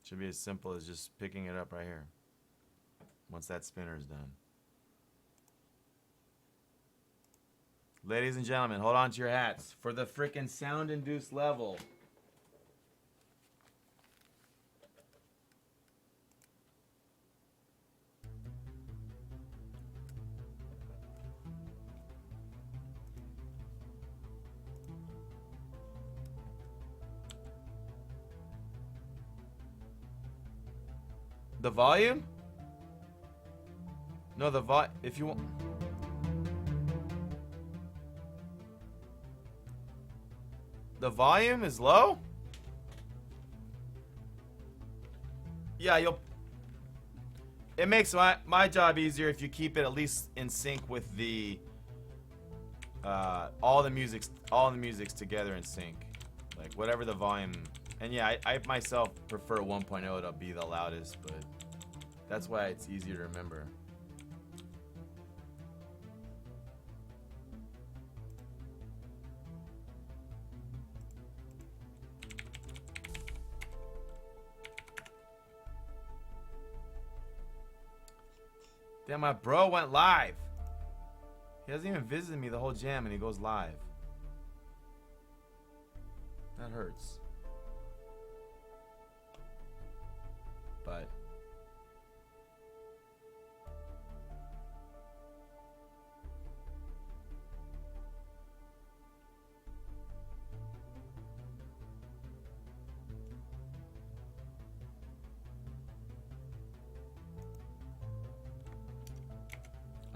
should be as simple as just picking it up right here. Once that spinner is done. Ladies and gentlemen, hold on to your hats for the frickin' sound-induced level. The volume? No, the if you want. The volume is low? Yeah, it makes my job easier if you keep it at least in sync with the all the music's together in sync. Like whatever the volume. And yeah, I myself prefer 1.0 to be the loudest, but that's why it's easier to remember. Damn, my bro went live. He hasn't even visited me the whole jam and he goes live. That hurts. But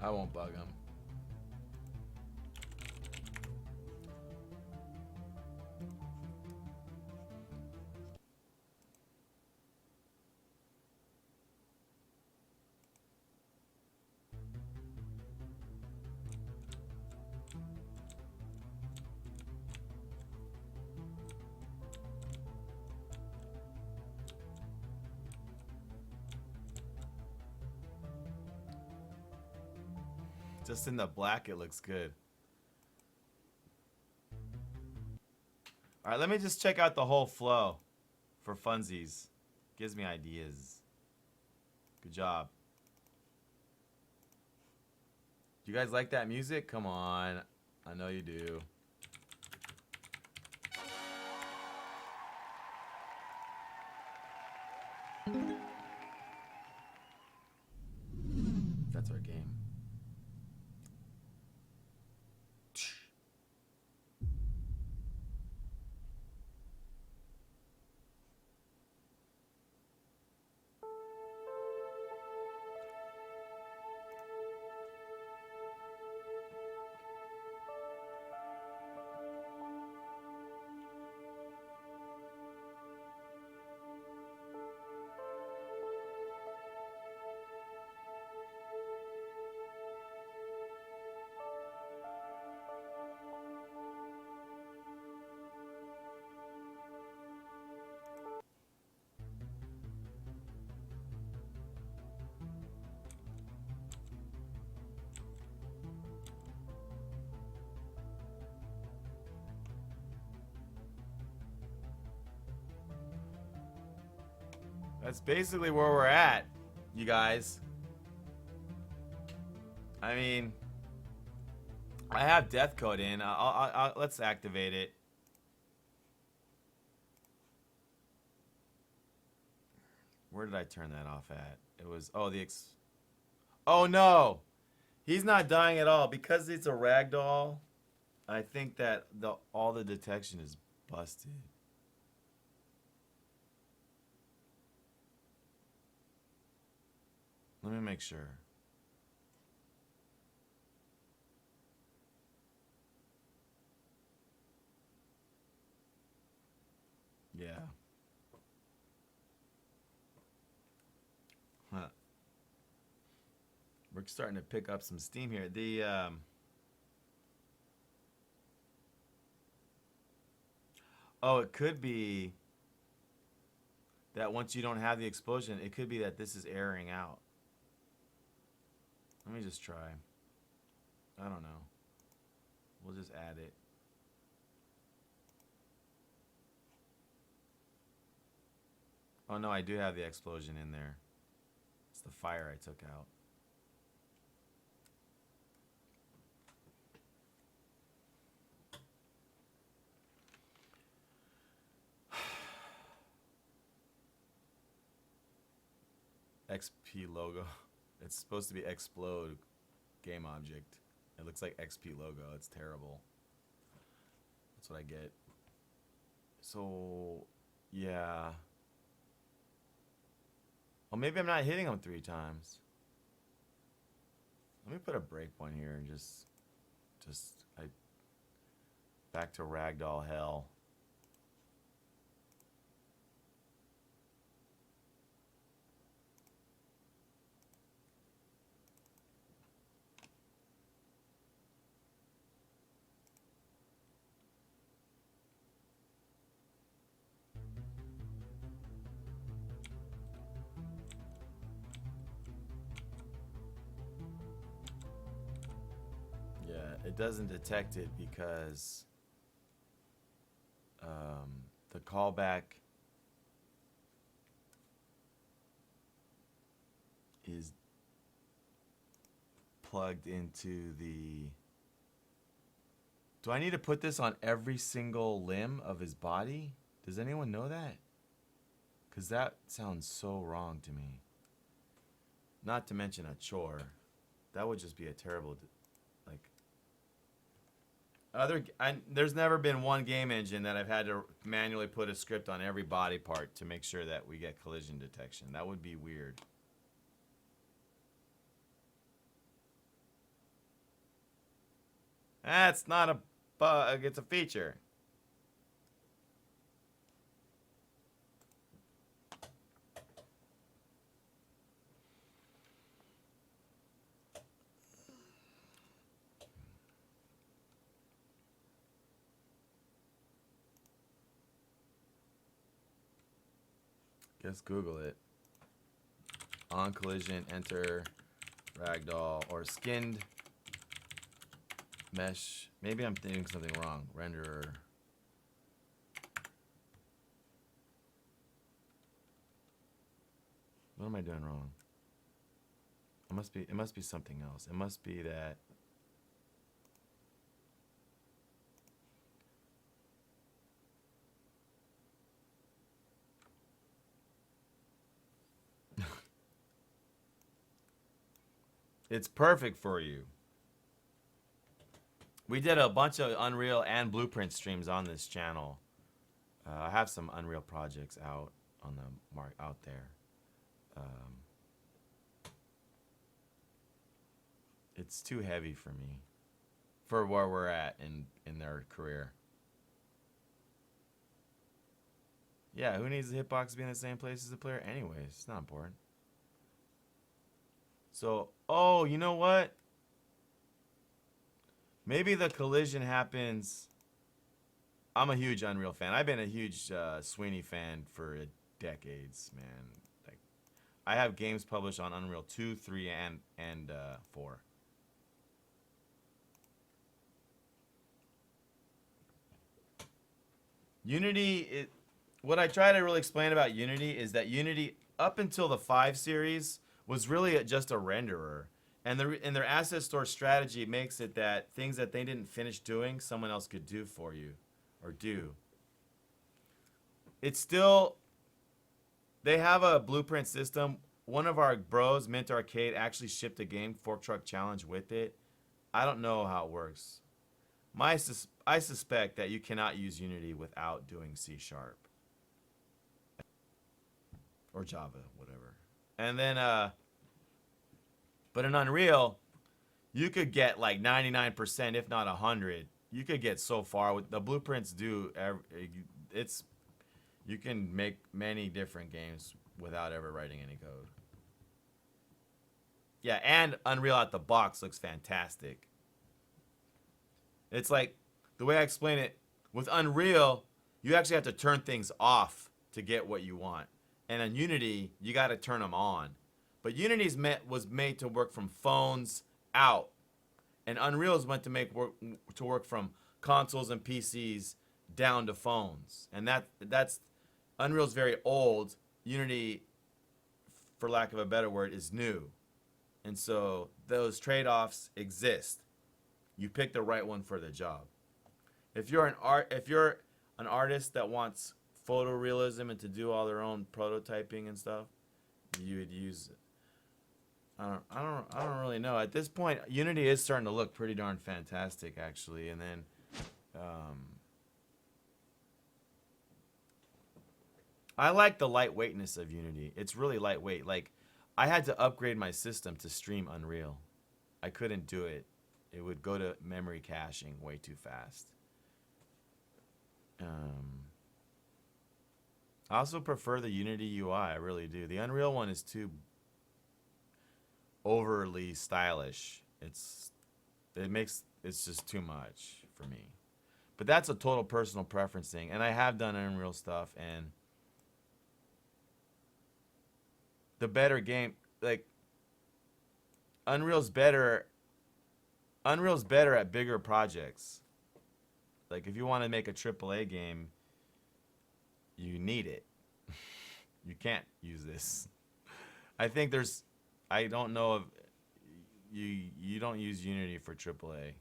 I won't bug him. Just in the black, it looks good. All right, let me just check out the whole flow for funsies. Gives me ideas. Good job. You guys like that music? Come on. I know you do. That's our game. That's basically where we're at, you guys. I mean, I have death code in. Let's activate it. Where did I turn that off at? It was, oh, oh no! He's not dying at all. Because it's a ragdoll, I think that all the detection is busted. Let me make sure. Yeah. Huh. We're starting to pick up some steam here. Oh, it could be that once you don't have the explosion, it could be that this is airing out. Let me just try. I don't know. We'll just add it. Oh no, I do have the explosion in there. It's the fire I took out. XP logo. It's supposed to be explode game object. It looks like XP logo. It's terrible. That's what I get. So, yeah. Well, maybe I'm not hitting them 3 times. Let me put a breakpoint here and just back to ragdoll hell. It doesn't detect it because the callback is plugged into the... Do I need to put this on every single limb of his body? Does anyone know that? Because that sounds so wrong to me. Not to mention a chore. That would just be a terrible... there's never been one game engine that I've had to manually put a script on every body part to make sure that we get collision detection. That would be weird. That's not a bug, it's a feature. Just Google it. On collision, enter ragdoll or skinned Mesh. Maybe I'm doing something wrong. Renderer. What am I doing wrong? It must be something else. It must be that it's perfect for you. We did a bunch of Unreal and Blueprint streams on this channel. I have some Unreal projects out on the mark out there. It's too heavy for me, for where we're at in their career. Yeah, who needs the hitbox to be in the same place as the player? Anyways, it's not important. So, oh, you know what? Maybe the collision happens. I'm a huge Unreal fan. I've been a huge Sweeney fan for decades, man. Like, I have games published on Unreal 2, 3, and 4. Unity, what I try to really explain about Unity is that Unity, up until the 5 series, was really just a renderer. And in their asset store strategy, it makes it that things that they didn't finish doing, someone else could do for you, or do. It's still, they have a blueprint system. One of our bros, Mint Arcade, actually shipped a game, Fork Truck Challenge, with it. I don't know how it works. I suspect that you cannot use Unity without doing C# or Java, whatever. And then, but in Unreal, you could get like 99%, if not 100. You could get so far with the blueprints. You can make many different games without ever writing any code. Yeah, and Unreal out the box looks fantastic. It's like, the way I explain it, with Unreal, you actually have to turn things off to get what you want. And in Unity, you got to turn them on. But Unity's was made to work from phones out. And Unreal's meant to work from consoles and PCs down to phones. And that's Unreal's very old. Unity, for lack of a better word, is new. And so those trade-offs exist. You pick the right one for the job. If you're an artist that wants photorealism and to do all their own prototyping and stuff, you would use it. I don't really know. At this point, Unity is starting to look pretty darn fantastic, actually. And then, I like the lightweightness of Unity. It's really lightweight. Like, I had to upgrade my system to stream Unreal. I couldn't do it. It would go to memory caching way too fast. I also prefer the Unity UI. I really do. The Unreal one is too overly stylish. It's just too much for me. But that's a total personal preference thing. And I have done Unreal stuff, and the better game, like, Unreal's better at bigger projects. Like, if you want to make a AAA game, you need it. You can't use this. I think I don't know if you don't use Unity for AAA.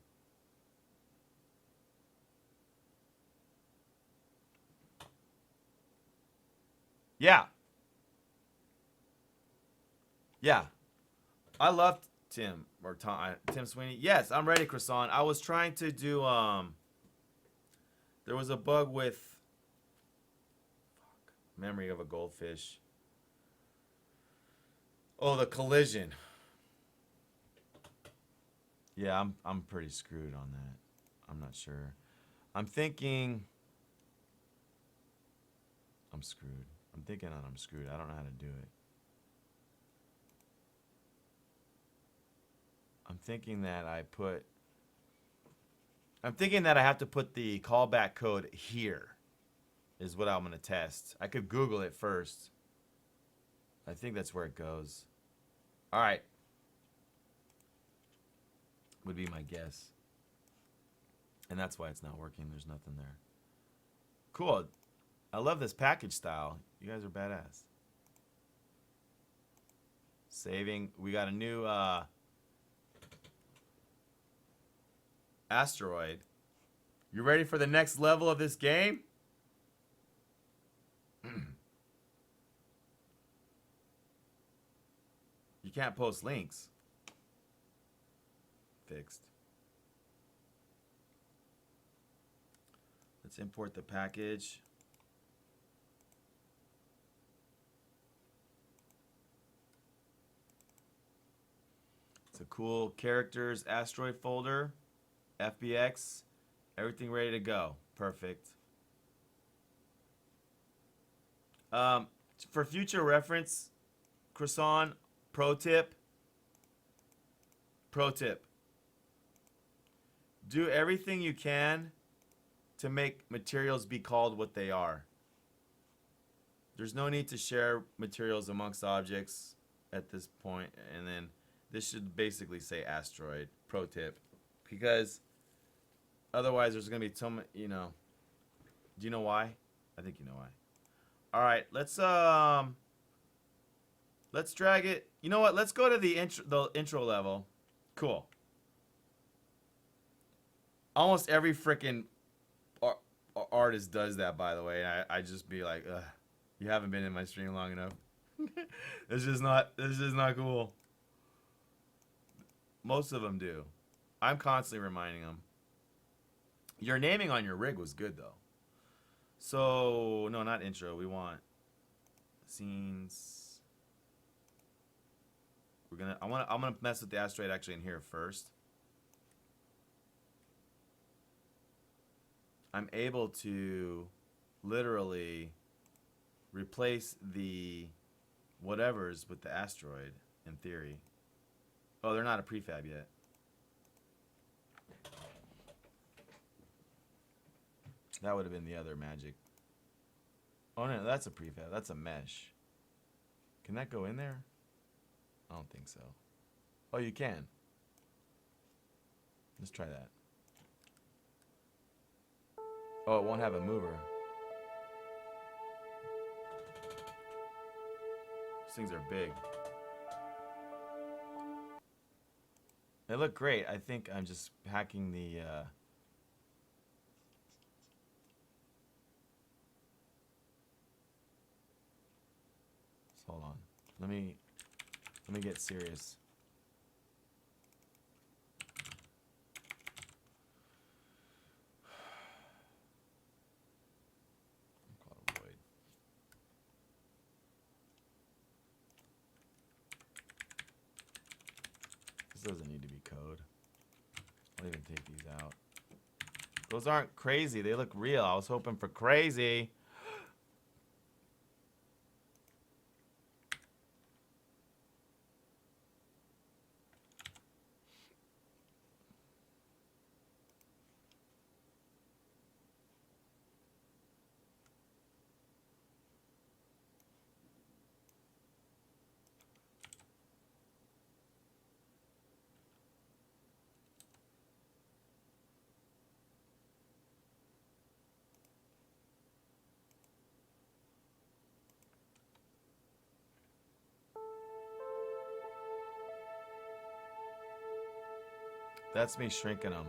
Yeah. Yeah. I love Tim Sweeney. Yes, I'm ready, Croissant. I was trying to do there was a bug with memory of a goldfish. Oh, the collision. Yeah, I'm pretty screwed on that. I'm not sure. I'm thinking I'm screwed. I'm thinking that I'm screwed. I don't know how to do it. I'm thinking that I have to put the callback code here is what I'm going to test. I could Google it first. I think that's where it goes. All right. Would be my guess. And that's why it's not working. There's nothing there. Cool. I love this package style. You guys are badass. Saving. We got a new asteroid. You ready for the next level of this game? You can't post links. Fixed. Let's import the package. It's a cool characters asteroid folder. FBX. Everything ready to go. Perfect. For future reference, Croissant, pro tip. Pro tip. Do everything you can to make materials be called what they are. There's no need to share materials amongst objects at this point, and then this should basically say asteroid. Pro tip. Because otherwise there's going to be so much, you know. Do you know why? I think you know why. All right, let's drag it. You know what? Let's go to the intro level. Cool. Almost every freaking artist does that, by the way. I just be like, ugh, you haven't been in my stream long enough. It's just not cool. Most of them do. I'm constantly reminding them. Your naming on your rig was good though. So no, not intro. We want scenes. I'm gonna mess with the asteroid actually in here first. I'm able to literally replace the whatevers with the asteroid in theory. Oh, they're not a prefab yet. That would have been the other magic. Oh no, that's a prefab. That's a mesh. Can that go in there? I don't think so. Oh, you can. Let's try that. Oh, it won't have a mover. These things are big. They look great. I think I'm just hacking the hold on. Let me get serious. This doesn't need to be code. I'll even take these out. Those aren't crazy. They look real. I was hoping for crazy. That's me shrinking them.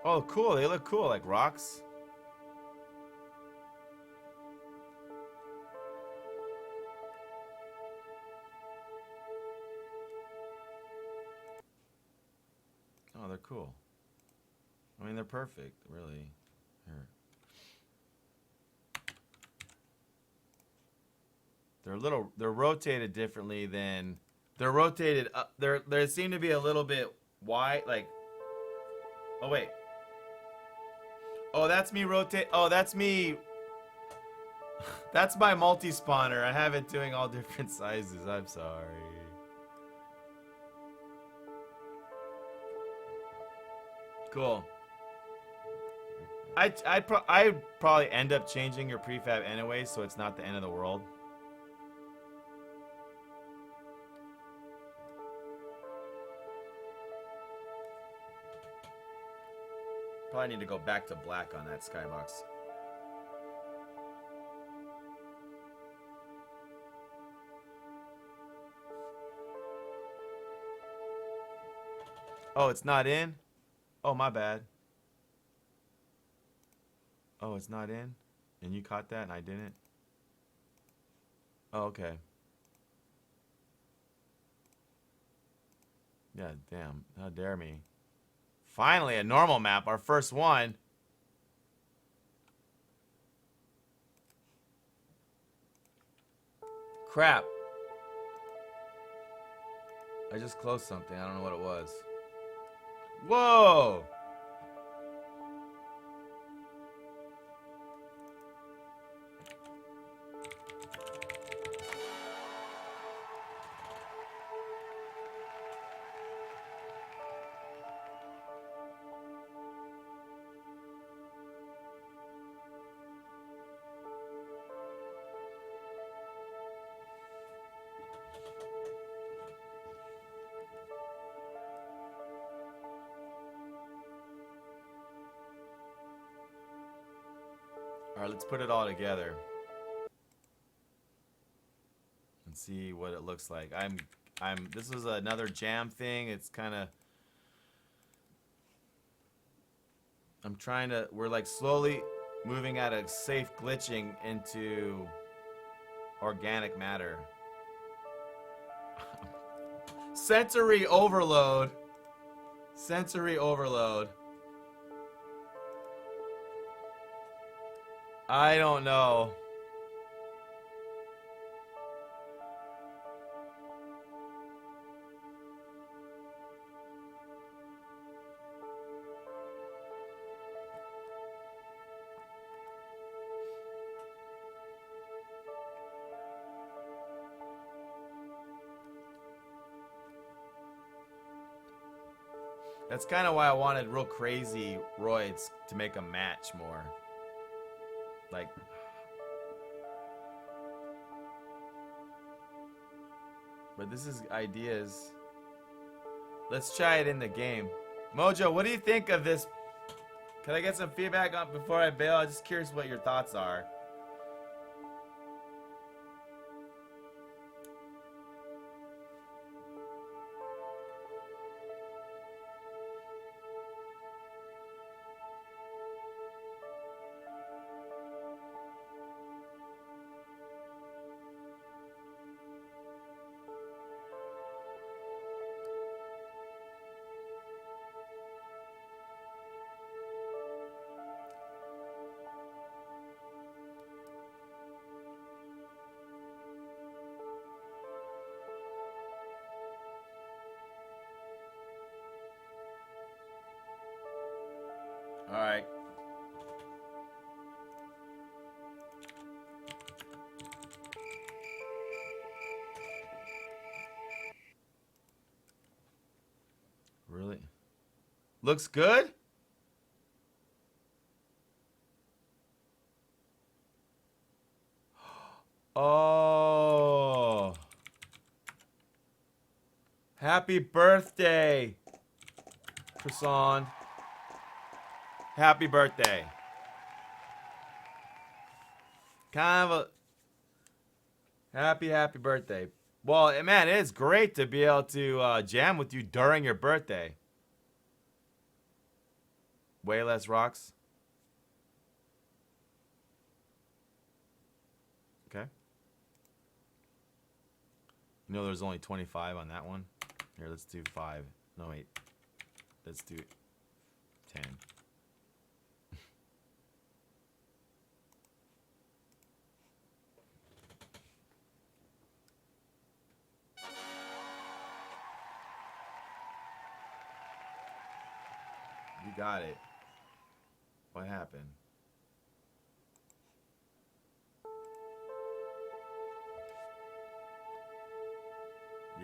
Oh, cool. They look cool, like rocks. Oh, they're cool. I mean, they're perfect, really. Here. They're rotated differently than... They're rotated up. They seem to be a little bit wide, like... Oh, wait. Oh, that's me rotate... Oh, that's me... That's my multi-spawner. I have it doing all different sizes. I'm sorry. Cool. I'd probably end up changing your prefab anyway, so it's not the end of the world. Probably need to go back to black on that skybox. Oh, it's not in? Oh, my bad. Oh, it's not in? And you caught that and I didn't? Oh, okay. Yeah, damn. How dare me. Finally, a normal map. Our first one. Crap. I just closed something. I don't know what it was. Whoa! All right, let's put it all together and see what it looks like. This is another jam thing. It's kind of, we're like slowly moving out of safe glitching into organic matter. Sensory overload. Sensory overload. I don't know. That's kind of why I wanted real crazy roids to make them match more. Like, but this is ideas. Let's try it in the game. Mojo, what do you think of this? Can I get some feedback on before I bail? I'm just curious what your thoughts are. All right. Really? Looks good? Oh. Happy birthday, Croissant. Happy birthday. Kind of a happy birthday. Well, man, it's great to be able to jam with you during your birthday. Way less rocks. Okay. You know there's only 25 on that one? Here, let's do 5. No, wait. Let's do 10. You got it. What happened?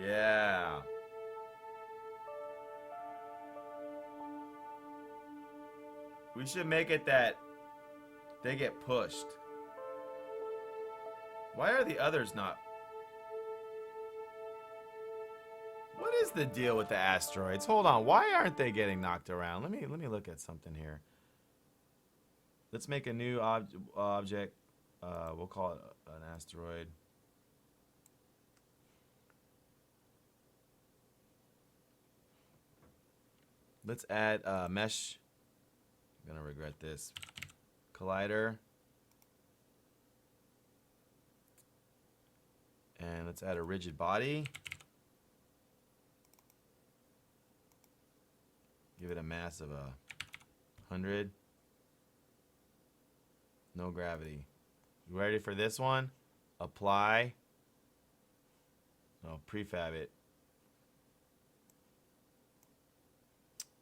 Yeah. We should make it that they get pushed. Why are the others not? What is the deal with the asteroids? Hold on. Why aren't they getting knocked around? Let me look at something here. Let's make a new object. We'll call it an asteroid. Let's add mesh. I'm gonna regret this. Collider. And let's add a rigid body. Give it a mass of 100. No gravity. You ready for this one? Apply. No, prefab it.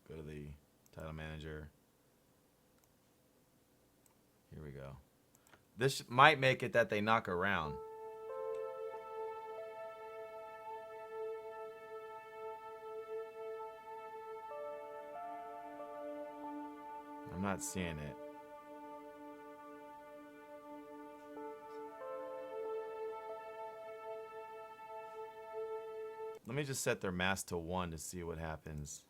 Go to the title manager. Here we go. This might make it that they knock around. I'm not seeing it. Let me just set their mass to 1 to see what happens.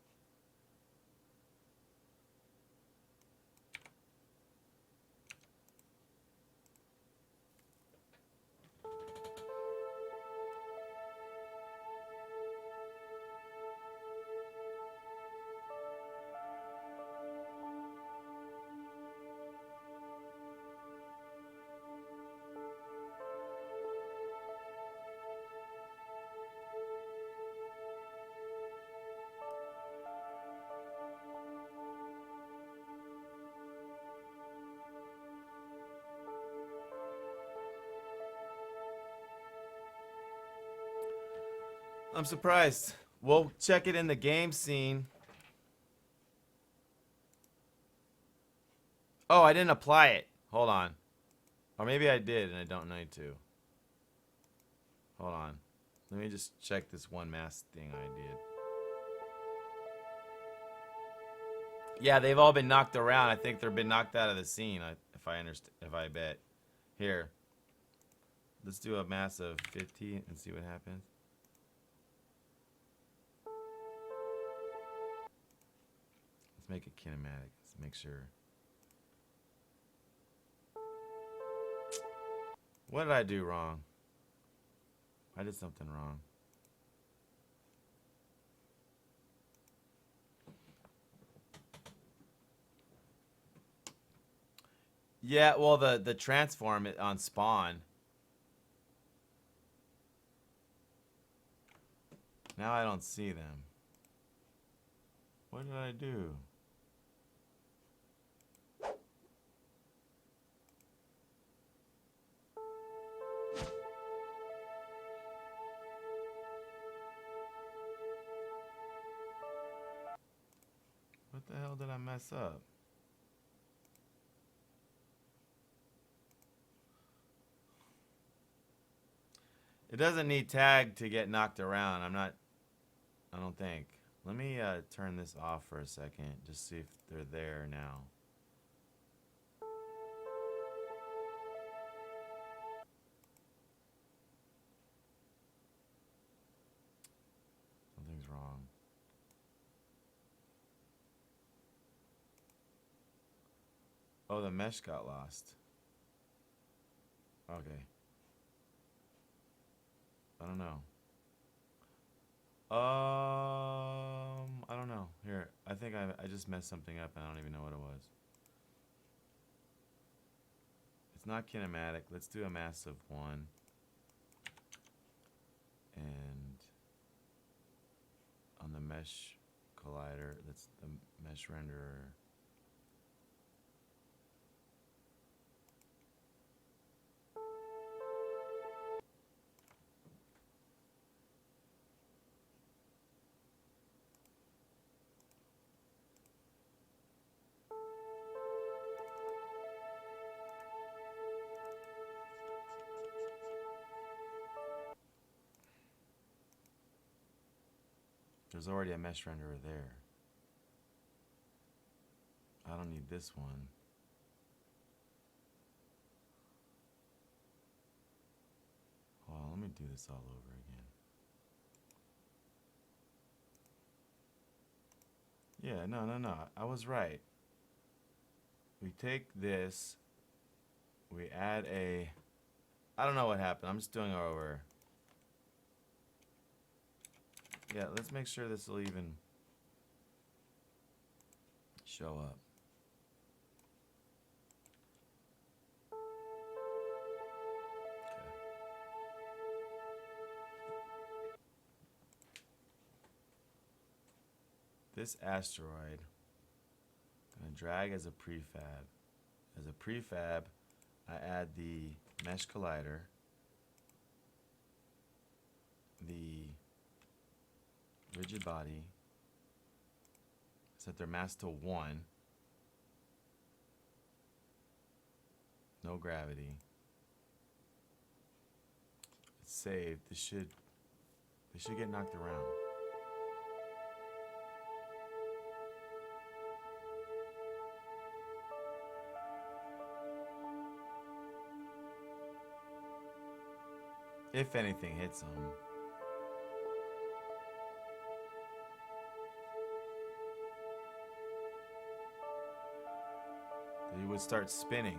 I'm surprised. We'll check it in the game scene. Oh, I didn't apply it. Hold on. Or maybe I did and I don't need to. Hold on. Let me just check this one mask thing I did. Yeah, they've all been knocked around. I think they've been knocked out of the scene. If I bet. Here. Let's do a mass of 50 and see what happens. Let's make it kinematic. Let's make sure. What did I do wrong? I did something wrong. Yeah, well, the transform on spawn. Now I don't see them. What did I do? What the hell did I mess up? It doesn't need tag to get knocked around. I don't think. Let me turn this off for a second. Just see if they're there now. Something's wrong. Oh, the mesh got lost. Okay. I don't know. I don't know. Here, I think I just messed something up and I don't even know what it was. It's not kinematic. Let's do a mass of 1. And on the mesh collider, that's the mesh renderer. There's already a mesh renderer there. I don't need this one. Hold on, let me do this all over again. Yeah, no. I was right. we take this, we add a, I don't know what happened. I'm just doing it over. Yeah, let's make sure this will even show up. This asteroid, I'm gonna drag as a prefab. As a prefab, I add the mesh collider, the rigid body, set their mass to 1, no gravity. It's saved. They should get knocked around. If anything hits them. They would start spinning.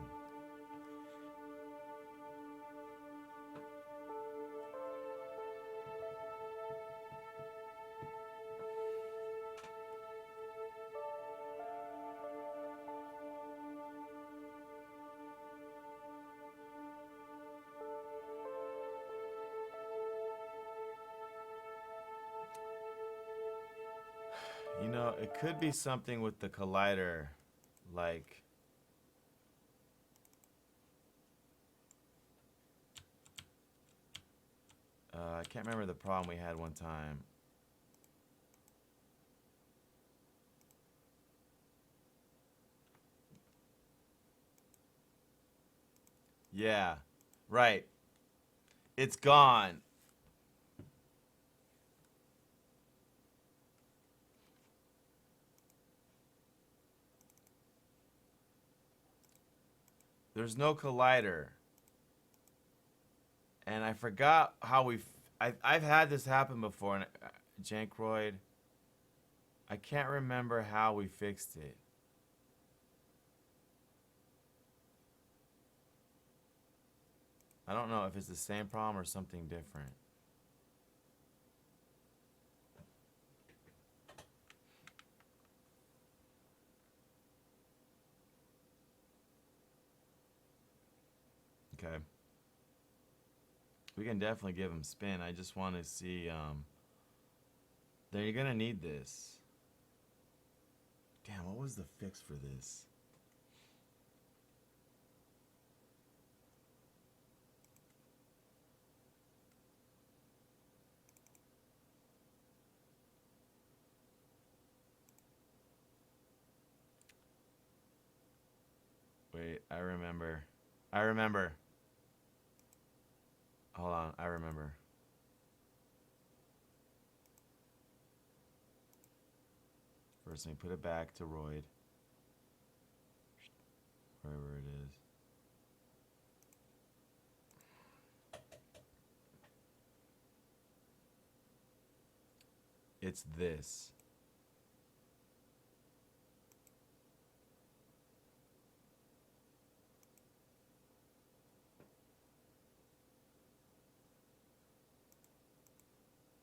You know, it could be something with the collider, like I can't remember the problem we had one time. Yeah, right. It's gone. There's no collider. And I forgot how I've had this happen before, and Jankroid, I can't remember how we fixed it. I don't know if it's the same problem or something different. Okay. We can definitely give him spin. I just want to see, you're gonna need this. Damn, what was the fix for this? Wait, I remember. Hold on, I remember. First thing, put it back to Royd. Wherever it is. It's this.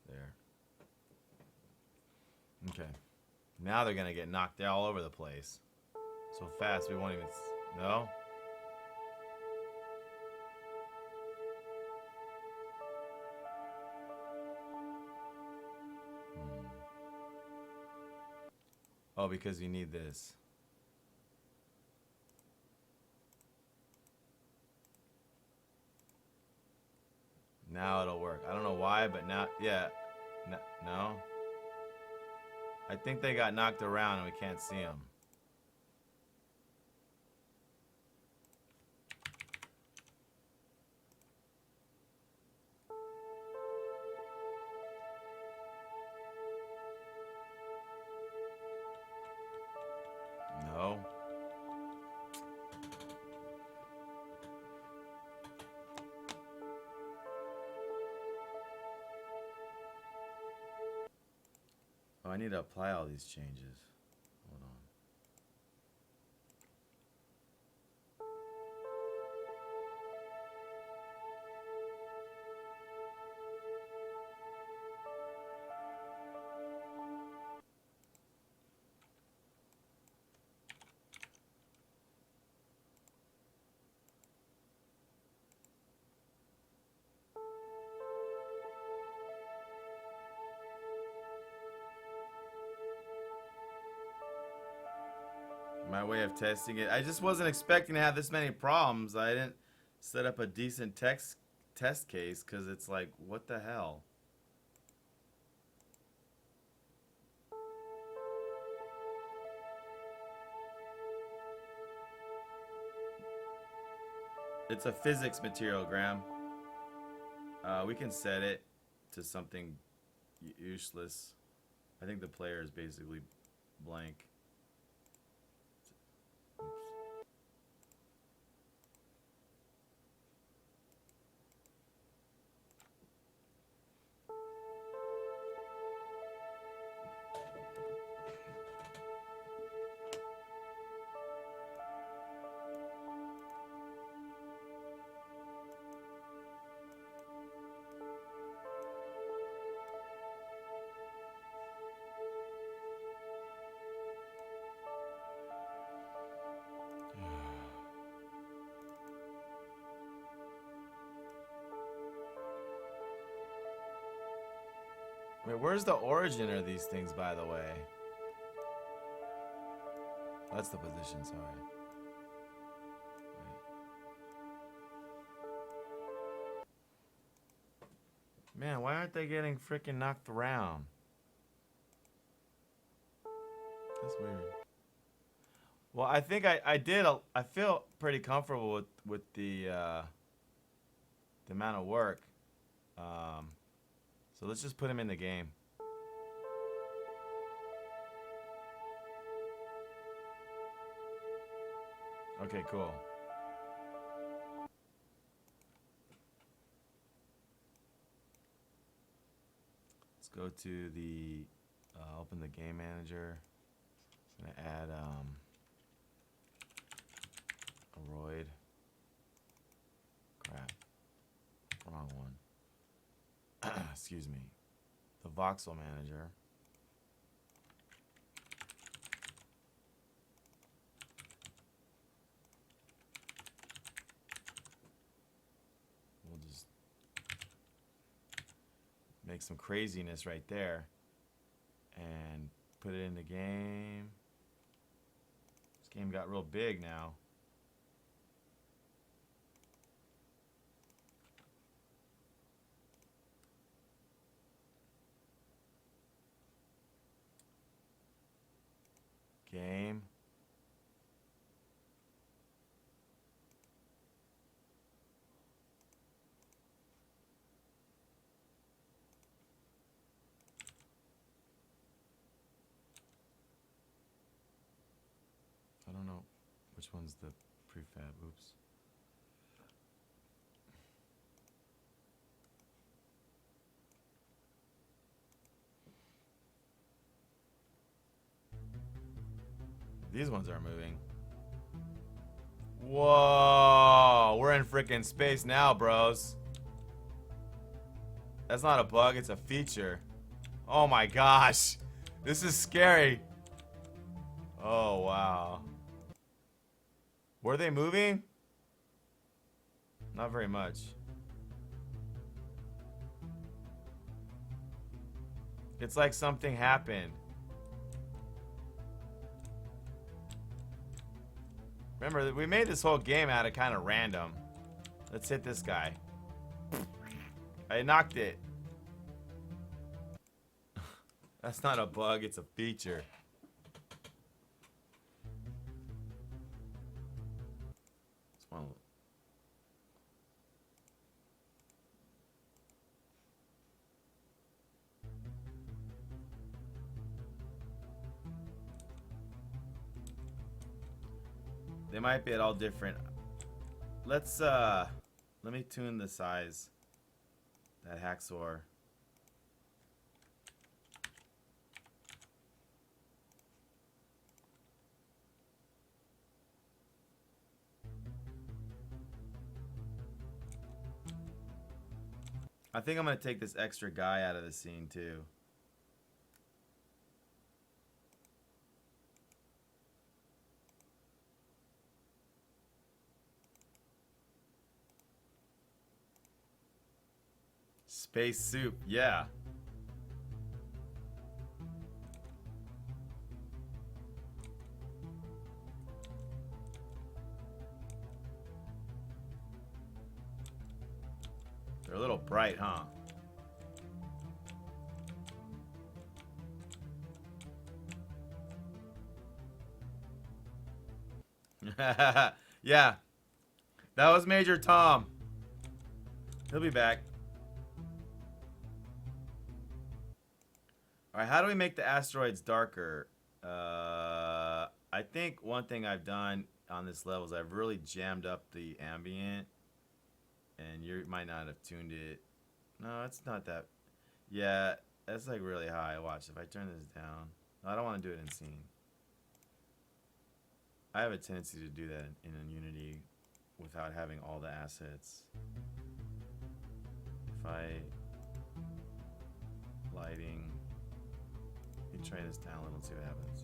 There. Okay. Now they're gonna get knocked all over the place. So fast we won't even... No? Oh, because you need this. Now it'll work. I don't know why, but now... Yeah. No? I think they got knocked around and we can't see them. No. Oh, I need to apply all these changes. Hold on. My way of testing it. I just wasn't expecting to have this many problems. I didn't set up a decent test case because it's like, what the hell? It's a physics material, Graham. We can set it to something useless. I think the player is basically blank. Oops. Wait, where's the origin of these things, by the way? That's the position, sorry. Wait. Man, why aren't they getting freaking knocked around? That's weird. Well, I think I feel pretty comfortable with the amount of work. So let's just put him in the game. Okay, cool. Let's go to the open the game manager. I'm gonna add a roid. Crap. Wrong one. Excuse me. The voxel manager. We'll just make some craziness right there and put it in the game. This game got real big now. Game. I don't know which one's the prefab. Oops. These ones are moving. Whoa, we're in freaking space now, bros. That's not a bug, it's a feature. Oh my gosh. This is scary. Oh, wow. Were they moving? Not very much. It's like something happened. Remember, we made this whole game out of kind of random. Let's hit this guy. I knocked it. That's not a bug, it's a feature. They might be at all different. Let's let me tune the size. That hacksaw. I think I'm gonna take this extra guy out of the scene too. Space soup, yeah. They're a little bright, huh? Yeah. That was Major Tom. He'll be back. Alright, how do we make the asteroids darker? I think one thing I've done on this level is I've really jammed up the ambient. And you might not have tuned it. No, it's not that. Yeah, that's like really high. Watch, if I turn this down. I don't want to do it in scene. I have a tendency to do that in Unity without having all the assets. If I... Lighting... Let me try this down a little and see what happens.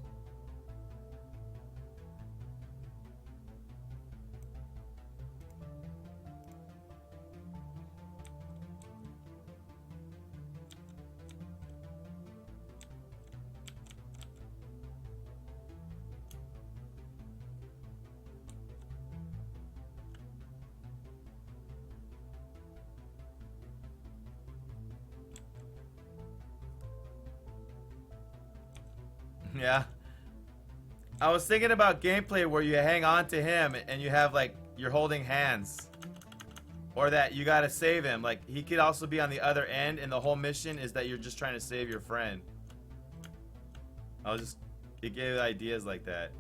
Yeah. I was thinking about gameplay where you hang on to him and you have like, you're holding hands. Or that you gotta save him. Like, he could also be on the other end and the whole mission is that you're just trying to save your friend. It gave ideas like that.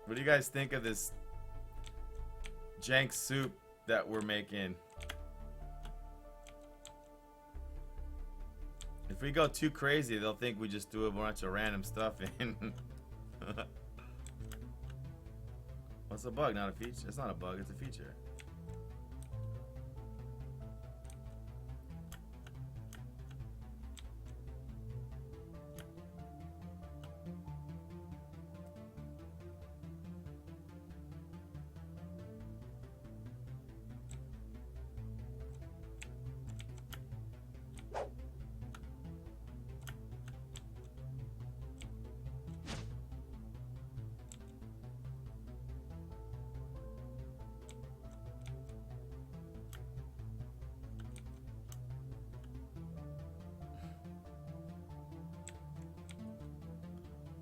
What do you guys think of this jank soup that we're making? If we go too crazy, they'll think we just do a bunch of random stuff in. What's a bug? Not a feature? It's not a bug, it's a feature.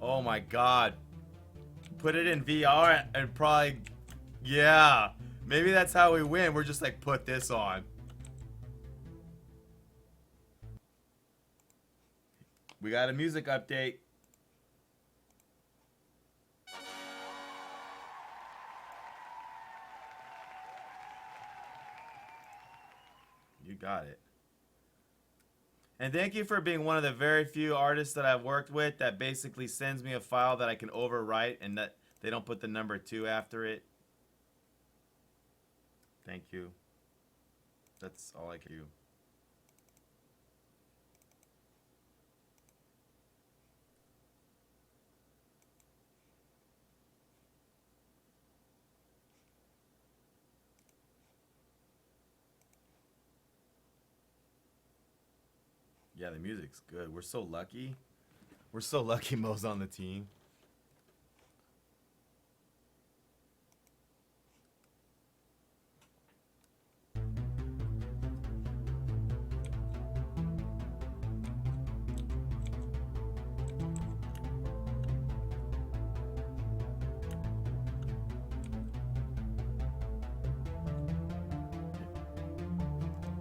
Oh my god. Put it in VR and probably... Yeah. Maybe that's how we win. We're just like, put this on. We got a music update. You got it. And thank you for being one of the very few artists that I've worked with that basically sends me a file that I can overwrite and that they don't put the number 2 after it. Thank you. That's all I can do. Yeah, the music's good. We're so lucky. We're so lucky Mo's on the team.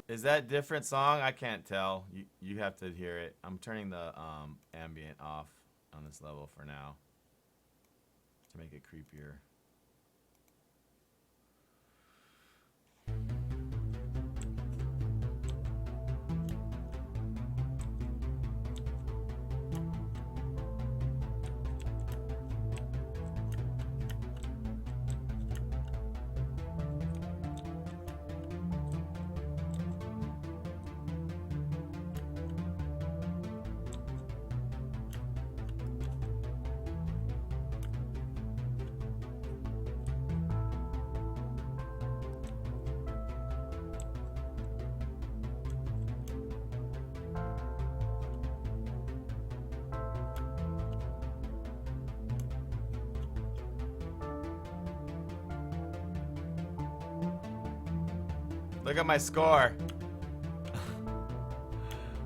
Is that different song? I can't tell. You have to hear it. I'm turning the ambient off on this level for now to make it creepier. Look at my score.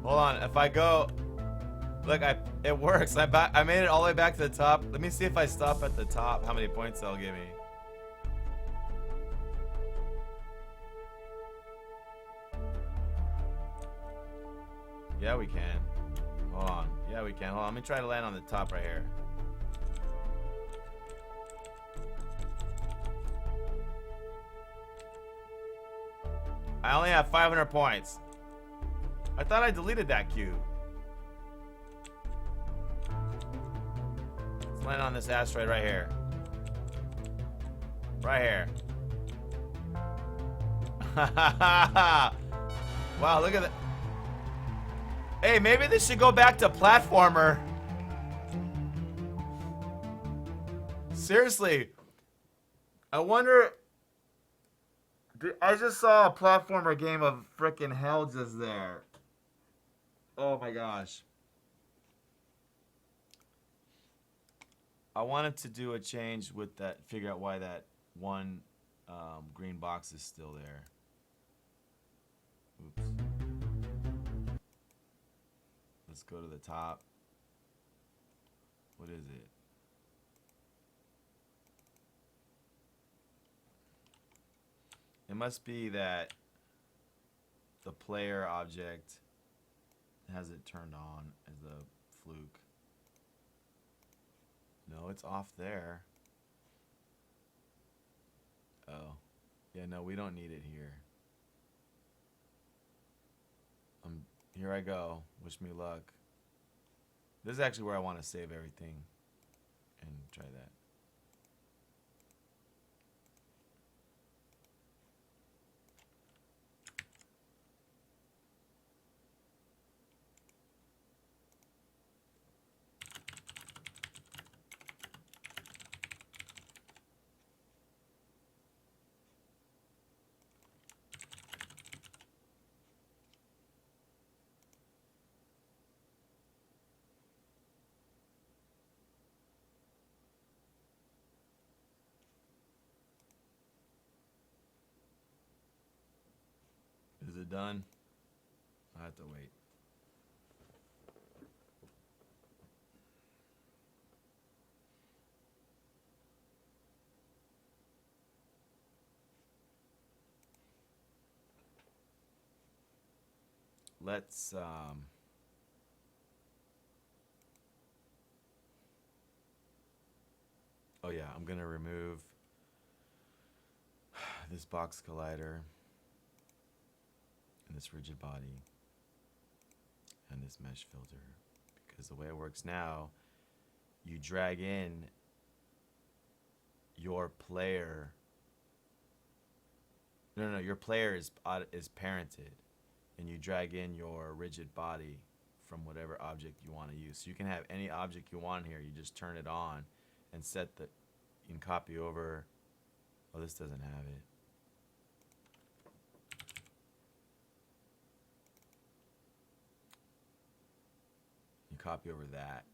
Hold on. If I go, look, it works. I made it all the way back to the top. Let me see if I stop at the top. How many points they'll give me? Yeah, we can. Hold on. Yeah, we can. Hold on. Let me try to land on the top right here. I only have 500 points. I thought I deleted that cube. Let's land on this asteroid right here. Right here. Wow, look at that. Hey, maybe this should go back to platformer. Seriously. I wonder... I just saw a platformer game of frickin' hell just there. Oh my gosh. I wanted to do a change with that, figure out why that one green box is still there. Oops. Let's go to the top. What is it? It must be that the player object has it turned on as a fluke. No, it's off there. Oh. Yeah, no, we don't need it here. Here I go. Wish me luck. This is actually where I want to save everything and try that. Is it done? I have to wait. Let's oh yeah, I'm gonna remove this box collider and this rigid body and this mesh filter, because the way it works now, you drag in your player. No, your player is parented, and you drag in your rigid body from whatever object you want to use. So you can have any object you want here. You just turn it on and set the. You can copy over. Oh, this doesn't have it. You copy over that.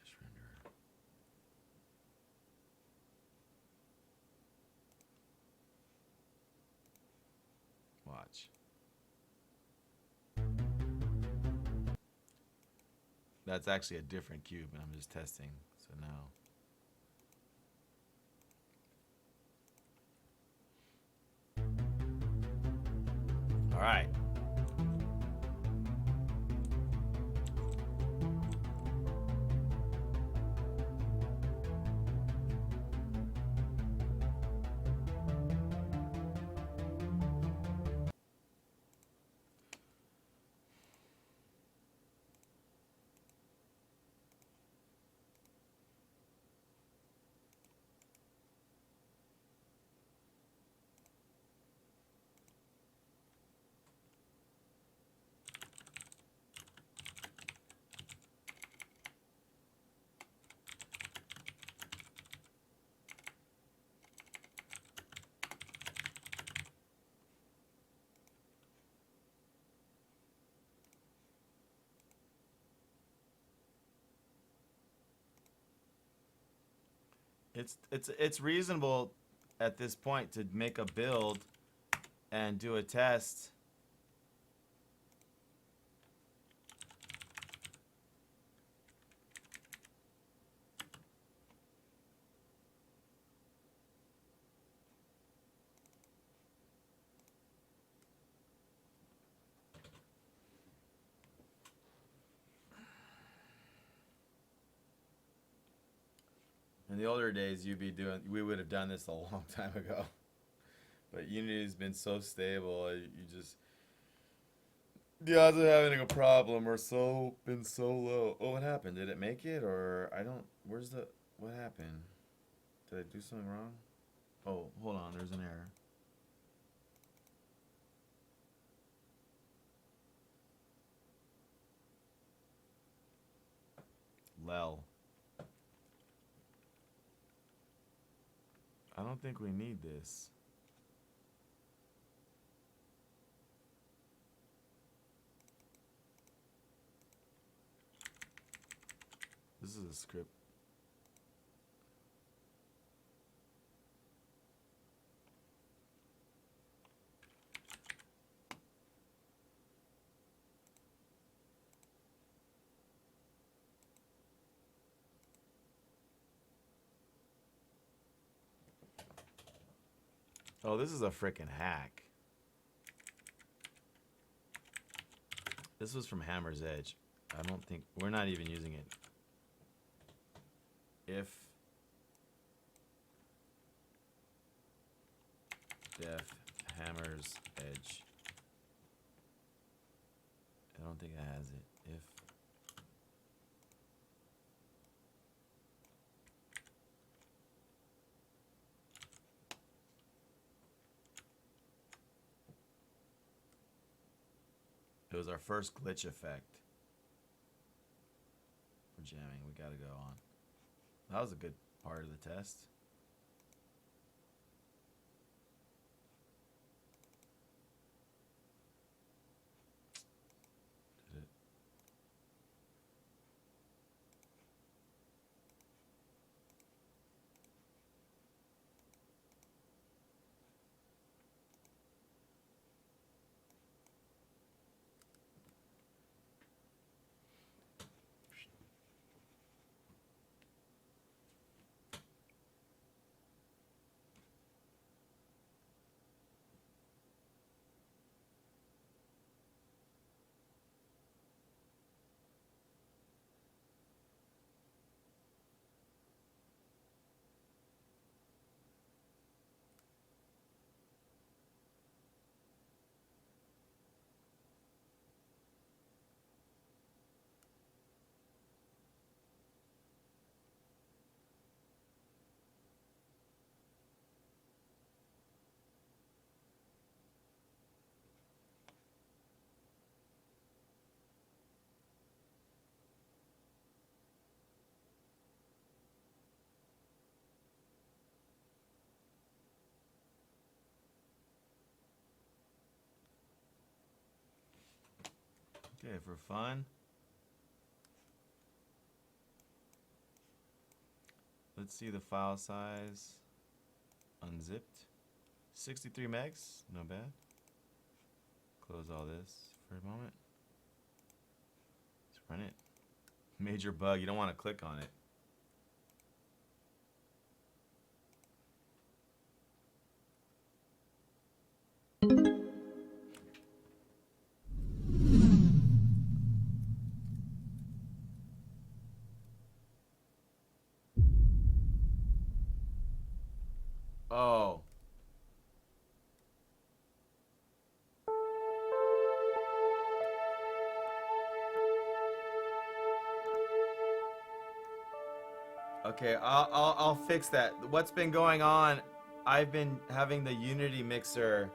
Mesh render. Watch. That's actually a different cube, and I'm just testing. So now. All right. It's reasonable at this point to make a build and do a test. In the older days, we would have done this a long time ago. But Unity's been so stable, the odds of having a problem are been so low. Oh, what happened? Did it make it, or what happened? Did I do something wrong? Oh, hold on, there's an error. Lel. I don't think we need this. This is a script. Oh, this is a frickin' hack. This was from Hammer's Edge. I don't think we're not even using it. If def Hammer's Edge. I don't think it has it. If it was our first glitch effect for jamming. We gotta go on. That was a good part of the test. Did it? Okay, for fun. Let's see the file size. Unzipped. 63 megs, not bad. Close all this for a moment. Let's run it. Major bug, you don't want to click on it. Oh. Okay, I'll fix that. What's been going on? I've been having the Unity mixer.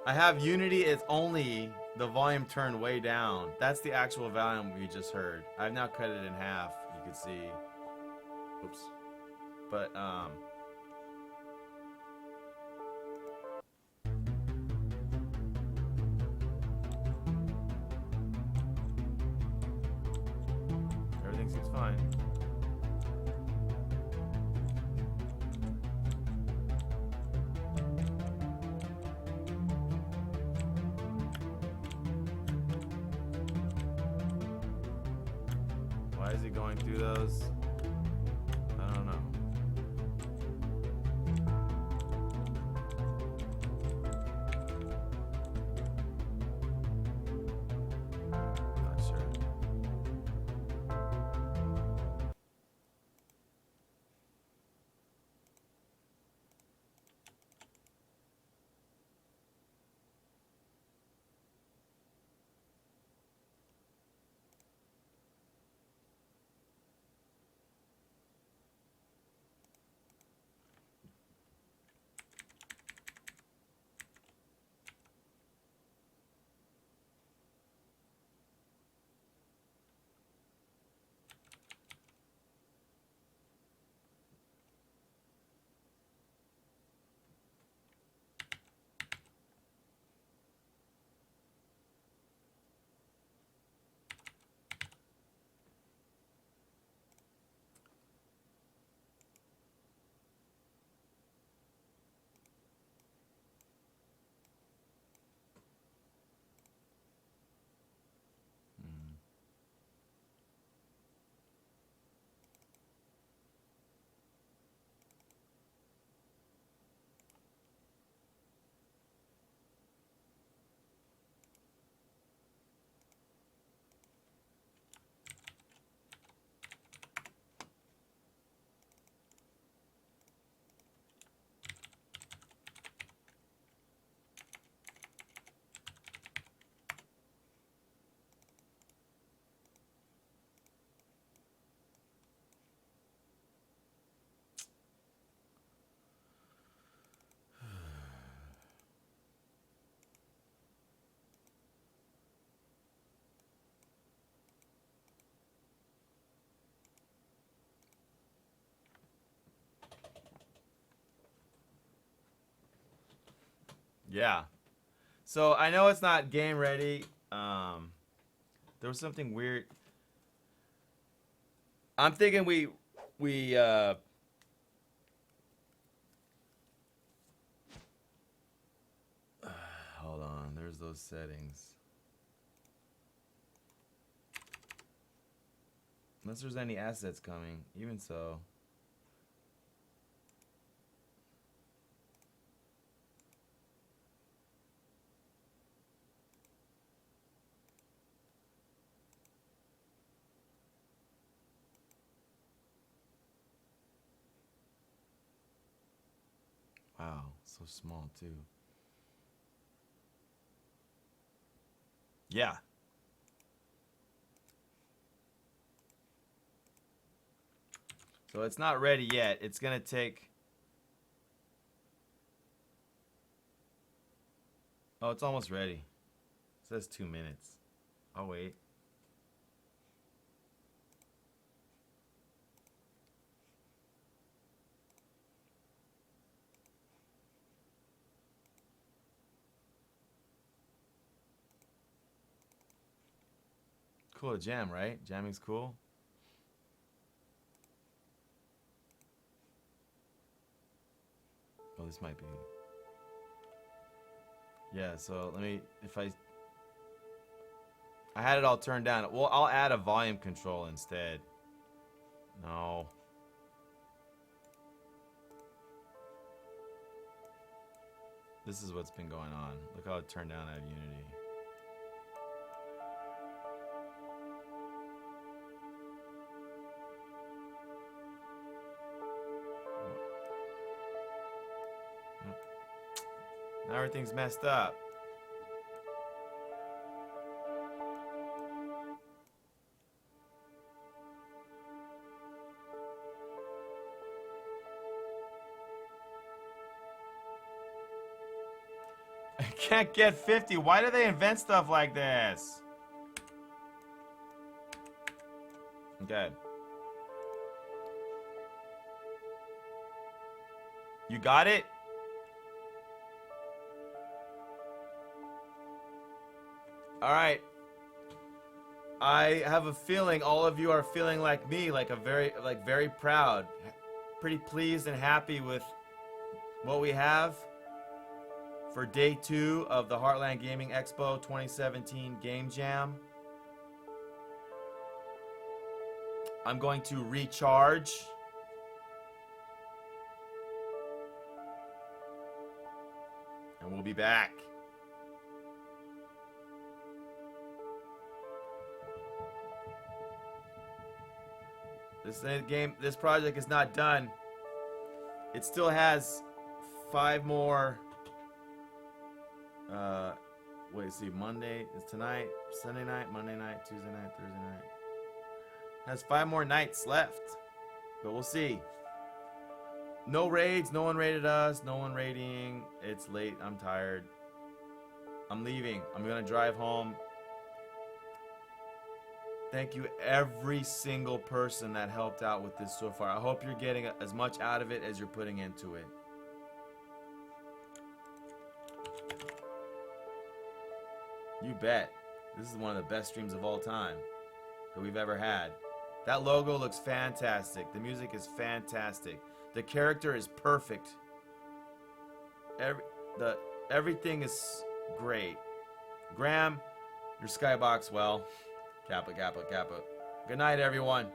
I have Unity, it's only the volume turned way down. That's the actual volume we just heard. I've now cut it in half, you can see. Oops. But, everything seems fine. is he going through those? I don't know. Not sure. Yeah. So I know it's not game ready. There was something weird. I'm thinking we hold on. There's those settings. Unless there's any assets coming, even so. Wow, so small too. Yeah. So it's not ready yet. It's gonna take. Oh, it's almost ready. It says 2 minutes. I'll wait. Cool to jam, right? Jamming's cool. Oh, this might be. Yeah, so let me, if I had it all turned down. Well, I'll add a volume control instead. No. This is what's been going on. Look how it turned down out of Unity. Now everything's messed up. I can't get 50. Why do they invent stuff like this? Okay. You got it? All right. I have a feeling all of you are feeling like me, like very proud, pretty pleased and happy with what we have for day 2 of the Heartland Gaming Expo 2017 Game Jam. I'm going to recharge. And we'll be back. This project is not done. It still has 5 more. Wait, see, Monday is tonight, Sunday night, Monday night, Tuesday night, Thursday night. Has 5 more nights left, but we'll see. No raids, no one raided us, no one raiding. It's late, I'm tired. I'm leaving. I'm gonna drive home. Thank you every single person that helped out with this so far. I hope you're getting as much out of it as you're putting into it. You bet. This is one of the best streams of all time that we've ever had. That logo looks fantastic. The music is fantastic. The character is perfect. Everything is great. Graham, your skybox, well, kappa, kappa, kappa. Good night, everyone.